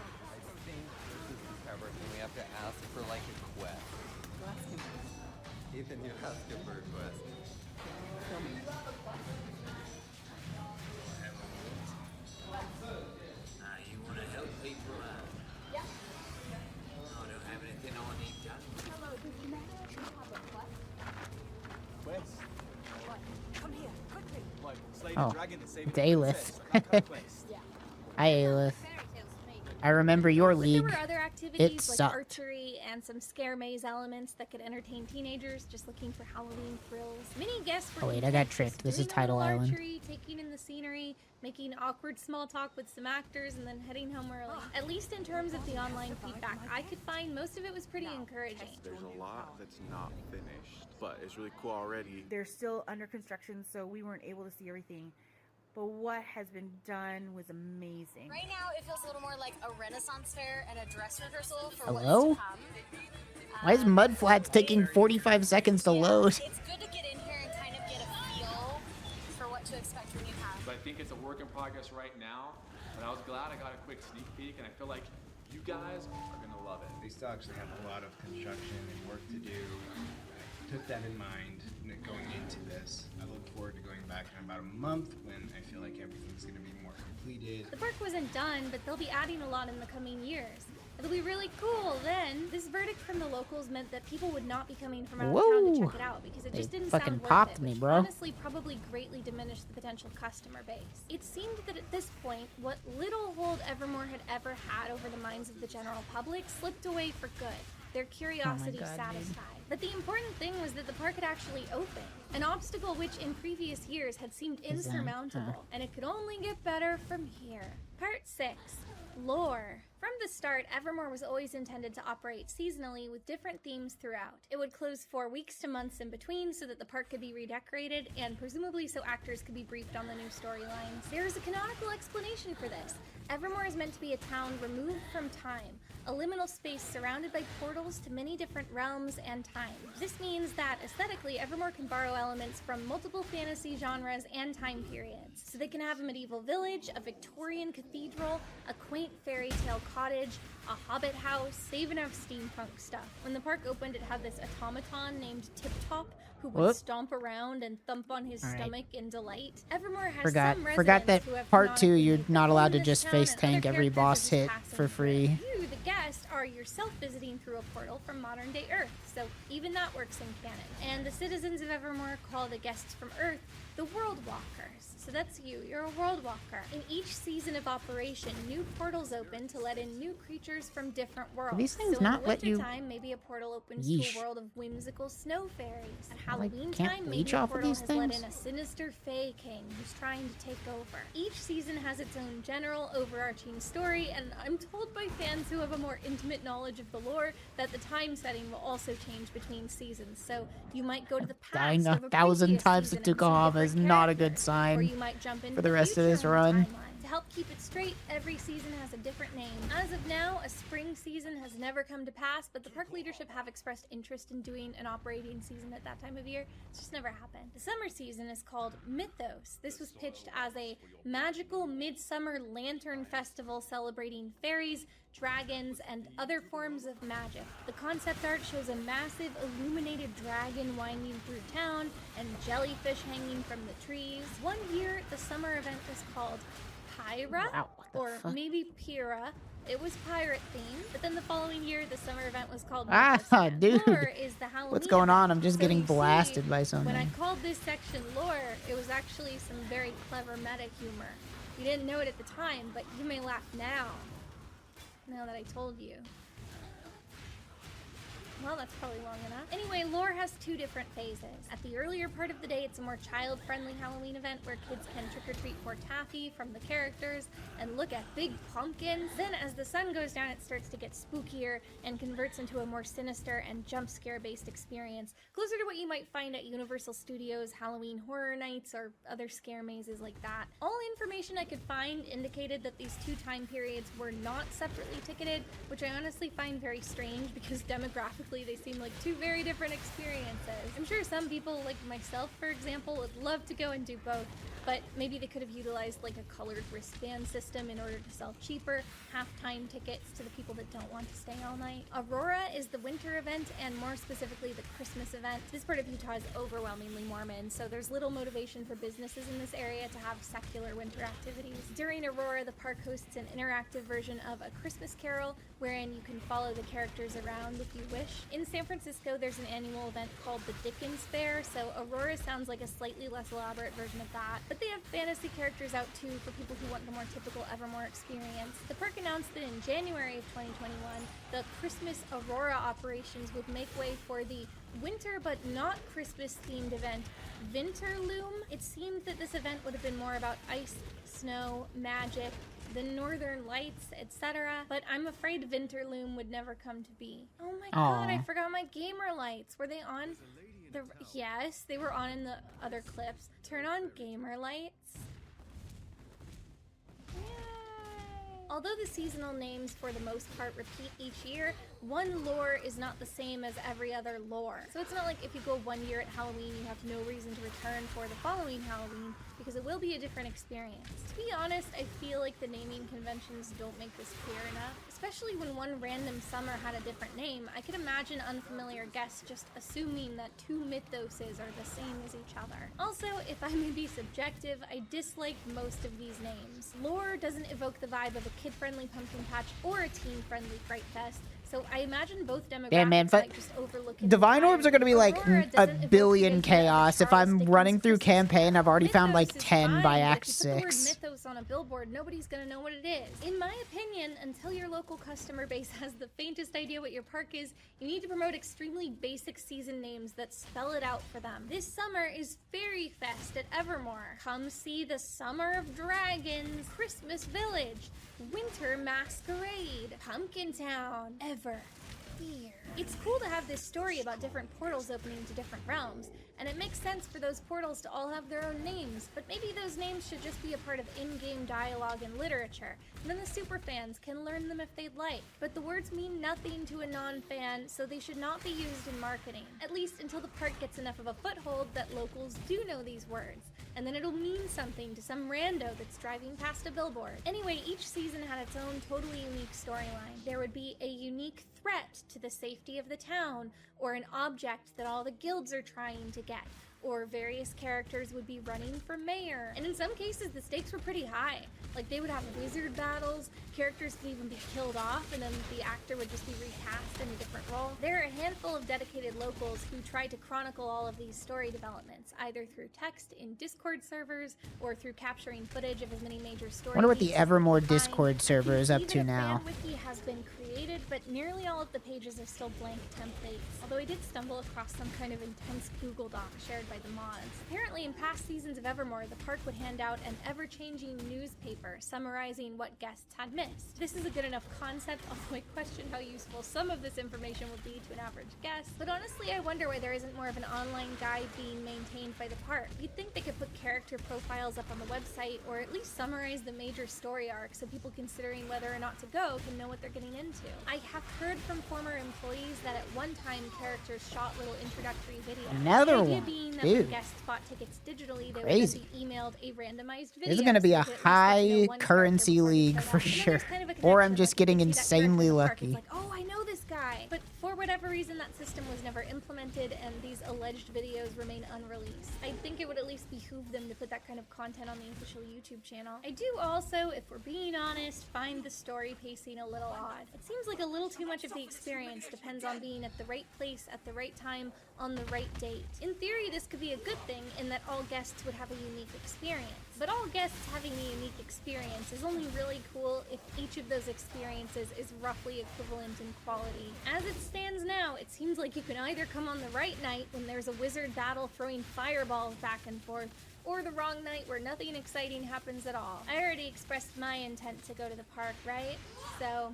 think this is everything. We have to ask for like a quest. Ethan, you ask him for a quest. You want to help people out? Yeah. I don't have anything I need done. Hello, does the manager have a quest? Quest? What? Come here, quickly. What? Slay Oh, the dragon to save it's Aelith. Yeah. Hi, Aelith. I remember your league. There were other It activities like sucked. archery and some scare maze elements that could entertain teenagers just looking for Halloween thrills. Many guests were Oh wait, I got intense, tricked. This is doing a Tidal little Island. archery, taking in the scenery, making awkward small talk with some actors, and then heading home early. At least in terms of the online feedback I could find, most of it was pretty encouraging. There's a lot that's not finished, but it's really cool already. They're still under construction, so we weren't able to see everything. But what has been done was amazing. Right now, it feels a little more like a Renaissance fair and a dress rehearsal for Hello? what's to come. Why is Mudflats taking 45 seconds to load? It's good to get in here and kind of get a feel for what to expect when you come. I think it's a work in progress right now, but I was glad I got a quick sneak peek, and I feel like you guys are gonna love it. They still actually have a lot of construction and work to do. I took that in mind going into this. I look forward to going back in about a month when I feel like everything's going to be more completed. The park wasn't done, but they'll be adding a lot in the coming years. It'll be really cool then. This verdict from the locals meant that people would not be coming from out of town to check it out because it just didn't fucking sound worth popped it, me, which bro. honestly probably greatly diminished the potential customer base. It seemed that at this point, what little hold Evermore had ever had over the minds of the general public slipped away for good. Their curiosity God, satisfied. But the important thing was that the park had actually opened, an obstacle which in previous years had seemed insurmountable, and it could only get better from here. Part 6. Lore. From the start, Evermore was always intended to operate seasonally with different themes throughout. It would close 4 weeks to months in between so that the park could be redecorated and presumably so actors could be briefed on the new storylines. There is a canonical explanation for this. Evermore is meant to be a town removed from time, a liminal space surrounded by portals to many different realms and times. This means that, aesthetically, Evermore can borrow elements from multiple fantasy genres and time periods. So they can have a medieval village, a Victorian cathedral, a quaint fairy tale cottage, a hobbit house, they even have steampunk stuff. When the park opened, it had this automaton named Tip Top, who would stomp around and thump on his stomach in delight. Evermore has some Forgot that residents who have part 2, canonically you're not allowed to this just town face and tank other every characters boss are just hit passing for free. You, the guest, are yourself visiting through a portal from modern-day Earth, so even that works in canon. And the citizens of Evermore call the guests from Earth the World Walkers. So that's you, you're a World Walker. In each season of operation, new portals open to let in new creatures from different worlds. These things so not in the let you- wintertime, maybe a portal opens Yeesh. to a world of whimsical snow fairies. At Like, Halloween can't time, leech maybe a off of portal these has let things? in a sinister Fae King who's trying to take over. Each season has its own general, overarching story, and I'm told by fans who have a more intimate knowledge of the lore that the time setting will also change between seasons. So you might go to the past Dying of a 1,000 previous times to season and see Tukohama is different not a good characters, or sign you might jump into for the rest of this future run. timeline. To help keep it straight, every season has a different name. As of now, a spring season has never come to pass, but the park leadership have expressed interest in doing an operating season at that time of year. It's just never happened. The summer season is called Mythos. This was pitched as a magical midsummer lantern festival celebrating fairies, dragons, and other forms of magic. The concept art shows a massive illuminated dragon winding through town and jellyfish hanging from the trees. One year, the summer event was called Pyra, Wow, what the or fuck? maybe Pyrrha. It was pirate themed, but then the following year, the summer event was called Ah, Mythos again. dude. Lore is the Halloween What's going on? event. I'm just So getting you see, blasted by something. When I called this section lore, it was actually some very clever meta humor. You didn't know it at the time, but you may laugh now that I told you. Well, that's probably long enough. Anyway, lore has 2 different phases. At the earlier part of the day, it's a more child-friendly Halloween event where kids can trick-or-treat for taffy from the characters and look at big pumpkins. Then as the sun goes down, it starts to get spookier and converts into a more sinister and jump scare-based experience, closer to what you might find at Universal Studios Halloween Horror Nights or other scare mazes like that. All information I could find indicated that these 2 time periods were not separately ticketed, which I honestly find very strange because demographically they seem like 2 very different experiences. I'm sure some people, like myself for example, would love to go and do both, but maybe they could have utilized like a colored wristband system in order to sell cheaper half-time tickets to the people that don't want to stay all night. Aurora is the winter event, and more specifically the Christmas event. This part of Utah is overwhelmingly Mormon, so there's little motivation for businesses in this area to have secular winter activities. During Aurora, the park hosts an interactive version of A Christmas Carol, wherein you can follow the characters around if you wish. In San Francisco, there's an annual event called the Dickens Fair, so Aurora sounds like a slightly less elaborate version of that. but they have fantasy characters out too for people who want the more typical Evermore experience. The park announced that in January of 2021, the Christmas Aurora operations would make way for the winter but not Christmas themed event, Winterloom. It seemed that this event would have been more about ice, snow, magic, the northern lights, etc. But I'm afraid Winterloom would never come to be. Oh my god, I forgot my gamer lights. Were they on? Yes, they were on in the other clips. Turn on gamer lights. Although the seasonal names for the most part repeat each year, one lore is not the same as every other lore. So it's not like if you go one year at Halloween, you have no reason to return for the following Halloween, because it will be a different experience. To be honest, I feel like the naming conventions don't make this clear enough, especially when one random summer had a different name. I could imagine unfamiliar guests just assuming that two mythoses are the same as each other. Also, if I may be subjective, I dislike most of these names. Lore doesn't evoke the vibe of a kid-friendly pumpkin patch or a teen-friendly Fright Fest, so I imagine both demographics might just overlook it. Divine Orbs are going to be like a billion chaos. If I'm running through campaign, I've already found like 10 by Act 6. If you put the word mythos on a billboard, nobody's going to know what it is. In my opinion, until your local customer base has the faintest idea what your park is, you need to promote extremely basic season names that spell it out for them. This summer is Fairy Fest at Evermore. Come see the Summer of Dragons, Christmas Village, Winter Masquerade, Pumpkin Town, Ever Fear. It's cool to have this story about different portals opening to different realms, and it makes sense for those portals to all have their own names, but maybe those names should just be a part of in-game dialogue and literature, and then the superfans can learn them if they'd like. But the words mean nothing to a non-fan, so they should not be used in marketing, at least until the park gets enough of a foothold that locals do know these words, and then it'll mean something to some rando that's driving past a billboard. Anyway, each season had its own totally unique storyline. There would be a unique threat to the safety of the town, or an object that all the guilds are trying to get, or various characters would be running for mayor. And in some cases, the stakes were pretty high. Like, they would have wizard battles, characters could even be killed off, and then the actor would just be recast in a different role. There are a handful of dedicated locals who try to chronicle all of these story developments, either through text in Discord servers, or through capturing footage of as many major story. I wonder what the Evermore Discord server is up to now. Fan wiki has been created, but nearly all of the pages are still blank templates. Although I did stumble across some kind of intense Google Doc shared by the mods. Apparently, in past seasons of Evermore, the park would hand out an ever-changing newspaper summarizing what guests had missed. This is a good enough concept, although I question how useful some of this information would be to an average guest. But honestly, I wonder why there isn't more of an online guide being maintained by the park. You'd think they could put character profiles up on the website, or at least summarize the major story arcs so people considering whether or not to go can know what they're getting into. I have heard from former employees that at one time characters shot little introductory videos. Another the idea one. being that Dude. when guests bought tickets digitally, they Crazy. would then be emailed a randomized video. This is going to be a so that at least high one currency character league showed for up. And then sure. there's kind of a Or I'm connection, just like, you getting can see that character insanely in the park. lucky. It's like, oh, I know this guy. But for whatever reason, that system was never implemented, and these alleged videos remain unreleased. I think it would at least behoove them to put that kind of content on the official YouTube channel. I do also, if we're being honest, find the story pacing a little odd. It seems like a little too much of the experience depends on being at the right place at the right time on the right date. In theory, this could be a good thing in that all guests would have a unique experience. But all guests having a unique experience is only really cool if each of those experiences is roughly equivalent in quality. As it stands now, it seems like you can either come on the right night when there's a wizard battle throwing fireballs back and forth, or the wrong night where nothing exciting happens at all. I already expressed my intent to go to the park, right? So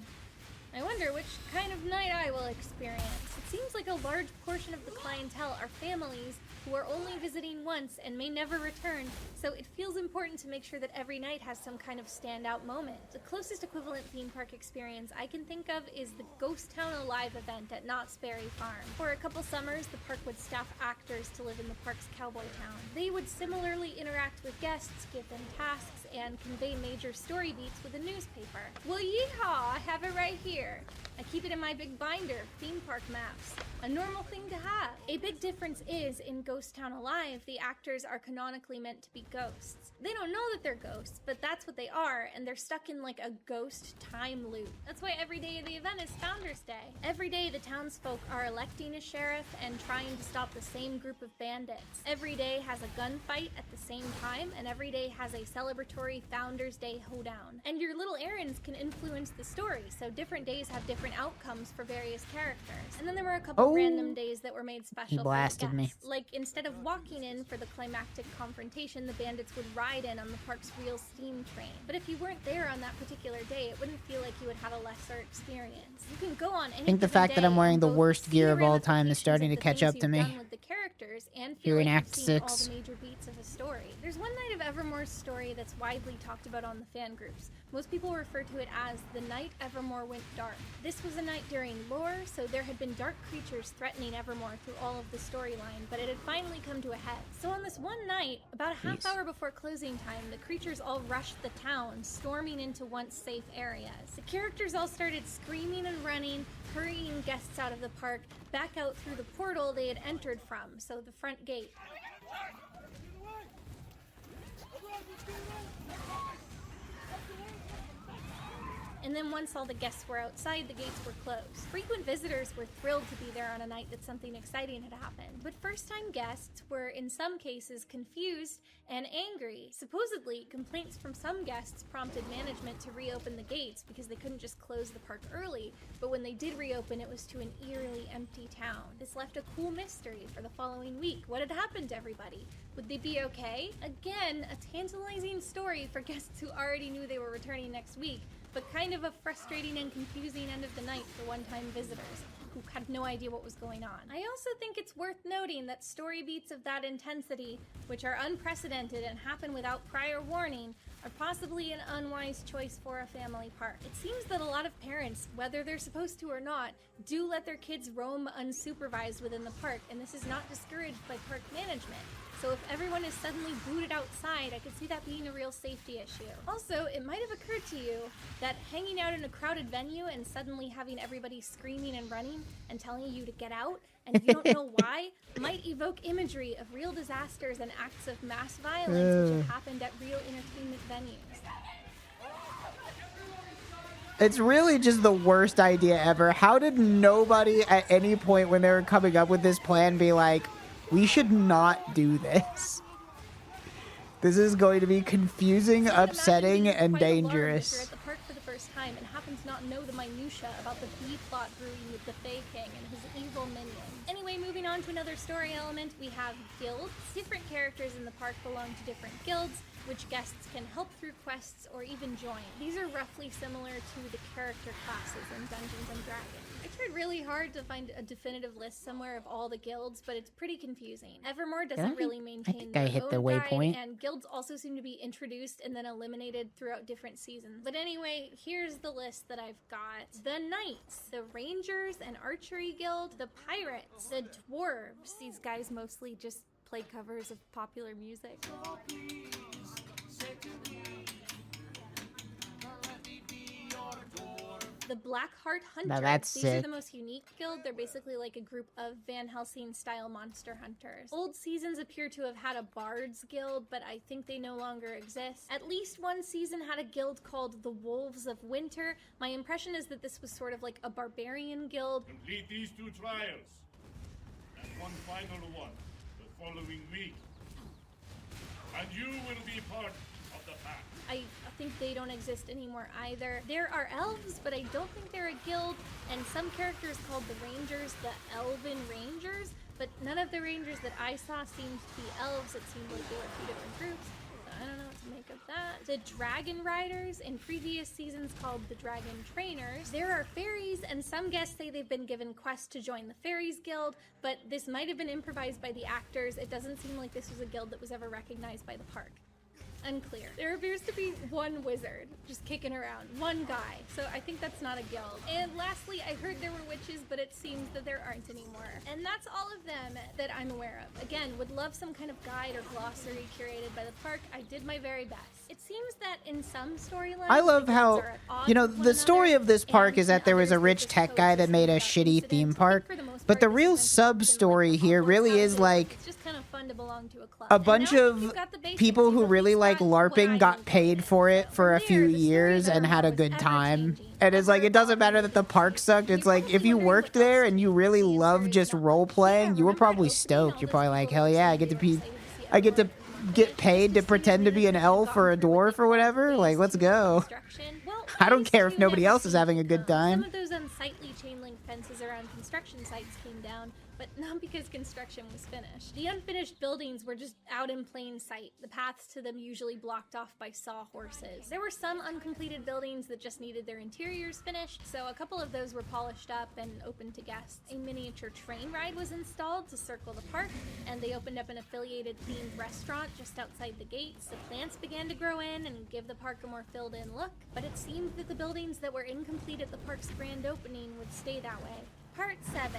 I wonder which kind of night I will experience. It seems like a large portion of the clientele are families who are only visiting once and may never return, so it feels important to make sure that every night has some kind of standout moment. The closest equivalent theme park experience I can think of is the Ghost Town Alive event at Knott's Berry Farm. For a couple summers, the park would staff actors to live in the park's cowboy town. They would similarly interact with guests, give them tasks, and convey major story beats with a newspaper. Well, yeehaw! I have it right here. I keep it in my big binder, theme park maps. a normal thing to have. A big difference is, in Ghost Town Alive, the actors are canonically meant to be ghosts. They don't know that they're ghosts, but that's what they are, and they're stuck in like a ghost time loop. That's why every day of the event is Founders Day. Every day the townsfolk are electing a sheriff and trying to stop the same group of bandits. Every day has a gunfight at the same time, and every day has a celebratory Founders Day hoedown. And your little errands can influence the story, so different days have different outcomes for various characters. And then there were a couple random days that were made special blasted for the me. guests. Like, instead of walking in for the climactic confrontation, the bandits would ride in on the park's real steam train. But if you weren't there on that particular day, it wouldn't feel like you would have a lesser experience. You can go on any I think the fact that I'm wearing the worst gear of all time is starting to catch up to me. With the characters and Here feel in like Act you've seen all 6. the major beats of a story. There's one night of Evermore's story that's widely talked about on the fan groups. Most people refer to it as the night Evermore went dark. This was a night during lore, so there had been dark creatures threatening Evermore through all of the storyline, but it had finally come to a head. So on this one night, about a half hour before closing time, the creatures all rushed the town, storming into once safe areas. The characters all started screaming and running, hurrying guests out of the park, back out through the portal they had entered from, so the front gate. And then once all the guests were outside, the gates were closed. Frequent visitors were thrilled to be there on a night that something exciting had happened. But first-time guests were, in some cases, confused and angry. Supposedly, complaints from some guests prompted management to reopen the gates because they couldn't just close the park early, but when they did reopen, it was to an eerily empty town. This left a cool mystery for the following week. What had happened to everybody? Would they be okay? Again, a tantalizing story for guests who already knew they were returning next week, but kind of a frustrating and confusing end of the night for one-time visitors who had no idea what was going on. I also think it's worth noting that story beats of that intensity, which are unprecedented and happen without prior warning, are possibly an unwise choice for a family park. It seems that a lot of parents, whether they're supposed to or not, do let their kids roam unsupervised within the park, and this is not discouraged by park management. So if everyone is suddenly booted outside, I could see that being a real safety issue. Also, it might have occurred to you that hanging out in a crowded venue and suddenly having everybody screaming and running and telling you to get out, and you don't know why, might evoke imagery of real disasters and acts of mass violence which have happened at real entertainment venues. It's really just the worst idea ever. How did nobody at any point when they were coming up with this plan be like, we should not do this? This is going to be confusing, upsetting, and dangerous. You're at the park for the first time and happen to not know the minutia about the B plot brewing with the Fae King and his evil minions. Anyway, moving on to another story element, we have guilds. Different characters in the park belong to different guilds, which guests can help through quests or even join. These are roughly similar to the character classes in Dungeons & Dragons. I tried really hard to find a definitive list somewhere of all the guilds, but it's pretty confusing. Evermore doesn't really maintain their hit the own waypoint. guide, and guilds also seem to be introduced and then eliminated throughout different seasons. But anyway, here's the list that I've got. The Knights, the Rangers and Archery Guild, the Pirates, the Dwarves. These guys mostly just play covers of popular music. The Blackheart Hunters. Now that's These are sick. the most unique guild. They're basically like a group of Van Helsing-style monster hunters. Old seasons appear to have had a Bards Guild, but I think they no longer exist. At least one season had a guild called the Wolves of Winter. My impression is that this was sort of like a barbarian guild. Complete these 2 trials, and one final one the following week. And you will be part of the pack. I think they don't exist anymore either. There are elves, but I don't think they're a guild, and some characters called the Rangers the Elven Rangers, but none of the Rangers that I saw seemed to be elves. It seemed like they were 2 different groups. So I don't know what to make of that. The Dragon Riders, in previous seasons called the Dragon Trainers. There are fairies, and some guests say they've been given quests to join the Fairies Guild, but this might have been improvised by the actors. It doesn't seem like this was a guild that was ever recognized by the park. Unclear. There appears to be one wizard just kicking around, one guy, so I think that's not a guild. And lastly, I heard there were witches, but it seems that there aren't anymore. And that's all of them that I'm aware of. Again, would love some kind of guide or glossary curated by the park. I did my very best. It seems that in some storylines, I love how, you know, the story of this park is that there was a rich tech guy that made a shitty theme park, But the real sub-story here really is like It's just kind of fun to belong to a club. a bunch of people who really like LARPing got paid for it for a few years and had a good time. And it's like, it doesn't matter that the park sucked. It's like, if you worked there and you really love just role-playing, you were probably stoked. You're probably like, hell yeah, I get to get paid to pretend to be an elf or a dwarf or whatever. Like, let's go. I don't care if nobody else is having a good time. Some of those unsightly chain link fences around construction sites came down, but not because construction was finished. The unfinished buildings were just out in plain sight, the paths to them usually blocked off by sawhorses. There were some uncompleted buildings that just needed their interiors finished, so a couple of those were polished up and open to guests. A miniature train ride was installed to circle the park, and they opened up an affiliated themed restaurant just outside the gates. The plants began to grow in and give the park a more filled-in look, but it seemed that the buildings that were incomplete at the park's grand opening would stay that way. Part 7,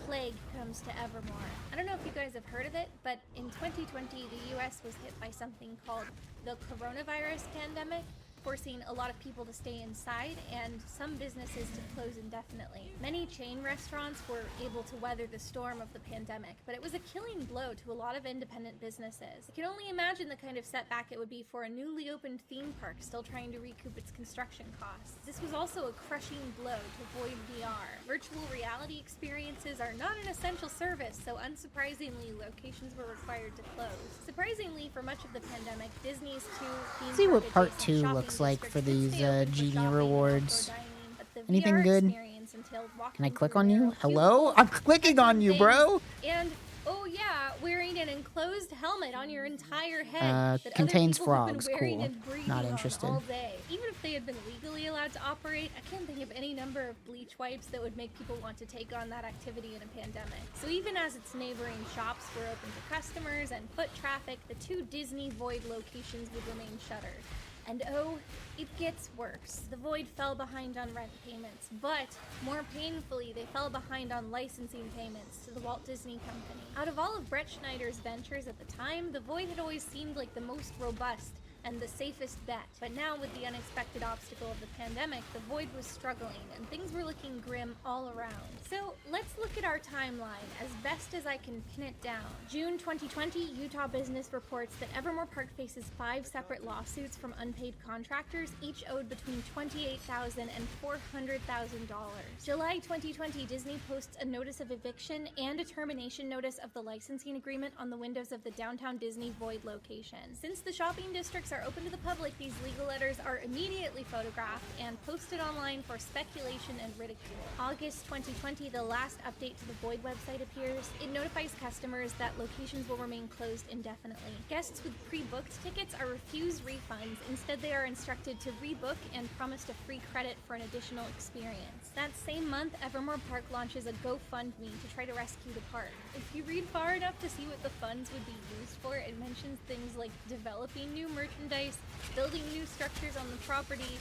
Plague Comes to Evermore. I don't know if you guys have heard of it, but in 2020, the US was hit by something called the coronavirus pandemic, forcing a lot of people to stay inside and some businesses to close indefinitely. Many chain restaurants were able to weather the storm of the pandemic, but it was a killing blow to a lot of independent businesses. I can only imagine the kind of setback it would be for a newly opened theme park still trying to recoup its construction costs. This was also a crushing blow to Void VR. Virtual reality experiences are not an essential service, so unsurprisingly, locations were required to close. Surprisingly, for much of the pandemic, Disney's two theme See what park part 2 adjacent looks shopping like for these districts genie rewards. but the Anything VR good? experience entailed Can I walking click through on you? narrow Hello? cubicles, I'm clicking on you, bro. and oh yeah, wearing an enclosed helmet on your entire head that Contains other people have been frogs. wearing Cool. and breathing Not on interested. all day. Even if they had been legally allowed to operate, I can't think of any number of bleach wipes that would make people want to take on that activity in a pandemic. So even as its neighboring shops were open to customers and foot traffic, the two Disney Void locations would remain shuttered. And oh, it gets worse. The Void fell behind on rent payments, but more painfully, they fell behind on licensing payments to the Walt Disney Company. Out of all of Brett Schneider's ventures at the time, the Void had always seemed like the most robust and the safest bet. But now, with the unexpected obstacle of the pandemic, the Void was struggling and things were looking grim all around. So let's look at our timeline as best as I can pin it down. June 2020, Utah Business reports that Evermore Park faces 5 separate lawsuits from unpaid contractors, each owed between $28,000 and $400,000. July 2020, Disney posts a notice of eviction and a termination notice of the licensing agreement on the windows of the downtown Disney Void location. Since the shopping districts are open to the public, these legal letters are immediately photographed and posted online for speculation and ridicule. August 2020, the last update to the Void website appears. It notifies customers that locations will remain closed indefinitely. Guests with pre-booked tickets are refused refunds. Instead, they are instructed to rebook and promised a free credit for an additional experience. That same month, Evermore Park launches a GoFundMe to try to rescue the park. If you read far enough to see what the funds would be used for, it mentions things like developing new merchandise, building new structures on the property,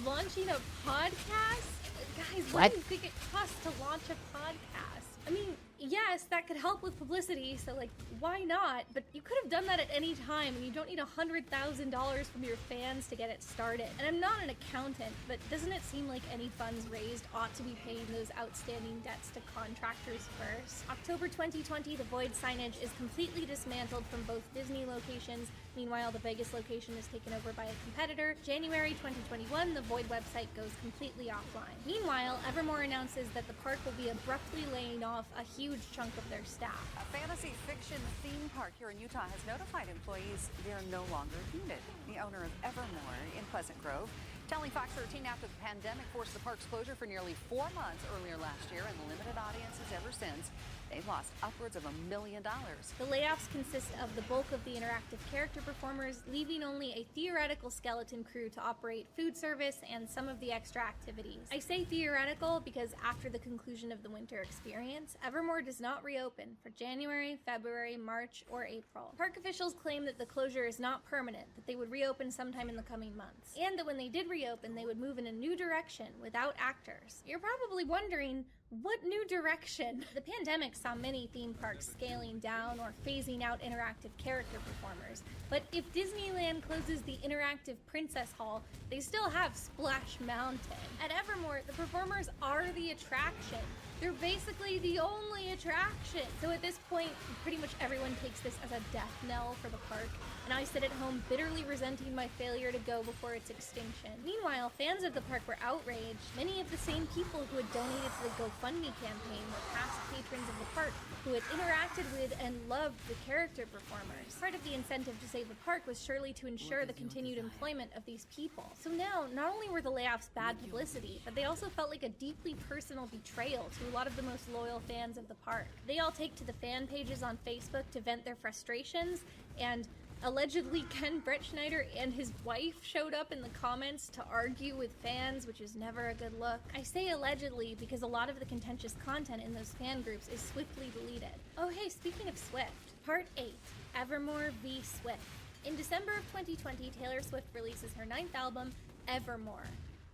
launching a podcast? Guys, what do you think it costs to launch a podcast? I mean, yes, that could help with publicity, so like, why not? But you could have done that at any time, and you don't need $100,000 from your fans to get it started. And I'm not an accountant, but doesn't it seem like any funds raised ought to be paying those outstanding debts to contractors first? October 2020, the Void signage is completely dismantled from both Disney locations. Meanwhile, the Vegas location is taken over by a competitor. January 2021, the Void website goes completely offline. Meanwhile, Evermore announces that the park will be abruptly laying off a huge chunk of their staff. A fantasy fiction theme park here in Utah has notified employees they're no longer needed. The owner of Evermore in Pleasant Grove telling Fox 13 after the pandemic forced the park's closure for nearly 4 months earlier last year and limited audiences ever since. They've lost upwards of $1 million. The layoffs consist of the bulk of the interactive character performers, leaving only a theoretical skeleton crew to operate food service and some of the extra activities. I say theoretical because after the conclusion of the winter experience, Evermore does not reopen for January, February, March, or April. Park officials claim that the closure is not permanent, that they would reopen sometime in the coming months, and that when they did reopen, they would move in a new direction without actors. You're probably wondering, what new direction? The pandemic saw many theme parks scaling down or phasing out interactive character performers. But if Disneyland closes the interactive Princess Hall, they still have Splash Mountain. At Evermore, the performers are the attraction. They're basically the only attraction. So at this point, pretty much everyone takes this as a death knell for the park, and I sit at home bitterly resenting my failure to go before its extinction. Meanwhile, fans of the park were outraged. Many of the same people who had donated to the GoFundMe campaign were past patrons of the park who had interacted with and loved the character performers. Part of the incentive to save the park was surely to ensure the continued employment of these people. So now, not only were the layoffs bad publicity, but they also felt like a deeply personal betrayal to a lot of the most loyal fans of the park. They all take to the fan pages on Facebook to vent their frustrations, and allegedly Ken Bretschneider and his wife showed up in the comments to argue with fans, which is never a good look. I say allegedly because a lot of the contentious content in those fan groups is swiftly deleted. Oh hey, speaking of Swift, Part 8, Evermore v. Swift. In December of 2020, Taylor Swift releases her 9th album, Evermore.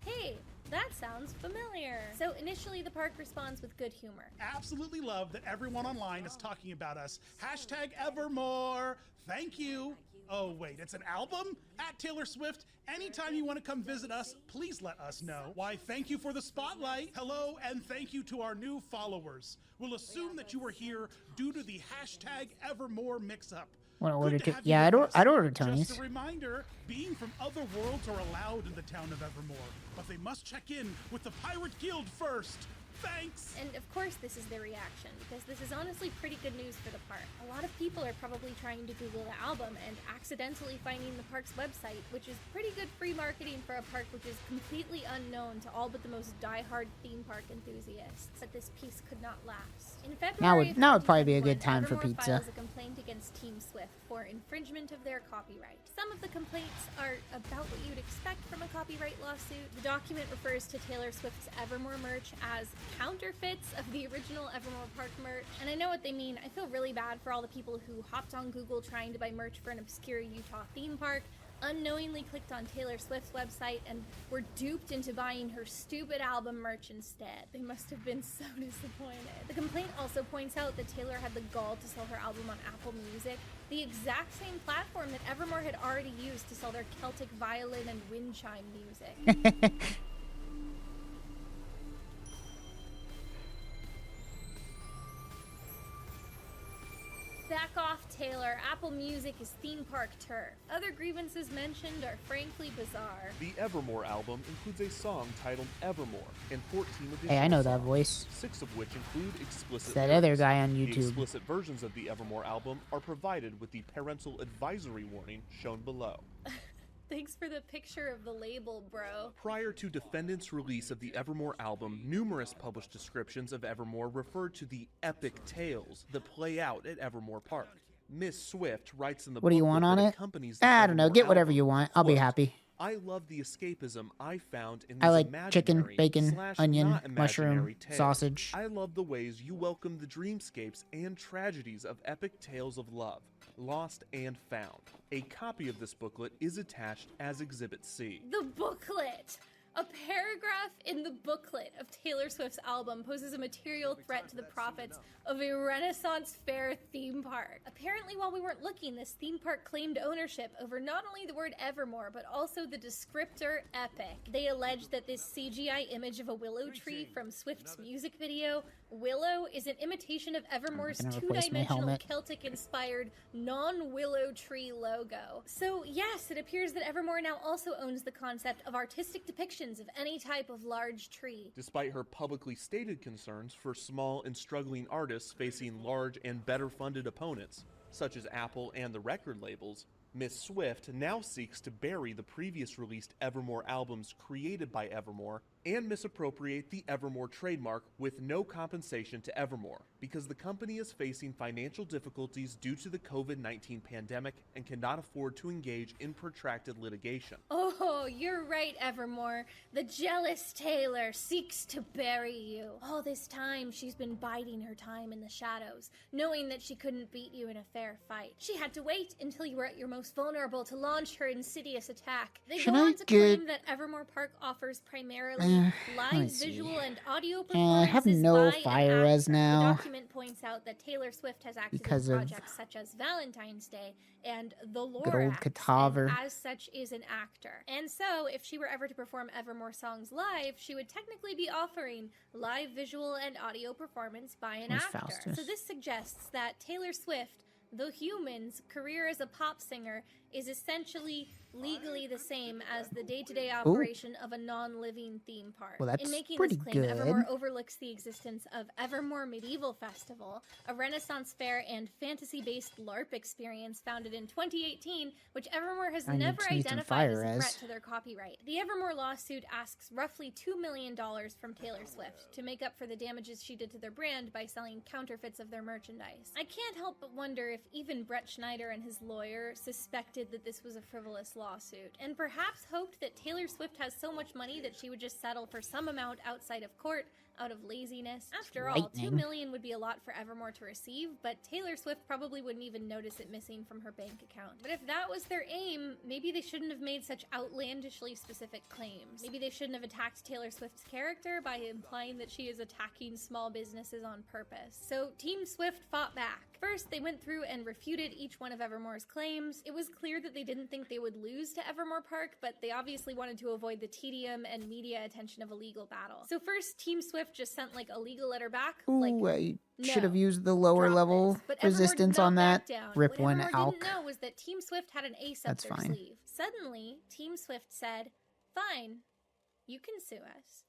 Hey, that sounds familiar. So initially the park responds with good humor. Absolutely love that everyone online is talking about us. Hashtag Evermore. Thank you. Oh wait, it's an album? At Taylor Swift, anytime you want to come visit us, please let us know. Why, thank you for the spotlight. Hello, and thank you to our new followers. We'll assume that you were here due to the hashtag Evermore mix-up. Want to order? Yeah, I'd order Tony's. Just a reminder, being from other worlds are allowed in the town of Evermore, but they must check in with the Pirate Guild first. Thanks! And of course this is their reaction, because this is honestly pretty good news for the park. A lot of people are probably trying to Google the album and accidentally finding the park's website, which is pretty good free marketing for a park which is completely unknown to all but the most die-hard theme park enthusiasts. But this piece could not last. In February Now would probably be a good time for Evermore pizza. files a complaint against Team Swift for infringement of their copyright. Some of the complaints are about what you'd expect from a copyright lawsuit. The document refers to Taylor Swift's Evermore merch as counterfeits of the original Evermore Park merch. And I know what they mean. I feel really bad for all the people who hopped on Google trying to buy merch for an obscure Utah theme park, unknowingly clicked on Taylor Swift's website, and were duped into buying her stupid album merch instead. They must have been so disappointed. The complaint also points out that Taylor had the gall to sell her album on Apple Music, the exact same platform that Evermore had already used to sell their Celtic violin and wind chime music. Back off, Taylor. Apple Music is theme park turf. Other grievances mentioned are frankly bizarre. The Evermore album includes a song titled Evermore and 14 additional Hey, I know that songs, voice. 6 of which include explicit It's that lyrics. other guy on The YouTube. explicit versions of the Evermore album are provided with the parental advisory warning shown below. Thanks for the picture of the label, bro. Prior to defendants' release of the Evermore album, numerous published descriptions of Evermore referred to the epic tales that play out at Evermore Park. Miss Swift writes in the What do you booklet want on that it? accompanies the I don't know. Evermore Get whatever album, you want. I'll be quote, happy. I love the escapism I found in I these like chicken, imaginary bacon, slash onion, not mushroom, imaginary tales. sausage. I love the ways you welcome the dreamscapes and tragedies of epic tales of love, lost and found. A copy of this booklet is attached as Exhibit C. The booklet! A paragraph in the booklet of Taylor Swift's album poses a material threat to the profits of a Renaissance fair theme park. Apparently, while we weren't looking, this theme park claimed ownership over not only the word Evermore, but also the descriptor epic. They allege that this CGI image of a willow tree from Swift's music video, Willow, is an imitation of Evermore's I'm gonna replace my two-dimensional helmet. Celtic-inspired non-willow tree logo. So yes, it appears that Evermore now also owns the concept of artistic depictions of any type of large tree. Despite her publicly stated concerns for small and struggling artists facing large and better funded opponents, such as Apple and the record labels, Miss Swift now seeks to bury the previous released Evermore albums created by Evermore and misappropriate the Evermore trademark with no compensation to Evermore, because the company is facing financial difficulties due to the COVID-19 pandemic and cannot afford to engage in protracted litigation. Oh, you're right, Evermore. The jealous Taylor seeks to bury you. All this time, she's been biding her time in the shadows, knowing that she couldn't beat you in a fair fight. She had to wait until you were at your most vulnerable to launch her insidious attack. They go on to claim that Evermore Park offers primarily let me live see. visual and audio I have performances no by fire an res actor. now. The document points points out that Taylor Swift has acted Because in of projects such as Valentine's Day and The good Lorax, old Kataver. and as such is an actor. And so, if she were ever to perform Evermore songs live, she would technically be offering live visual and audio performance by an Where's actor. Faustus? So this suggests that Taylor Swift, the human's career as a pop singer, is essentially legally the same as the day-to-day operation of a non-living theme park. Well, that's in making pretty this claim, good. Evermore overlooks the existence of Evermore Medieval Festival, a Renaissance fair and fantasy-based LARP experience founded in 2018, which Evermore has I need never to use some identified as fire a res. threat to their copyright. The Evermore lawsuit asks roughly $2 million from Taylor Swift to make up for the damages she did to their brand by selling counterfeits of their merchandise. I can't help but wonder if even Brett Schneider and his lawyer suspected that this was a frivolous lawsuit, and perhaps hoped that Taylor Swift has so much money that she would just settle for some amount outside of court out of laziness. After all, $2 million would be a lot for Evermore to receive, but Taylor Swift probably wouldn't even notice it missing from her bank account. But if that was their aim, maybe they shouldn't have made such outlandishly specific claims. Maybe they shouldn't have attacked Taylor Swift's character by implying that she is attacking small businesses on purpose. So Team Swift fought back. First, they went through and refuted each one of Evermore's claims. It was clear that they didn't think they would lose to Evermore Park, but they obviously wanted to avoid the tedium and media attention of a legal battle. So first, Team Swift just sent like a legal letter back. Ooh, I should have no, used the lower level but Evermore did resistance not on back that. down. Rip What one Evermore alk. didn't know was that Team Swift had an ace up That's their fine. sleeve. Suddenly, Team Swift said, "Fine, you can sue us,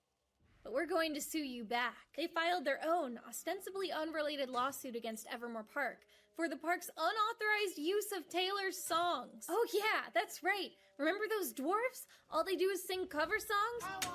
but we're going to sue you back." They filed their own, ostensibly unrelated lawsuit against Evermore Park for the park's unauthorized use of Taylor's songs. Oh yeah, that's right. Remember those dwarfs? All they do is sing cover songs?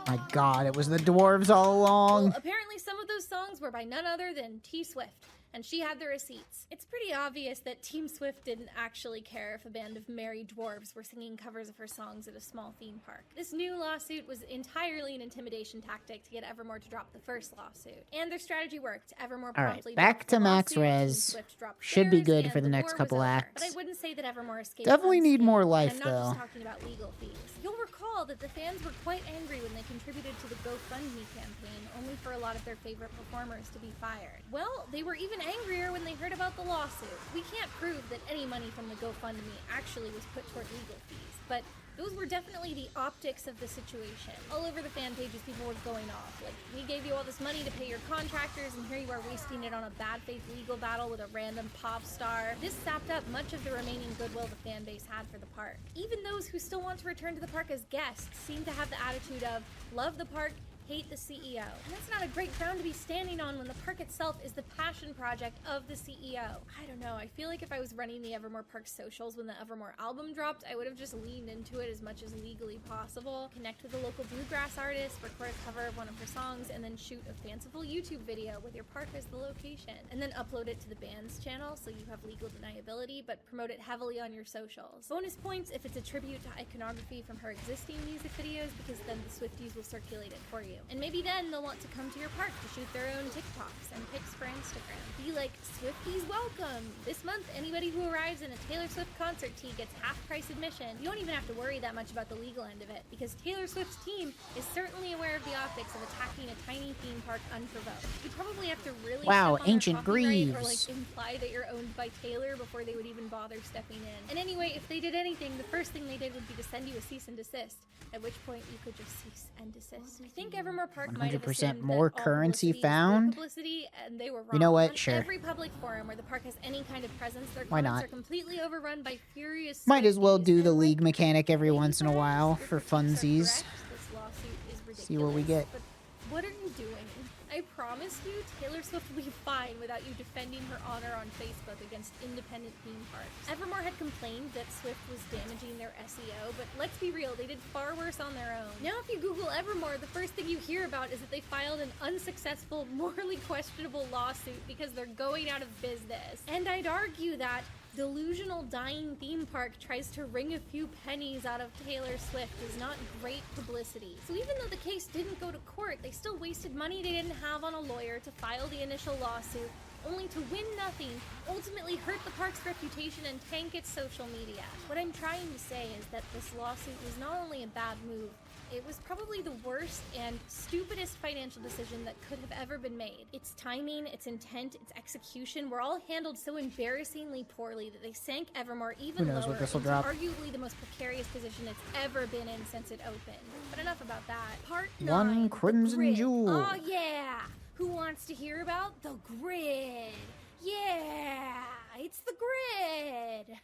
My God, it was the dwarves all along. Well, apparently some of those songs were by none other than T Swift, and she had the receipts. It's pretty obvious that Team Swift didn't actually care if a band of merry dwarves were singing covers of her songs at a small theme park. This new lawsuit was entirely an intimidation tactic to get Evermore to drop the first lawsuit. And their strategy worked. Evermore All right, promptly back dropped to the max lawsuit, Team res. Swift dropped Should be theirs, good and for the next war was couple over. acts. But I wouldn't say that Evermore escaped Definitely need more unscathed. life, I'm not though. just talking about legal fees. You'll recall that the fans were quite angry when they contributed to the GoFundMe campaign, only for a lot of their favorite performers to be fired. Well, they were even angrier when they heard about the lawsuit. We can't prove that any money from the GoFundMe actually was put toward legal fees, but those were definitely the optics of the situation. All over the fan pages, people were going off. Like, we gave you all this money to pay your contractors, and here you are wasting it on a bad faith legal battle with a random pop star. This sapped up much of the remaining goodwill the fan base had for the park. Even those who still want to return to the park as guests seem to have the attitude of, love the park, hate the CEO. And that's not a great ground to be standing on when the park itself is the passion project of the CEO. I don't know, I feel like if I was running the Evermore Park socials when the Evermore album dropped, I would have just leaned into it as much as legally possible, connect with a local bluegrass artist, record a cover of one of her songs, and then shoot a fanciful YouTube video with your park as the location. And then upload it to the band's channel so you have legal deniability, but promote it heavily on your socials. Bonus points if it's a tribute to iconography from her existing music videos, because then the Swifties will circulate it for you. And maybe then they'll want to come to your park to shoot their own TikToks and pics for Instagram. Be like, Swifties welcome! This month, anybody who arrives in a Taylor Swift concert tee gets half-price admission. You don't even have to worry that much about the legal end of it, because Taylor Swift's team is certainly aware of the optics of attacking a tiny theme park unprovoked. You probably have to really Wow, step on their ancient copyright or Greaves. like imply that you're owned by Taylor before they would even bother stepping in. And anyway, if they did anything, the first thing they did would be to send you a cease and desist, at which point you could just cease and desist. I think Evermore Park might have 100% assumed more that all currency publicity is good found? publicity, and they were wrong. You know what? On Sure. every public forum where the park has any kind of presence, their Why comments not? are completely overrun by furious Might as well Swifties. do the And league mechanic every once in a while your for critiques are funsies. correct. This lawsuit is ridiculous. See what we get. But what are you doing? I promise you, Taylor Swift will be fine without you defending her honor on Facebook against independent theme parks. Evermore had complained that Swift was damaging their SEO, but let's be real, they did far worse on their own. Now if you Google Evermore, the first thing you hear about is that they filed an unsuccessful, morally questionable lawsuit because they're going out of business. And I'd argue that delusional dying theme park tries to wring a few pennies out of Taylor Swift is not great publicity. So even though the case didn't go to court, they still wasted money they didn't have on a lawyer to file the initial lawsuit, only to win nothing, ultimately hurt the park's reputation and tank its social media. What I'm trying to say is that this lawsuit was not only a bad move, It was probably the worst and stupidest financial decision that could have ever been made. Its timing, its intent, its execution were all handled so embarrassingly poorly that they sank Evermore even Who knows lower what this will into drop. arguably the most precarious position it's ever been in since it opened. But enough about that. Part 9, One the Crimson Grid. Jewel. Oh yeah! Who wants to hear about the Grid? Yeah! It's the Grid!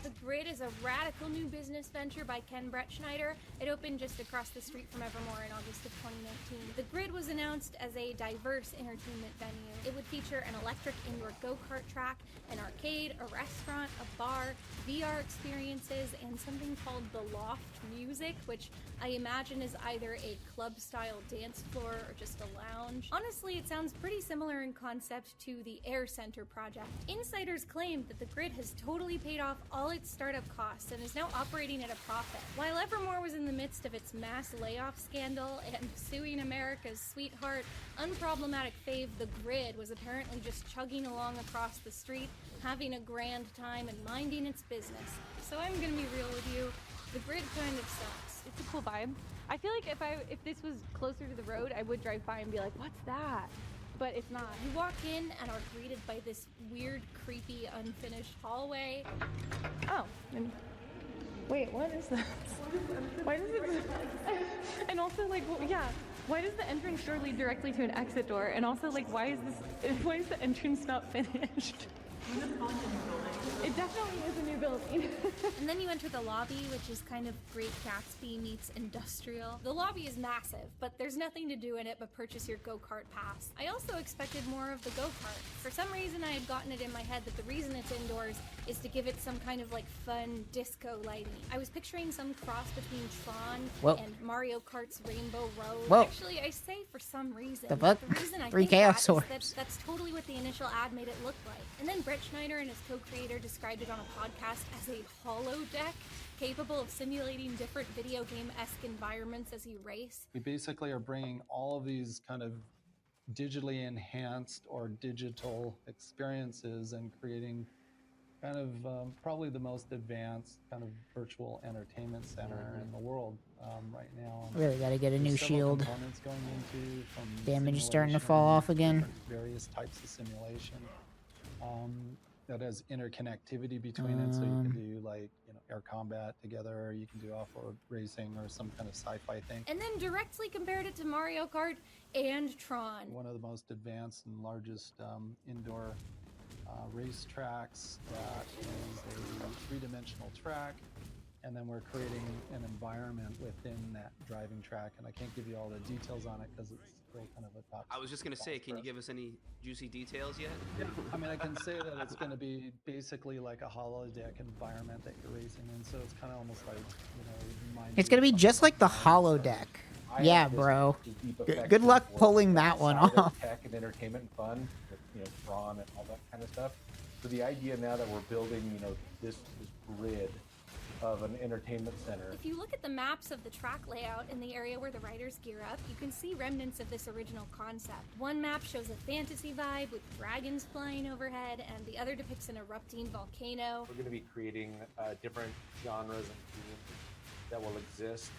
The Grid is a radical new business venture by Ken Brettschneider. It opened just across the street from Evermore in August of 2019. The Grid was announced as a diverse entertainment venue. It would feature an electric indoor go-kart track, an arcade, a restaurant, a bar, VR experiences, and something called the Loft Music, which I imagine is either a club-style dance floor or just a lounge. Honestly, it sounds pretty similar in concept to the Air Center project. Insiders claim that the Grid has totally paid off all its startup costs and is now operating at a profit. While Evermore was in the midst of its mass layoff scandal and suing America's sweetheart, unproblematic fave The Grid was apparently just chugging along across the street, having a grand time and minding its business. So I'm gonna be real with you, The Grid kind of sucks. It's a cool vibe. I feel like if this was closer to the road, I would drive by and be like, what's that? But it's not. You walk in and are greeted by this weird, creepy, unfinished hallway. Oh, and wait, what is that? Why does it? And also, like, well, yeah, why does the entrance door lead directly to an exit door? And also, like, why is the entrance not finished? It definitely is a new building. And then you enter the lobby, which is kind of Great Gatsby meets industrial. The lobby is massive, but there's nothing to do in it but purchase your go-kart pass. I also expected more of the go-kart. For some reason, I had gotten it in my head that the reason it's indoors is to give it some kind of like fun disco lighting. I was picturing some cross between Tron and Mario Kart's Rainbow Road. Whoa. Actually, I say for some reason. The fuck? The reason I 3 think Chaos that is Orbs. that's totally what the initial ad made it look like. And then Brett Schneider and his co-creator described it on a podcast as a holodeck, capable of simulating different video game-esque environments as you race. We basically are bringing all of these kind of digitally enhanced or digital experiences and creating kind of probably the most advanced kind of virtual entertainment center in the world right now. Really gotta get a new There's several shield. components going into from Damage starting to simulation, fall off again. various types of simulation that has interconnectivity between it, so you can do like air combat together, you can do off-road racing or some kind of sci-fi thing. And then directly compared it to Mario Kart and Tron. One of the most advanced and largest indoor race tracks that is a three-dimensional track, and then we're creating an environment within that driving track, and I can't give you all the details on it because it's still kind of a top. I was just gonna say, can you give us any juicy details yet? Yeah, I mean, I can say that it's going to be basically like a holodeck environment that you're racing in, so it's kind of almost like, It's gonna be just like the holodeck. Yeah, bro. Good luck pulling that one off. Tech and entertainment and fun, with, Tron and all that kind of stuff. So the idea now that we're building, this grid of an entertainment center. If you look at the maps of the track layout in the area where the riders gear up, you can see remnants of this original concept. One map shows a fantasy vibe with dragons flying overhead, and the other depicts an erupting volcano. We're going to be creating different genres and themes that will exist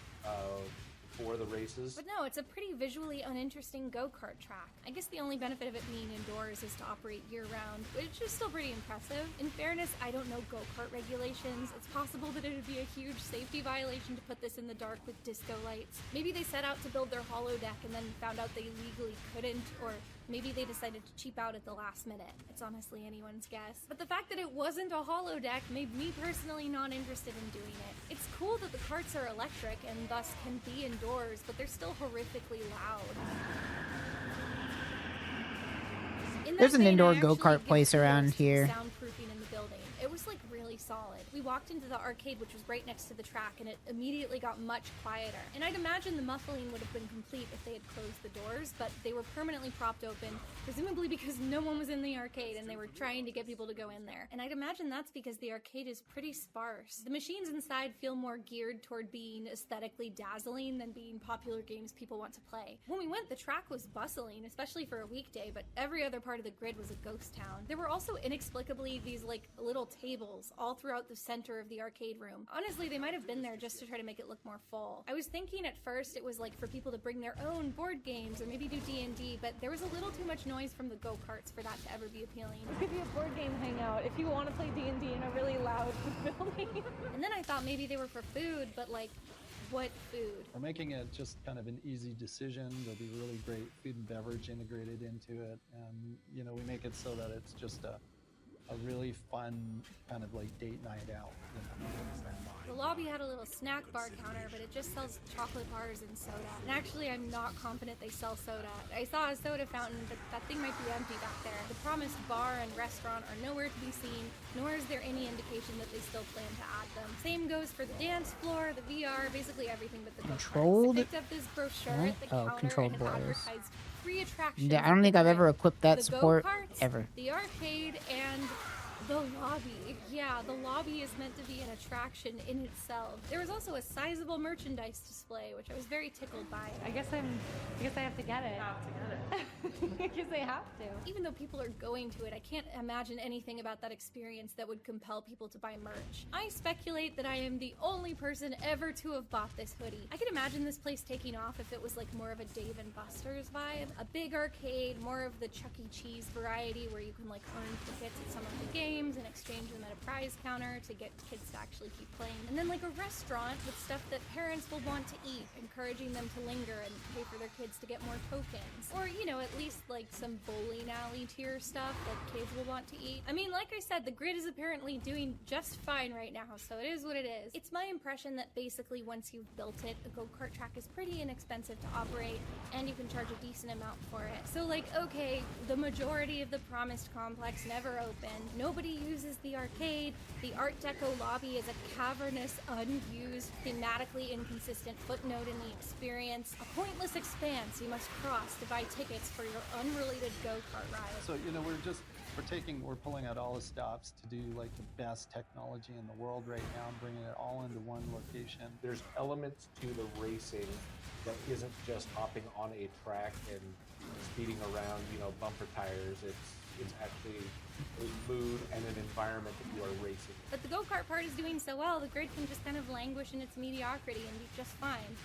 for the races. But no, it's a pretty visually uninteresting go-kart track. I guess the only benefit of it being indoors is to operate year-round, which is still pretty impressive. In fairness, I don't know go-kart regulations. It's possible that it would be a huge safety violation to put this in the dark with disco lights. Maybe they set out to build their holodeck and then found out they legally couldn't, or maybe they decided to cheap out at the last minute. It's honestly anyone's guess. But the fact that it wasn't a holodeck made me personally not interested in doing it. It's cool that the karts are electric and thus can be indoors, but they're still horrifically loud. There's an indoor go-kart place around here. Soundproofing in the building. It was like really solid. We walked into the arcade, which was right next to the track, and it immediately got much quieter. And I'd imagine the muffling would have been complete if they had closed the doors, but they were permanently propped open, presumably because no one was in the arcade and they were trying to get people to go in there. And I'd imagine that's because the arcade is pretty sparse. The machines inside feel more geared toward being aesthetically dazzling than being popular games people want to play. When we went, the track was bustling, especially for a weekday, but every other part of the grid was a ghost town. There were also inexplicably these like little tables all throughout the center of the arcade room. Honestly, they might have been there just to try to make it look more full. I was thinking at first it was like for people to bring their own board games or maybe do D&D, but there was a little too much noise from the go-karts for that to ever be appealing. It could be a board game hangout if you want to play D&D in a really loud building. And then I thought maybe they were for food, but like, what food? We're making it just kind of an easy decision. There'll be really great food and beverage integrated into it. And, you know, we make it so that it's just a really fun kind of like date night out. You know? The lobby had a little snack bar counter, but it just sells chocolate bars and soda. And actually, I'm not confident they sell soda. I saw a soda fountain, but that thing might be empty back there. The promised bar and restaurant are nowhere to be seen, nor is there any indication that they still plan to add them. Same goes for the dance floor, the VR, basically everything but the Controlled? I picked up this brochure at the counter Controlled and it boys. advertised free attractions. Yeah, I don't think I've ever equipped that The support go-karts, ever. the arcade, and the lobby. Yeah, the lobby is meant to be an attraction in itself. There was also a sizable merchandise display, which I was very tickled by. I guess I have to get it. I guess I have to. Even though people are going to it, I can't imagine anything about that experience that would compel people to buy merch. I speculate that I am the only person ever to have bought this hoodie. I could imagine this place taking off if it was like more of a Dave & Buster's vibe. A big arcade, more of the Chuck E. Cheese variety where you can like earn tickets at some of the games and exchange them at a prize counter to get kids to actually keep playing. And then like a restaurant with stuff that parents will want to eat, encouraging them to linger and pay for their kids to get more tokens. Or, you know, at least like some bowling alley tier stuff that kids will want to eat. I mean, like I said, the grid is apparently doing just fine right now, so it is what it is. It's my impression that basically once you've built it, a go-kart track is pretty inexpensive to operate, and you can charge a decent amount for it. So like, okay, the majority of the promised complex never opened. Nobody uses the arcade. The Art Deco lobby is a cavernous, unused, thematically inconsistent footnote in the experience. A pointless expanse you must cross to buy tickets for your unrelated go-kart ride. So, you know, we're pulling out all the stops to do like the best technology in the world right now and bringing it all into one location. There's elements to the racing that isn't just hopping on a track and speeding around, you know, bumper tires. It's actually a mood and an environment that you are racing. But the go-kart part is doing so well, the grid can just kind of languish in its mediocrity and be just fine.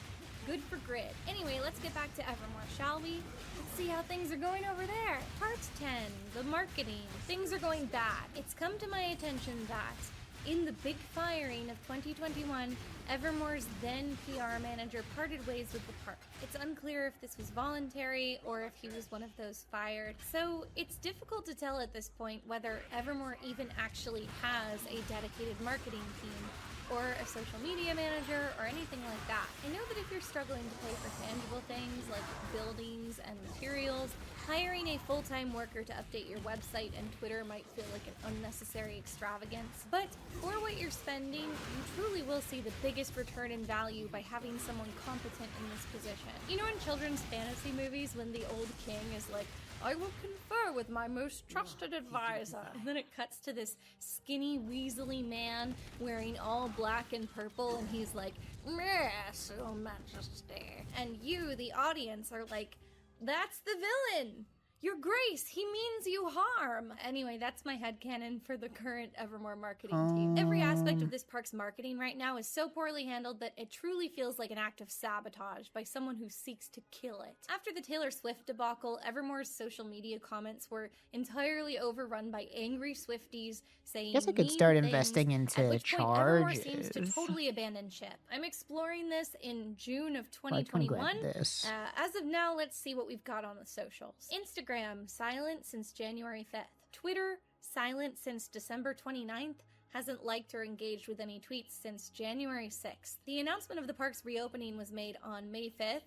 Good for grid. Anyway, let's get back to Evermore, shall we? Let's see how things are going over there. Part 10, the marketing. Things are going bad. It's come to my attention that in the big firing of 2021, Evermore's then PR manager parted ways with the park. It's unclear if this was voluntary or if he was one of those fired. So it's difficult to tell at this point whether Evermore even actually has a dedicated marketing team or a social media manager or anything like that. I know that if you're struggling to pay for tangible things like buildings and materials, hiring a full-time worker to update your website and Twitter might feel like an unnecessary extravagance. But for what you're spending, you truly will see the biggest return in value by having someone competent in this position. You know in children's fantasy movies when the old king is like, I will confer with my most trusted advisor. And then it cuts to this skinny, weaselly man wearing all black and purple, and he's like, yes, your majesty. And you, the audience, are like, that's the villain! Your Grace, he means you harm! Anyway, that's my headcanon for the current Evermore marketing team. Every aspect of this park's marketing right now is so poorly handled that it truly feels like an act of sabotage by someone who seeks to kill it. After the Taylor Swift debacle, Evermore's social media comments were entirely overrun by angry Swifties saying Guess I could mean start things, investing into at which point Evermore charges. seems to totally abandon ship. I'm exploring this in June of Well, I can 2021. grab this. As of now, let's see what we've got on the socials. Instagram, silent since January 5th. Twitter, silent since December 29th. Hasn't liked or engaged with any tweets since January 6th. The announcement of the park's reopening was made on May 5th.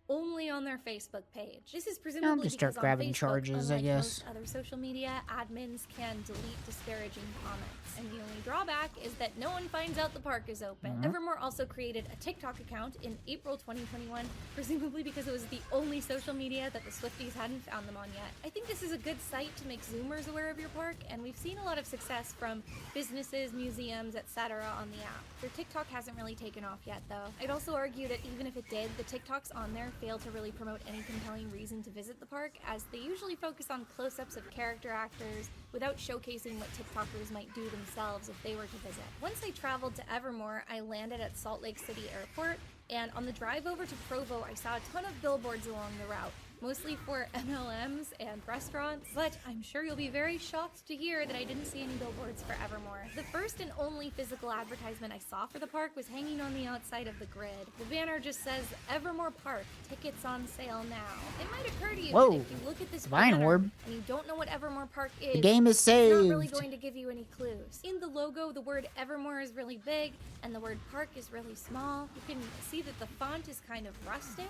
only on their Facebook page. This is presumably just start because grabbing on Facebook, charges, I unlike guess. most other social media, admins can delete disparaging comments. And the only drawback is that no one finds out the park is open. Evermore also created a TikTok account in April 2021, presumably because it was the only social media that the Swifties hadn't found them on yet. I think this is a good site to make Zoomers aware of your park, and we've seen a lot of success from businesses, museums, etc. on the app. Their TikTok hasn't really taken off yet, though. I'd also argue that even if it did, the TikToks on there fail to really promote any compelling reason to visit the park, as they usually focus on close-ups of character actors without showcasing what TikTokers might do themselves if they were to visit. Once I traveled to Evermore, I landed at Salt Lake City Airport, and on the drive over to Provo, I saw a ton of billboards along the route, mostly for MLMs and restaurants, but I'm sure you'll be very shocked to hear that I didn't see any billboards for Evermore. The first and only physical advertisement I saw for the park was hanging on the outside of the grid. The banner just says, Evermore Park, tickets on sale now. It might occur to you that if you look at this Vine banner orb. and you don't know what Evermore Park is, The game is it's not really saved. going to give you any clues. In the logo, the word Evermore is really big, and the word park is really small. You can see that the font is kind of rustic,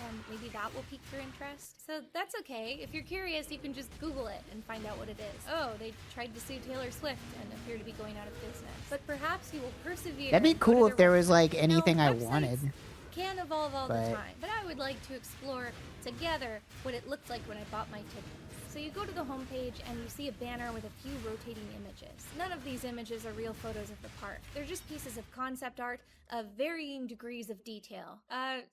and maybe that will pique your interest. So that's okay. If you're curious, you can just Google it and find out what it is. Oh, they tried to sue Taylor Swift and appear to be going out of business. But perhaps you will persevere. That'd be and go to cool if their there was like website. anything Now, I websites wanted. can evolve all the But- time, but I would like to explore together what it looked like when I bought my tickets. So you go to the homepage and you see a banner with a few rotating images. None of these images are real photos of the park. They're just pieces of concept art of varying degrees of detail.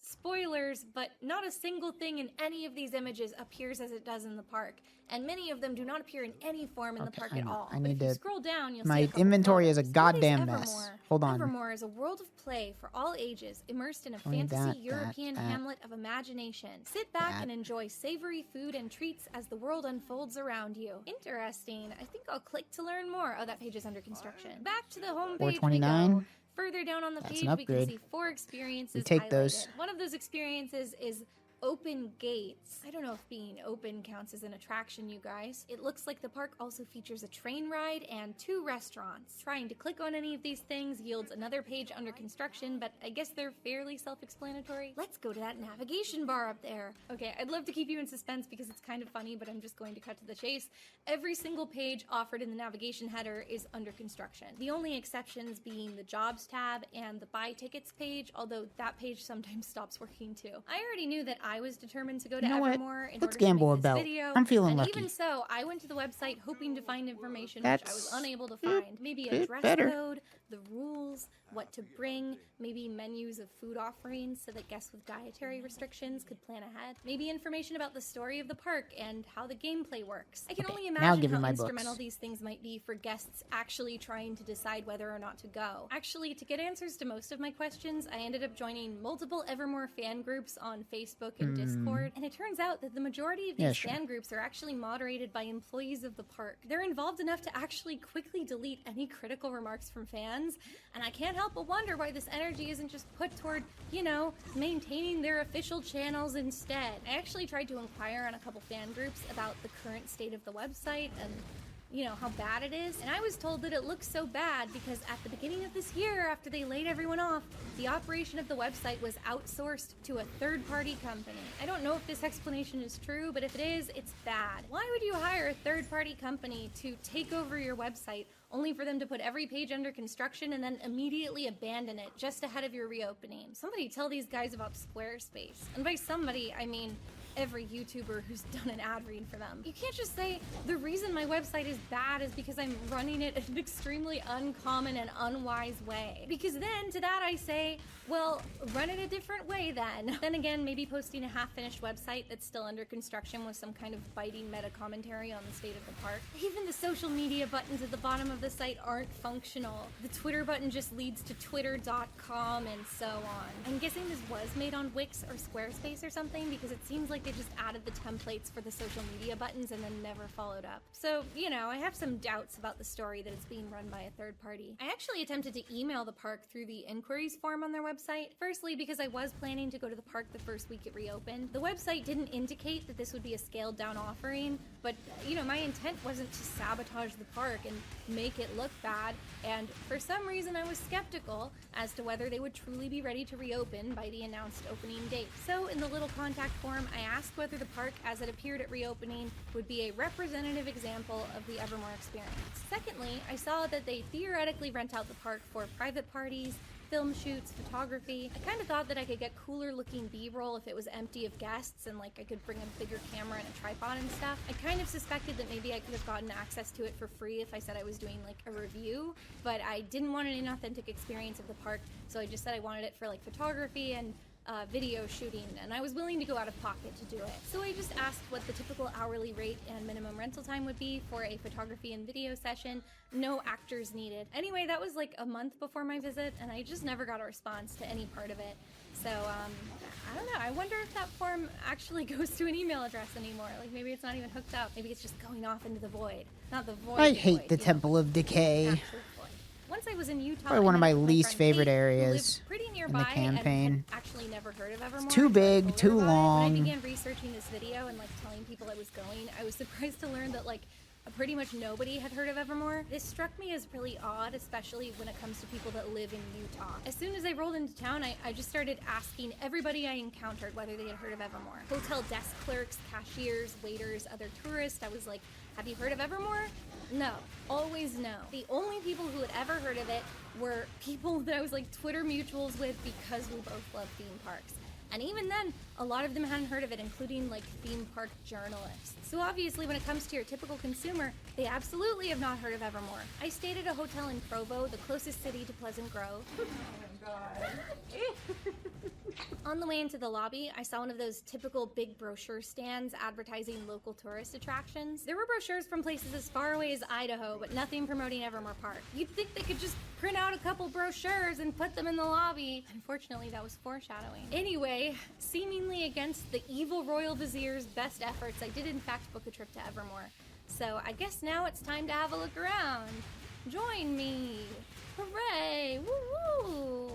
Spoilers, but not a single thing in any of these images appears as it does in the park, and many of them do not appear in any form in the park at all. I But need if you to. scroll down, you'll My see a couple inventory is a photos. goddamn What is mess. Evermore? Hold on. Evermore is a world of play for all ages, immersed in a Only fantasy that, European that. hamlet of imagination. Sit back That. and enjoy savory food and treats as the world unfolds around you. Interesting. I think I'll click to learn more. Oh, that page is under construction. Back to the home page we 429. go. Further down on the That's page, an we can upgrade. see 4 experiences We take highlighted. those. One of those experiences is Open Gates. I don't know if being open counts as an attraction, you guys. It looks like the park also features a train ride and 2 restaurants. Trying to click on any of these things yields another page under construction, but I guess they're fairly self-explanatory. Let's go to that navigation bar up there. Okay, I'd love to keep you in suspense because it's kind of funny, but I'm just going to cut to the chase. Every single page offered in the navigation header is under construction. The only exceptions being the Jobs tab and the Buy Tickets page, although that page sometimes stops working too. I already knew that I was determined to go to You know what? Evermore in Let's order to gamble make a this belt. video. I'm feeling and lucky. even so, I went to the website hoping to find information which I was That's unable to find. Maybe a bit dress better. code, the rules, what to bring, maybe menus of food offerings so that guests with dietary restrictions could plan ahead. Maybe information about the story of the park and how the gameplay works. I can only now imagine give me how my instrumental books. these things might be for guests actually trying to decide whether or not to go. Actually, to get answers to most of my questions, I ended up joining multiple Evermore fan groups on Facebook and Discord, and it turns out that the majority of these Yeah, sure. fan groups are actually moderated by employees of the park. They're involved enough to actually quickly delete any critical remarks from fans, and I can't help but wonder why this energy isn't just put toward, you know, maintaining their official channels instead. I actually tried to inquire on a couple fan groups about the current state of the website and you know, how bad it is. And I was told that it looks so bad because at the beginning of this year, after they laid everyone off, the operation of the website was outsourced to a third-party company. I don't know if this explanation is true, but if it is, it's bad. Why would you hire a third-party company to take over your website only for them to put every page under construction and then immediately abandon it just ahead of your reopening? Somebody tell these guys about Squarespace. And by somebody, I mean every YouTuber who's done an ad read for them. You can't just say, the reason my website is bad is because I'm running it in an extremely uncommon and unwise way. Because then, to that I say, well, run it a different way then. Then again, maybe posting a half-finished website that's still under construction with some kind of biting meta commentary on the state of the park. Even the social media buttons at the bottom of the site aren't functional. The Twitter button just leads to twitter.com and so on. I'm guessing this was made on Wix or Squarespace or something because it seems like they just added the templates for the social media buttons and then never followed up. So, you know, I have some doubts about the story that it's being run by a third party. I actually attempted to email the park through the inquiries form on their website. Firstly, because I was planning to go to the park the first week it reopened. The website didn't indicate that this would be a scaled down offering, but, you know, my intent wasn't to sabotage the park and make it look bad, and for some reason I was skeptical as to whether they would truly be ready to reopen by the announced opening date. So in the little contact form, I asked whether the park, as it appeared at reopening, would be a representative example of the Evermore experience. Secondly, I saw that they theoretically rent out the park for private parties, film shoots, photography. I kind of thought that I could get cooler looking B-roll if it was empty of guests and like I could bring a bigger camera and a tripod and stuff. I kind of suspected that maybe I could have gotten access to it for free if I said I was doing like a review, but I didn't want an inauthentic experience of the park, so I just said I wanted it for like photography and video shooting, and I was willing to go out of pocket to do it. So I just asked what the typical hourly rate and minimum rental time would be for a photography and video session. No actors needed. Anyway, that was like a month before my visit, and I just never got a response to any part of it. So, I don't know. I wonder if that form actually goes to an email address anymore. Like, maybe it's not even hooked up. Maybe it's just going off into the void. Not the void. I hate the Temple of Decay. Once I was in Utah, Probably one of my least favorite Kate, areas pretty in nearby the campaign. And had actually never heard of Evermore. It's too big, too When I long. began researching this video and like telling people I was going, I was surprised to learn that like pretty much nobody had heard of Evermore. This struck me as really odd, especially when it comes to people that live in Utah. As soon as I rolled into town, I just started asking everybody I encountered whether they had heard of Evermore. Hotel desk clerks, cashiers, waiters, other tourists. I was like, have you heard of Evermore? No. Always no. The only people who had ever heard of it were people that I was like Twitter mutuals with because we both love theme parks. And even then, a lot of them hadn't heard of it, including like theme park journalists. So obviously when it comes to your typical consumer, they absolutely have not heard of Evermore. I stayed at a hotel in Provo, the closest city to Pleasant Grove. Oh my god. On the way into the lobby, I saw one of those typical big brochure stands advertising local tourist attractions. There were brochures from places as far away as Idaho, but nothing promoting Evermore Park. You'd think they could just print out a couple brochures and put them in the lobby. Unfortunately, that was foreshadowing. Anyway, seemingly against the evil Royal Vizier's best efforts, I did in fact book a trip to Evermore. So I guess now it's time to have a look around. Join me. Hooray! Woo-woo!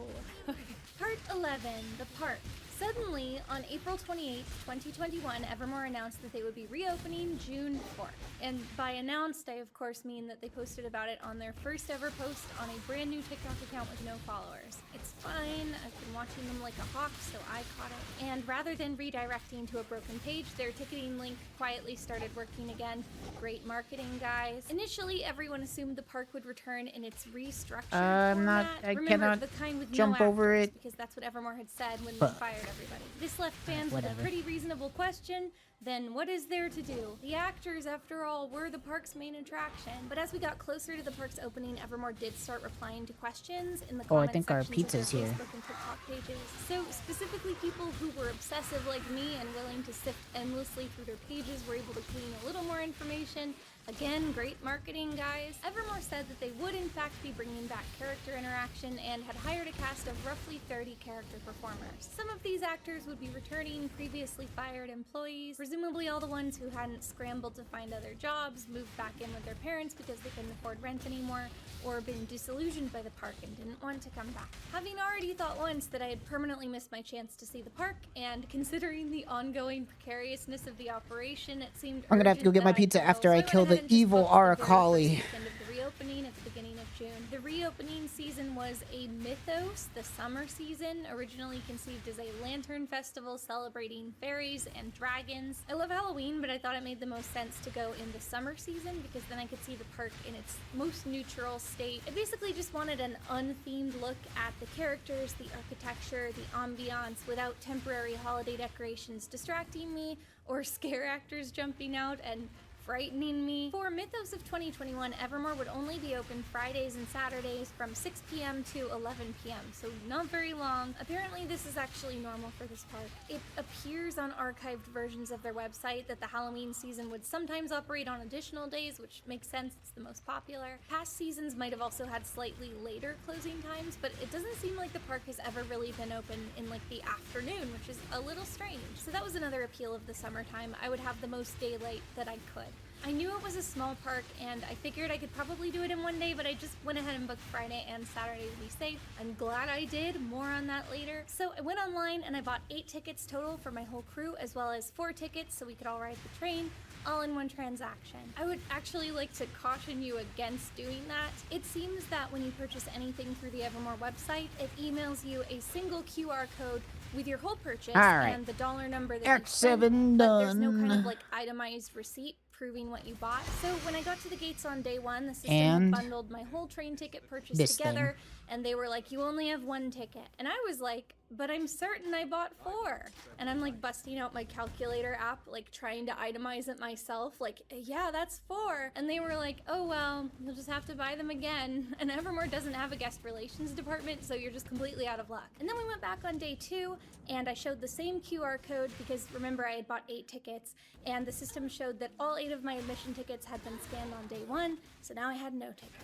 Okay. Part 11, the park. Suddenly, on April 28th, 2021, Evermore announced that they would be reopening June 4th. And by announced, I of course mean that they posted about it on their first ever post on a brand new TikTok account with no followers. It's fine, I've been watching them like a hawk, so I caught it. And rather than redirecting to a broken page, their ticketing link quietly started working again. Great marketing, guys. Initially, everyone assumed the park would return in its restructured format. I Remember, cannot the kind with jump no over actors, it. because that's what Evermore had said when they fired everybody. This left fans with a Whatever. pretty reasonable question. Then what is there to do? The actors, after all, were the park's main attraction. But as we got closer to the park's opening, Evermore did start replying to questions in the Oh, I comment think our sections of pizza's their here. Facebook and TikTok pages. So specifically people who were obsessive like me and willing to sift endlessly through their pages were able to glean a little more information. Again, great marketing, guys. Evermore said that they would in fact be bringing back character interaction and had hired a cast of roughly 30 character performers. Some of these actors would be returning previously fired employees, presumably all the ones who hadn't scrambled to find other jobs, moved back in with their parents because they couldn't afford rent anymore, or been disillusioned by the park and didn't want to come back. Having already thought once that I had permanently missed my chance to see the park, and considering the ongoing precariousness of the operation, it seemed I'm gonna have to go get my pizza after I kill the evil Aracali. End of the reopening at the beginning of June. The reopening season was a mythos, the summer season, originally conceived as a lantern festival celebrating fairies and dragons. I love Halloween, but I thought it made the most sense to go in the summer season because then I could see the park in its most neutral state. I basically just wanted an unthemed look at the characters, the architecture, the ambiance, without temporary holiday decorations distracting me or scare actors jumping out and frightening me. For Mythos of 2021, Evermore would only be open Fridays and Saturdays from 6 p.m. to 11 p.m., so not very long. Apparently this is actually normal for this park. It appears on archived versions of their website that the Halloween season would sometimes operate on additional days, which makes sense, it's the most popular. Past seasons might have also had slightly later closing times, but it doesn't seem like the park has ever really been open in like the afternoon, which is a little strange. So that was another appeal of the summertime. I would have the most daylight that I could. I knew it was a small park and I figured I could probably do it in one day, but I just went ahead and booked Friday and Saturday to be safe. I'm glad I did, more on that later. So I went online and I bought 8 tickets total for my whole crew, as well as 4 tickets so we could all ride the train, all in one transaction. I would actually like to caution you against doing that. It seems that when you purchase anything through the Evermore website, it emails you a single QR code with your whole purchase and the dollar number that you spent, but there's no kind of like itemized receipt proving what you bought. So when I got to the gates on day 1, the system had bundled my whole train ticket purchase together, and they were like, you only have 1 ticket. And I was like, but I'm certain I bought 4. And I'm like busting out my calculator app, like trying to itemize it myself, like, yeah, that's 4. And they were like, oh, well, you'll just have to buy them again. And Evermore doesn't have a guest relations department, so you're just completely out of luck. And then we went back on day 2, and I showed the same QR code because remember I had bought 8 tickets, and the system showed that all 8 of my admission tickets had been scanned on day 1, so now I had no tickets.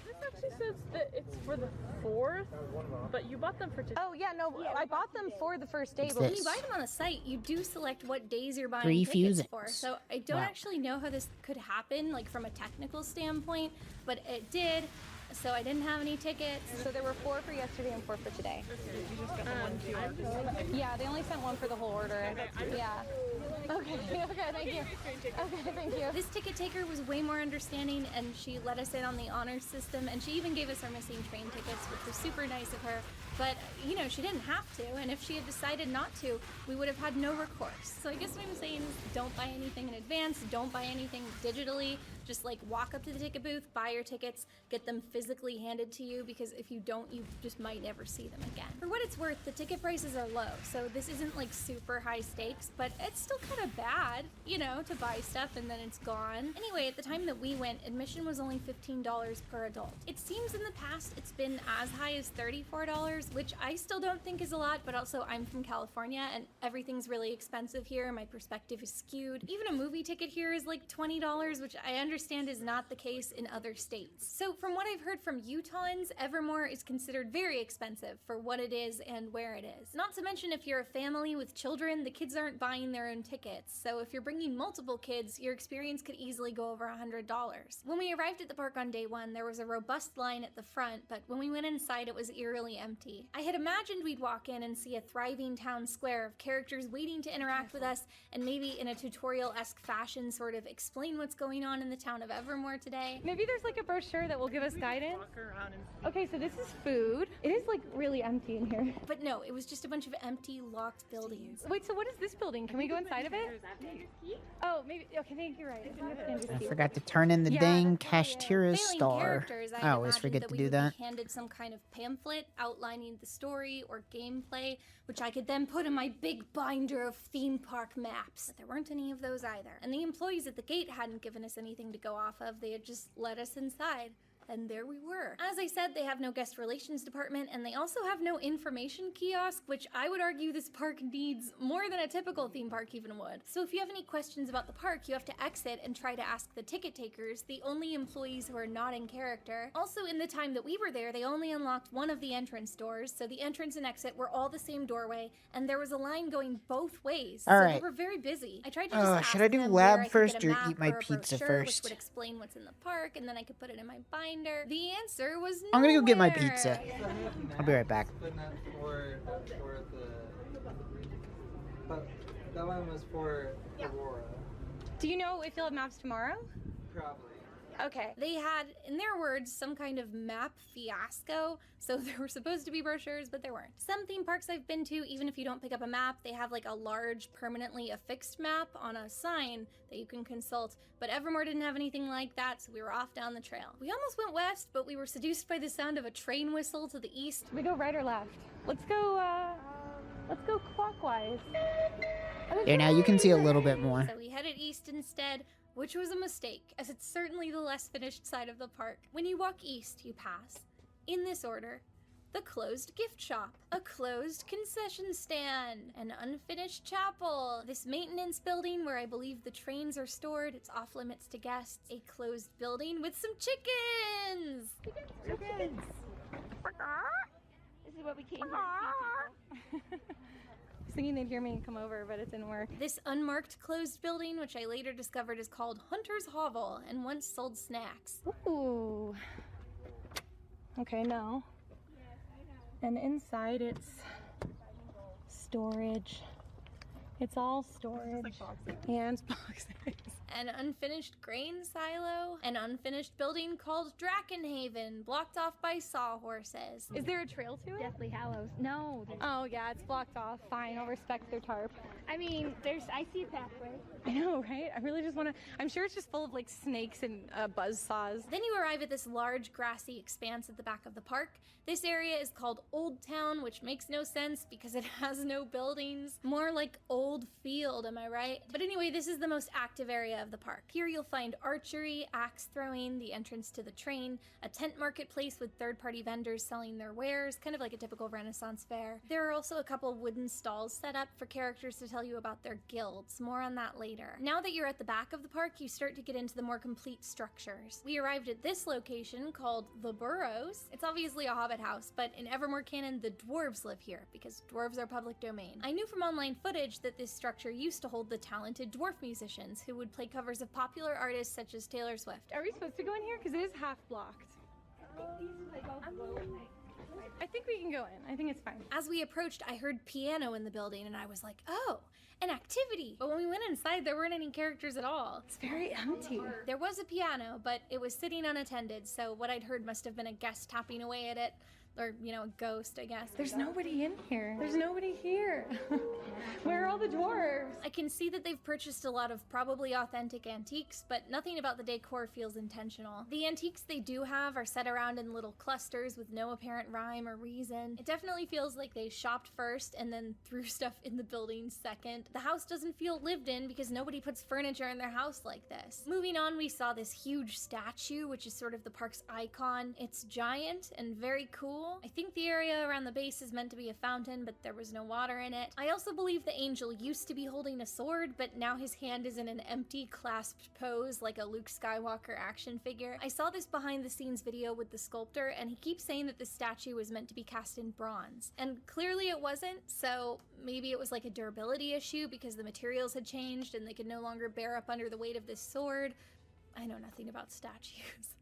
This actually says that it's for the 4th, but you bought them for today. Oh, yeah, no, I bought them for the first day, What's but When you buy them on the site, you do select what days you're buying 3 tickets fusings. for. So I don't actually know how this could happen, like from a technical standpoint, but it did. So I didn't have any tickets. So there were 4 for yesterday and 4 for today. You just got the 1 QR. Yeah, they only sent 1 for the whole order. Yeah. Okay, thank you. Okay, thank you. This ticket taker was way more understanding, and she let us in on the honors system, and she even gave us our missing train tickets, which was super nice of her. But, you know, she didn't have to, and if she had decided not to, we would have had no recourse. So I guess what I'm saying is don't buy anything in advance, don't buy anything digitally. Just like walk up to the ticket booth, buy your tickets, get them physically handed to you, because if you don't, you just might never see them again. For what it's worth, the ticket prices are low, so this isn't like super high stakes, but it's still kind of bad, you know, to buy stuff and then it's gone. Anyway, at the time that we went, admission was only $15 per adult. It seems in the past it's been as high as $34, which I still don't think is a lot, but also I'm from California and everything's really expensive here. My perspective is skewed. Even a movie ticket here is like $20, which I understand is not the case in other states. So from what I've heard from Utahns, Evermore is considered very expensive for what it is and where it is. Not to mention if you're a family with children, the kids aren't buying their own tickets. So if you're bringing multiple kids, your experience could easily go over $100. When we arrived at the park on day 1, there was a robust line at the front, but when we went inside, it was eerily empty. I had imagined we'd walk in and see a thriving town square of characters waiting to interact with us and maybe in a tutorial-esque fashion sort of explain what's going on in the town of Evermore today. Maybe there's like a brochure that will give us guidance. Okay, so this is food. It is like really empty in here. But no, it was just a bunch of empty, locked buildings. Wait, so what is this building? Can we go inside of it? Oh, maybe. Okay, thank you. Right. I forgot to turn in the dang Kashtira's Failing star. characters, I always imagined forget to we do would that. Be handed some kind of pamphlet outlining the story or gameplay, which I could then put in my big binder of theme park maps. But there weren't any of those either. And the employees at the gate hadn't given us anything to go off of. They had just let us inside. And there we were. As I said, they have no guest relations department, and they also have no information kiosk, which I would argue this park needs more than a typical theme park even would. So if you have any questions about the park, you have to exit and try to ask the ticket takers, the only employees who are not in character. Also, in the time that we were there, they only unlocked one of the entrance doors, so the entrance and exit were all the same doorway, and there was a line going both ways. All so right. they were very busy. I tried to just ask should I do them lab where I could first get a or map eat my or a pizza brochure, first? which would explain what's in the park, and then I could put it in my binder. The answer was I'm gonna go get my nowhere. pizza. I'll be right back. But that one was for Aurora. Do you know if you'll have maps tomorrow? Probably. Okay. They had, in their words, some kind of map fiasco, so there were supposed to be brochures, but there weren't. Some theme parks I've been to, even if you don't pick up a map, they have like a large, permanently affixed map on a sign that you can consult, but Evermore didn't have anything like that, so we were off down the trail. We almost went west, but we were seduced by the sound of a train whistle to the east. We go right or left? Let's go clockwise. There, now you can see a little bit more. So we headed east instead, which was a mistake, as it's certainly the less finished side of the park. When you walk east, you pass, in this order, the closed gift shop, a closed concession stand, an unfinished chapel, this maintenance building where I believe the trains are stored, it's off limits to guests, a closed building with some chickens! Chickens! This is what we came here to see, people. I was thinking they'd hear me and come over, but it didn't work. This unmarked closed building, which I later discovered is called Hunter's Hovel and once sold snacks. Ooh. Okay, no. And inside it's storage. It's all storage and boxes. An unfinished grain silo, an unfinished building called Drakenhaven, blocked off by sawhorses. Is there a trail to it? Deathly Hallows. No. Oh yeah, it's blocked off. Fine, I'll respect their tarp. I mean, I see a pathway. I know, right? I really just want to. I'm sure it's just full of like snakes and buzzsaws. Then you arrive at this large grassy expanse at the back of the park. This area is called Old Town, which makes no sense because it has no buildings. More like Old Field, am I right? But anyway, this is the most active area of the park. Here you'll find archery, axe throwing, the entrance to the train, a tent marketplace with third-party vendors selling their wares, kind of like a typical Renaissance fair. There are also a couple wooden stalls set up for characters to tell you about their guilds. More on that later. Now that you're at the back of the park, you start to get into the more complete structures. We arrived at this location called the Burrows. It's obviously a hobbit house, but in Evermore canon, the dwarves live here because dwarves are public domain. I knew from online footage that this structure used to hold the talented dwarf musicians who would play covers of popular artists such as Taylor Swift. Are we supposed to go in here? Because it is half blocked. I think we can go in. I think it's fine. As we approached, I heard piano in the building and I was like, oh, an activity. But when we went inside, there weren't any characters at all. It's very empty. There was a piano, but it was sitting unattended, so what I'd heard must have been a guest tapping away at it. Or, you know, a ghost, I guess. There's nobody in here. There's nobody here. Where are all the dwarves? I can see that they've purchased a lot of probably authentic antiques, but nothing about the decor feels intentional. The antiques they do have are set around in little clusters with no apparent rhyme or reason. It definitely feels like they shopped first and then threw stuff in the building second. The house doesn't feel lived in because nobody puts furniture in their house like this. Moving on, we saw this huge statue, which is sort of the park's icon. It's giant and very cool. I think the area around the base is meant to be a fountain, but there was no water in it. I also believe the angel used to be holding a sword, but now his hand is in an empty, clasped pose like a Luke Skywalker action figure. I saw this behind the scenes video with the sculptor, and he keeps saying that the statue was meant to be cast in bronze. And clearly it wasn't, so maybe it was like a durability issue because the materials had changed and they could no longer bear up under the weight of this sword. I know nothing about statues.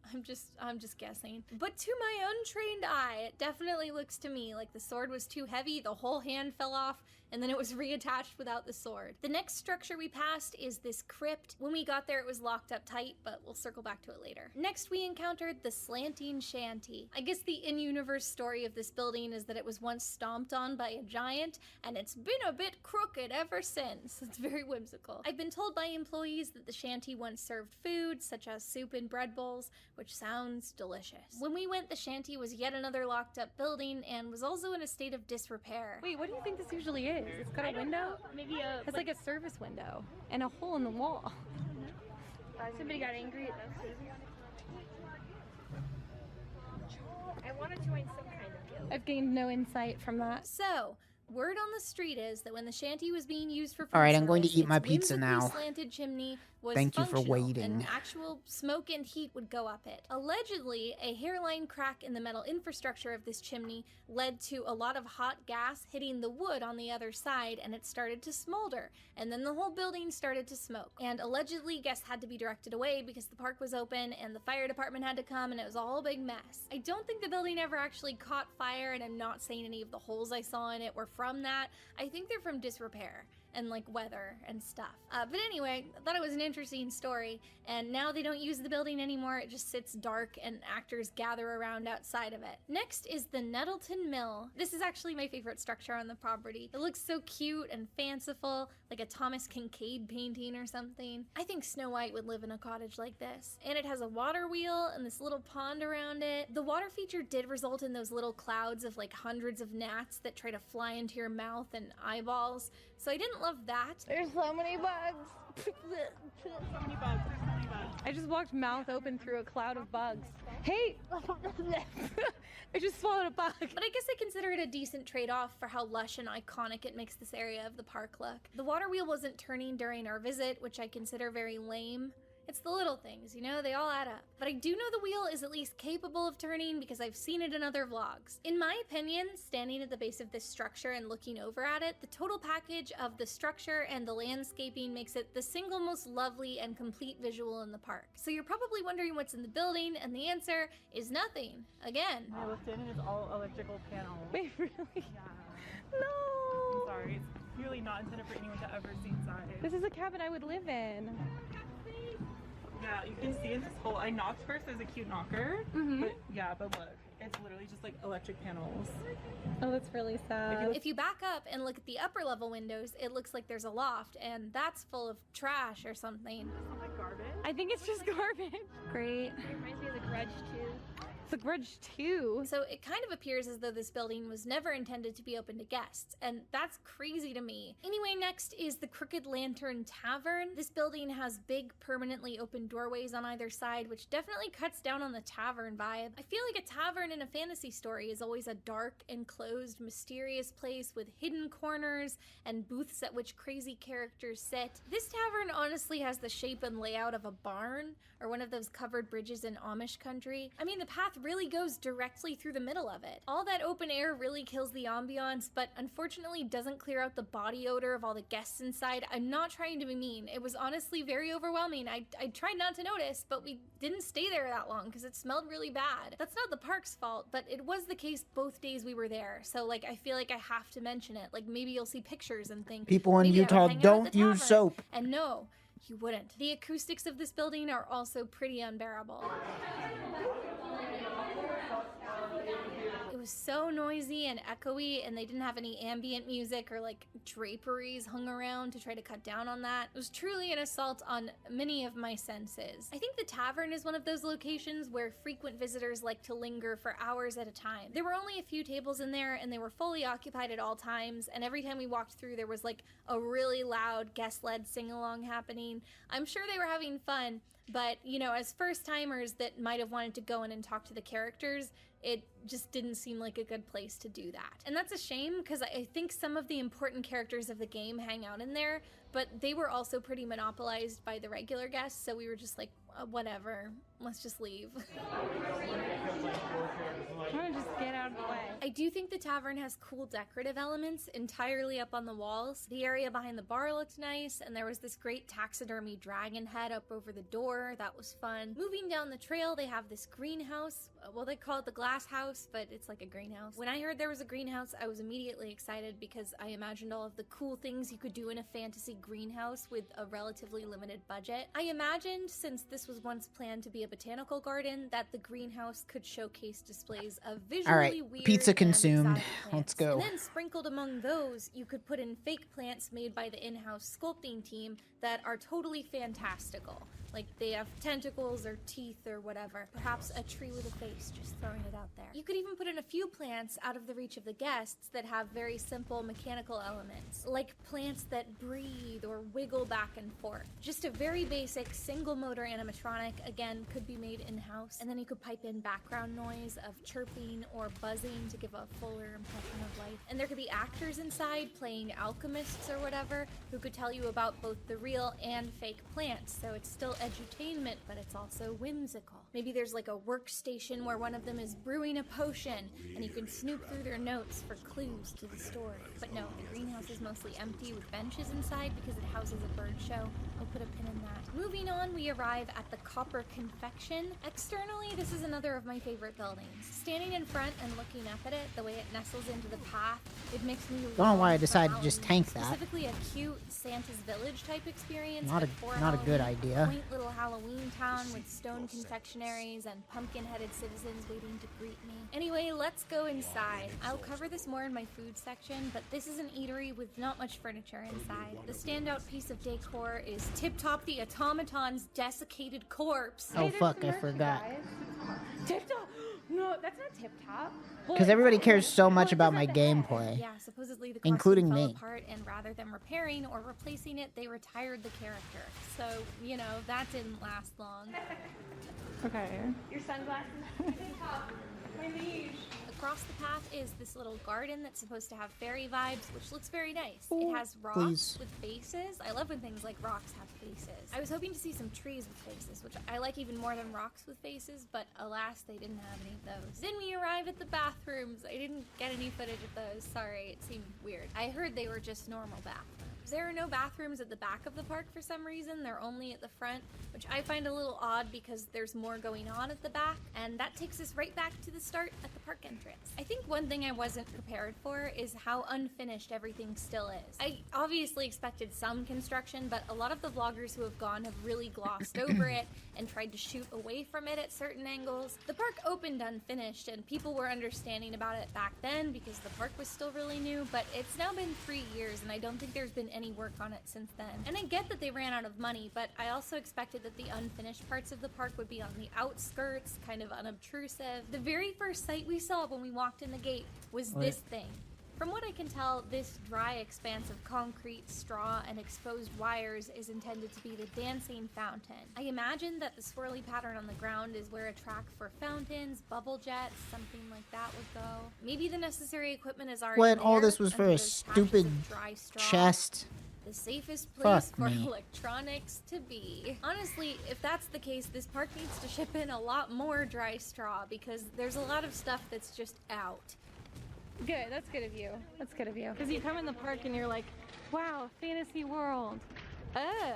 I'm just guessing. But to my untrained eye, it definitely looks to me like the sword was too heavy, the whole hand fell off, and then it was reattached without the sword. The next structure we passed is this crypt. When we got there, it was locked up tight, but we'll circle back to it later. Next, we encountered the Slanting Shanty. I guess the in-universe story of this building is that it was once stomped on by a giant, and it's been a bit crooked ever since. It's very whimsical. I've been told by employees that the shanty once served food, such as soup and bread bowls, which sounds delicious. When we went, the shanty was yet another locked up building and was also in a state of disrepair. Wait, what do you think this usually is? It's got a window? Maybe a... It's like a service window and a hole in the wall. Somebody got angry at us. I want to join some kind of guild. I've gained no insight from that. So, word on the street is that when the shanty was being used for food All right, I'm going to service, eat my its pizza whimsically now. Slanted chimney was Thank you for functional, waiting. and actual smoke and heat would go up it. Allegedly, a hairline crack in the metal infrastructure of this chimney led to a lot of hot gas hitting the wood on the other side, and it started to smolder, and then the whole building started to smoke. And allegedly, guests had to be directed away because the park was open and the fire department had to come, and it was a whole big mess. I don't think the building ever actually caught fire, and I'm not saying any of the holes I saw in it were from that. I think they're from disrepair and like weather and stuff. But anyway, I thought it was an interesting story, and now they don't use the building anymore. It just sits dark and actors gather around outside of it. Next is the Nettleton Mill. This is actually my favorite structure on the property. It looks so cute and fanciful, like a Thomas Kincaid painting or something. I think Snow White would live in a cottage like this. And it has a water wheel and this little pond around it. The water feature did result in those little clouds of like hundreds of gnats that try to fly into your mouth and eyeballs, so I didn't can't love that. There's so many bugs. So many bugs. I just walked mouth open through a cloud of bugs. Hey! I just swallowed a bug. But I guess I consider it a decent trade-off for how lush and iconic it makes this area of the park look. The water wheel wasn't turning during our visit, which I consider very lame. It's the little things, you know, they all add up. But I do know the wheel is at least capable of turning because I've seen it in other vlogs. In my opinion, standing at the base of this structure and looking over at it, the total package of the structure and the landscaping makes it the single most lovely and complete visual in the park. So you're probably wondering what's in the building, and the answer is nothing. Again. I looked in and it's all electrical panels. Wait, really? Yeah. No! I'm sorry, it's clearly not intended for anyone to ever see inside. This is a cabin I would live in. Yeah, you can see in this hole. I knocked first. There's a cute knocker. But yeah, but look, it's literally just like electric panels. Oh, that's really sad. If you back up and look at the upper level windows, it looks like there's a loft, and that's full of trash or something. It's like garbage. I think it's just garbage. Great. It reminds me of The Grudge too. The Grudge 2. So it kind of appears as though this building was never intended to be open to guests, and that's crazy to me. Anyway, next is the Crooked Lantern Tavern. This building has big, permanently open doorways on either side, which definitely cuts down on the tavern vibe. I feel like a tavern in a fantasy story is always a dark, enclosed, mysterious place with hidden corners and booths at which crazy characters sit. This tavern honestly has the shape and layout of a barn, or one of those covered bridges in Amish country. I mean, the path really goes directly through the middle of it. All that open air really kills the ambiance, but unfortunately doesn't clear out the body odor of all the guests inside. I'm not trying to be mean. It was honestly very overwhelming. I tried not to notice, but we didn't stay there that long because it smelled really bad. That's not the park's fault, but it was the case both days we were there. So like, I feel like I have to mention it. Like maybe you'll see pictures and think, people in maybe I would Utah hang out at don't the use tavern. soap. And no, you wouldn't. The acoustics of this building are also pretty unbearable. It was so noisy and echoey, and they didn't have any ambient music or like draperies hung around to try to cut down on that. It was truly an assault on many of my senses. I think the tavern is one of those locations where frequent visitors like to linger for hours at a time. There were only a few tables in there, and they were fully occupied at all times, and every time we walked through there was like a really loud guest-led sing-along happening. I'm sure they were having fun, but you know, as first-timers that might have wanted to go in and talk to the characters, it just didn't seem like a good place to do that. And that's a shame, because I think some of the important characters of the game hang out in there, but they were also pretty monopolized by the regular guests, so we were just like, whatever, let's just leave. I'm gonna just get out of the way. I do think the tavern has cool decorative elements entirely up on the walls. The area behind the bar looked nice, and there was this great taxidermy dragon head up over the door. That was fun. Moving down the trail, they have this greenhouse. Well, they call it the glass house, but it's like a greenhouse. When I heard there was a greenhouse, I was immediately excited because I imagined all of the cool things you could do in a fantasy greenhouse with a relatively limited budget. I imagined, since this was once planned to be a botanical garden, that the greenhouse could showcase displays of visually weird pizza and consumed. exotic plants. Let's go. And then sprinkled among those, you could put in fake plants made by the in-house sculpting team that are totally fantastical. Like they have tentacles or teeth or whatever. Perhaps a tree with a face, just throwing it out there. You could even put in a few plants out of the reach of the guests that have very simple mechanical elements, like plants that breathe or wiggle back and forth. Just a very basic single motor animatronic, again, could be made in-house. And then you could pipe in background noise of chirping or buzzing to give a fuller impression of life. And there could be actors inside playing alchemists or whatever who could tell you about both the real and fake plants. So it's still edutainment, but it's also whimsical. Maybe there's like a workstation where one of them is brewing a potion and you can snoop through their notes for clues to the story. But no, the greenhouse is mostly empty with benches inside because it houses a bird show. I'll put a pin in that. Moving on, we arrive at the Copper Confection. Externally, this is another of my favorite buildings. Standing in front and looking up at it, the way it nestles into the path, it makes me Don't know why I decided to just tank that. Specifically a cute Santa's Village type experience. Not a good idea. Quaint little Halloween town with stone confectionaries and pumpkin-headed citizens waiting to greet me. Anyway, let's go inside. I'll cover this more in my food section, but this is an eatery with not much furniture inside. The standout piece of decor is Tip Top the Automaton's desiccated corpse. Oh fuck, I forgot. Tip Top! No, that's not tip top. Because everybody cares so much about my gameplay. Yeah, supposedly the costume including fell me. apart, and rather than repairing or replacing it, they retired the character. So, you know, that didn't last long. Okay. Your sunglasses. My liege. Across the path is this little garden that's supposed to have fairy vibes, which looks very nice. Ooh, it has rocks please. with faces. I love when things like rocks have faces. I was hoping to see some trees with faces, which I like even more than rocks with faces, but alas, they didn't have any of those. Then we arrive at the bathrooms. I didn't get any footage of those. Sorry, it seemed weird. I heard they were just normal bathrooms. There are no bathrooms at the back of the park for some reason. They're only at the front, which I find a little odd because there's more going on at the back, and that takes us right back to the start at the park entrance. I think one thing I wasn't prepared for is how unfinished everything still is. I obviously expected some construction, but a lot of the vloggers who have gone have really glossed over it and tried to shoot away from it at certain angles. The park opened unfinished, and people were understanding about it back then because the park was still really new, but it's now been 3 years, and I don't think there's been any work on it since then. And I get that they ran out of money, but I also expected that the unfinished parts of the park would be on the outskirts, kind of unobtrusive. The very first sight we saw when we walked in the gate was this thing. From what I can tell, this dry expanse of concrete, straw, and exposed wires is intended to be the dancing fountain. I imagine that the swirly pattern on the ground is where a track for fountains, bubble jets, something like that would go. Maybe the necessary equipment is already When there, all this was under for a those patches stupid of dry straw. chest. The safest place Fuck for me. electronics to be. Honestly, if that's the case, this park needs to ship in a lot more dry straw because there's a lot of stuff that's just out. Good, that's good of you. That's good of you. Because you come in the park and you're like, wow, fantasy world. Oh.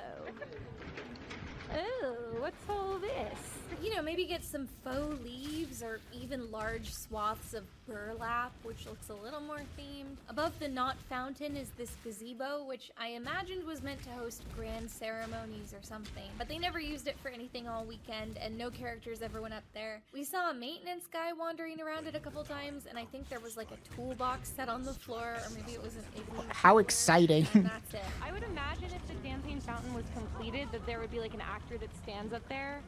Oh, what's all this? You know, maybe get some faux leaves or even large swaths of burlap, which looks a little more themed. Above the knot fountain is this gazebo, which I imagined was meant to host grand ceremonies or something, but they never used it for anything all weekend, and no characters ever went up there. We saw a maintenance guy wandering around it a couple times, and I think there was like a toolbox set on the floor, or maybe it was an igloo. How exciting. And that's it. I would imagine if the dancing fountain was completed that there would be like an actor that stands up there,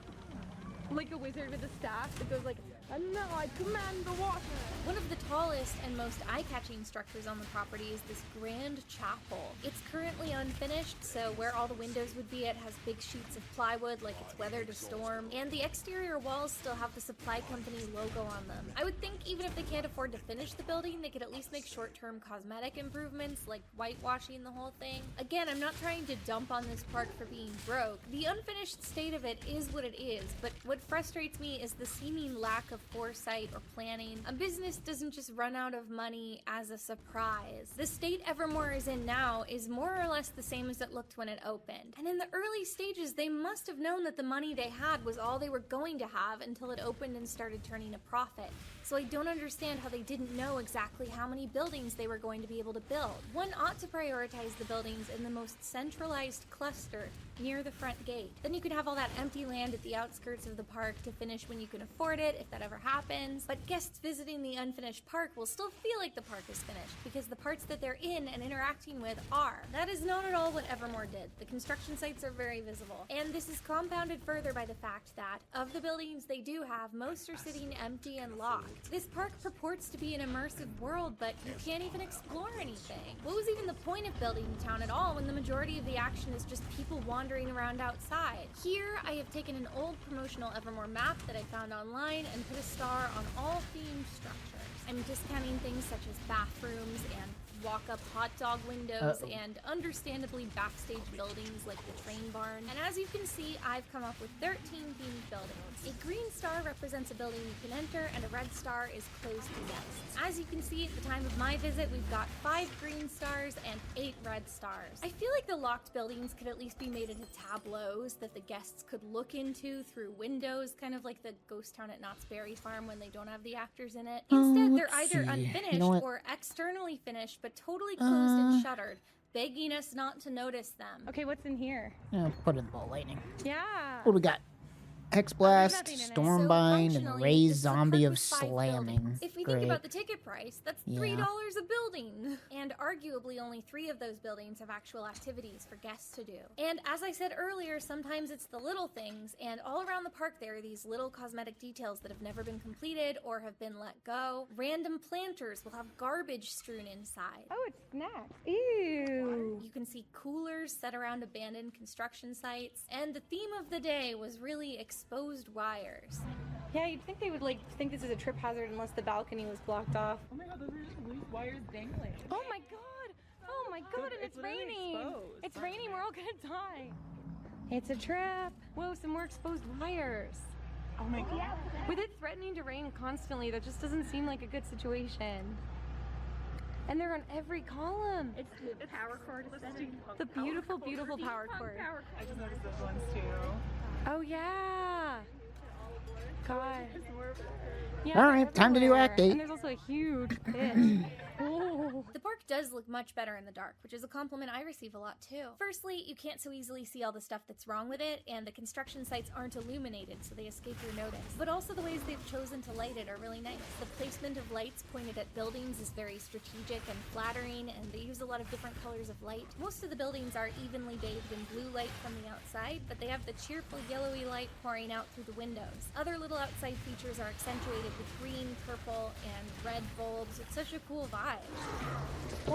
like a wizard with a staff that goes like, and now I command the water. One of the tallest and most eye-catching structures on the property is this grand chapel. It's currently unfinished, so where all the windows would be, it has big sheets of plywood like it's weathered a storm, and the exterior walls still have the supply company logo on them. I would think even if they can't afford to finish the building, they could at least make short-term cosmetic improvements like whitewashing the whole thing. Again, I'm not trying to dump on this park for being broke. The unfinished state of it is what it is, but what frustrates me is the seeming lack of foresight or planning. A business doesn't just run out of money as a surprise. The state Evermore is in now is more or less the same as it looked when it opened. And in the early stages, they must have known that the money they had was all they were going to have until it opened and started turning a profit. So I don't understand how they didn't know exactly how many buildings they were going to be able to build. One ought to prioritize the buildings in the most centralized cluster near the front gate. Then you could have all that empty land at the outskirts of the park to finish when you can afford it, if that ever happens. But guests visiting the unfinished park will still feel like the park is finished because the parts that they're in and interacting with are. That is not at all what Evermore did. The construction sites are very visible. And this is compounded further by the fact that, of the buildings they do have, most are sitting empty and locked. This park purports to be an immersive world, but you can't even explore anything. What was even the point of building a town at all when the majority of the action is just people wandering around outside? Here, I have taken an old promotional Evermore map that I found online and put a star on all themed structures. I'm discounting things such as bathrooms and walk-up hot dog windows and understandably backstage buildings like the train barn. And as you can see, I've come up with 13 themed buildings. A green star represents a building you can enter, and a red star is closed to guests. As you can see, at the time of my visit, we've got 5 green stars and 8 red stars. I feel like the locked buildings could at least be made into tableaus that the guests could look into through windows, kind of like the ghost town at Knott's Berry Farm when they don't have the actors in it. Instead, they're either unfinished or externally finished, but totally closed and shuttered, begging us not to notice them. Okay, what's in here? Yeah, put in the ball lightning. Yeah. What do we got? X-Blast, nothing in it. Stormbind, So and functionally, Raise this is a Zombie park of with 5 Slamming. buildings. If we Great. think about the ticket price, that's $3 Yeah. a building. And arguably only 3 of those buildings have actual activities for guests to do. And as I said earlier, sometimes it's the little things, and all around the park there are these little cosmetic details that have never been completed or have been let go. Random planters will have garbage strewn inside. Oh, it's snacks. Ew. You can see coolers set around abandoned construction sites, and the theme of the day was really exposed wires. Yeah, you'd think they would think this is a trip hazard unless the balcony was blocked off. Oh my god, those are just loose wires dangling. Oh my god! Oh my god, and it's raining! It's raining, we're all gonna die. It's a trap. Whoa, some more exposed wires. Oh my god. With it threatening to rain constantly, that just doesn't seem like a good situation. And they're on every column. It's power cord. The beautiful, beautiful power cord. I just noticed those ones too. Oh yeah. God. All right, time to do Act 8. And there's also a huge fish. The park does look much better in the dark, which is a compliment I receive a lot too. Firstly, you can't so easily see all the stuff that's wrong with it, and the construction sites aren't illuminated, so they escape your notice. But also the ways they've chosen to light it are really nice. The placement of lights pointed at buildings is very strategic and flattering, and they use a lot of different colors of light. Most of the buildings are evenly bathed in blue light from the outside, but they have the cheerful yellowy light pouring out through the windows. Other little outside features are accentuated with green, purple, and red bulbs. It's such a cool vibe. Whoa!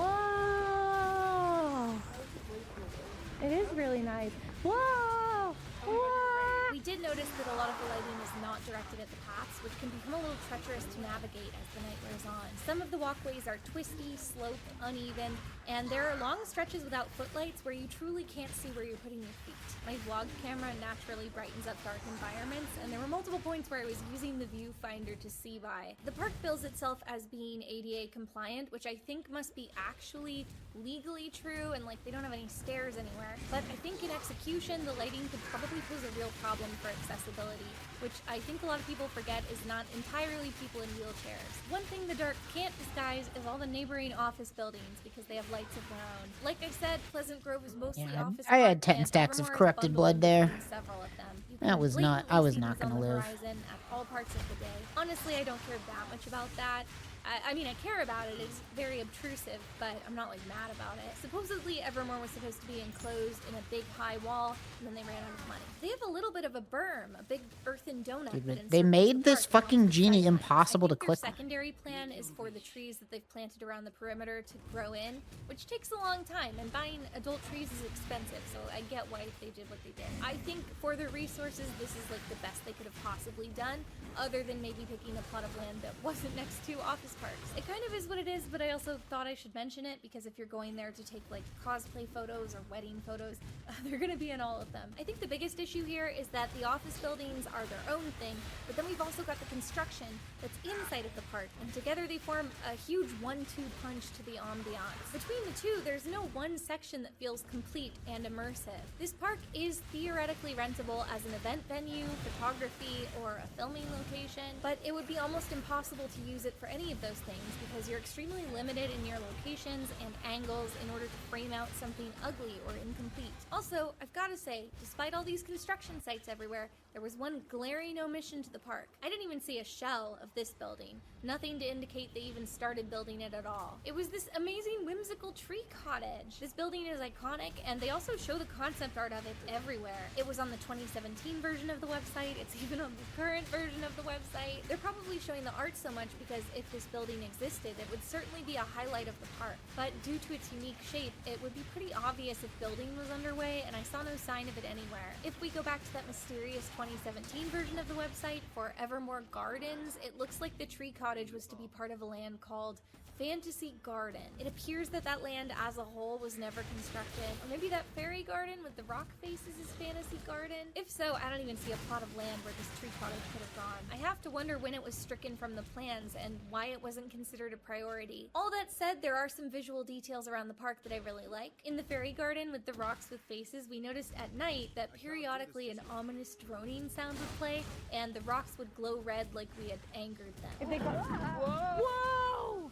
It is really nice. Whoa! Whoa! We did notice that a lot of the lighting is not directed at the paths, which can become a little treacherous to navigate as the night wears on. Some of the walkways are twisty, sloped, uneven, and there are long stretches without footlights where you truly can't see where you're putting your feet. My vlog camera naturally brightens up dark environments, and there were multiple points where I was using the viewfinder to see by. The park bills itself as being ADA compliant, which I think must be actually legally true, and they don't have any stairs anywhere. But I think in execution, the lighting could probably pose a real problem for accessibility, which I think a lot of people forget is not entirely people in wheelchairs. One thing the dark can't disguise is all the neighboring office buildings because they have lights of their own. Like I said, Pleasant Grove is mostly office. I had 10 stacks of corrupted blood there. Several of them. I was not gonna live. At all parts of the day. Honestly, I don't care that much about that. I mean, I care about it. It's very obtrusive, but I'm not mad about it. Supposedly, Evermore was supposed to be enclosed in a big high wall, and then they ran out of money. They have a little bit of a berm, a big earthen donut. They made this fucking genie impossible to click. Their secondary plan is for the trees that they've planted around the perimeter to grow in, which takes a long time, and buying adult trees is expensive, so I get why they did what they did. I think for their resources, this is the best they could have possibly done, other than maybe picking a plot of land that wasn't next to office parks. It kind of is what it is, but I also thought I should mention it because if you're going there to take cosplay photos or wedding photos, they're gonna be in all of them. I think the biggest issue here is that the office buildings are their own thing, but then we've also got the construction that's inside of the park, and together they form a huge 1-2 punch to the ambiance. Between the two, there's no one section that feels complete and immersive. This park is theoretically rentable as an event venue, photography, or a filming location, but it would be almost impossible to use it for any of those things because you're extremely limited in your locations and angles in order to frame out something ugly or incomplete. Also, I've got to say, despite all these construction sites everywhere, there was one glaring omission to the park. I didn't even see a shell of this building, nothing to indicate they even started building it at all. It was this amazing whimsical tree cottage. This building is iconic, and they also show the concept art of it everywhere. It was on the 2017 version of the website, it's even on the current version of the website. They're probably showing the art so much because if this building existed, it would certainly be a highlight of the park. But due to its unique shape, it would be pretty obvious if building was underway, and I saw no sign of it anywhere. If we go back to that mysterious 2017 version of the website for Evermore Gardens, it looks like the tree cottage was to be part of a land called Fantasy Garden. It appears that that land as a whole was never constructed. Or maybe that fairy garden with the rock faces is Fantasy Garden? If so, I don't even see a plot of land where this tree cottage could have gone. I have to wonder when it was stricken from the plans and why it wasn't considered a priority. All that said, there are some visual details around the park that I really like. In the fairy garden with the rocks with faces, we noticed at night that periodically an ominous droning sound would play and the rocks would glow red like we had angered them. If they go, whoa!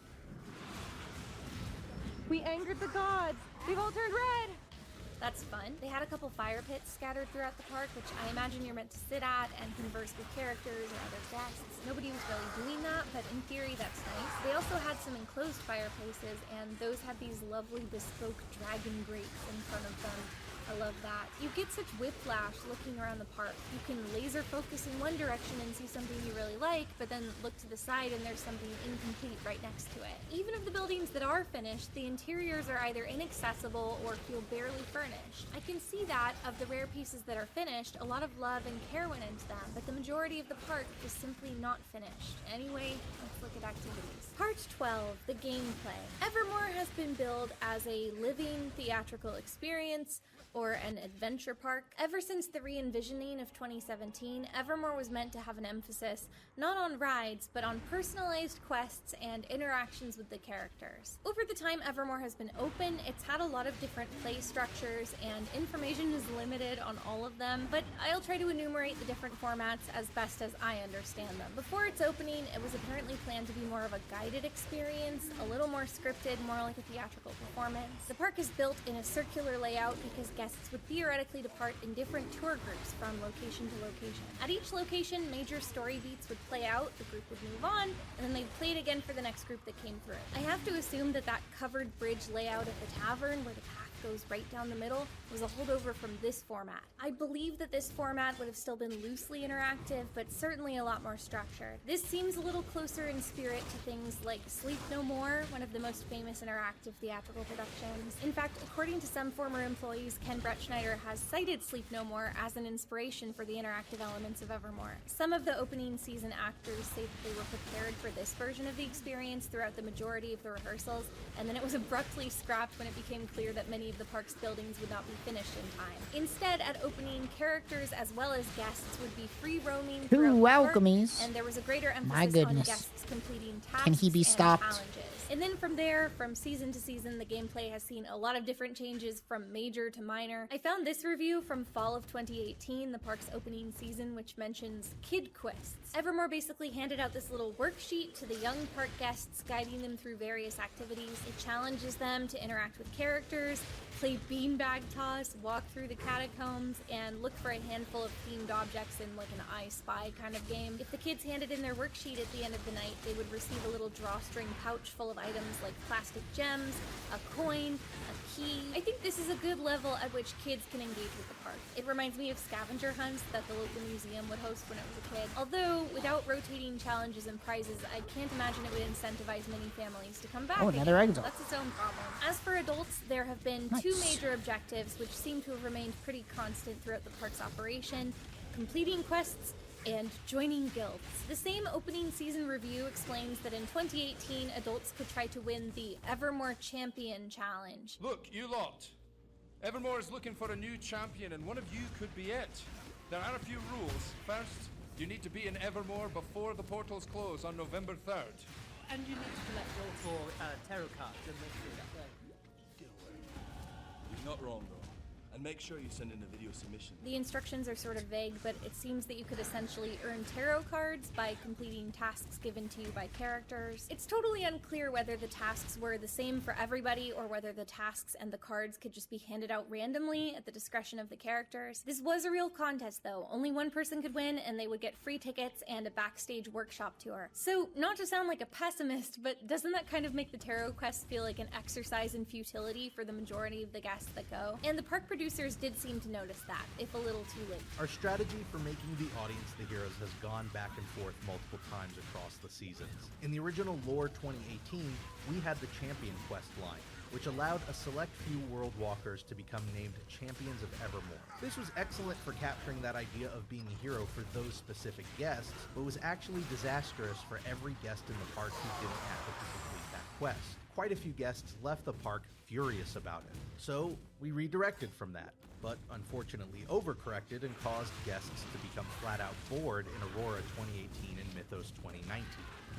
We angered the gods. They've all turned red. That's fun. They had a couple fire pits scattered throughout the park, which I imagine you're meant to sit at and converse with characters or other guests. Nobody was really doing that, but in theory that's nice. They also had some enclosed fireplaces, and those had these lovely bespoke dragon grates in front of them. I love that. You get such whiplash looking around the park. You can laser focus in one direction and see something you really like, but then look to the side and there's something incomplete right next to it. Even of the buildings that are finished, the interiors are either inaccessible or feel barely furnished. I can see that of the rare pieces that are finished, a lot of love and care went into them, but the majority of the park is simply not finished. Anyway, let's look at activities. Part 12, the gameplay. Evermore has been billed as a living theatrical experience, or an adventure park. Ever since the re-envisioning of 2017, Evermore was meant to have an emphasis not on rides, but on personalized quests and interactions with the characters. Over the time Evermore has been open, it's had a lot of different play structures, and information is limited on all of them, but I'll try to enumerate the different formats as best as I understand them. Before its opening, it was apparently planned to be more of a guided experience, a little more scripted, more like a theatrical performance. The park is built in a circular layout because guests would theoretically depart in different tour groups from location to location. At each location, major story beats would play out, the group would move on, and then they'd play it again for the next group that came through. I have to assume that that covered bridge layout at the tavern, where the path goes right down the middle, was a holdover from this format. I believe that this format would have still been loosely interactive, but certainly a lot more structured. This seems a little closer in spirit to things like Sleep No More, one of the most famous interactive theatrical productions. In fact, according to some former employees, Ken Bretschneider has cited Sleep No More as an inspiration for the interactive elements of Evermore. Some of the opening season actors say that they were prepared for this version of the experience throughout the majority of the rehearsals, and then it was abruptly scrapped when it became clear that many of the park's buildings would not be finished in time. Instead, at opening, characters as well as guests would be free roaming throughout the park, and there was a greater emphasis on guests completing tasks Can he be stopped? and challenges. And then from there, from season to season, the gameplay has seen a lot of different changes from major to minor. I found this review from fall of 2018, the park's opening season, which mentions kid quests. Evermore basically handed out this little worksheet to the young park guests, guiding them through various activities. It challenges them to interact with characters, play beanbag toss, walk through the catacombs, and look for a handful of themed objects in like an I Spy kind of game. If the kids handed in their worksheet at the end of the night, they would receive a little drawstring pouch full of items like plastic gems, a coin, a key. I think this is a good level at which kids can engage with the park. It reminds me of scavenger hunts that the local museum would host when I was a kid. Although, without rotating challenges and prizes, I can't imagine it would incentivize many families to come back Oh, another again. exile. That's its own problem. As for adults, there have been two major objectives which seem to have remained pretty constant throughout the park's operation: completing quests and joining guilds. The same opening season review explains that in 2018, adults could try to win the Evermore Champion Challenge. Look, you lot. Evermore is looking for a new champion, and one of you could be it. There are a few rules. First, you need to be in Evermore before the portals close on November 3rd. And you need to collect all four tarot cards and make sure that You're not wrong, though. And make sure you send in a video submission. The instructions are sort of vague, but it seems that you could essentially earn tarot cards by completing tasks given to you by characters. It's totally unclear whether the tasks were the same for everybody or whether the tasks and the cards could just be handed out randomly at the discretion of the characters. This was a real contest though. Only one person could win, and they would get free tickets and a backstage workshop tour. So, not to sound like a pessimist, but doesn't that kind of make the tarot quest feel like an exercise in futility for the majority of the guests that go? And the park producers did seem to notice that, if a little too late. Our strategy for making the audience the heroes has gone back and forth multiple times across the seasons. In the original Lore 2018, we had the Champion quest line, which allowed a select few world walkers to become named Champions of Evermore. This was excellent for capturing that idea of being a hero for those specific guests, but was actually disastrous for every guest in the park who didn't happen to complete that quest. Quite a few guests left the park furious about it. So we redirected from that, but unfortunately overcorrected and caused guests to become flat out bored in Aurora 2018 and Mythos 2019.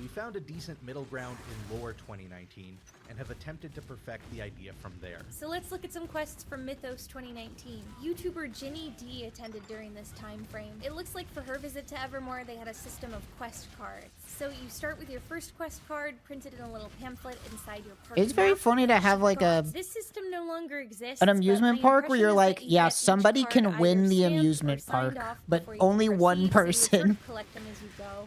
We found a decent middle ground in Lore 2019 and have attempted to perfect the idea from there. So let's look at some quests from Mythos 2019. YouTuber Ginny D attended during this time frame. It looks like for her visit to Evermore, they had a system of quest cards. So you start with your first quest card printed in a little pamphlet inside your park. It's very funny to have like This system no longer exists. an amusement park where you're like, yeah, somebody can win the amusement park, but only one person.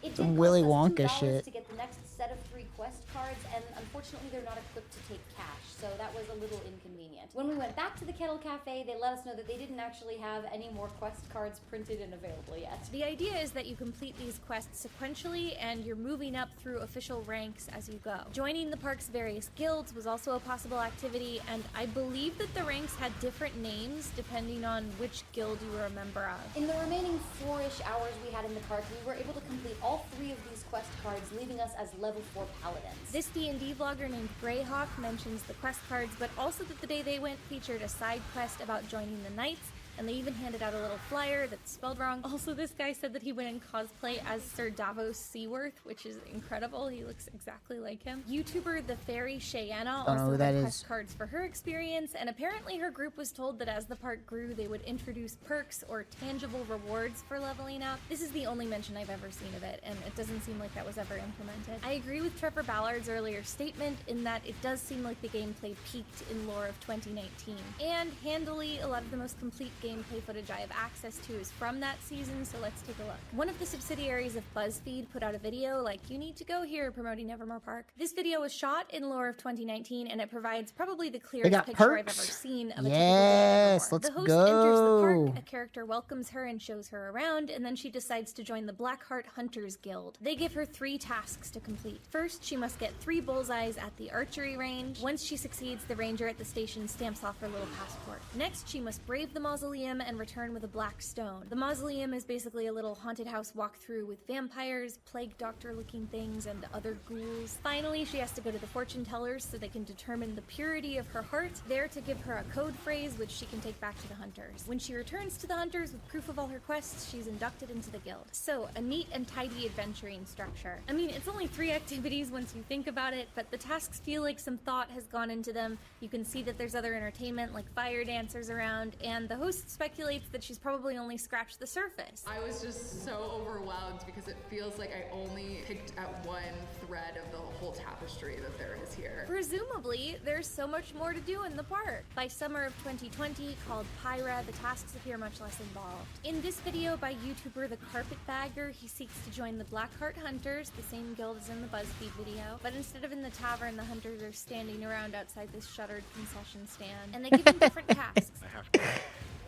It Some did Willy cost us Wonka $2 shit. to get the next set of 3 quest cards, and unfortunately they're not equipped to take cash, so that was a little inconvenient. When we went back to the Kettle Cafe, they let us know that they didn't actually have any more quest cards printed and available yet. The idea is that you complete these quests sequentially and you're moving up through official ranks as you go. Joining the park's various guilds was also a possible activity, and I believe that the ranks had different names depending on which guild you were a member of. In the remaining 4-ish hours we had in the park, we were able to complete all 3 of these quest cards, leaving us as level 4 paladins. This D&D vlogger named Greyhawk mentions the quest cards, but also that the day they went featured a side quest about joining the Knights, and they even handed out a little flyer that's spelled wrong. Also, this guy said that he went in cosplay as Sir Davos Seaworth, which is incredible. He looks exactly like him. YouTuber The Fairy Cheyenne also had quest cards for her experience, and apparently her group was told that as the park grew, they would introduce perks or tangible rewards for leveling up. This is the only mention I've ever seen of it, and it doesn't seem like that was ever implemented. I agree with Trevor Ballard's earlier statement in that it does seem like the gameplay peaked in Lore of 2019. And handily, a lot of the most complete gameplay footage I have access to is from that season, so let's take a look. One of the subsidiaries of BuzzFeed put out a video like, "You need to go here," promoting Evermore Park. This video was shot in Lore of 2019, and it provides probably the clearest picture I've ever seen of a typical day at Evermore. The host enters the park, a character welcomes her and shows her around, and then she decides to join the Blackheart Hunters Guild. They give her 3 tasks to complete. First, she must get 3 bullseyes at the archery range. Once she succeeds, the ranger at the station stamps off her little passport. Next, she must brave the mausoleum and return with a black stone. The mausoleum is basically a little haunted house walkthrough with vampires, plague doctor looking things, and other ghouls. Finally, she has to go to the fortune tellers so they can determine the purity of her heart, there to give her a code phrase which she can take back to the hunters. When she returns to the hunters with proof of all her quests, she's inducted into the guild. So, a neat and tidy adventuring structure. I mean, it's only 3 activities once you think about it, but the tasks feel like some thought has gone into them. You can see that there's other entertainment like fire dancers around, and the host speculates that she's probably only scratched the surface. I was just so overwhelmed because it feels like I only picked at one thread of the whole tapestry that there is here. Presumably, there's so much more to do in the park. By summer of 2020, called Pyra, the tasks appear much less involved. In this video by YouTuber The Carpetbagger, he seeks to join the Blackheart Hunters, the same guild as in the BuzzFeed video, but instead of in the tavern, the hunters are standing around outside this shuttered concession stand, and they give them different tasks. I have to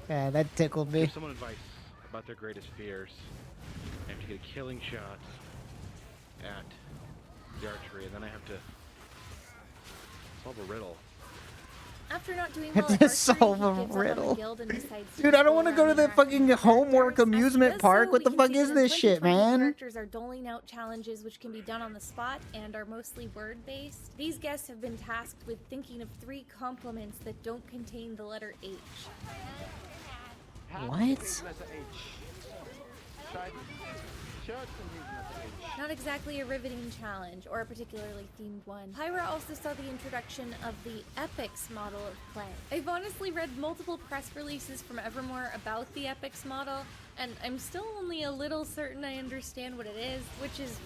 Yeah, that tickled me. give someone advice about their greatest fears. I have to get a killing shot at the archery, and then I have to solve a riddle. After not doing Had well at to archery, solve he a gives up on the riddle. guild and decides to Dude, I don't want to explore go to around that the fucking homework amusement park. What the fuck is this shit, man? Characters are doling out challenges which can be done on the spot and are mostly word-based. These guests have been tasked with thinking of 3 compliments that don't contain the letter H. What? Not exactly a riveting challenge, or a particularly themed one. Pyra also saw the introduction of the Epics model of play. I've honestly read multiple press releases from Evermore about the Epics model, and I'm still only a little certain I understand what it is, which is,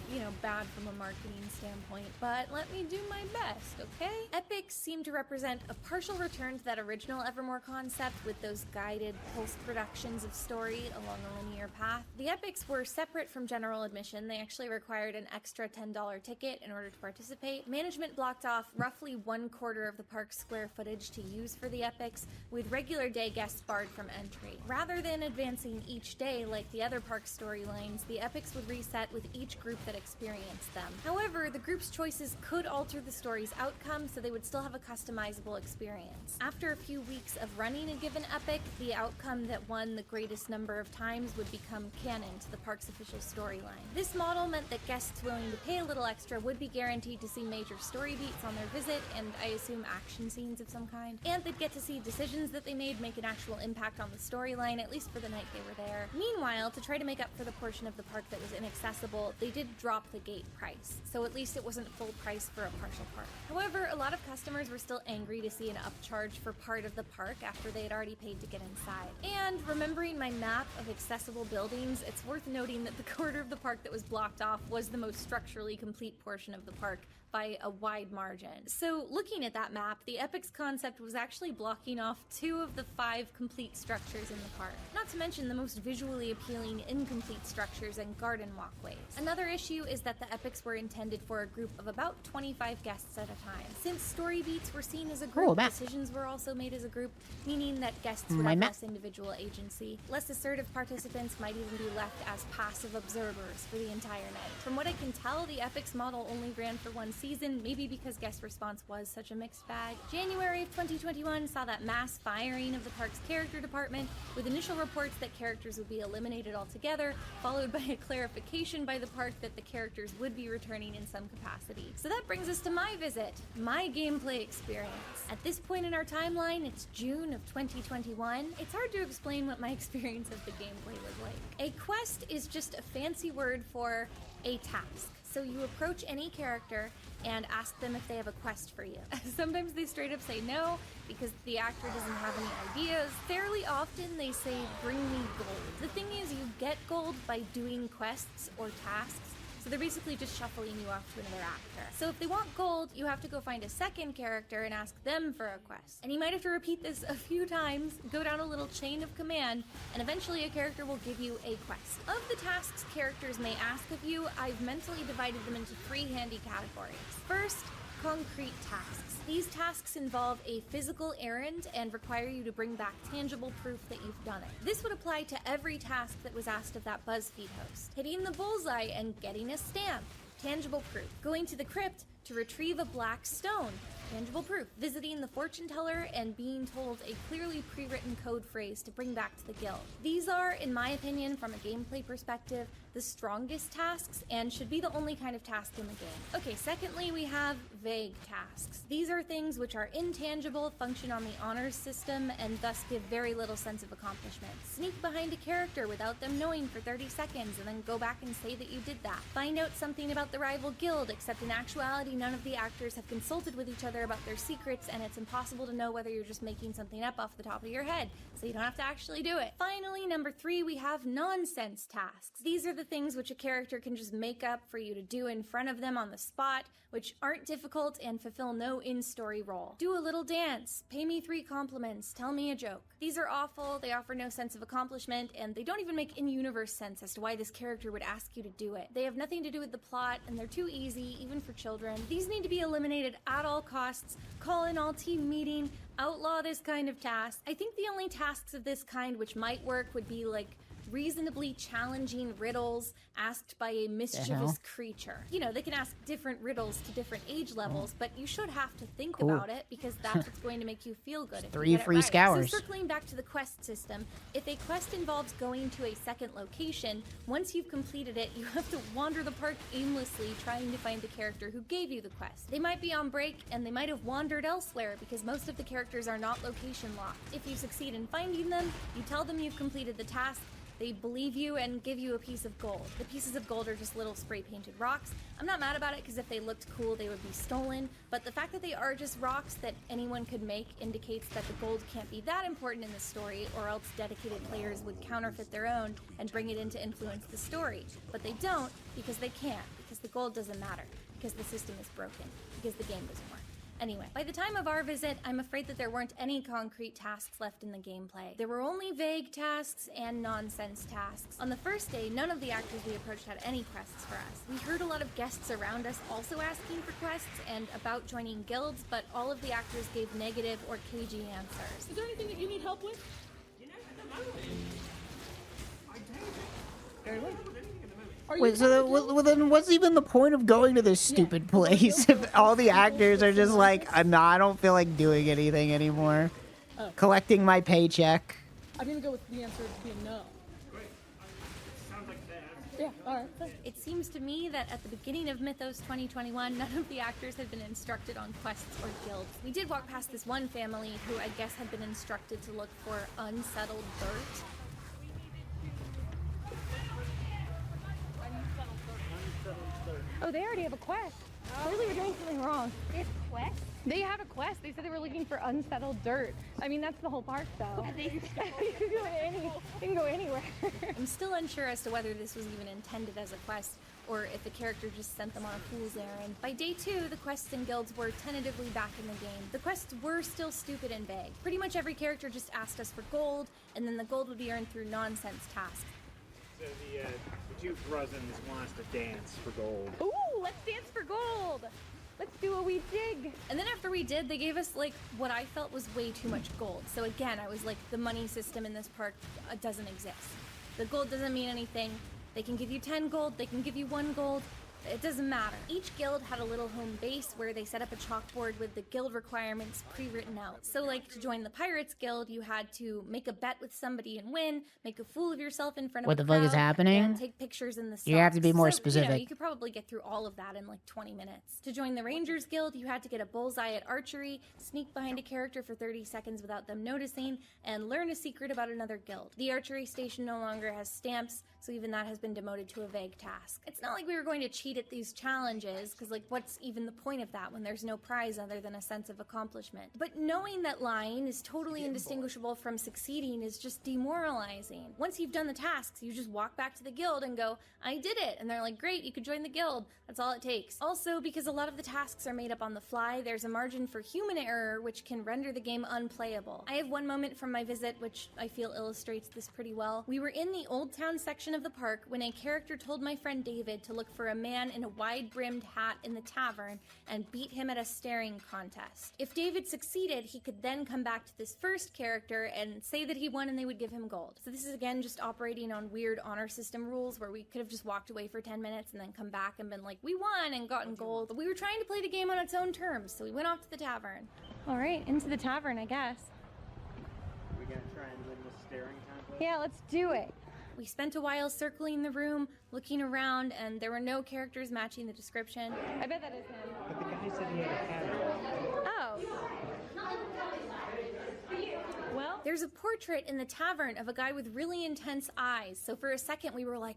bad from a marketing standpoint, but let me do my best, okay? Epics seem to represent a partial return to that original Evermore concept with those guided post-productions of story along a linear path. The Epics were separate from general admission. They actually required an extra $10 ticket in order to participate. Management blocked off roughly 1/4 of the park's square footage to use for the Epics, with regular day guests barred from entry. Rather than advancing each day like the other park storylines, the Epics would reset with each group that experienced them. However, the group's choices could alter the story's outcome, so they would still have a customizable experience. After a few weeks of running a given Epic, the outcome that won the greatest number of times would become canon to the park's official storyline. This model meant that guests willing to pay a little extra would be guaranteed to see major story beats on their visit, and I assume action scenes of some kind, and they'd get to see decisions that they made make an actual impact on the storyline, at least for the night they were there. Meanwhile, to try to make up for the portion of the park that was inaccessible, they did drop the gate price, so at least it wasn't full price for a partial park. However, a lot of customers were still angry to see an upcharge for part of the park after they had already paid to get inside. And remembering my map of accessible buildings, it's worth noting that the corner of the park that was blocked off was the most structurally complete portion of the park by a wide margin. So looking at that map, the Epic's concept was actually blocking off 2 of the 5 complete structures in the park. Not to mention the most visually appealing incomplete structures and garden walkways. Another issue is that the Epics were intended for a group of about 25 guests at a time. Since story beats were seen as a group, decisions were also made as a group, meaning that guests would have less individual agency. Less assertive participants might even be left as passive observers for the entire night. From what I can tell, the Epics model only ran for 1 season, maybe because guest response was such a mixed bag. January of 2021 saw that mass firing of the park's character department, with initial reports that characters would be eliminated altogether, followed by a clarification by the park that the characters would be returning in some capacity. So that brings us to my visit, my gameplay experience. At this point in our timeline, it's June of 2021. It's hard to explain what my experience of the gameplay was like. A quest is just a fancy word for a task. So you approach any character and ask them if they have a quest for you. Sometimes they straight up say no because the actor doesn't have any ideas. Fairly often they say, bring me gold. The thing is, you get gold by doing quests or tasks, so they're basically just shuffling you off to another actor. So if they want gold, you have to go find a second character and ask them for a quest. And you might have to repeat this a few times, go down a little chain of command, and eventually a character will give you a quest. Of the tasks characters may ask of you, I've mentally divided them into 3 handy categories. First, concrete tasks. These tasks involve a physical errand and require you to bring back tangible proof that you've done it. This would apply to every task that was asked of that BuzzFeed host. Hitting the bullseye and getting a stamp, tangible proof. Going to the crypt to retrieve a black stone, tangible proof. Visiting the fortune teller and being told a clearly pre-written code phrase to bring back to the guild. These are, in my opinion, from a gameplay perspective, the strongest tasks and should be the only kind of task in the game. Okay, secondly, we have vague tasks. These are things which are intangible, function on the honors system, and thus give very little sense of accomplishment. Sneak behind a character without them knowing for 30 seconds and then go back and say that you did that. Find out something about the rival guild, except in actuality none of the actors have consulted with each other about their secrets, and it's impossible to know whether you're just making something up off the top of your head, so you don't have to actually do it. Finally, number 3, we have nonsense tasks. These are the things which a character can just make up for you to do in front of them on the spot, which aren't difficult and fulfill no in-story role. Do a little dance, pay me 3 compliments, tell me a joke. These are awful, they offer no sense of accomplishment, and they don't even make in-universe sense as to why this character would ask you to do it. They have nothing to do with the plot, and they're too easy, even for children. These need to be eliminated at all costs. Call an all-team meeting, outlaw this kind of task. I think the only tasks of this kind which might work would be like reasonably challenging riddles asked by a mischievous creature. You know, they can ask different riddles to different age levels, but you should have to think about it because that's what's going to make you feel good. If 3 you get free it right. scours. So circling back to the quest system, if a quest involves going to a second location, once you've completed it, you have to wander the park aimlessly trying to find the character who gave you the quest. They might be on break and they might have wandered elsewhere because most of the characters are not location locked. If you succeed in finding them, you tell them you've completed the task. They believe you and give you a piece of gold. The pieces of gold are just little spray-painted rocks. I'm not mad about it because if they looked cool, they would be stolen. But the fact that they are just rocks that anyone could make indicates that the gold can't be that important in the story, or else dedicated players would counterfeit their own and bring it in to influence the story. But they don't because they can't, because the gold doesn't matter, because the system is broken, because the game doesn't work. Anyway, by the time of our visit, I'm afraid that there weren't any concrete tasks left in the gameplay. There were only vague tasks and nonsense tasks. On the first day, none of the actors we approached had any quests for us. We heard a lot of guests around us also asking for quests and about joining guilds, but all of the actors gave negative or cagey answers. Is there anything that you need help with? You know, at the moment, I don't. Very well. Wait, so then what's even the point of going to this stupid place if all the actors are just like, I don't feel like doing anything anymore. Collecting my paycheck. I'm gonna go with the answer being no. Great. Sounds like that. Yeah, alright. It seems to me that at the beginning of Mythos 2021, none of the actors had been instructed on quests or guilds. We did walk past this one family who I guess had been instructed to look for unsettled dirt. Oh, they already have a quest. Clearly we're doing something wrong. They have quest? They have a quest. They said they were looking for unsettled dirt. I mean, that's the whole park, though. You can go anywhere. I'm still unsure as to whether this was even intended as a quest, or if the character just sent them on a fool's errand. By day 2, the quests and guilds were tentatively back in the game. The quests were still stupid and vague. Pretty much every character just asked us for gold, and then the gold would be earned through nonsense tasks. So the two cousins want us to dance for gold. Ooh, let's dance for gold. Let's do a wee dig. And then after we did, they gave us like what I felt was way too much gold. So again, I was like, the money system in this park doesn't exist. The gold doesn't mean anything. They can give you 10 gold, they can give you 1 gold. It doesn't matter. Each guild had a little home base where they set up a chalkboard with the guild requirements pre-written out. So like to join the Pirates Guild, you had to make a bet with somebody and win, make a fool of yourself in front of What a the fuck is crowd, happening? and take pictures in the You have to be stocks. more So, specific. you could probably get through all of that in like 20 minutes. To join the Rangers Guild, you had to get a bullseye at archery, sneak behind a character for 30 seconds without them noticing, and learn a secret about another guild. The archery station no longer has stamps, so even that has been demoted to a vague task. It's not like we were going to cheat at these challenges, because like what's even the point of that when there's no prize other than a sense of accomplishment? But knowing that lying is totally indistinguishable from succeeding is just demoralizing. Once you've done the tasks, you just walk back to the guild and go, I did it, and they're like, great, you could join the guild. That's all it takes. Also, because a lot of the tasks are made up on the fly, there's a margin for human error which can render the game unplayable. I have one moment from my visit which I feel illustrates this pretty well. We were in the Old Town section of the park when a character told my friend David to look for a man in a wide-brimmed hat in the tavern and beat him at a staring contest. If David succeeded, he could then come back to this first character and say that he won and they would give him gold. So this is again just operating on weird honor system rules where we could have just walked away for 10 minutes and then come back and been like, we won and gotten gold. But we were trying to play the game on its own terms, so we went off to the tavern. All right, into the tavern, I guess. Are we gonna try and win this staring contest? Yeah, let's do it. We spent a while circling the room, looking around, and there were no characters matching the description. I bet that is him. But the guy said he had a hat. Oh. Well, there's a portrait in the tavern of a guy with really intense eyes. So for a second we were like,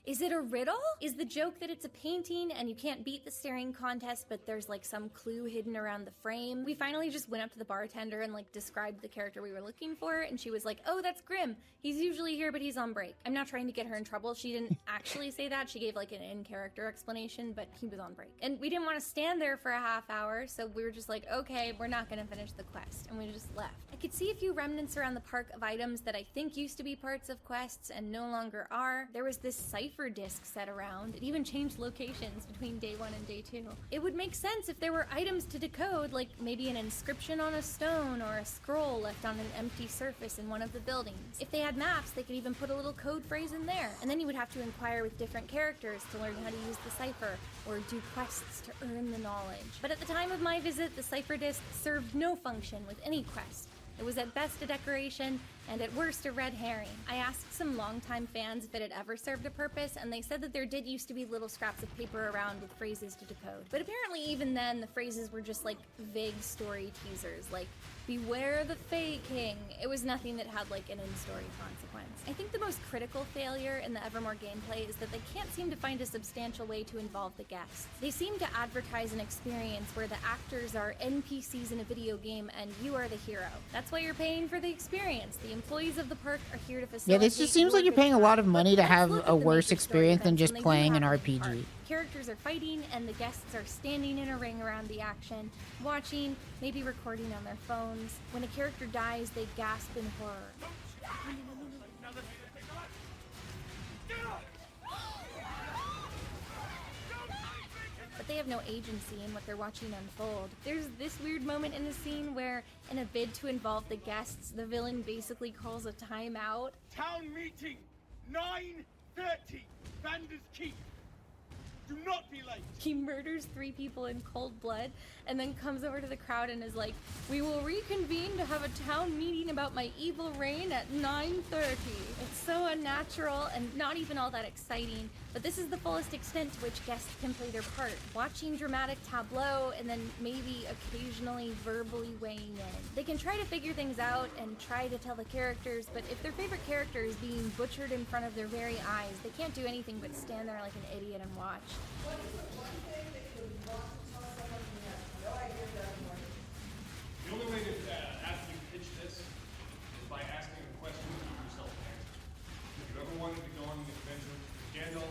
is it a riddle? Is the joke that it's a painting and you can't beat the staring contest, but there's like some clue hidden around the frame? We finally just went up to the bartender and like described the character we were looking for, and she was like, oh, that's Grim. He's usually here, but he's on break. I'm not trying to get her in trouble. She didn't actually say that. She gave like an in-character explanation, but he was on break. And we didn't want to stand there for a half hour, so we were just like, okay, we're not gonna finish the quest, and we just left. I could see a few remnants around the park of items that I think used to be parts of quests and no longer are. There was this cipher disc set around. It even changed locations between day 1 and day 2. It would make sense if there were items to decode, like maybe an inscription on a stone or a scroll left on an empty surface in one of the buildings. If they had maps, they could even put a little code phrase in there, and then you would have to inquire with different characters to learn how to use the cipher or do quests to earn the knowledge. But at the time of my visit, the cipher disc served no function with any quest. It was at best a decoration, and at worst a red herring. I asked some longtime fans if it had ever served a purpose, and they said that there did used to be little scraps of paper around with phrases to decode. But apparently even then, the phrases were just like vague story teasers, like, beware the Fae King. It was nothing that had like an in-story consequence. I think the most critical failure in the Evermore gameplay is that they can't seem to find a substantial way to involve the guests. They seem to advertise an experience where the actors are NPCs in a video game and you are the hero. That's why you're paying for the experience. The employees of the park are here to facilitate. Yeah, this just seems like you're paying a lot of money to have a worse experience than just playing an RPG. Characters are fighting and the guests are standing in a ring around the action, watching, maybe recording on their phones. When a character dies, they gasp in horror. But they have no agency in what they're watching unfold. There's this weird moment in the scene where, in a bid to involve the guests, the villain basically calls a timeout. Town meeting, 9:30, Vander's Keep. Do not be late. He murders 3 people in cold blood and then comes over to the crowd and is like, we will reconvene to have a town meeting about my evil reign at 9:30. It's so unnatural and not even all that exciting, But this is the fullest extent to which guests can play their part, watching dramatic tableau and then maybe occasionally verbally weighing in. They can try to figure things out and try to tell the characters, but if their favorite character is being butchered in front of their very eyes, they can't do anything but stand there like an idiot and watch. The only way to actually pitch this is by asking a question that you yourself answer. If you ever wanted to go on an adventure with Gandalf,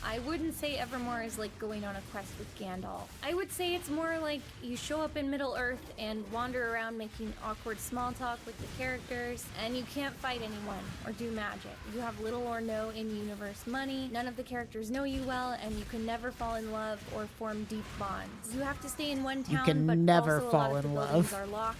I wouldn't say Evermore is like going on a quest with Gandalf. I would say it's more like you show up in Middle-earth and wander around making awkward small talk with the characters, and you can't fight anyone or do magic. You have little or no in-universe money, none of the characters know you well, and you can never fall in love or form deep bonds. You have to stay in one town, can but never also fall a lot of the in buildings love. are locked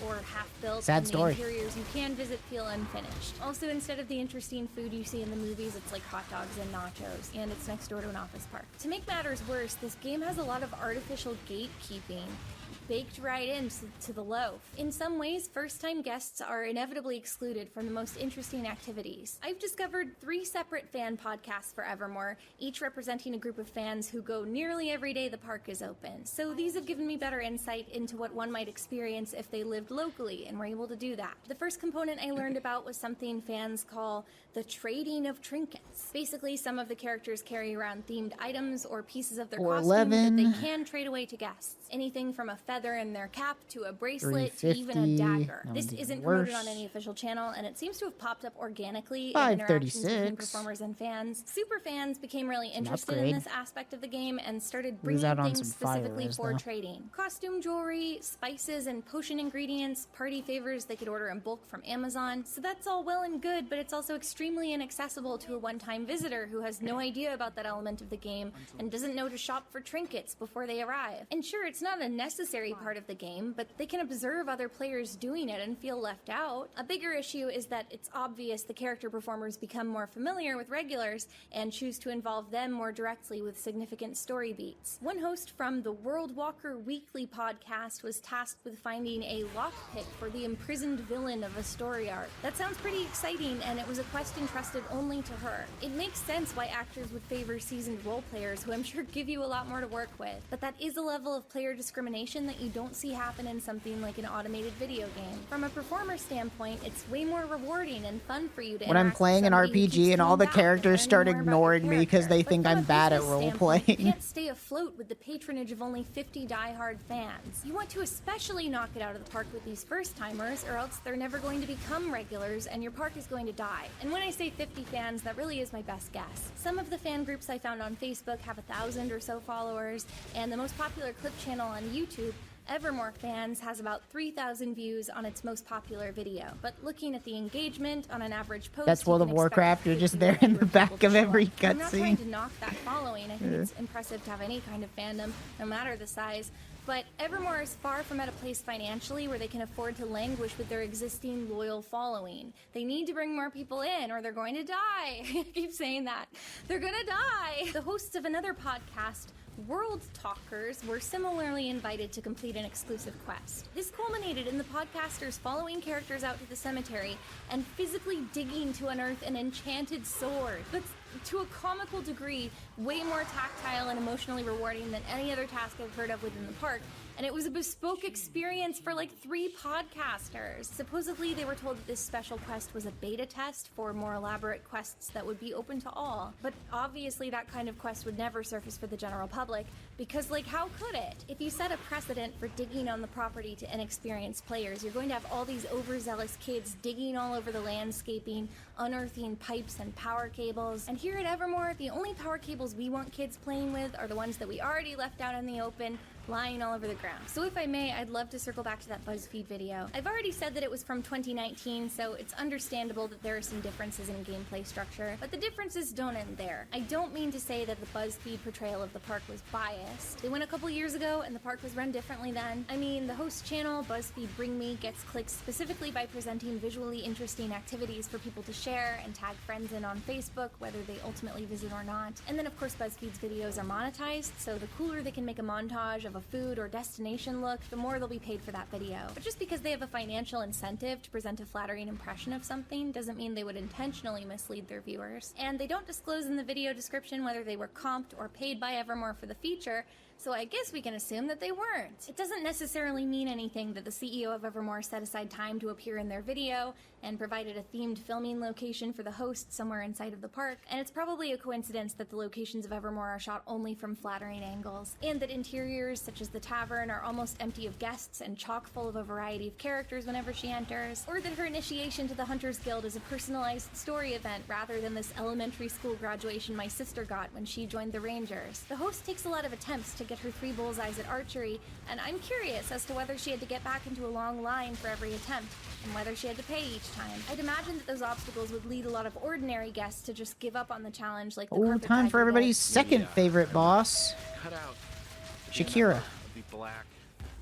or half-built, Sad and story. the interiors you can visit feel unfinished. Also, instead of the interesting food you see in the movies, it's like hot dogs and nachos, and it's next door to an office park. To make matters worse, this game has a lot of artificial gatekeeping baked right into the loaf. In some ways, first-time guests are inevitably excluded from the most interesting activities. I've discovered 3 separate fan podcasts for Evermore, each representing a group of fans who go nearly every day the park is open. So these have given me better insight into what one might experience if they lived locally and were able to do that. The first component I learned about was something fans call the trading of trinkets. Basically, some of the characters carry around themed items or pieces of their costume that they can trade away to guests. Anything from a feather in their cap to a bracelet to even a dagger. This isn't promoted on any official channel, and it seems to have popped up organically in interactions between performers and fans. Super fans became really interested in this aspect of the game and started bringing things specifically for trading. Costume jewelry, spices and potion ingredients, party favors they could order in bulk from Amazon. So that's all well and good, but it's also extremely inaccessible to a one-time visitor who has no idea about that element of the game and doesn't know to shop for trinkets before they arrive. And sure, it's not a necessary part of the game, but they can observe other players doing it and feel left out. A bigger issue is that it's obvious the character performers become more familiar with regulars and choose to involve them more directly with significant story beats. One host from the World Walker Weekly podcast was tasked with finding a lockpick for the imprisoned villain of a story arc. That sounds pretty exciting, and it was a quest entrusted only to her. It makes sense why actors would favor seasoned role players, who I'm sure give you a lot more to work with, but that is a level of player discrimination that you don't see happen in something like an automated video game. From a performer standpoint, it's way more rewarding and fun for you to When I'm playing an RPG and all the characters start ignoring me because they think I'm bad at role You playing. can't stay afloat with the patronage of only 50 diehard fans. You want to especially knock it out of the park with these first-timers, or else they're never going to become regulars and your park is going to die. And when I say 50 fans, that really is my best guess. Some of the fan groups I found on Facebook have 1,000 or so followers, and the most popular clip channel on YouTube, Evermore Fans, has about 3,000 views on its most popular video. But looking at the engagement on an average post, That's World of Warcraft. You're just there in the back of every I'm not trying to cutscene. knock that following. I think it's impressive to have any kind of fandom, no matter the size. But Evermore is far from at a place financially where they can afford to languish with their existing loyal following. They need to bring more people in or they're going to die. I keep saying that. They're gonna die. The hosts of another podcast, World Talkers, were similarly invited to complete an exclusive quest. This culminated in the podcasters following characters out to the cemetery and physically digging to unearth an enchanted sword. That's, to a comical degree, way more tactile and emotionally rewarding than any other task I've heard of within the park. And it was a bespoke experience for like 3 podcasters. Supposedly, they were told that this special quest was a beta test for more elaborate quests that would be open to all. But obviously, that kind of quest would never surface for the general public, because, like, how could it? If you set a precedent for digging on the property to inexperienced players, you're going to have all these overzealous kids digging all over the landscaping, unearthing pipes and power cables. And here at Evermore, the only power cables we want kids playing with are the ones that we already left out in the open, lying all over the ground. So if I may, I'd love to circle back to that BuzzFeed video. I've already said that it was from 2019, so it's understandable that there are some differences in gameplay structure, but the differences don't end there. I don't mean to say that the BuzzFeed portrayal of the park was biased. They went a couple years ago and the park was run differently then. I mean, the host channel, BuzzFeed Bring Me, gets clicks specifically by presenting visually interesting activities for people to share and tag friends in on Facebook, whether they ultimately visit or not. And then of course BuzzFeed's videos are monetized, so the cooler they can make a montage of of a food or destination look, the more they'll be paid for that video. But just because they have a financial incentive to present a flattering impression of something doesn't mean they would intentionally mislead their viewers. And they don't disclose in the video description whether they were comped or paid by Evermore for the feature, so I guess we can assume that they weren't. It doesn't necessarily mean anything that the CEO of Evermore set aside time to appear in their video and provided a themed filming location for the host somewhere inside of the park, and it's probably a coincidence that the locations of Evermore are shot only from flattering angles, and that interiors such as the tavern are almost empty of guests and chock full of a variety of characters whenever she enters, or that her initiation to the Hunters Guild is a personalized story event rather than this elementary school graduation my sister got when she joined the Rangers. The host takes a lot of attempts to get her 3 bullseyes at archery, and I'm curious as to whether she had to get back into a long line for every attempt, and whether she had to pay each time. I'd imagine that those obstacles would lead a lot of ordinary guests to just give up on the challenge like the Oh, carpet time for tiger everybody's did. second favorite boss, Cut out Shakira. the Black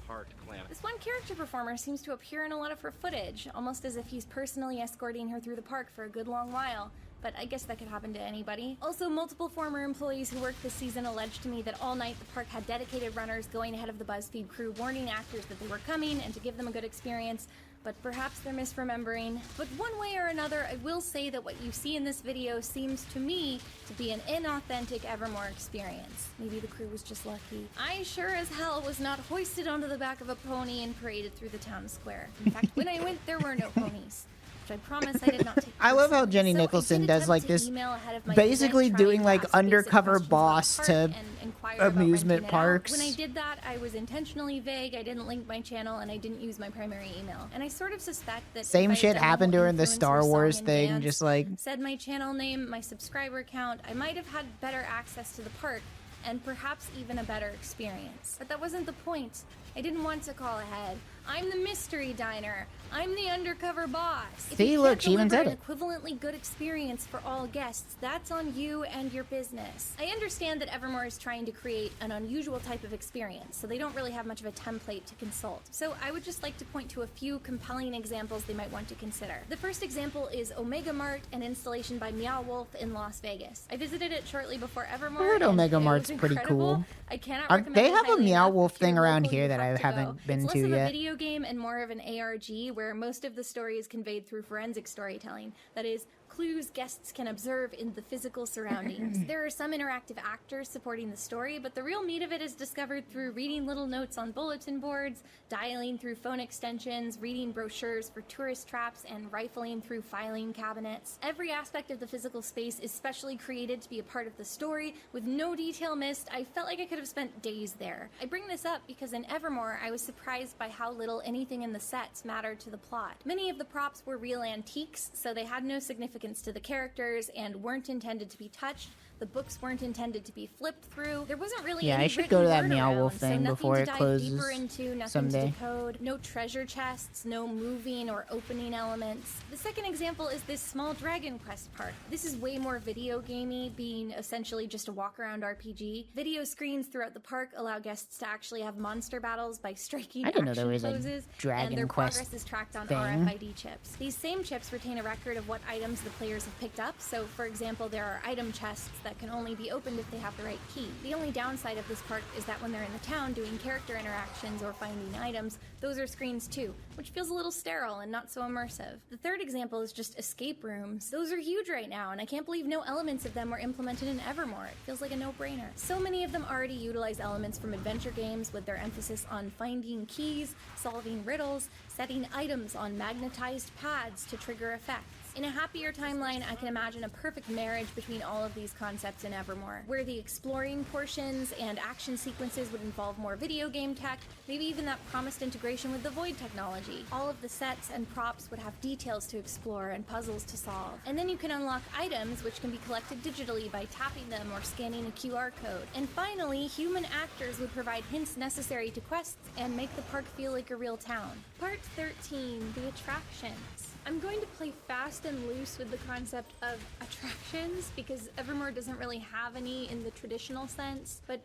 Heart clan. This one character performer seems to appear in a lot of her footage, almost as if he's personally escorting her through the park for a good long while. But I guess that could happen to anybody. Also, multiple former employees who worked this season alleged to me that all night the park had dedicated runners going ahead of the BuzzFeed crew, warning actors that they were coming and to give them a good experience. But perhaps they're misremembering. But one way or another, I will say that what you see in this video seems to me to be an inauthentic Evermore experience. Maybe the crew was just lucky. I sure as hell was not hoisted onto the back of a pony and paraded through the town square. In fact, when I went, there were no ponies. Which I promise I did not take. I love how personally. Jenny So I Nicholson did does attempt like to this, email ahead of my basically event, trying doing to like ask basic undercover questions about boss the to park and inquire about amusement renting it out. parks. When I did that, I was intentionally vague. I didn't link my channel, and I didn't use my primary email. And I sort of suspect that Same if I shit had done happened the whole during the influencer Star song Wars and thing, dance, just like said my channel name, my subscriber count, I might have had better access to the park and perhaps even a better experience. But that wasn't the point. I didn't want to call ahead. I'm the mystery diner. I'm the undercover boss. If See, you look, can't she even deliver said an equivalently good experience for all guests, that's on you and your business. I understand that Evermore is trying to create an unusual type of experience, so they don't really have much of a template to consult. So I would just like to point to a few compelling examples they might want to consider. The first example is Omega Mart, an installation by Meow Wolf in Las Vegas. I visited it shortly before Evermore. I heard and Omega it was Mart's pretty incredible. cool. I cannot They recommend it have a highly Meow enough. Wolf If you're thing around local, here you that I have to haven't go. been It's to less of a yet. video game and more of an ARG, where most of the story is conveyed through forensic storytelling. That is, clues guests can observe in the physical surroundings. There are some interactive actors supporting the story, but the real meat of it is discovered through reading little notes on bulletin boards, dialing through phone extensions, reading brochures for tourist traps, and rifling through filing cabinets. Every aspect of the physical space is specially created to be a part of the story, with no detail missed. I felt like I could have spent days there. I bring this up because in Evermore, I was surprised by how little anything in the sets mattered to the plot. Many of the props were real antiques, so they had no significance to the characters and weren't intended to be touched. The books weren't intended to be flipped through. There wasn't really Yeah, any I should written go to that word Meow around, Wolf so thing nothing before to it dive closes deeper into, nothing someday. to decode, no treasure chests, no moving or opening elements. The second example is this small Dragon Quest park. This is way more video gamey, being essentially just a walk-around RPG. Video screens throughout the park allow guests to actually have monster battles by striking I didn't know action there was a poses, Dragon and their Quest progress is tracked on thing. RFID chips. These same chips retain a record of what items the players have picked up, so for example, there are item chests that can only be opened if they have the right key. The only downside of this park is that when they're in the town doing character interactions or finding items, those are screens too, which feels a little sterile and not so immersive. The third example is just escape rooms. Those are huge right now, and I can't believe no elements of them were implemented in Evermore. It feels like a no-brainer. So many of them already utilize elements from adventure games with their emphasis on finding keys, solving riddles, setting items on magnetized pads to trigger effects. In a happier timeline, I can imagine a perfect marriage between all of these concepts in Evermore, where the exploring portions and action sequences would involve more video game tech, maybe even that promised integration with the Void technology. All of the sets and props would have details to explore and puzzles to solve. And then you can unlock items which can be collected digitally by tapping them or scanning a QR code. And finally, human actors would provide hints necessary to quests and make the park feel like a real town. Part 13, the attractions. I'm going to play fast and loose with the concept of attractions because Evermore doesn't really have any in the traditional sense, but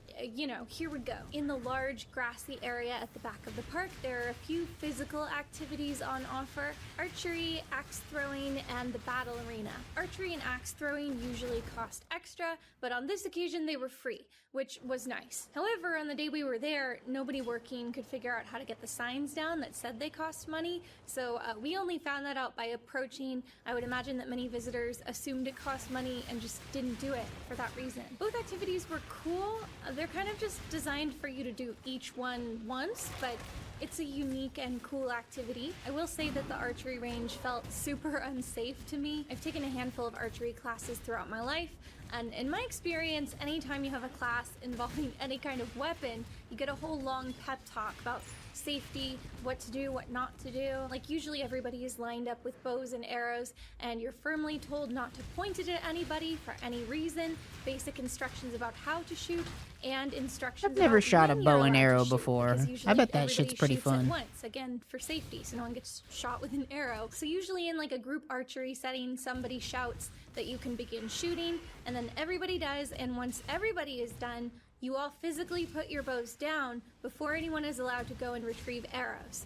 here we go. In the large grassy area at the back of the park, there are a few physical activities on offer: archery, axe throwing, and the battle arena. Archery and axe throwing usually cost extra, but on this occasion they were free, which was nice. However, on the day we were there, nobody working could figure out how to get the signs down that said they cost money, so we only found that out by approaching. I would imagine that many visitors assumed it cost money and just didn't do it for that reason. Both activities were cool. They're kind of just designed for you to do each one once, but it's a unique and cool activity. I will say that the archery range felt super unsafe to me. I've taken a handful of archery classes throughout my life, and in my experience, anytime you have a class involving any kind of weapon, you get a whole long pep talk about safety, what to do, what not to do. Like, usually everybody is lined up with bows and arrows, and you're firmly told not to point it at anybody for any reason, basic instructions about how to shoot, and instructions I've never about shot a when bow you're and allowed to arrow shoot, before. because I usually bet that everybody shit's pretty shoots at fun. once, again, for safety, so no one gets shot with an arrow. So usually in like a group archery setting, somebody shouts that you can begin shooting, and then everybody does, and once everybody is done, you all physically put your bows down before anyone is allowed to go and retrieve arrows.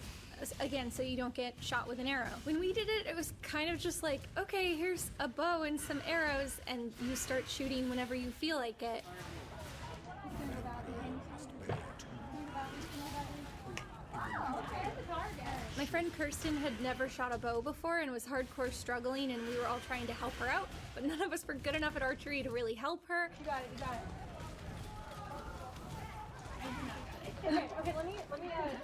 Again, so you don't get shot with an arrow. When we did it, it was kind of just like, okay, here's a bow and some arrows, and you start shooting whenever you feel like it. My friend Kirsten had never shot a bow before and was hardcore struggling, and we were all trying to help her out, but none of us were good enough at archery to really help her. You got it. Okay, let me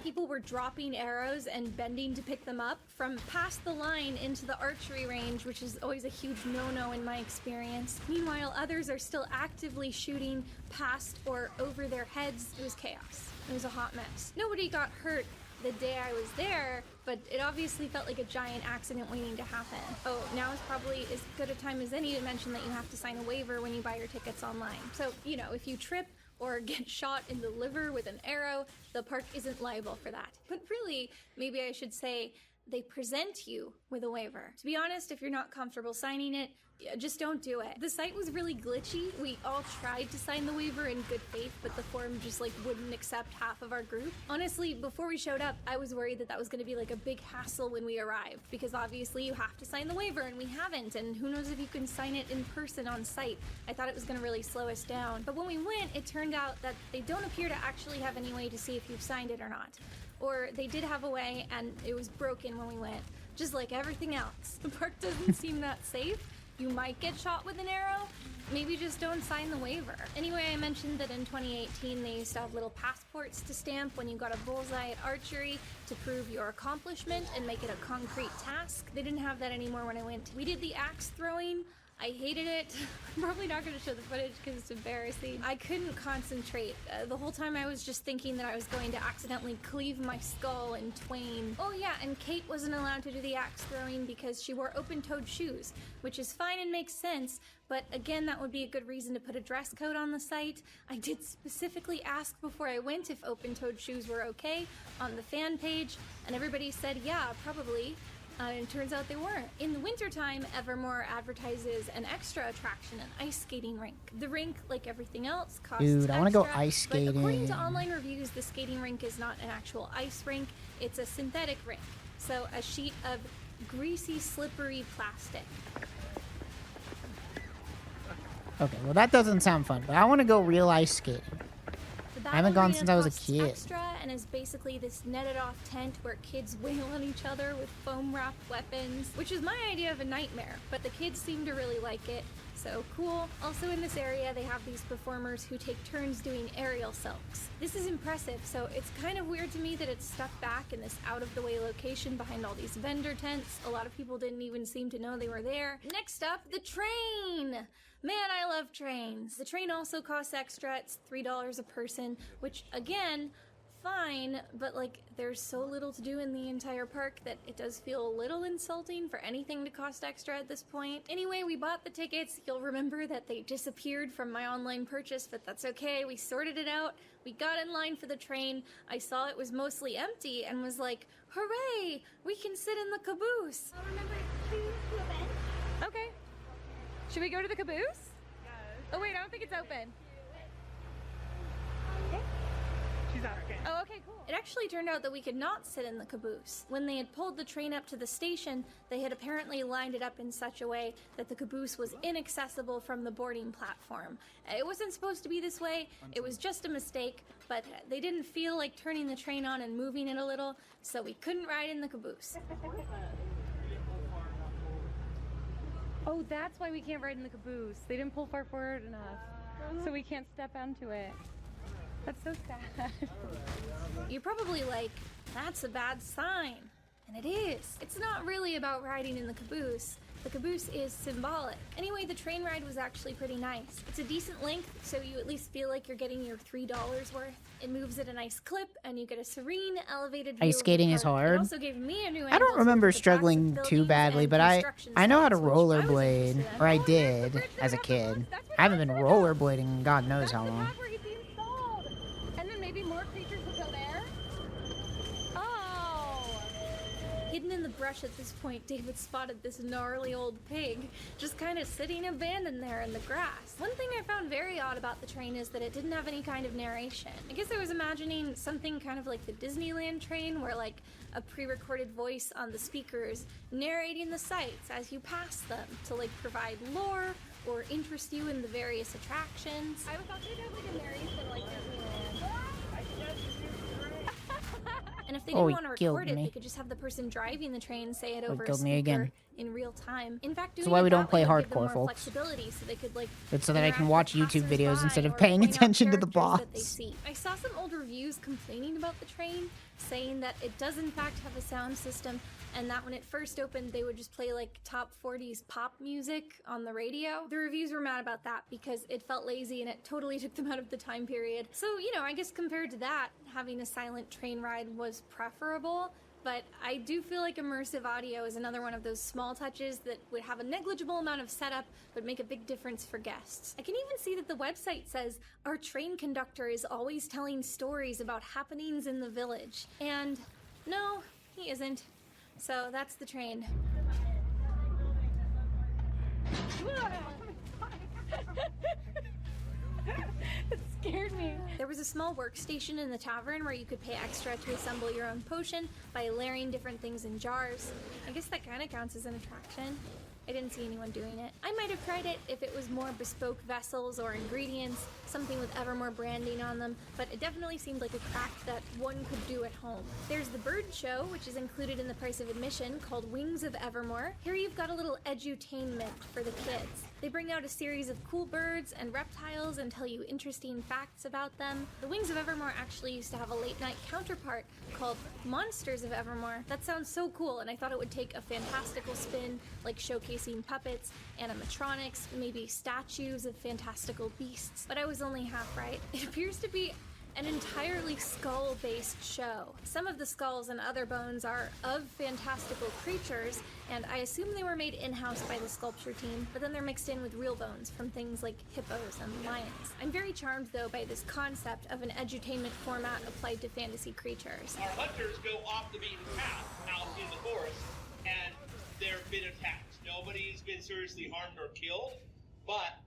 People were dropping arrows and bending to pick them up from past the line into the archery range, which is always a huge no-no in my experience. Meanwhile, others are still actively shooting past or over their heads. It was chaos. It was a hot mess. Nobody got hurt the day I was there, but it obviously felt like a giant accident waiting to happen. Oh, now is probably as good a time as any to mention that you have to sign a waiver when you buy your tickets online. So, if you trip or get shot in the liver with an arrow, the park isn't liable for that. But really, maybe I should say they present you with a waiver. To be honest, if you're not comfortable signing it, just don't do it. The site was really glitchy. We all tried to sign the waiver in good faith, but the form just wouldn't accept half of our group. Honestly, before we showed up, I was worried that was going to be a big hassle when we arrived, because obviously you have to sign the waiver and we haven't, and who knows if you can sign it in person on site. I thought it was going to really slow us down. But when we went, it turned out that they don't appear to actually have any way to see if you've signed it or not. Or they did have a way, and it was broken when we went. Just like everything else. The park doesn't seem that safe. You might get shot with an arrow. Maybe just don't sign the waiver. Anyway, I mentioned that in 2018 they used to have little passports to stamp when you got a bullseye at archery to prove your accomplishment and make it a concrete task. They didn't have that anymore when I went. We did the axe throwing. I hated it. I'm probably not going to show the footage because it's embarrassing. I couldn't concentrate. The whole time I was just thinking that I was going to accidentally cleave my skull in twain. Oh yeah, and Kate wasn't allowed to do the axe throwing because she wore open-toed shoes, which is fine and makes sense, but again, that would be a good reason to put a dress code on the site. I did specifically ask before I went if open-toed shoes were okay on the fan page, and everybody said yeah, probably. And it turns out they weren't. In the wintertime, Evermore advertises an extra attraction, an ice skating rink. The rink, like everything else, costs Dude, I want to go extra, ice skating. But according to online reviews, the skating rink is not an actual ice rink. It's a synthetic rink. So a sheet of greasy, slippery plastic. Okay, well that doesn't sound fun, but I want to go real ice skating. I haven't gone since I was a kid. Extra and is basically this netted off tent where kids wail on each other with foam wrapped weapons, which is my idea of a nightmare, but the kids seem to really like it, so cool. Also in this area they have these performers who take turns doing aerial silks. This is impressive, so it's kind of weird to me that it's stuck back in this out of the way location behind all these vendor tents. A lot of people didn't even seem to know they were there. Next up, the train! Man, I love trains. The train also costs extra. It's $3 a person, which again, fine, but like there's so little to do in the entire park that it does feel a little insulting for anything to cost extra at this point. Anyway, we bought the tickets. You'll remember that they disappeared from my online purchase, but that's okay. We sorted it out. We got in line for the train. I saw it was mostly empty and was like, hooray, we can sit in the caboose. Okay. Should we go to the caboose? Yes. Oh wait, I don't think it's open. She's out. Okay. Oh, okay, cool. It actually turned out that we could not sit in the caboose. When they had pulled the train up to the station, they had apparently lined it up in such a way that the caboose was inaccessible from the boarding platform. It wasn't supposed to be this way, it was just a mistake, but they didn't feel like turning the train on and moving it a little, so we couldn't ride in the caboose. Oh, that's why we can't ride in the caboose. They didn't pull far forward enough, so we can't step onto it. That's so sad. You're probably like, that's a bad sign. And it is. It's not really about riding in the caboose. The caboose is symbolic. Anyway, the train ride was actually pretty nice. It's a decent length, so you at least feel like you're getting your $3 worth. It moves at a nice clip, and you get a serene, elevated view Ice skating is of the park. It hard. also gave me a new I angle don't to remember look at the backs of struggling too buildings badly, and but I construction know how to sites, which I was rollerblade, interested in. or I did as a kid. I haven't been rollerblading in God knows how long. Where he's being sold. And then maybe more creatures will go there. Oh. Hidden in the brush at this point, David spotted this gnarly old pig just kind of sitting abandoned there in the grass. One thing I found very odd about the train is that it didn't have any kind of narration. I guess I was imagining something kind of like the Disneyland train, where like a pre-recorded voice on the speakers narrating the sights as you pass them to like provide lore or interest you in the various attractions. I thought they'd have like a narration like Disneyland. And if they Oh, didn't he want to killed record it, me. they could just have the person driving the train say it Oh, he over a killed me speaker again. in real time. In fact, That's doing why it we don't that way play would give them hardcore, more folks. flexibility, so they could like It's so that I can interact watch with YouTube videos passersby instead of or paying point out attention to the characters that they boss. see. I saw some old reviews complaining about the train, saying that it does in fact have a sound system, and that when it first opened, they would just play like top 40s pop music on the radio. The reviews were mad about that because it felt lazy and it totally took them out of the time period. So, you know, I guess compared to that, having a silent train ride was preferable. But I do feel like immersive audio is another one of those small touches that would have a negligible amount of setup but make a big difference for guests. I can even see that the website says, our train conductor is always telling stories about happenings in the village. And no, he isn't. So that's the train. It scared me. There was a small workstation in the tavern where you could pay extra to assemble your own potion by layering different things in jars. I guess that kind of counts as an attraction. I didn't see anyone doing it. I might have tried it if it was more bespoke vessels or ingredients, something with Evermore branding on them, but it definitely seemed like a craft that one could do at home. There's the bird show, which is included in the price of admission, called Wings of Evermore. Here you've got a little edutainment for the kids. They bring out a series of cool birds and reptiles and tell you interesting facts about them. The Wings of Evermore actually used to have a late-night counterpart called Monsters of Evermore. That sounds so cool, and I thought it would take a fantastical spin, like showcasing puppets, animatronics, maybe statues of fantastical beasts. But I was only half right. It appears to be an entirely skull-based show. Some of the skulls and other bones are of fantastical creatures, and I assume they were made in-house by the sculpture team, but then they're mixed in with real bones from things like hippos and lions. I'm very charmed, though, by this concept of an edutainment format applied to fantasy creatures. Our hunters go off the beaten path out in the forest, and they've been attacked. Nobody's been seriously harmed or killed, but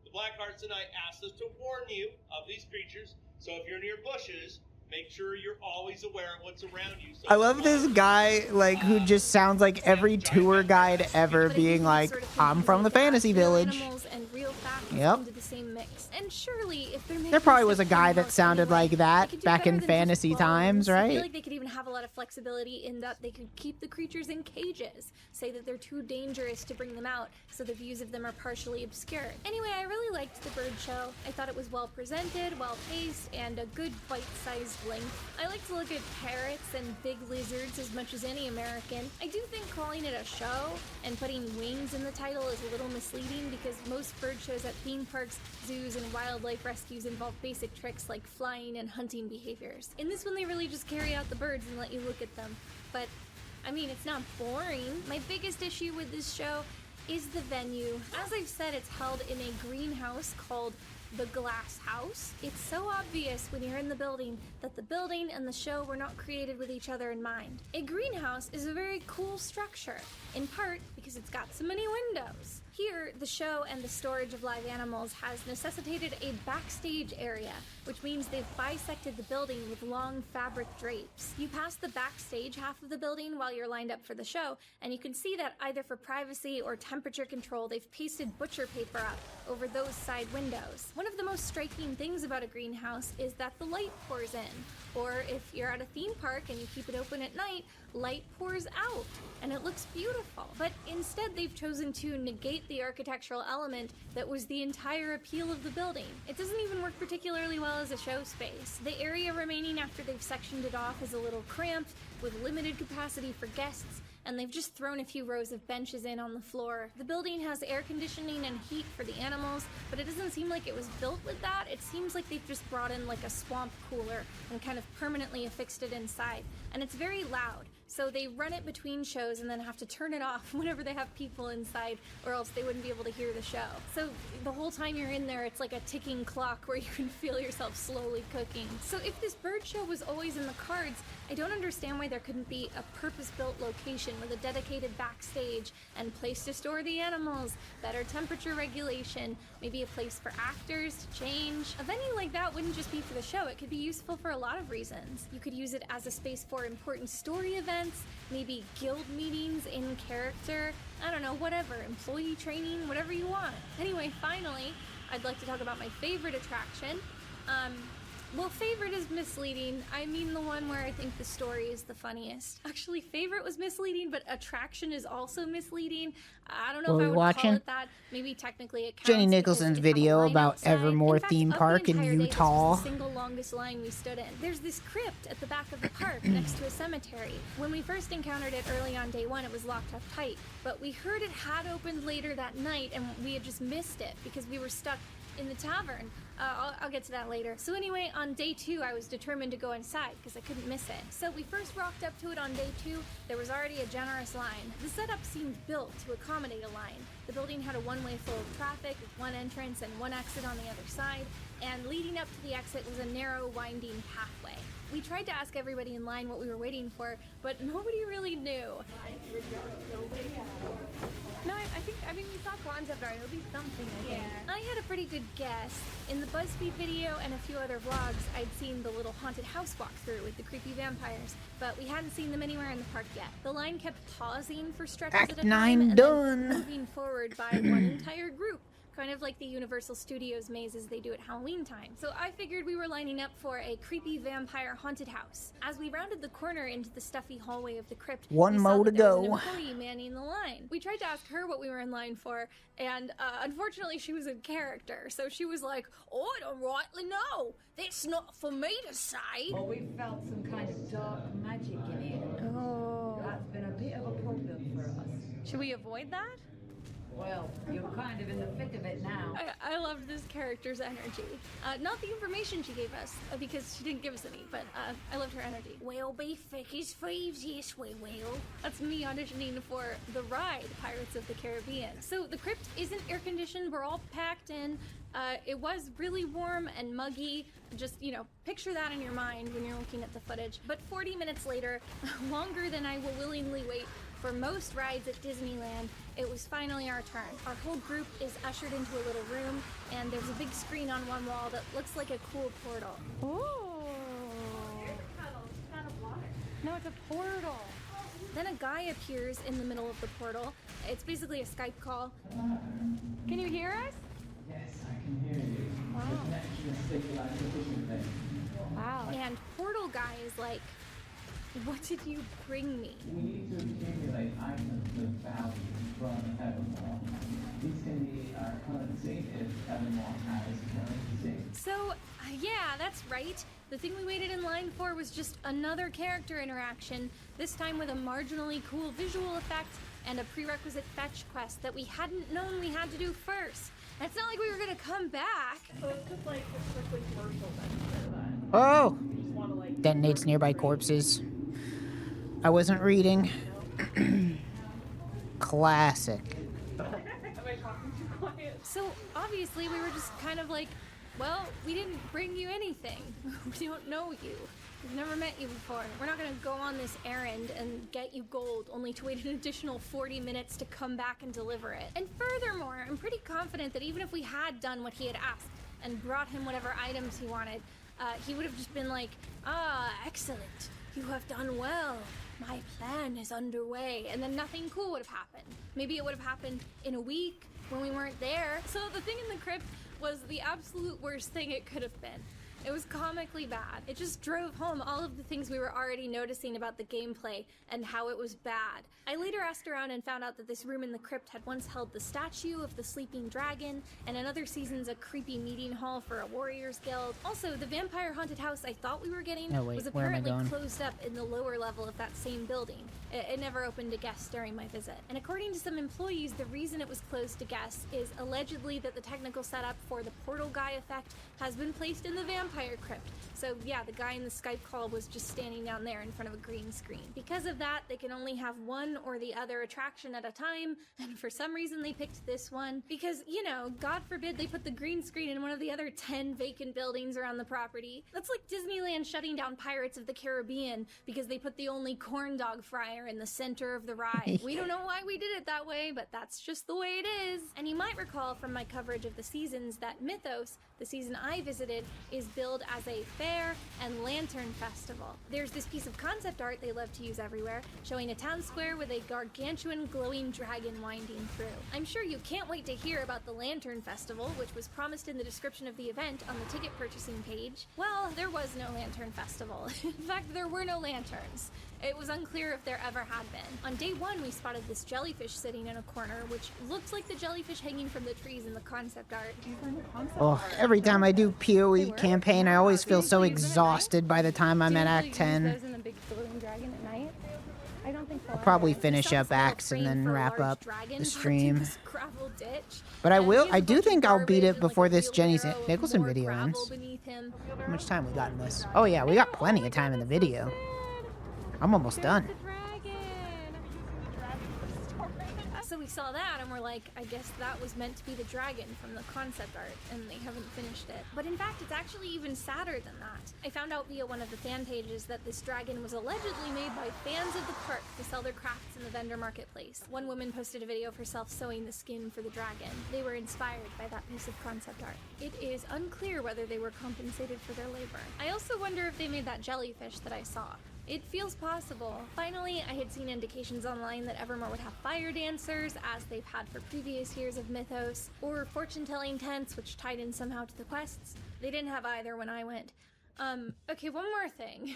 the Black Hearts tonight asked us to warn you of these creatures. So if you're near bushes, make sure you're always aware of what's around you. So I love this guy, like, who just sounds like every tour guide ever being like, I'm from the fantasy village. Animals and real facts Yep. into the same mix. And surely, if they're making There probably was a stuff guy in-house that sounded anyway, like they that could do back better in than just fantasy clones. times, I right? feel like they could even have a lot of flexibility in that they could keep the creatures in cages, say that they're too dangerous to bring them out, so the views of them are partially obscured. Anyway, I really liked the bird show. I thought it was well presented, well paced, and a good bite-sized length. I like to look at parrots and big lizards as much as any American. I do think calling it a show and putting wings in the title is a little misleading because most bird shows at theme parks, zoos, and wildlife rescues involve basic tricks like flying and hunting behaviors. In this one, they really just carry out the birds and let you look at them. But, I mean, it's not boring. My biggest issue with this show is the venue. As I've said, it's held in a greenhouse called the Glass House. It's so obvious when you're in the building that the building and the show were not created with each other in mind. A greenhouse is a very cool structure, in part because it's got so many windows. Here, the show and the storage of live animals has necessitated a backstage area, which means they've bisected the building with long fabric drapes. You pass the backstage half of the building while you're lined up for the show, and you can see that either for privacy or temperature control, they've pasted butcher paper up over those side windows. One of the most striking things about a greenhouse is that the light pours in, or if you're at a theme park and you keep it open at night, light pours out, and it looks beautiful. But instead, they've chosen to negate the architectural element that was the entire appeal of the building. It doesn't even work particularly well as a show space. The area remaining after they've sectioned it off is a little cramped, with limited capacity for guests, and they've just thrown a few rows of benches in on the floor. The building has air conditioning and heat for the animals, but it doesn't seem like it was built with that. It seems like they've just brought in like a swamp cooler and kind of permanently affixed it inside. And it's very loud, so they run it between shows and then have to turn it off whenever they have people inside, or else they wouldn't be able to hear the show. So the whole time you're in there, it's like a ticking clock where you can feel yourself slowly cooking. So if this bird show was always in the cards, I don't understand why there couldn't be a purpose-built location with a dedicated backstage and place to store the animals, better temperature regulation, maybe a place for actors to change. A venue like that wouldn't just be for the show, it could be useful for a lot of reasons. You could use it as a space for important story events, maybe guild meetings in character, I don't know, whatever, employee training, whatever you want. Anyway, finally, I'd like to talk about my favorite attraction. Well, favorite is misleading. I mean the one where I think the story is the funniest. Actually, favorite was misleading, but attraction is also misleading. I don't know if I would call it that. Maybe technically it counts. Jenny Nicholson's video about Evermore theme park in Utah. This was the single longest line we stood in. There's this crypt at the back of the park next to a cemetery. When we first encountered it early on day one, it was locked up tight. But we heard it had opened later that night, and we had just missed it because we were stuck in the tavern. I'll get to that later. So anyway, on day 2, I was determined to go inside because I couldn't miss it. So we first rocked up to it on day 2. There was already a generous line. The setup seemed built to accommodate a line. The building had a one-way flow of traffic with one entrance and one exit on the other side, and leading up to the exit was a narrow, winding pathway. We tried to ask everybody in line what we were waiting for, but nobody really knew. No, I mean, we saw concept art. It'll be something, I think. I had a pretty good guess. In the BuzzFeed video and a few other vlogs, I'd seen the little haunted house walkthrough with the creepy vampires, but we hadn't seen them anywhere in the park yet. The line kept pausing for stretches Act at a time 9 and done. then moving forward by one entire group. Kind of like the Universal Studios mazes they do at Halloween time. So I figured we were lining up for a creepy vampire haunted house. As we rounded the corner into the stuffy hallway of the crypt, One we saw more that to there was an go. employee manning the line. We tried to ask her what we were in line for, and unfortunately she was in character. So she was like, "Oh, I don't rightly know. That's not for me to say." Well, we felt some kind of dark magic in it. Oh. That's been a bit of a problem for us. Should we avoid that? Well, you're kind of in the thick of it now. I loved this character's energy. Not the information she gave us, because she didn't give us any, but I loved her energy. We'll be thick as thieves, yes we will. That's me auditioning for the ride, Pirates of the Caribbean. So the crypt isn't air-conditioned, we're all packed in. It was really warm and muggy. Just, picture that in your mind when you're looking at the footage. But 40 minutes later, longer than I will willingly wait for most rides at Disneyland, it was finally our turn. Our whole group is ushered into a little room, and there's a big screen on one wall that looks like a cool portal. Ooh. No, it's a portal. Then a guy appears in the middle of the portal. It's basically a Skype call. Can you hear us? Yes, I can hear you. Wow. The connection is stabilized efficiently. Wow. And Portal Guy is like, "What did you bring me?" We need to accumulate items of value from Evermore. These can be our currency if Evermore has currency. So, yeah, that's right. The thing we waited in line for was just another character interaction, this time with a marginally cool visual effect, and a prerequisite fetch quest that we hadn't known we had to do first. And it's not like we were gonna come back. So it's just like a strictly commercial then. Oh! You just want to like Detonates nearby corpses. I wasn't reading. Classic. Am I talking too quiet? So obviously we were just kind of like, well, we didn't bring you anything. We don't know you. We've never met you before. We're not gonna go on this errand and get you gold only to wait an additional 40 minutes to come back and deliver it. And furthermore, I'm pretty confident that even if we had done what he had asked and brought him whatever items he wanted, he would have just been like, ah, excellent. You have done well. My plan is underway. And then nothing cool would have happened. Maybe it would have happened in a week when we weren't there. So the thing in the crypt was the absolute worst thing it could have been. It was comically bad. It just drove home all of the things we were already noticing about the gameplay and how it was bad. I later asked around and found out that this room in the crypt had once held the statue of the sleeping dragon, and in other seasons a creepy meeting hall for a warriors guild. Also, the vampire haunted house I thought we were getting was apparently closed up in the lower level of that same building. It never opened to guests during my visit. And according to some employees, the reason it was closed to guests is allegedly that the technical setup for the portal guy effect has been placed in the vampire crypt. So yeah, the guy in the Skype call was just standing down there in front of a green screen. Because of that, they can only have one or the other attraction at a time, and for some reason they picked this one. Because, you know, God forbid they put the green screen in one of the other 10 vacant buildings around the property. That's like Disneyland shutting down Pirates of the Caribbean because they put the only corn dog fryer in the center of the ride. We don't know why we did it that way, but that's just the way it is. And you might recall from my coverage of the seasons that Mythos, the season I visited, is billed as a fair and lantern festival. There's this piece of concept art they love to use everywhere, showing a town square with a gargantuan glowing dragon winding through. I'm sure you can't wait to hear about the Lantern Festival, which was promised in the description of the event on the ticket purchasing page. Well, there was no Lantern Festival. In fact, there were no lanterns. It was unclear if there ever had been. On day one, we spotted this jellyfish sitting in a corner, which looked like the jellyfish hanging from the trees in the concept art. Oh, every time I do PoE campaign, I always feel so exhausted by the time I'm at Act 10. Those in the big glowing dragon at night? I don't think so. I'll probably finish up Acts and then wrap up the stream. But I do think I'll beat it before this Jenny Nicholson video ends. How much time we got in this? Oh yeah, we got plenty of time in the video. I'm almost done. So we saw that and we're like, I guess that was meant to be the dragon from the concept art, and they haven't finished it. But in fact, it's actually even sadder than that. I found out via one of the fan pages that this dragon was allegedly made by fans of the park to sell their crafts in the vendor marketplace. One woman posted a video of herself sewing the skin for the dragon. They were inspired by that piece of concept art. It is unclear whether they were compensated for their labor. I also wonder if they made that jellyfish that I saw. It feels possible. Finally, I had seen indications online that Evermore would have fire dancers, as they've had for previous years of Mythos, or fortune-telling tents, which tied in somehow to the quests. They didn't have either when I went. Okay, one more thing.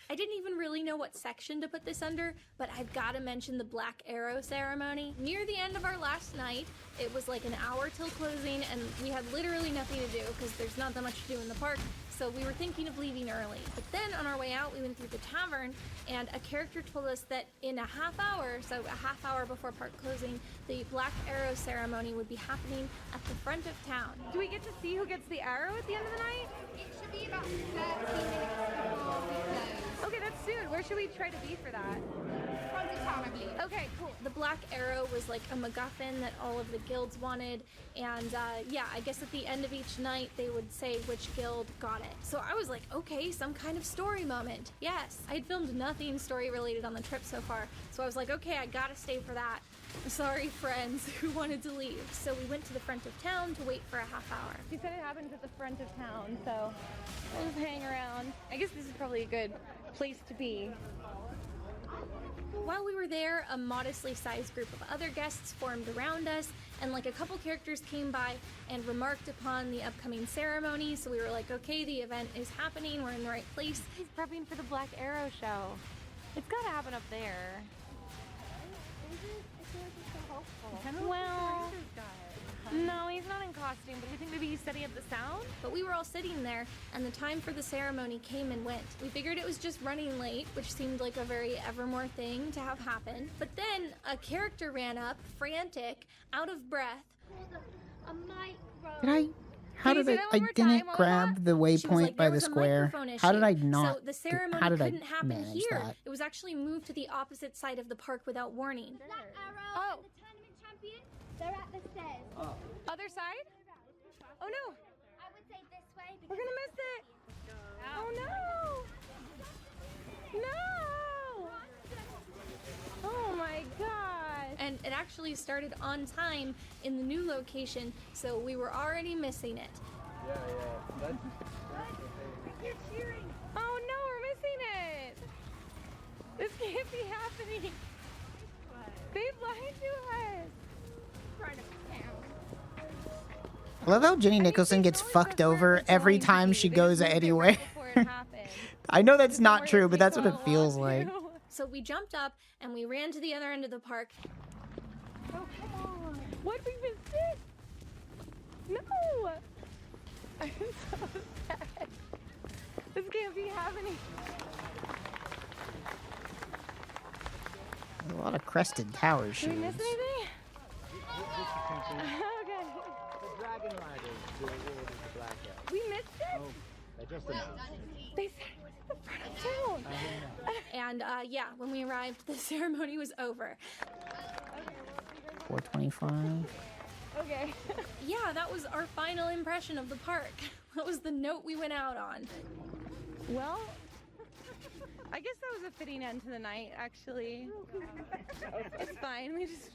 I didn't even really know what section to put this under, but I've got to mention the Black Arrow ceremony. Near the end of our last night, it was like an hour till closing, and we had literally nothing to do because there's not that much to do in the park, so we were thinking of leaving early. But then on our way out, we went through the tavern, and a character told us that in a half hour, so a half hour before park closing, the Black Arrow ceremony would be happening at the front of town. Do we get to see who gets the arrow at the end of the night? It should be about 30 minutes before we close. Okay, that's soon. Where should we try to be for that? Front of town, I believe. Okay, cool. The Black Arrow was like a MacGuffin that all of the guilds wanted, and yeah, I guess at the end of each night they would say which guild got it. So I was like, okay, some kind of story moment. Yes, I had filmed nothing story related on the trip so far, so I was like, okay, I gotta stay for that. Sorry, friends who wanted to leave. So we went to the front of town to wait for a half hour. She said it happens at the front of town, so we'll just hang around. I guess this is probably a good place to be. While we were there, a modestly sized group of other guests formed around us, and like a couple characters came by and remarked upon the upcoming ceremony, so we were like, okay, the event is happening, we're in the right place. He's prepping for the Black Arrow show. It's gotta happen up there. Well, no, he's not in costume, but you think maybe he's setting up the sound? But we were all sitting there, and the time for the ceremony came and went. We figured it was just running late, which seemed like a very Evermore thing to have happen. But then a character ran up, frantic, out of breath. How did I didn't grab the waypoint by the square. How did I not? So the ceremony how did I couldn't happen manage here. that? It was actually moved to the opposite side of the park without warning. Oh. The tournament champion, they're at the stairs. Oh. Other side? Oh no. I would say this way because we're gonna miss it. Oh no. No. Oh my god. And it actually started on time in the new location, so we were already missing it. Yeah. You're cheering. Oh no, we're missing it. This can't be happening. They've lied to us. I love how Jenny Nicholson gets fucked over every time she goes anywhere. I know that's not true, but that's what it feels like. So we jumped up and we ran to the other end of the park. Oh, come on. What, we missed it? No. I'm so sad. This can't be happening. A lot of crested tower Did we miss shields. anything? Okay. The Dragon Riders do award of the Blackout. We missed it? Oh, they just announced it. They said it was at the front of town. And yeah, when we arrived, the ceremony was over. 425. Okay. Yeah, that was our final impression of the park. That was the note we went out on. Well, I guess that was a fitting end to the night, actually. It's fine. We just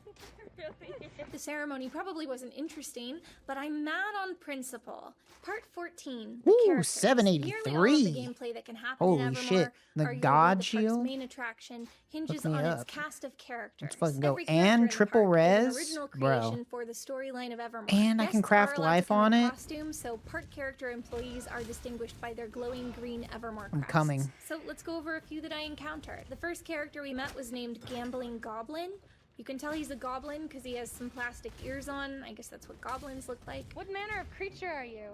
really. The ceremony probably wasn't interesting, but I'm mad on principle. Part 14. The Ooh, characters. 783. Nearly all of the gameplay that can happen Holy in Evermore shit. The are yielded God the park's Shield? main attraction hinges Look me on its up. cast of characters. Let's fucking go. Every character in And the triple park is an res? original Bro. creation for the storyline of Evermore. And I can Guests craft are allowed to life come on in it? costumes, so park character employees are distinguished by their glowing green Evermore I'm crests. coming. So let's go over a few that I encountered. The first character we met was named Gambling Goblin. You can tell he's a goblin because he has some plastic ears on. I guess that's what goblins look like. What manner of creature are you?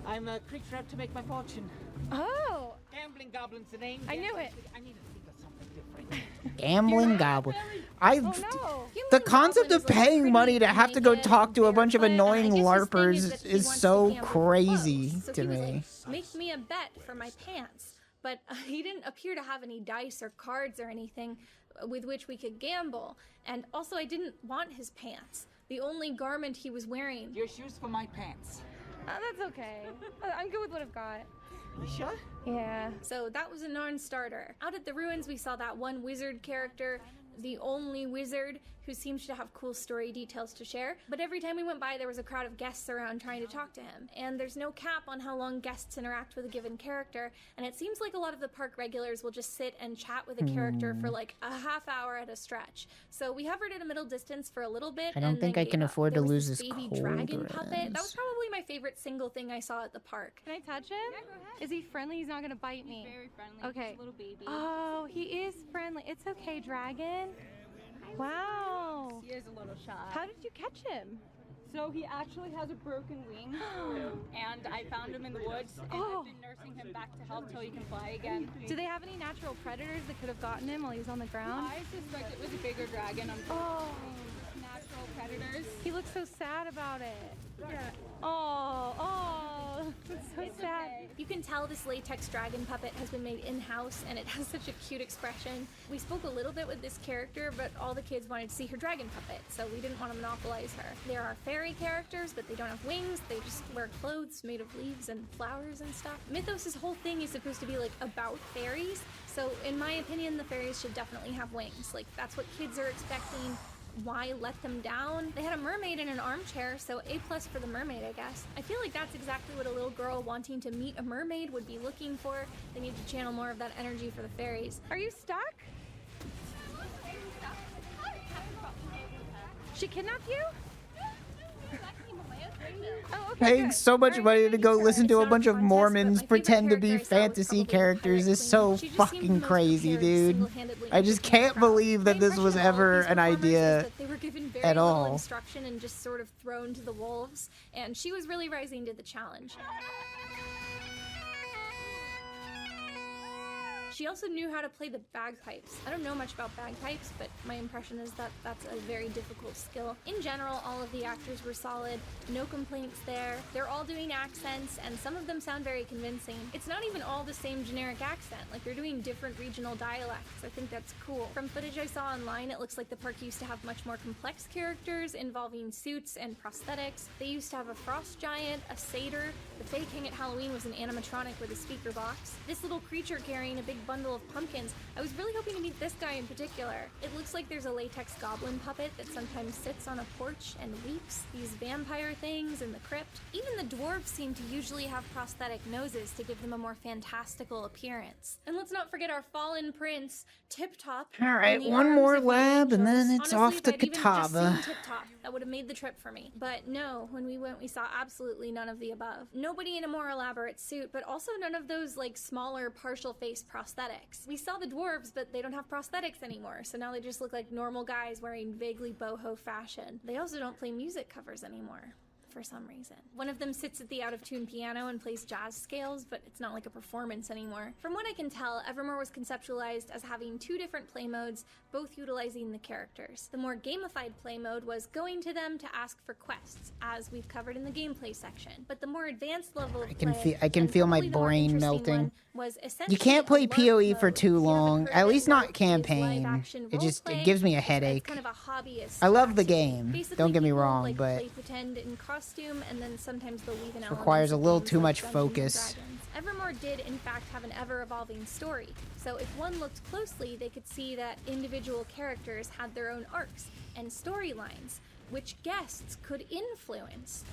I'm a creature out to make my fortune. Oh! Gambling Goblin's the name. I knew it. I need to think of something different. Gambling goblin. I. Oh no! The concept of paying money to have to go talk to a bunch of annoying LARPers is so crazy So to he was me. like, make me a bet for my pants. But he didn't appear to have any dice or cards or anything with which we could gamble. And also, I didn't want his pants. The only garment he was wearing. Your shoes for my pants. That's okay. I'm good with what I've got. You sure? Yeah. So that was a non-starter. Out at the ruins, we saw that one wizard character, the only wizard who seems to have cool story details to share. But every time we went by, there was a crowd of guests around trying to talk to him. And there's no cap on how long guests interact with a given character. And it seems like a lot of the park regulars will just sit and chat with a character for like a half hour at a stretch. So we hovered at a middle distance for a little bit. I don't and think then I can gave up. afford There to was lose this this baby cold dragon puppet. That was res. probably my favorite single thing I saw at the park. Can I touch him? Yeah, go ahead. Is he friendly? He's not gonna bite me. He's very friendly. Okay. He's a little baby. Oh, he is friendly. It's okay, dragon. Wow. He is a little shy. How did you catch him? So he actually has a broken wing, and I found him in the woods, and I've been nursing him back to health till he can fly again. Do they have any natural predators that could have gotten him while he was on the ground? I suspect it was a bigger dragon. Natural predators. He looks so sad about it. Yeah. Oh, that's so sad. Okay. You can tell this latex dragon puppet has been made in-house and it has such a cute expression. We spoke a little bit with this character, but all the kids wanted to see her dragon puppet, so we didn't want to monopolize her. There are fairy characters, but they don't have wings. They just wear clothes made of leaves and flowers and stuff. Mythos' whole thing is supposed to be like about fairies, so in my opinion, the fairies should definitely have wings. Like, that's what kids are expecting. Why let them down? They had a mermaid in an armchair, so A+ for the mermaid, I guess. I feel like that's exactly what a little girl wanting to meet a mermaid would be looking for. They need to channel more of that energy for the fairies. Are you stuck? She kidnapped you? Oh, okay, Paying good. so much Alright, money to thank go you, sir. listen to It's a not bunch of contest, but Mormons my favorite pretend to be character I saw was fantasy probably characters Pirate is Queen. so She just seemed the fucking most crazy, prepared to dude. single-handedly I just entertain the can't crowd. believe My that this was impression of all of ever these an performers is idea that they were given very at little all. instruction and just sort of thrown to the wolves, and she was really rising to the challenge. She also knew how to play the bagpipes. I don't know much about bagpipes, but my impression is that that's a very difficult skill. In general, all of the actors were solid, no complaints there. They're all doing accents, and some of them sound very convincing. It's not even all the same generic accent, like they're doing different regional dialects. I think that's cool. From footage I saw online, it looks like the park used to have much more complex characters involving suits and prosthetics. They used to have a frost giant, a satyr. The Fae King at Halloween was an animatronic with a speaker box. This little creature carrying a big bundle of pumpkins. I was really hoping to meet this guy in particular. It looks like there's a latex goblin puppet that sometimes sits on a porch and weeps. These vampire things in the crypt. Even the dwarves seem to usually have prosthetic noses to give them a more fantastical appearance. And let's not forget our fallen prince, Tip Top. All right, one more lab and then it's Honestly, off to if I'd even just seen Catawba. Tip Top, that would have made the trip for me. But no, when we went, we saw absolutely none of the above. Nobody in a more elaborate suit, but also none of those like smaller partial face prosthetics. We saw the dwarves, but they don't have prosthetics anymore, so now they just look like normal guys wearing vaguely boho fashion. They also don't play music covers anymore. For some reason. One of them sits at the out-of-tune piano and plays jazz scales, but it's not like a performance anymore. From what I can tell, Evermore was conceptualized as having two different play modes, both utilizing the characters. The more gamified play mode was going to them to ask for quests, as we've covered in the gameplay section. But the more advanced level of I can play, feel my probably the more brain interesting melting. one, was You can't play essentially a LARP PoE for mode. too If you haven't long, heard of at it, least not LARP is campaign. live-action It roleplay. gives me a It's headache. kind of a hobbyist I love the activity. game, Basically, don't get me people, wrong, like, but play pretend in costume, and then sometimes they'll weave an element requires a of little games too like much Dungeons and focus. Dragons. Evermore did, in fact, have an ever-evolving story. So if one looked closely, they could see that individual characters had their own arcs and storylines, which guests could influence.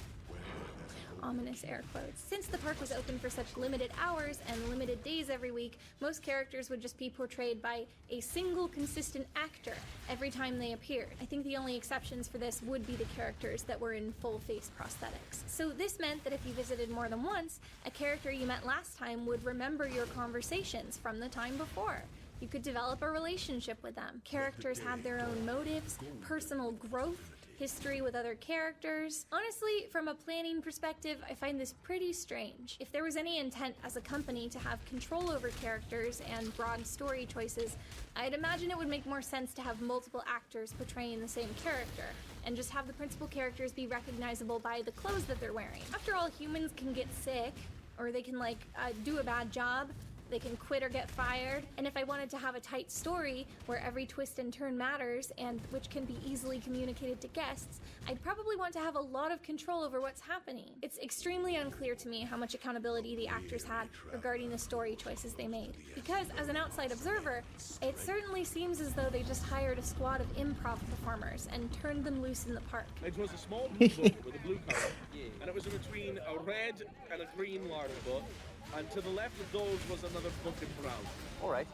Ominous air quotes. Since the park was open for such limited hours and limited days every week, most characters would just be portrayed by a single consistent actor every time they appeared. I think the only exceptions for this would be the characters that were in full face prosthetics. So this meant that if you visited more than once, a character you met last time would remember your conversations from the time before. You could develop a relationship with them. Characters had their own motives, personal growth, history with other characters. Honestly, from a planning perspective, I find this pretty strange. If there was any intent as a company to have control over characters and broad story choices, I'd imagine it would make more sense to have multiple actors portraying the same character, and just have the principal characters be recognizable by the clothes that they're wearing. After all, humans can get sick, or they can do a bad job. They can quit or get fired. And if I wanted to have a tight story where every twist and turn matters and which can be easily communicated to guests, I'd probably want to have a lot of control over what's happening. It's extremely unclear to me how much accountability the actors had regarding the story choices they made. Because as an outside observer, it certainly seems as though they just hired a squad of improv performers and turned them loose in the park. It was a small blue boat with a blue cover, and it was in between a red and a green large boat. And to the left of those was another book in brown. All right.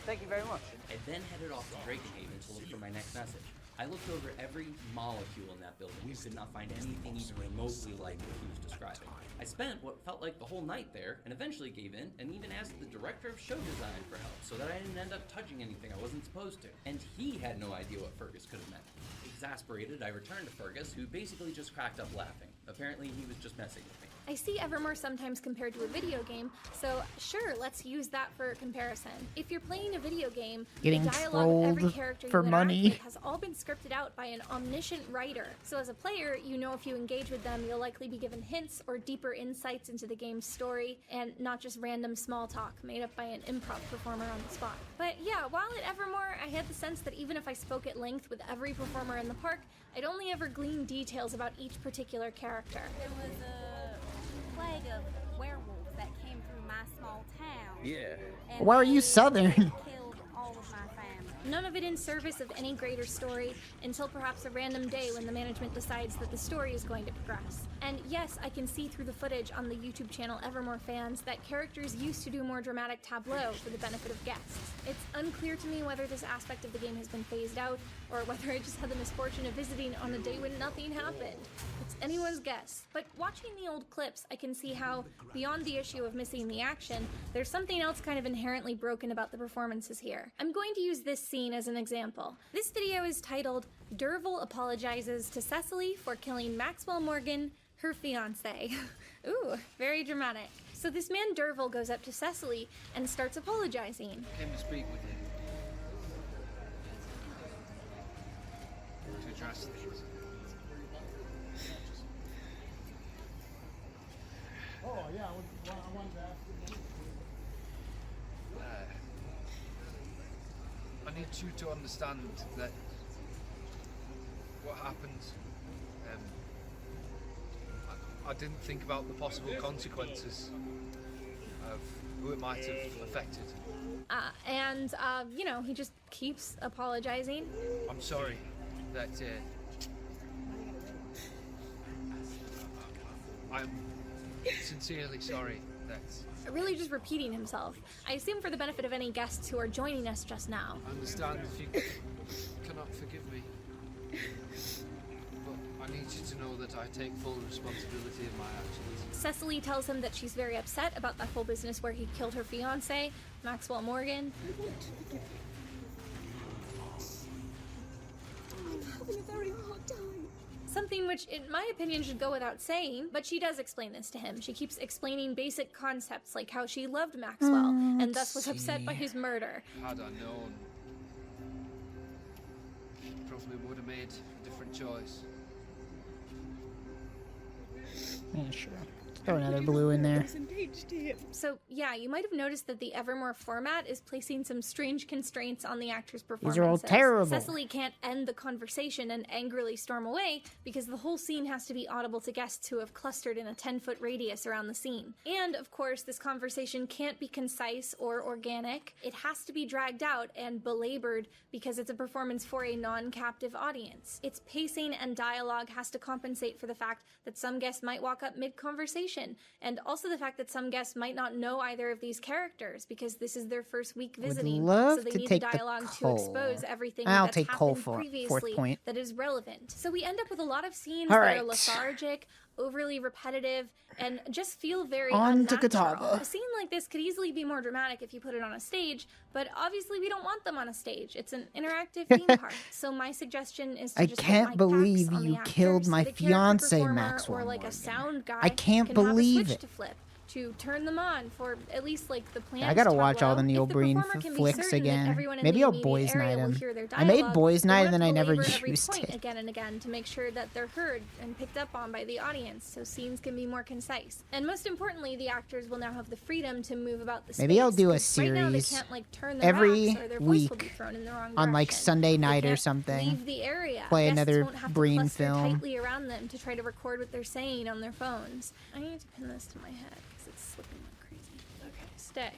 Thank you very much. I then headed off to Drakenhaven to look for my next message. I looked over every molecule in that building. We could not find anything even remotely like what he was describing. I spent what felt like the whole night there, and eventually gave in, and even asked the director of show design for help, so that I didn't end up touching anything I wasn't supposed to. And he had no idea what Fergus could have meant. Exasperated, I returned to Fergus, who basically just cracked up laughing. Apparently, he was just messing with me. I see Evermore sometimes compared to a video game, so sure, let's use that for a comparison. If you're playing a video game, Getting the dialogue of every trolled character for you interact money. with has all been scripted out by an omniscient writer. So as a player, you know if you engage with them, you'll likely be given hints or deeper insights into the game's story, and not just random small talk made up by an improv performer on the spot. But yeah, while at Evermore, I had the sense that even if I spoke at length with every performer in the park, I'd only ever glean details about each particular character. There was a plague of werewolves that came through my small town. Yeah. And Why are you Southern? killed all of my family. None of it in service of any greater story, until perhaps a random day when the management decides that the story is going to progress. And yes, I can see through the footage on the YouTube channel Evermore Fans that characters used to do more dramatic tableau for the benefit of guests. It's unclear to me whether this aspect of the game has been phased out, or whether I just had the misfortune of visiting on a day when nothing happened. It's anyone's guess. But watching the old clips, I can see how, beyond the issue of missing the action, there's something else kind of inherently broken about the performances here. I'm going to use this scene as an example. This video is titled, Derval Apologizes to Cecily for Killing Maxwell Morgan, her fiancé. Ooh, very dramatic. So this man Derval goes up to Cecily and starts apologizing. Came to speak with you. To address things. Oh, yeah, I wanted to ask you. I need you to understand that what happened, I didn't think about the possible consequences of who it might have affected. You know, he just keeps apologizing. I'm sorry that I'm sincerely sorry that... Really just repeating himself. I assume for the benefit of any guests who are joining us just now. I understand if you cannot forgive me, but I need you to know that I take full responsibility of my actions. Cecily tells him that she's very upset about that whole business where he killed her fiancé, Maxwell Morgan. I want to forgive you. I'm having a very hard time. Something which, in my opinion, should go without saying, but she does explain this to him. She keeps explaining basic concepts like how she loved Maxwell, and thus was upset by his murder. Had I known, probably would have made a different choice. Yeah, sure. Throw another blue in there. So, yeah, you might have noticed that the Evermore format is placing some strange constraints on the actors' performances. These are all terrible. Cecily can't end the conversation and angrily storm away because the whole scene has to be audible to guests who have clustered in a 10-foot radius around the scene. And, of course, this conversation can't be concise or organic. It has to be dragged out and belabored because it's a performance for a non-captive audience. Its pacing and dialogue has to compensate for the fact that some guests might walk up mid-conversation, and also the fact that some guests might not know either of these characters because this is their first week visiting, love so they to need take the the dialogue coal. to expose everything I'll that's take happened coal for previously fourth point. that is relevant. So we end up with a lot of scenes All that right. are lethargic, overly repetitive, and just feel very On to unnatural. Catawba. A scene like this could easily be more dramatic if you put it on a stage, but obviously we don't want them on a stage. It's an interactive theme park. So my suggestion is to I just put can't mic believe packs on you the actors. killed my The character fiance, performer Maxwell or like Morgan. a sound guy I can't can believe have a switch it. to flip to turn them on for at least like the planned I gotta watch all the tableau. Neil If the Breen performer can be flicks certain that again. everyone in Maybe the I'll immediate boys area night will him. hear their I made dialogue, boys they night won't and then I have to never belabor every used point it. again and again to make sure that they're heard and picked up on by the audience, so scenes can be more concise. And most importantly, the actors will now have the freedom to move about the space. Maybe I'll do a 'cause right now they series can't like turn the every rocks or their voice will be week thrown in the wrong on like direction. Sunday They night or can't something. leave the area. Play Guests another won't have Breen to cluster film. tightly around them to try to record what they're saying on their phones. I need to pin this to my head because it's slipping like crazy. Okay, stay.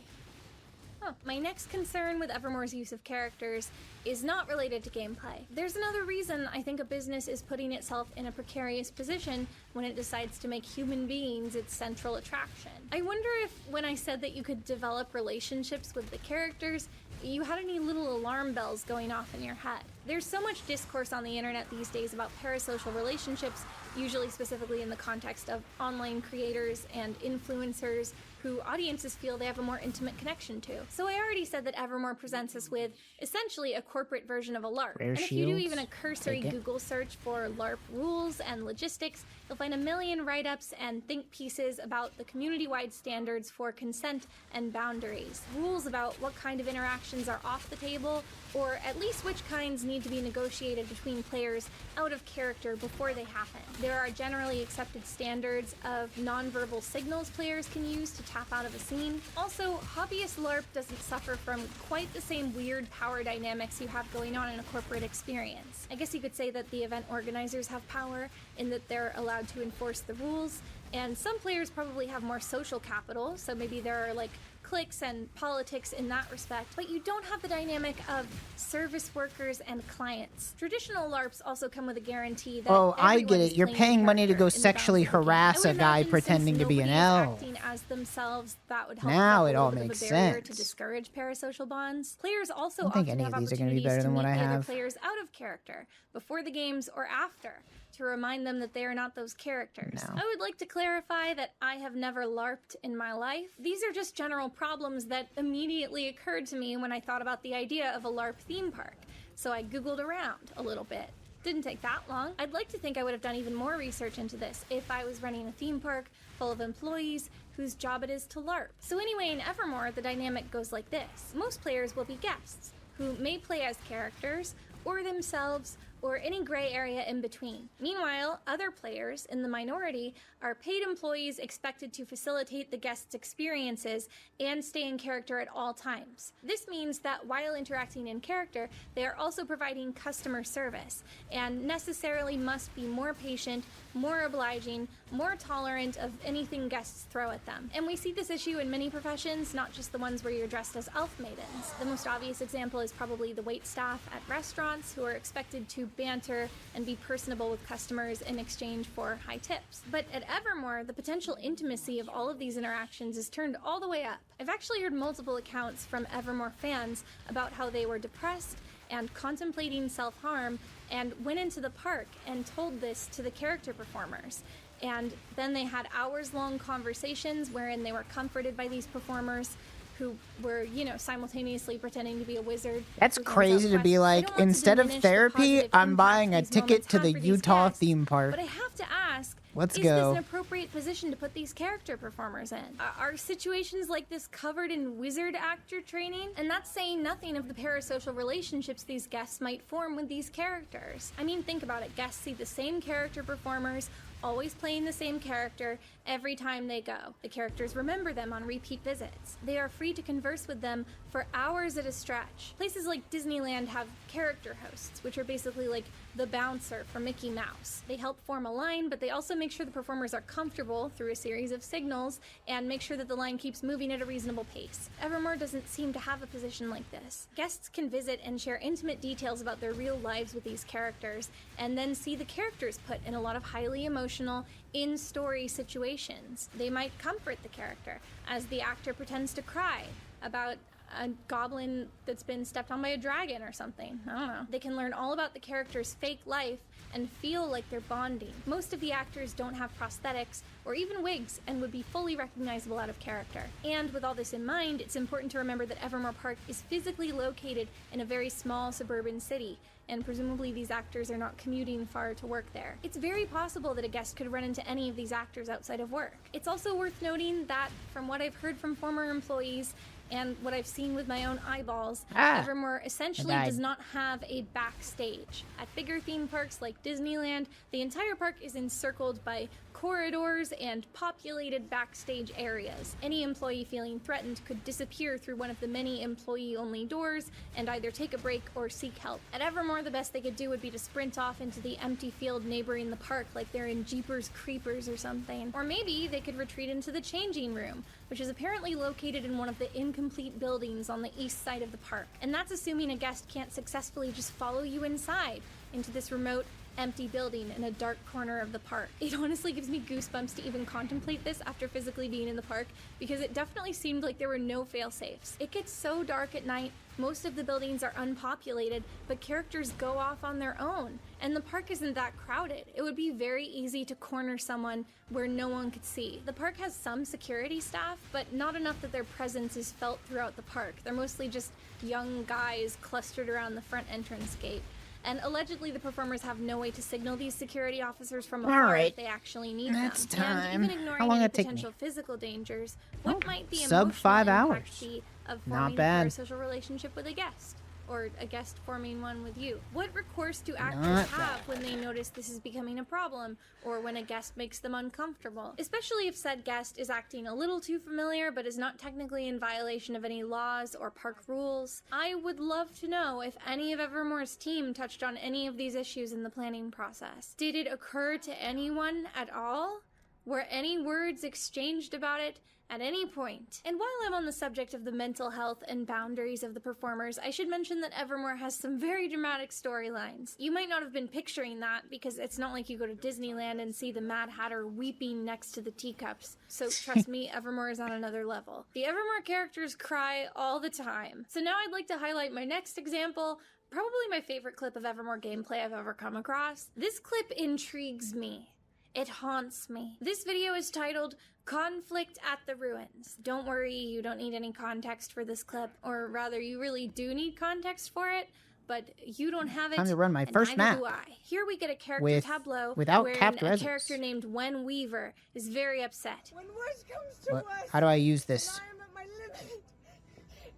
Oh, my next concern with Evermore's use of characters is not related to gameplay. There's another reason I think a business is putting itself in a precarious position when it decides to make human beings its central attraction. I wonder if when I said that you could develop relationships with the characters, you had any little alarm bells going off in your head. There's so much discourse on the internet these days about parasocial relationships, usually specifically in the context of online creators and influencers who audiences feel they have a more intimate connection to. So I already said that Evermore presents us with essentially a corporate version of a LARP. Rare And if you do shields. even a cursory Take it. Google search for LARP rules and logistics, you'll find a million write-ups and think pieces about the community-wide standards for consent and boundaries. Rules about what kind of interactions are off the table, or at least which kinds need to be negotiated between players out of character before they happen. There are generally accepted standards of nonverbal signals players can use to tap out of a scene. Also, hobbyist LARP doesn't suffer from quite the same weird power dynamics you have going on in a corporate experience. I guess you could say that the event organizers have power in that they're allowed to enforce the rules, and some players probably have more social capital, so maybe there are like cliques and politics in that respect, but you don't have the dynamic of service workers and clients. Traditional LARPs also come with a guarantee that Oh, I get everyone it. is You're playing paying money to character go in the sexually balance of the game. harass I a would guy imagine pretending since to be an nobody is elf. acting as themselves, that would help Now put it up a all little bit makes of a barrier to sense. discourage parasocial bonds. Players also I don't think often any have of these are gonna be opportunities better to than what meet I the other have. players out of character, before the games or after, to remind them that they are not those characters. No. I would like to clarify that I have never LARPed in my life. These are just general problems that immediately occurred to me when I thought about the idea of a LARP theme park. So I Googled around a little bit. Didn't take that long. I'd like to think I would have done even more research into this if I was running a theme park full of employees whose job it is to LARP. So anyway, in Evermore, the dynamic goes like this. Most players will be guests, who may play as characters, or themselves, or any gray area in between. Meanwhile, other players, in the minority, are paid employees expected to facilitate the guests' experiences and stay in character at all times. This means that while interacting in character, they are also providing customer service, and necessarily must be more patient, more obliging, more tolerant of anything guests throw at them. And we see this issue in many professions, not just the ones where you're dressed as elf maidens. The most obvious example is probably the wait staff at restaurants, who are expected to banter and be personable with customers in exchange for high tips. But at Evermore, the potential intimacy of all of these interactions is turned all the way up. I've actually heard multiple accounts from Evermore fans about how they were depressed and contemplating self-harm and went into the park and told this to the character performers. And then they had hours-long conversations wherein they were comforted by these performers who were, simultaneously pretending to be a wizard. That's who hands crazy out to be quests. I like, don't want to instead of diminish the therapy, positive I'm impact buying a these ticket moments to have the for these Utah guests, theme park. But I have to ask, Let's is go. this an appropriate position to put these character performers in? Are situations like this covered in wizard actor training? And that's saying nothing of the parasocial relationships these guests might form with these characters. I mean, think about it. Guests see the same character performers always playing the same character every time they go. The characters remember them on repeat visits. They are free to converse with them for hours at a stretch. Places like Disneyland have character hosts, which are basically like the bouncer for Mickey Mouse. They help form a line, but they also make sure the performers are comfortable through a series of signals and make sure that the line keeps moving at a reasonable pace. Evermore doesn't seem to have a position like this. Guests can visit and share intimate details about their real lives with these characters, and then see the characters put in a lot of highly emotional, in-story situations. They might comfort the character as the actor pretends to cry about a goblin that's been stepped on by a dragon or something. I don't know. They can learn all about the character's fake life and feel like they're bonding. Most of the actors don't have prosthetics or even wigs and would be fully recognizable out of character. And with all this in mind, it's important to remember that Evermore Park is physically located in a very small suburban city, and presumably these actors are not commuting far to work there. It's very possible that a guest could run into any of these actors outside of work. It's also worth noting that, from what I've heard from former employees and what I've seen with my own eyeballs, Evermore essentially does not have a backstage. At bigger theme parks like Disneyland, the entire park is encircled by corridors and populated backstage areas. Any employee feeling threatened could disappear through one of the many employee-only doors and either take a break or seek help. At Evermore, the best they could do would be to sprint off into the empty field neighboring the park like they're in Jeepers Creepers or something. Or maybe they could retreat into the changing room, which is apparently located in one of the incomplete buildings on the east side of the park. And that's assuming a guest can't successfully just follow you inside into this remote, empty building in a dark corner of the park. It honestly gives me goosebumps to even contemplate this after physically being in the park, because it definitely seemed like there were no fail-safes. It gets so dark at night, most of the buildings are unpopulated, but characters go off on their own, and the park isn't that crowded. It would be very easy to corner someone where no one could see. The park has some security staff, but not enough that their presence is felt throughout the park. They're mostly just young guys clustered around the front entrance gate. And allegedly, the performers have no way to signal these security officers from afar if they actually need That's them. time. And even ignoring How long any did it take me? potential physical dangers, what might the sub emotional 5 impact hours. be of Not forming bad. a parasocial relationship with a guest? Or a guest forming one with you? What recourse do actors Not have when they notice this is becoming a problem, or when a guest makes them uncomfortable? Especially if said guest is acting a little too familiar but is not technically in violation of any laws or park rules. I would love to know if any of Evermore's team touched on any of these issues in the planning process. Did it occur to anyone at all? Were any words exchanged about it at any point? And while I'm on the subject of the mental health and boundaries of the performers, I should mention that Evermore has some very dramatic storylines. You might not have been picturing that because it's not like you go to Disneyland and see the Mad Hatter weeping next to the teacups. So trust me, Evermore is on another level. The Evermore characters cry all the time. So now I'd like to highlight my next example, probably my favorite clip of Evermore gameplay I've ever come across. This clip intrigues me. It haunts me. This video is titled Conflict at the Ruins. Don't worry, you don't need any context for this clip, or rather, you really do need context for it, but you don't have it. Time to run my and first neither map. do I. Here we get a character With- tableau without wherein capped a residence. character named Wen Weaver is very upset. When worse comes to What? worse, How do I use this? I am at my limit,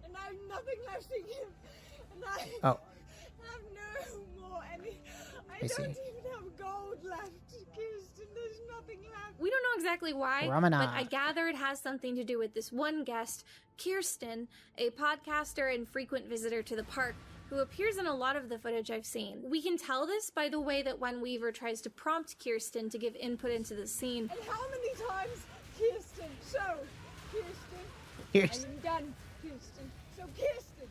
and I have nothing left to give, and I Oh. have no more any. I I don't see. even have gold left, Kirsten. There's nothing left. We don't know exactly why, Promenade. but I gather it has something to do with this one guest, Kirsten, a podcaster and frequent visitor to the park, who appears in a lot of the footage I've seen. We can tell this by the way that Wen Weaver tries to prompt Kirsten to give input into the scene. And how many times, Kirsten? So, Kirsten. Kirsten. I'm done, Kirsten. So, Kirsten,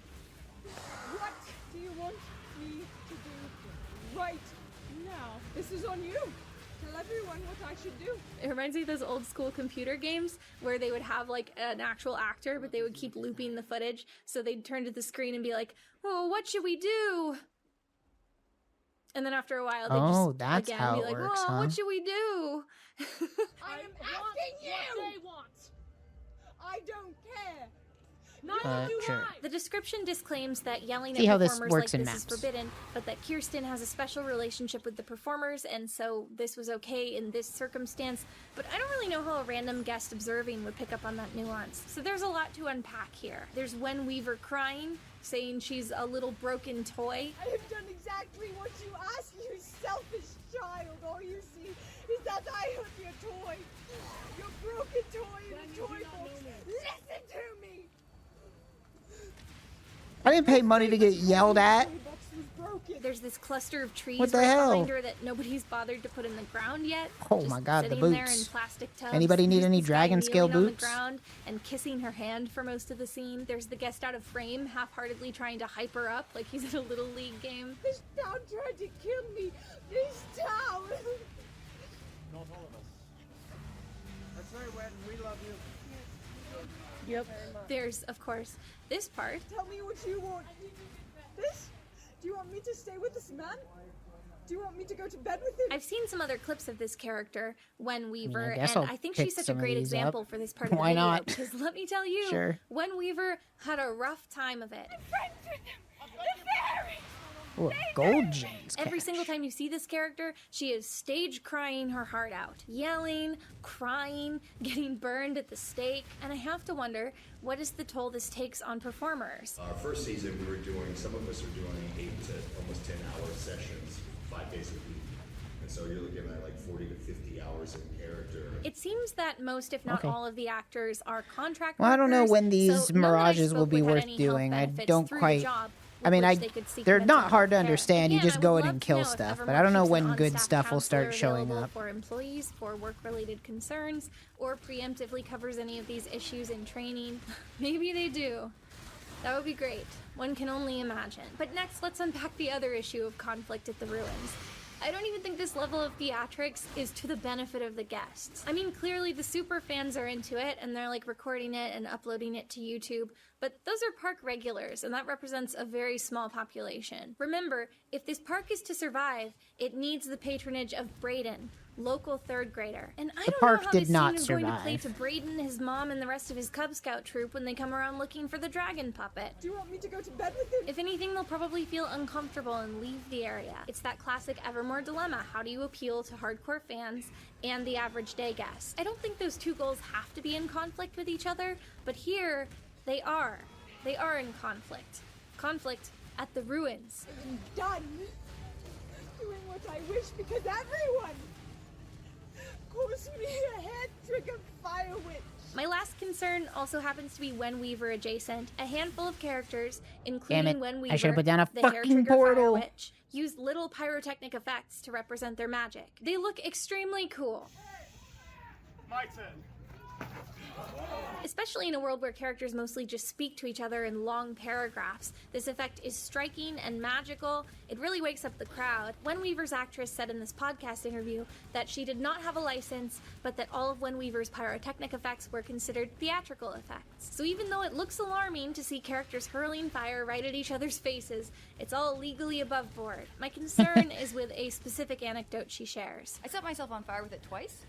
what do you want me to do right now? This is on you. Tell everyone what I should do. It reminds me of those old school computer games where they would have like an actual actor, but they would keep looping the footage. So they'd turn to the screen and be like, "Oh, what should we do?" And then after a while, they'd Oh, just that's again how be it like, works, "Oh, huh? what should we do?" I am asking you. What they want. I don't care. Sure. The description disclaims that yelling See at how this performers works like in this maps. is forbidden, but that Kirsten has a special relationship with the performers, and so this was okay in this circumstance. But I don't really know how a random guest observing would pick up on that nuance. So there's a lot to unpack here. There's Wen Weaver crying, saying she's a little broken toy. I have done exactly what you asked, you selfish child. All you see is that I have your toy. Your broken toy in a toy box. Listen to me. I didn't pay money to get yelled at. There's this cluster of trees What the right hell? behind her that nobody's bothered to put in the ground yet. Oh Just my God, the sitting there in boots. plastic tubs. Anybody need There's any this guy dragon scale kneeling on boots? the ground and kissing her hand for most of the scene. There's the guest out of frame, half-heartedly trying to hype her up like he's at a little league game. This town tried to kill me. This town. Not all of us. That's right, Wen. We love you. Yep. There's, of course, this part. Tell me what you want. This? Do you want me to stay with this man? Do you want me to go to bed with him? I've seen some other clips of this character, Wen Weaver, guess and I'll I think pick she's such a some of great these up. example for this part of the Why video. not? Because let me tell you, Sure. Wen Weaver had a rough time of it. Ooh, a gold gems. Every single time you see this character, she is stage crying her heart out, yelling, crying, getting burned at the stake, and I have to wonder, what is the toll this takes on performers? Our first season, we were doing, some of us are doing 8 to almost 10-hour sessions, 5 days a week. And so you're looking at like 40 to 50 hours in character. It seems that most, if not Okay. all, of the actors are contract Well, I don't know workers, when these so none that I mirages will spoke be with had worth any health doing. I benefits don't through the quite. job I mean, with which they could seek they're mental not hard to health care. understand. You Again, just I go would in love and to kill know if stuff, but Evermore I don't know keeps an when good on-staff stuff will start counselor showing available up. for employees for work-related concerns, or preemptively covers any of these issues in training. Maybe they do. That would be great. One can only imagine. But next, let's unpack the other issue of conflict at the ruins. I don't even think this level of theatrics is to the benefit of the guests. I mean, clearly the super fans are into it and they're like recording it and uploading it to YouTube, but those are park regulars and that represents a very small population. Remember, if this park is to survive, it needs the patronage of Braden, local third grader. And I The don't park know how did this not scene is going to play survive. to Braden, his mom, and the rest of his Cub Scout troop when they come around looking for the dragon puppet. Do you want me to go to bed with him? If anything, they'll probably feel uncomfortable and leave the area. It's that classic Evermore dilemma. How do you appeal to hardcore fans and the average day guest? I don't think those two goals have to be in conflict with each other, but here they are. They are in conflict. Conflict at the ruins. I'm done doing what I wish because everyone calls me a hair-trigger fire witch. My last concern also happens to be Wen Weaver adjacent. A handful of characters, Damn including it. Wen I Weaver, should've put down a the fucking hair-trigger fire portal. witch, use little pyrotechnic effects to represent their magic. They look extremely cool. My turn. Especially in a world where characters mostly just speak to each other in long paragraphs, this effect is striking and magical. It really wakes up the crowd. Wen Weaver's actress said in this podcast interview that she did not have a license, but that all of Wen Weaver's pyrotechnic effects were considered theatrical effects. So even though it looks alarming to see characters hurling fire right at each other's faces, it's all legally above board. My concern is with a specific anecdote she shares. I set myself on fire with it twice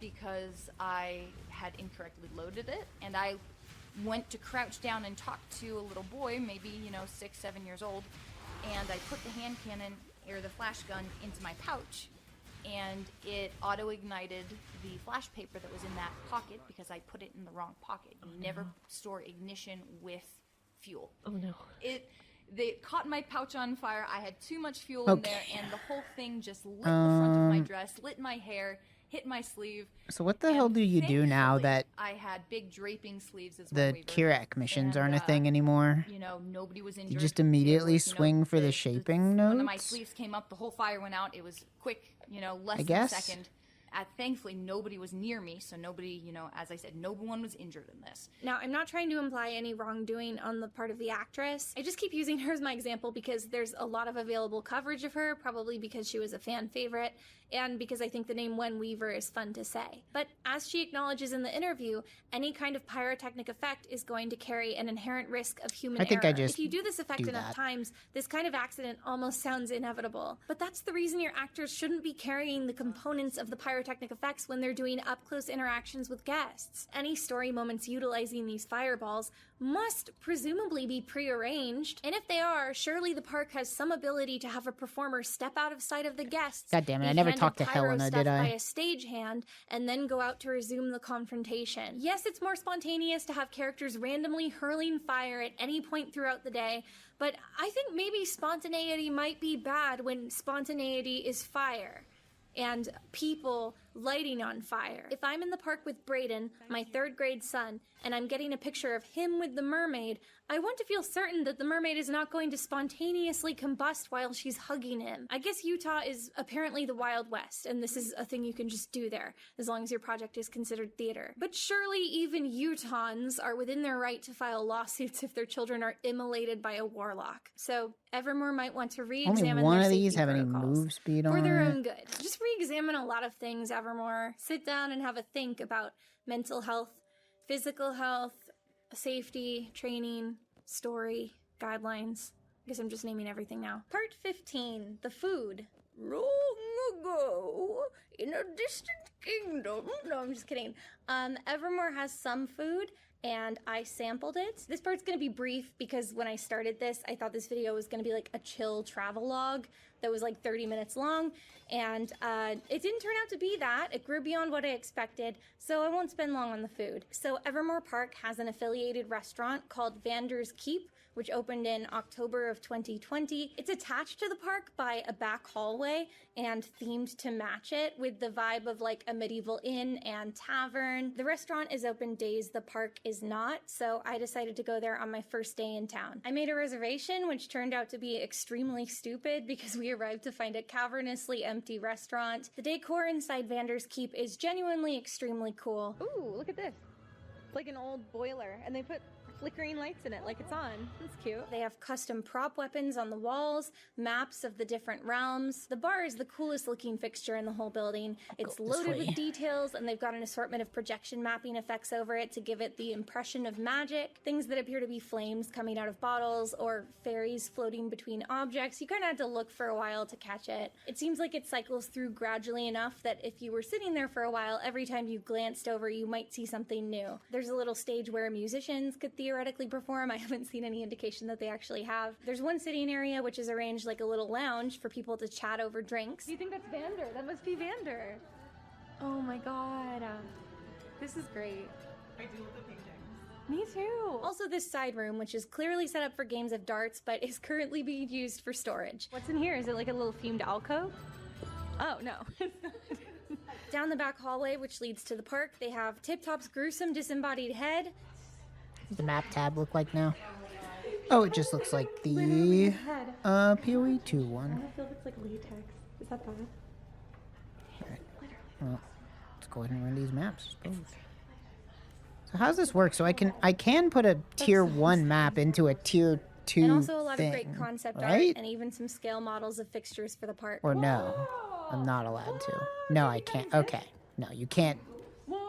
because I had incorrectly loaded it, and I went to crouch down and talk to a little boy, maybe 6, 7 years old, and I put the hand cannon or the flash gun into my pouch, and it auto ignited the flash paper that was in that pocket because I put it in the wrong pocket. You never store ignition with fuel. Oh no. They caught my pouch on fire. I had too much fuel in there, and the whole thing just lit the front of my dress, lit my hair, hit my sleeve. So what the hell do you do now that I had big draping sleeves as the Kirak missions aren't a thing anymore? Nobody was injured. You just immediately swing for the shaping notes? One of my sleeves came up, the whole fire went out. It was quick, less than a second. Thankfully, nobody was near me, so nobody, as I said, no one was injured in this. Now, I'm not trying to imply any wrongdoing on the part of the actress. I just keep using her as my example because there's a lot of available coverage of her, probably because she was a fan favorite, and because I think the name Wen Weaver is fun to say. But as she acknowledges in the interview, any kind of pyrotechnic effect is going to carry an inherent risk of human error. If you do this effect enough times, this kind of accident almost sounds inevitable. But that's the reason your actors shouldn't be carrying the components of the pyrotechnic effects when they're doing up-close interactions with guests. Any story moments utilizing these fireballs must presumably be prearranged, and if they are, surely the park has some ability to have a performer step out of sight of the guests. God damn it, I never talked to Helena, did I? By a stagehand, and then go out to resume the confrontation. Yes, it's more spontaneous to have characters randomly hurling fire at any point throughout the day, but I think maybe spontaneity might be bad when spontaneity is fire and people lighting on fire. If I'm in the park with Brayden, my 3rd grade son, and I'm getting a picture of him with the mermaid, I want to feel certain that the mermaid is not going to spontaneously combust while she's hugging him. I guess Utah is apparently the Wild West, and this is a thing you can just do there, as long as your project is considered theater. But surely even Utahns are within their right to file lawsuits if their children are immolated by a warlock. So Evermore might want to re-examine Only one their of these safety have any protocols move speed on for their it? own good. Just re-examine a lot of things, Evermore. Sit down and have a think about mental health, physical health, safety, training, story, guidelines. I guess I'm just naming everything now. Part 15, the food. Long ago, in a distant kingdom. No, I'm just kidding. Evermore has some food, and I sampled it. This part's gonna be brief because when I started this, I thought this video was gonna be like a chill travelogue that was like 30 minutes long, and it didn't turn out to be that. It grew beyond what I expected, so I won't spend long on the food. So Evermore Park has an affiliated restaurant called Vander's Keep, which opened in October of 2020. It's attached to the park by a back hallway and themed to match it with the vibe of like a medieval inn and tavern. The restaurant is open days the park is not, so I decided to go there on my first day in town. I made a reservation, which turned out to be extremely stupid because we arrived to find a cavernously empty restaurant. The decor inside Vander's Keep is genuinely extremely cool. Ooh, look at this. It's like an old boiler, and they put flickering lights in it like it's on. That's cute. They have custom prop weapons on the walls, maps of the different realms. The bar is the coolest looking fixture in the whole building. It's loaded with details, and they've got an assortment of projection mapping effects over it to give it the impression of magic. Things that appear to be flames coming out of bottles or fairies floating between objects. You kind of had to look for a while to catch it. It seems like it cycles through gradually enough that if you were sitting there for a while, every time you glanced over, you might see something new. There's a little stage where musicians could theoretically perform. I haven't seen any indication that they actually have. There's one sitting area which is arranged like a little lounge for people to chat over drinks. Do you think that's Vander? That must be Vander. Oh my god. This is great. I do love the paintings. Me too. Also, this side room, which is clearly set up for games of darts, but is currently being used for storage. What's in here? Is it like a little themed alcove? Oh, no. Down the back hallway, which leads to the park, they have Tip Top's gruesome disembodied head. What does the map tab look like now? Oh, it just looks like the PoE 2 one. I feel it's like latex. Is that bad? Well, it's go ahead and run these maps, I suppose. So how's this work? So I can put a tier 1 map into a tier 2 And also a lot thing, of great concept art right? and even some scale models of fixtures for the park. Or no, I'm not allowed to. No, I can't. Okay, no, you can't.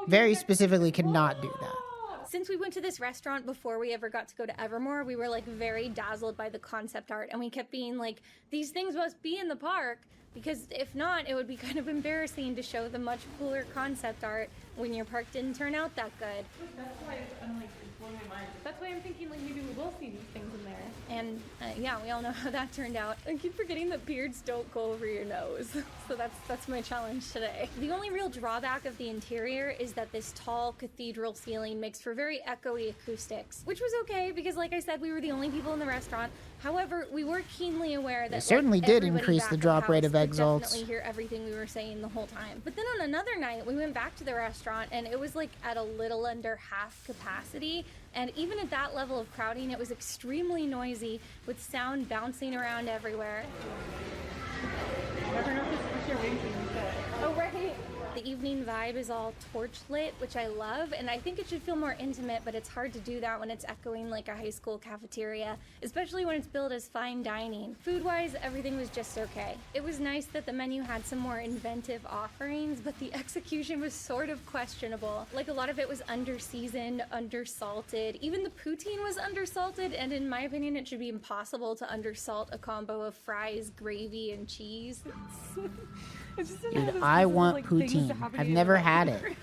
Very specifically, cannot do that. Since we went to this restaurant before we ever got to go to Evermore, we were like very dazzled by the concept art, and we kept being like, these things must be in the park, because if not, it would be kind of embarrassing to show the much cooler concept art when your park didn't turn out that good. That's why I'm like, it's blowing my mind. That's why I'm thinking like maybe we will see these things in there. And yeah, we all know how that turned out. I keep forgetting that beards don't go over your nose. So that's my challenge today. The only real drawback of the interior is that this tall cathedral ceiling makes for very echoey acoustics, which was okay because like I said, we were the only people in the restaurant. However, we were keenly aware that It certainly did everybody increase back the at drop rate house of could exalts. definitely hear everything we were saying the whole time. But then on another night, we went back to the restaurant and it was like at a little under half capacity. And even at that level of crowding, it was extremely noisy with sound bouncing around everywhere. Never know if you're waiting for you. Oh, right. The evening vibe is all torch lit, which I love, and I think it should feel more intimate, but it's hard to do that when it's echoing like a high school cafeteria, especially when it's billed as fine dining. Food-wise, everything was just okay. It was nice that the menu had some more inventive offerings, but the execution was sort of questionable. Like a lot of it was under-seasoned, under-salted. Even the poutine was under-salted, and in my opinion, it should be impossible to under-salt a combo of fries, gravy, and cheese. Dude, I want poutine. I've never had it.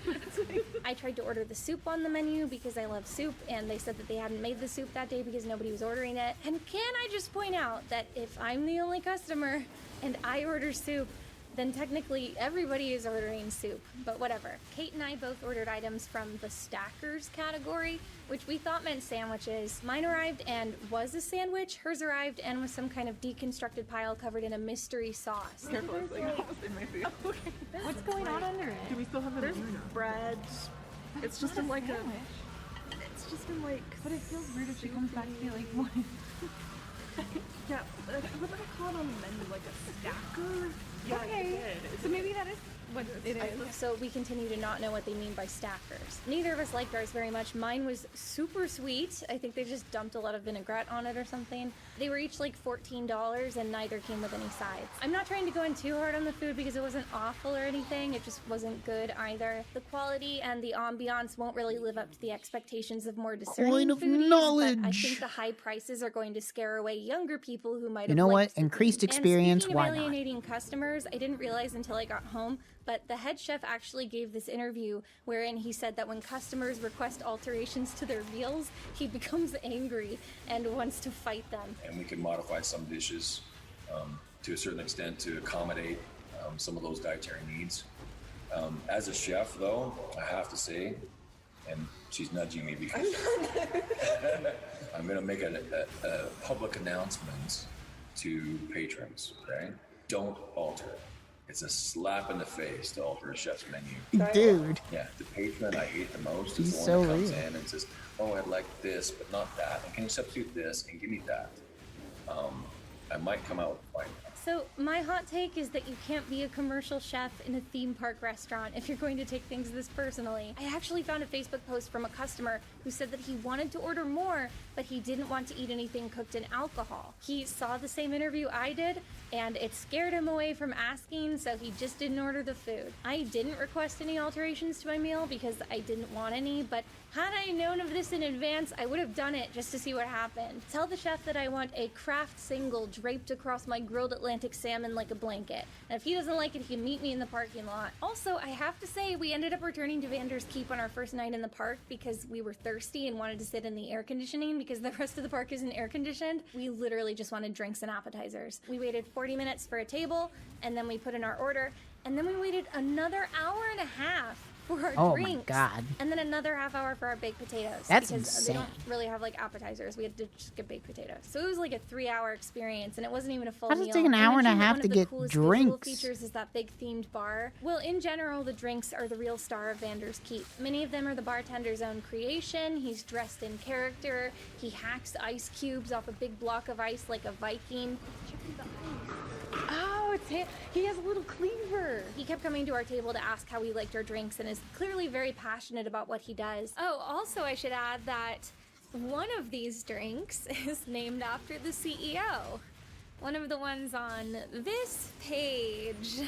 I tried to order the soup on the menu because I love soup, and they said that they hadn't made the soup that day because nobody was ordering it. And can I just point out that if I'm the only customer and I order soup, then technically everybody is ordering soup, but whatever. Kate and I both ordered items from the stackers category, which we thought meant sandwiches. Mine arrived and was a sandwich. Hers arrived and was some kind of deconstructed pile covered in a mystery sauce. Careful, it's like, it might be. Okay. What's going on under it? Do we still have the There's bread. It's just in like a. sandwich. It's just in like. But it feels weird if she comes back to be like, what? Yeah, what did I call it on the menu? Like a stacker? Yeah, Okay. So maybe that is what it is. So we continue to not know what they mean by stackers. Neither of us liked ours very much. Mine was super sweet. I think they just dumped a lot of vinaigrette on it or something. They were each like $14 and neither came with any sides. I'm not trying to go in too hard on the food because it wasn't awful or anything. It just wasn't good either. The quality and the ambiance won't really live up to the expectations of more discerning Coin of foodies, knowledge. but I think the high prices are going to scare away younger people who might You have know liked what? the Increased food. experience, And speaking why of not? alienating customers, I didn't realize until I got home, but the head chef actually gave this interview wherein he said that when customers request alterations to their meals, he becomes angry and wants to fight them. And we can modify some dishes to a certain extent to accommodate some of those dietary needs. As a chef, though, I have to say, and she's nudging me because I'm going to make a public announcement to patrons, okay? Don't alter it. It's a slap in the face to alter a chef's menu. Dude. Yeah, the patron I hate the most He's is the so one that comes real. in and says, oh, I'd like this, but not that. And can you substitute this and give me that? I might come out with a fight. So my hot take is that you can't be a commercial chef in a theme park restaurant if you're going to take things this personally. I actually found a Facebook post from a customer who said that he wanted to order more, but he didn't want to eat anything cooked in alcohol. He saw the same interview I did, and it scared him away from asking, so he just didn't order the food. I didn't request any alterations to my meal because I didn't want any, but had I known of this in advance, I would have done it just to see what happened. Tell the chef that I want a craft single draped across my grilled Atlantic salmon like a blanket. And if he doesn't like it, he can meet me in the parking lot. Also, I have to say, we ended up returning to Vander's Keep on our first night in the park because we were thirsty and wanted to sit in the air conditioning because the rest of the park isn't air conditioned. We literally just wanted drinks and appetizers. We waited 40 minutes for a table, and then we put in our order, and then we waited another hour and a half for our Oh my drinks. God. And then another half hour for our baked potatoes. That's because insane. they don't really have like appetizers. We had to just get baked potatoes. So it was like a 3-hour experience, and it wasn't even a full How does meal. it take an hour and a actually half one to of the get coolest visual drinks? features is that big themed bar. Well, in general, the drinks are the real star of Vander's Keep. Many of them are the bartender's own creation. He's dressed in character. He hacks ice cubes off a big block of ice like a Viking. Oh, he has a little cleaver. He kept coming to our table to ask how we liked our drinks and is clearly very passionate about what he does. Oh, also I should add that one of these drinks is named after the CEO. One of the ones on this page.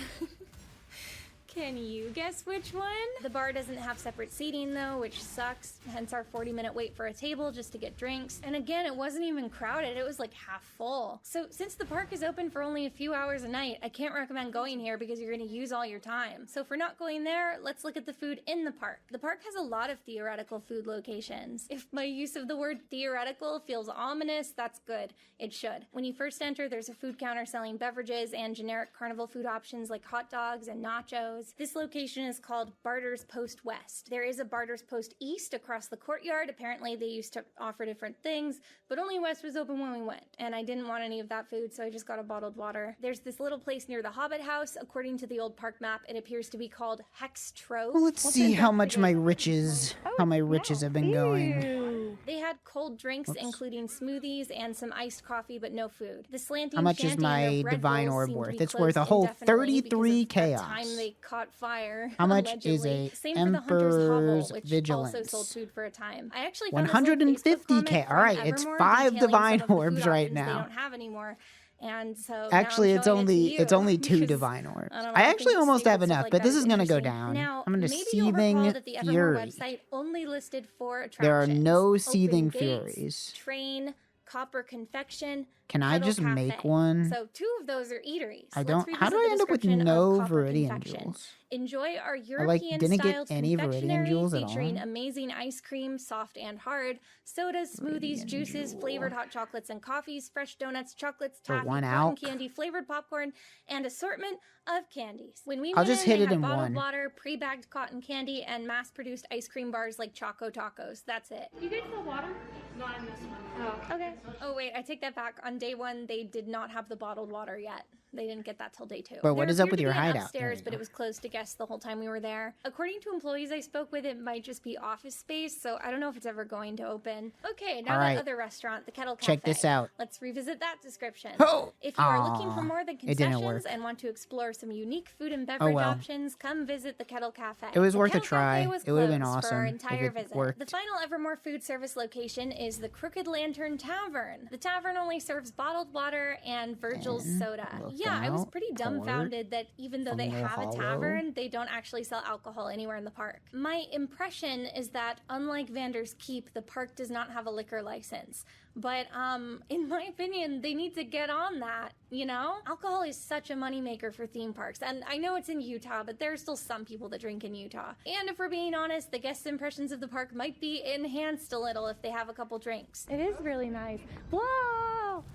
Can you guess which one? The bar doesn't have separate seating though, which sucks, hence our 40-minute wait for a table just to get drinks. And again, it wasn't even crowded, it was like half full. So since the park is open for only a few hours a night, I can't recommend going here because you're gonna use all your time. So if we're not going there, let's look at the food in the park. The park has a lot of theoretical food locations. If my use of the word theoretical feels ominous, that's good. It should. When you first enter, there's a food counter selling beverages and generic carnival food options like hot dogs and nachos. This location is called Barter's Post West. There is a Barter's Post East across the courtyard. Apparently they used to offer different things, but only West was open when we went. And I didn't want any of that food, so I just got a bottled water. There's this little place near the Hobbit House. According to the old park map, it appears to be called Hex Trog. Well, let's see how much my riches have been going. They had cold drinks, including smoothies and some iced coffee, but no food. The slanting How much is shanty my and Red divine Bull orb seemed to worth? be It's worth a closed whole indefinitely because 33 of the chaos. time they caught fire. How much is allegedly. a Same for the Hunter's Hovel, Emperor's which Vigilance? also sold food for a time. I actually found this little Facebook 150k. comment All right, from it's Evermore 5 detailing divine some of the food orbs right options They now. don't have anymore. And so Actually, now it's I'm showing only it to it's you only 2 because divine orbs. I don't know, I I actually think almost have stupid stuff enough, like but that this is is gonna go interesting. down. Now, I'm gonna maybe you'll recall seething that the Evermore fury. website only listed 4 attractions. There are no Open seething Gates, furies. Train, Copper Confection. Can I Kettle just Cafe. make one? So 2 of those are eateries. I Let's don't. How do revisit I the end up with description of no Copper Viridian Confection. jewels? Enjoy our didn't get European-styled any Viridian confectionery jewels at featuring all. amazing ice cream, soft and hard, sodas, smoothies, juices, flavored hot chocolates and coffees, fresh donuts, chocolates, For taffy, one cotton alc. candy, flavored popcorn, and assortment of candies. When we I'll went just in, hit they it had in bottled one. water, pre-bagged cotton candy, and mass-produced ice cream bars like Choco Tacos. That's it. You guys sell water? Not in this one. Oh, okay. Oh wait, I take that back. On day 1, they did not have the bottled water yet. They didn't get that till day 2. But what There is up appeared with to your be an hideout? There Upstairs, you but go. it was closed to guests the whole time we were there. According to employees I spoke with, it might just be office space, so I don't know if it's ever going to open. Okay, now All that right. other restaurant, the Kettle Cafe. Check this out. Let's revisit that description. Oh! If you are looking for Aw, more than it didn't concessions work. and want to explore some unique food and beverage well. options, come visit the Kettle Cafe. It was The worth a Kettle Cafe try. was It would've been closed for our awesome if entire it visit. worked. The final Evermore food service location is the Crooked Lantern Tavern. The tavern only serves bottled water and Virgil's soda. Yeah, I was out, pretty dumbfounded that even though they Fungal have a Hollow. tavern, they don't actually sell alcohol anywhere in the park. My impression is that unlike Vander's Keep, the park does not have a liquor license. But in my opinion, they need to get on that, you know? Alcohol is such a moneymaker for theme parks, and I know it's in Utah, but there are still some people that drink in Utah. And if we're being honest, the guests' impressions of the park might be enhanced a little if they have a couple drinks. It is really nice. Whoa!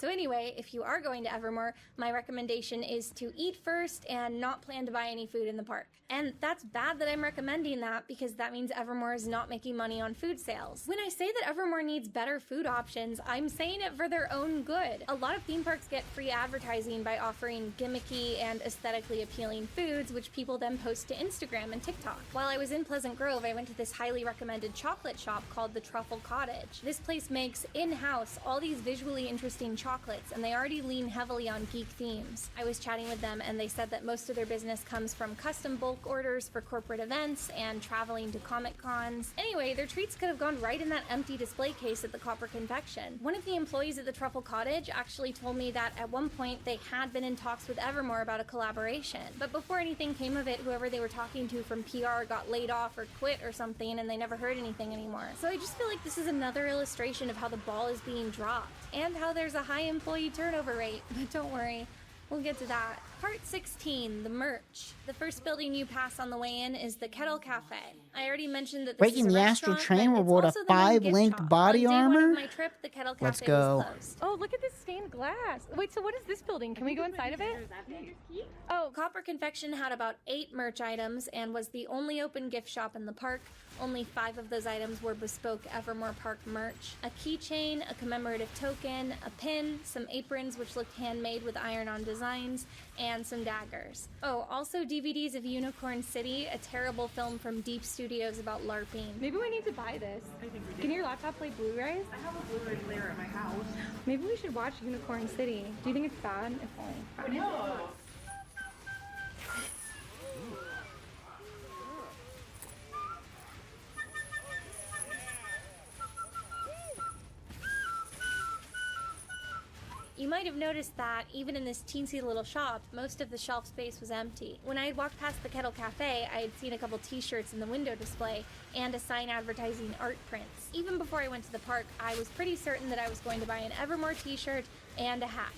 So anyway, if you are going to Evermore, my recommendation is to eat first and not plan to buy any food in the park. And that's bad that I'm recommending that because that means Evermore is not making money on food sales. When I say that Evermore needs better food options, I'm saying it for their own good. A lot of theme parks get free advertising by offering gimmicky and aesthetically appealing foods, which people then post to Instagram and TikTok. While I was in Pleasant Grove, I went to this highly recommended chocolate shop called the Truffle Cottage. This place makes in-house all these visually interesting chocolates, and they already lean heavily on geek themes. I was chatting with them, and they said that most of their business comes from custom bulk orders for corporate events and traveling to Comic Cons. Anyway, their treats could have gone right in that empty display case at the Copper Confection. One of the employees at the Truffle Cottage actually told me that at one point they had been in talks with Evermore about a collaboration. But before anything came of it, whoever they were talking to from PR got laid off or quit or something, and they never heard anything anymore. So I just feel like this is another illustration of how the ball is being dropped, and how there's a high employee turnover rate. But don't worry, we'll get to that. Part 16, the merch. The first building you pass on the way in is the Kettle Cafe. I already mentioned that this Breaking is a the astral restaurant, train but it's reward a also the main gift 5-linked shop. body On day 1 armor? of my trip, the Kettle Cafe Let's was go. closed. Oh, look at this stained glass. Wait, so what is this building? Can we go inside of it? Oh, Copper Confection had about 8 merch items and was the only open gift shop in the park. Only 5 of those items were bespoke Evermore Park merch. A keychain, a commemorative token, a pin, some aprons which looked handmade with iron-on designs, and some daggers. Oh, also DVDs of Unicorn City, a terrible film from Deep Studios about LARPing. Maybe we need to buy this. Can your laptop play Blu-rays? I have a Blu-ray player at my house. Maybe we should watch Unicorn City. Do you think it's bad? If only. No. You might have noticed that, even in this teensy little shop, most of the shelf space was empty. When I had walked past the Kettle Cafe, I had seen a couple t-shirts in the window display and a sign advertising art prints. Even before I went to the park, I was pretty certain that I was going to buy an Evermore t-shirt and a hat,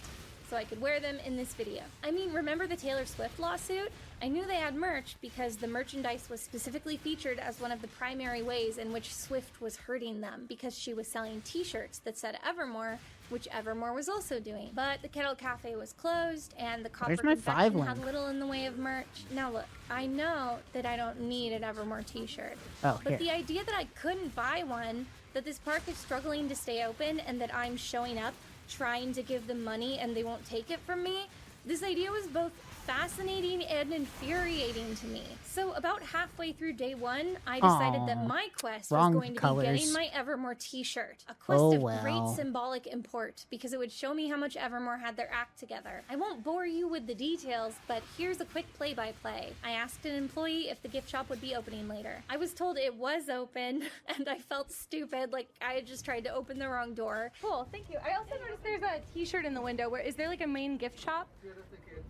so I could wear them in this video. I mean, remember the Taylor Swift lawsuit? I knew they had merch because the merchandise was specifically featured as one of the primary ways in which Swift was hurting them, because she was selling t-shirts that said Evermore, which Evermore was also doing. But the Kettle Cafe was closed, and the Copper Where's my 5 Confection had link? little in the way of merch. Now look, I know that I don't need an Evermore t-shirt, Oh, but here. the idea that I couldn't buy one, that this park is struggling to stay open, and that I'm showing up trying to give them money and they won't take it from me, this idea was both fascinating and infuriating to me. So about halfway through day 1, I decided that Aw, my quest wrong was going to colors. be getting my Evermore t-shirt. A quest Oh, of well. great symbolic import, because it would show me how much Evermore had their act together. I won't bore you with the details, but here's a quick play-by-play. I asked an employee if the gift shop would be opening later. I was told it was open, and I felt stupid, like I had just tried to open the wrong door. Cool, thank you. I also noticed there's a t-shirt in the window. Where is there like a main gift shop?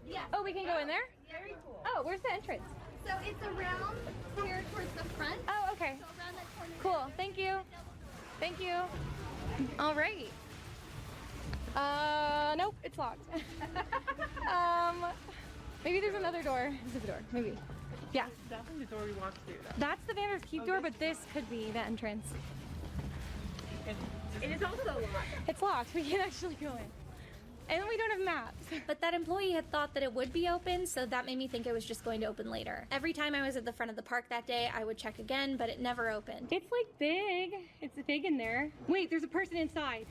Yeah. Oh, we can go in there? Very cool. Oh, where's the entrance? So it's around here towards the front. Oh, okay. So around that corner. Cool, thank you. Thank you. All right. Nope, it's locked. Maybe there's another door. Is it the door? Maybe. Yeah. That's the door we want to do. That's the Vander's Keep door, but this could be the entrance. It is also locked. It's locked. We can't actually go in. And we don't have maps. But that employee had thought that it would be open, so that made me think it was just going to open later. Every time I was at the front of the park that day, I would check again, but it never opened. It's like big. It's big in there. Wait, there's a person inside.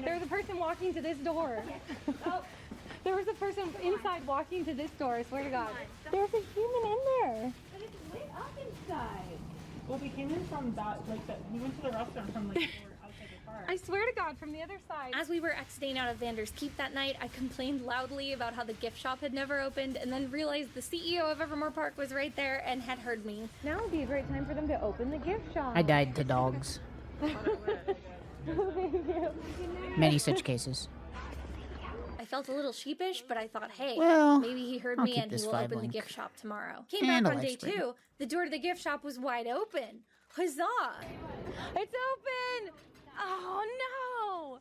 There's a person walking to this door. Oh, there was a person inside walking to this door, I swear to God. There's a human in there. But it's lit up inside. Well, we came in from that, like, we went to the restaurant from, like, outside the park. I swear to God, from the other side. As we were exiting out of Vander's Keep that night, I complained loudly about how the gift shop had never opened, and then realized the CEO of Evermore Park was right there and had heard me. Now would be a great time for them to open the gift shop. I died to dogs. Many such cases. I felt a little sheepish, but I thought, hey, Well, maybe he heard I'll me keep and he this will 5 open the link. gift shop tomorrow. Came And back a on life day spring. 2, the door to the gift shop was wide open. Huzzah! It's open! Oh no!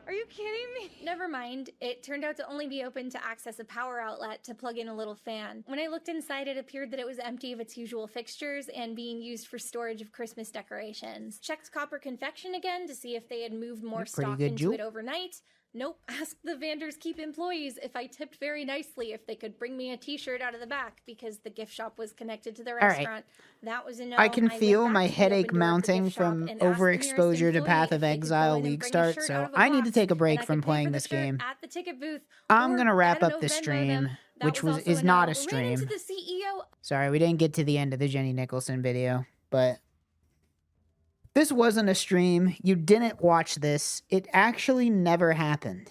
Are you kidding me? Never mind, it turned out to only be open to access a power outlet to plug in a little fan. When I looked inside, it appeared that it was empty of its usual fixtures and being used for storage of Christmas decorations. Checked Copper Confection again to see if they had moved more Pretty stock good into jewel. it overnight. Nope. Asked the Vander's Keep employees if I tipped very nicely if they could bring me a t-shirt out of the back because the gift shop was connected to the right. restaurant. That was a no. I can went feel back my to the headache open door of the mounting gift shop from and asked the nearest overexposure to employee Path of if they could go Exile in and Week bring a start, shirt so out of a I need to box, take a and break I from could pay playing for the this shirt game. at the ticket booth. I'm or gonna wrap I don't up know, the Venmo stream, them. That which was is also not no. a Ran into stream. the CEO. Sorry, we didn't get to the end of the Jenny Nicholson video, but this wasn't a stream. You didn't watch this. It actually never happened.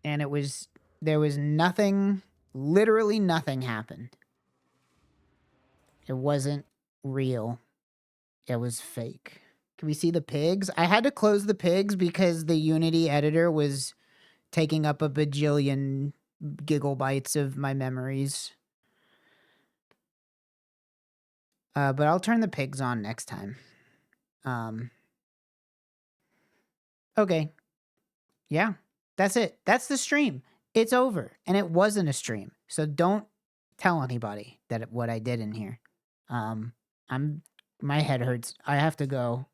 And there was nothing, literally nothing happened. It wasn't real. It was fake. Can we see the pigs? I had to close the pigs because the Unity editor was taking up a bajillion giggle bytes of my memories. But I'll turn the pigs on next time. Okay. Yeah, that's it. That's the stream. It's over. And it wasn't a stream. So don't tell anybody that what I did in here. My head hurts. I have to go.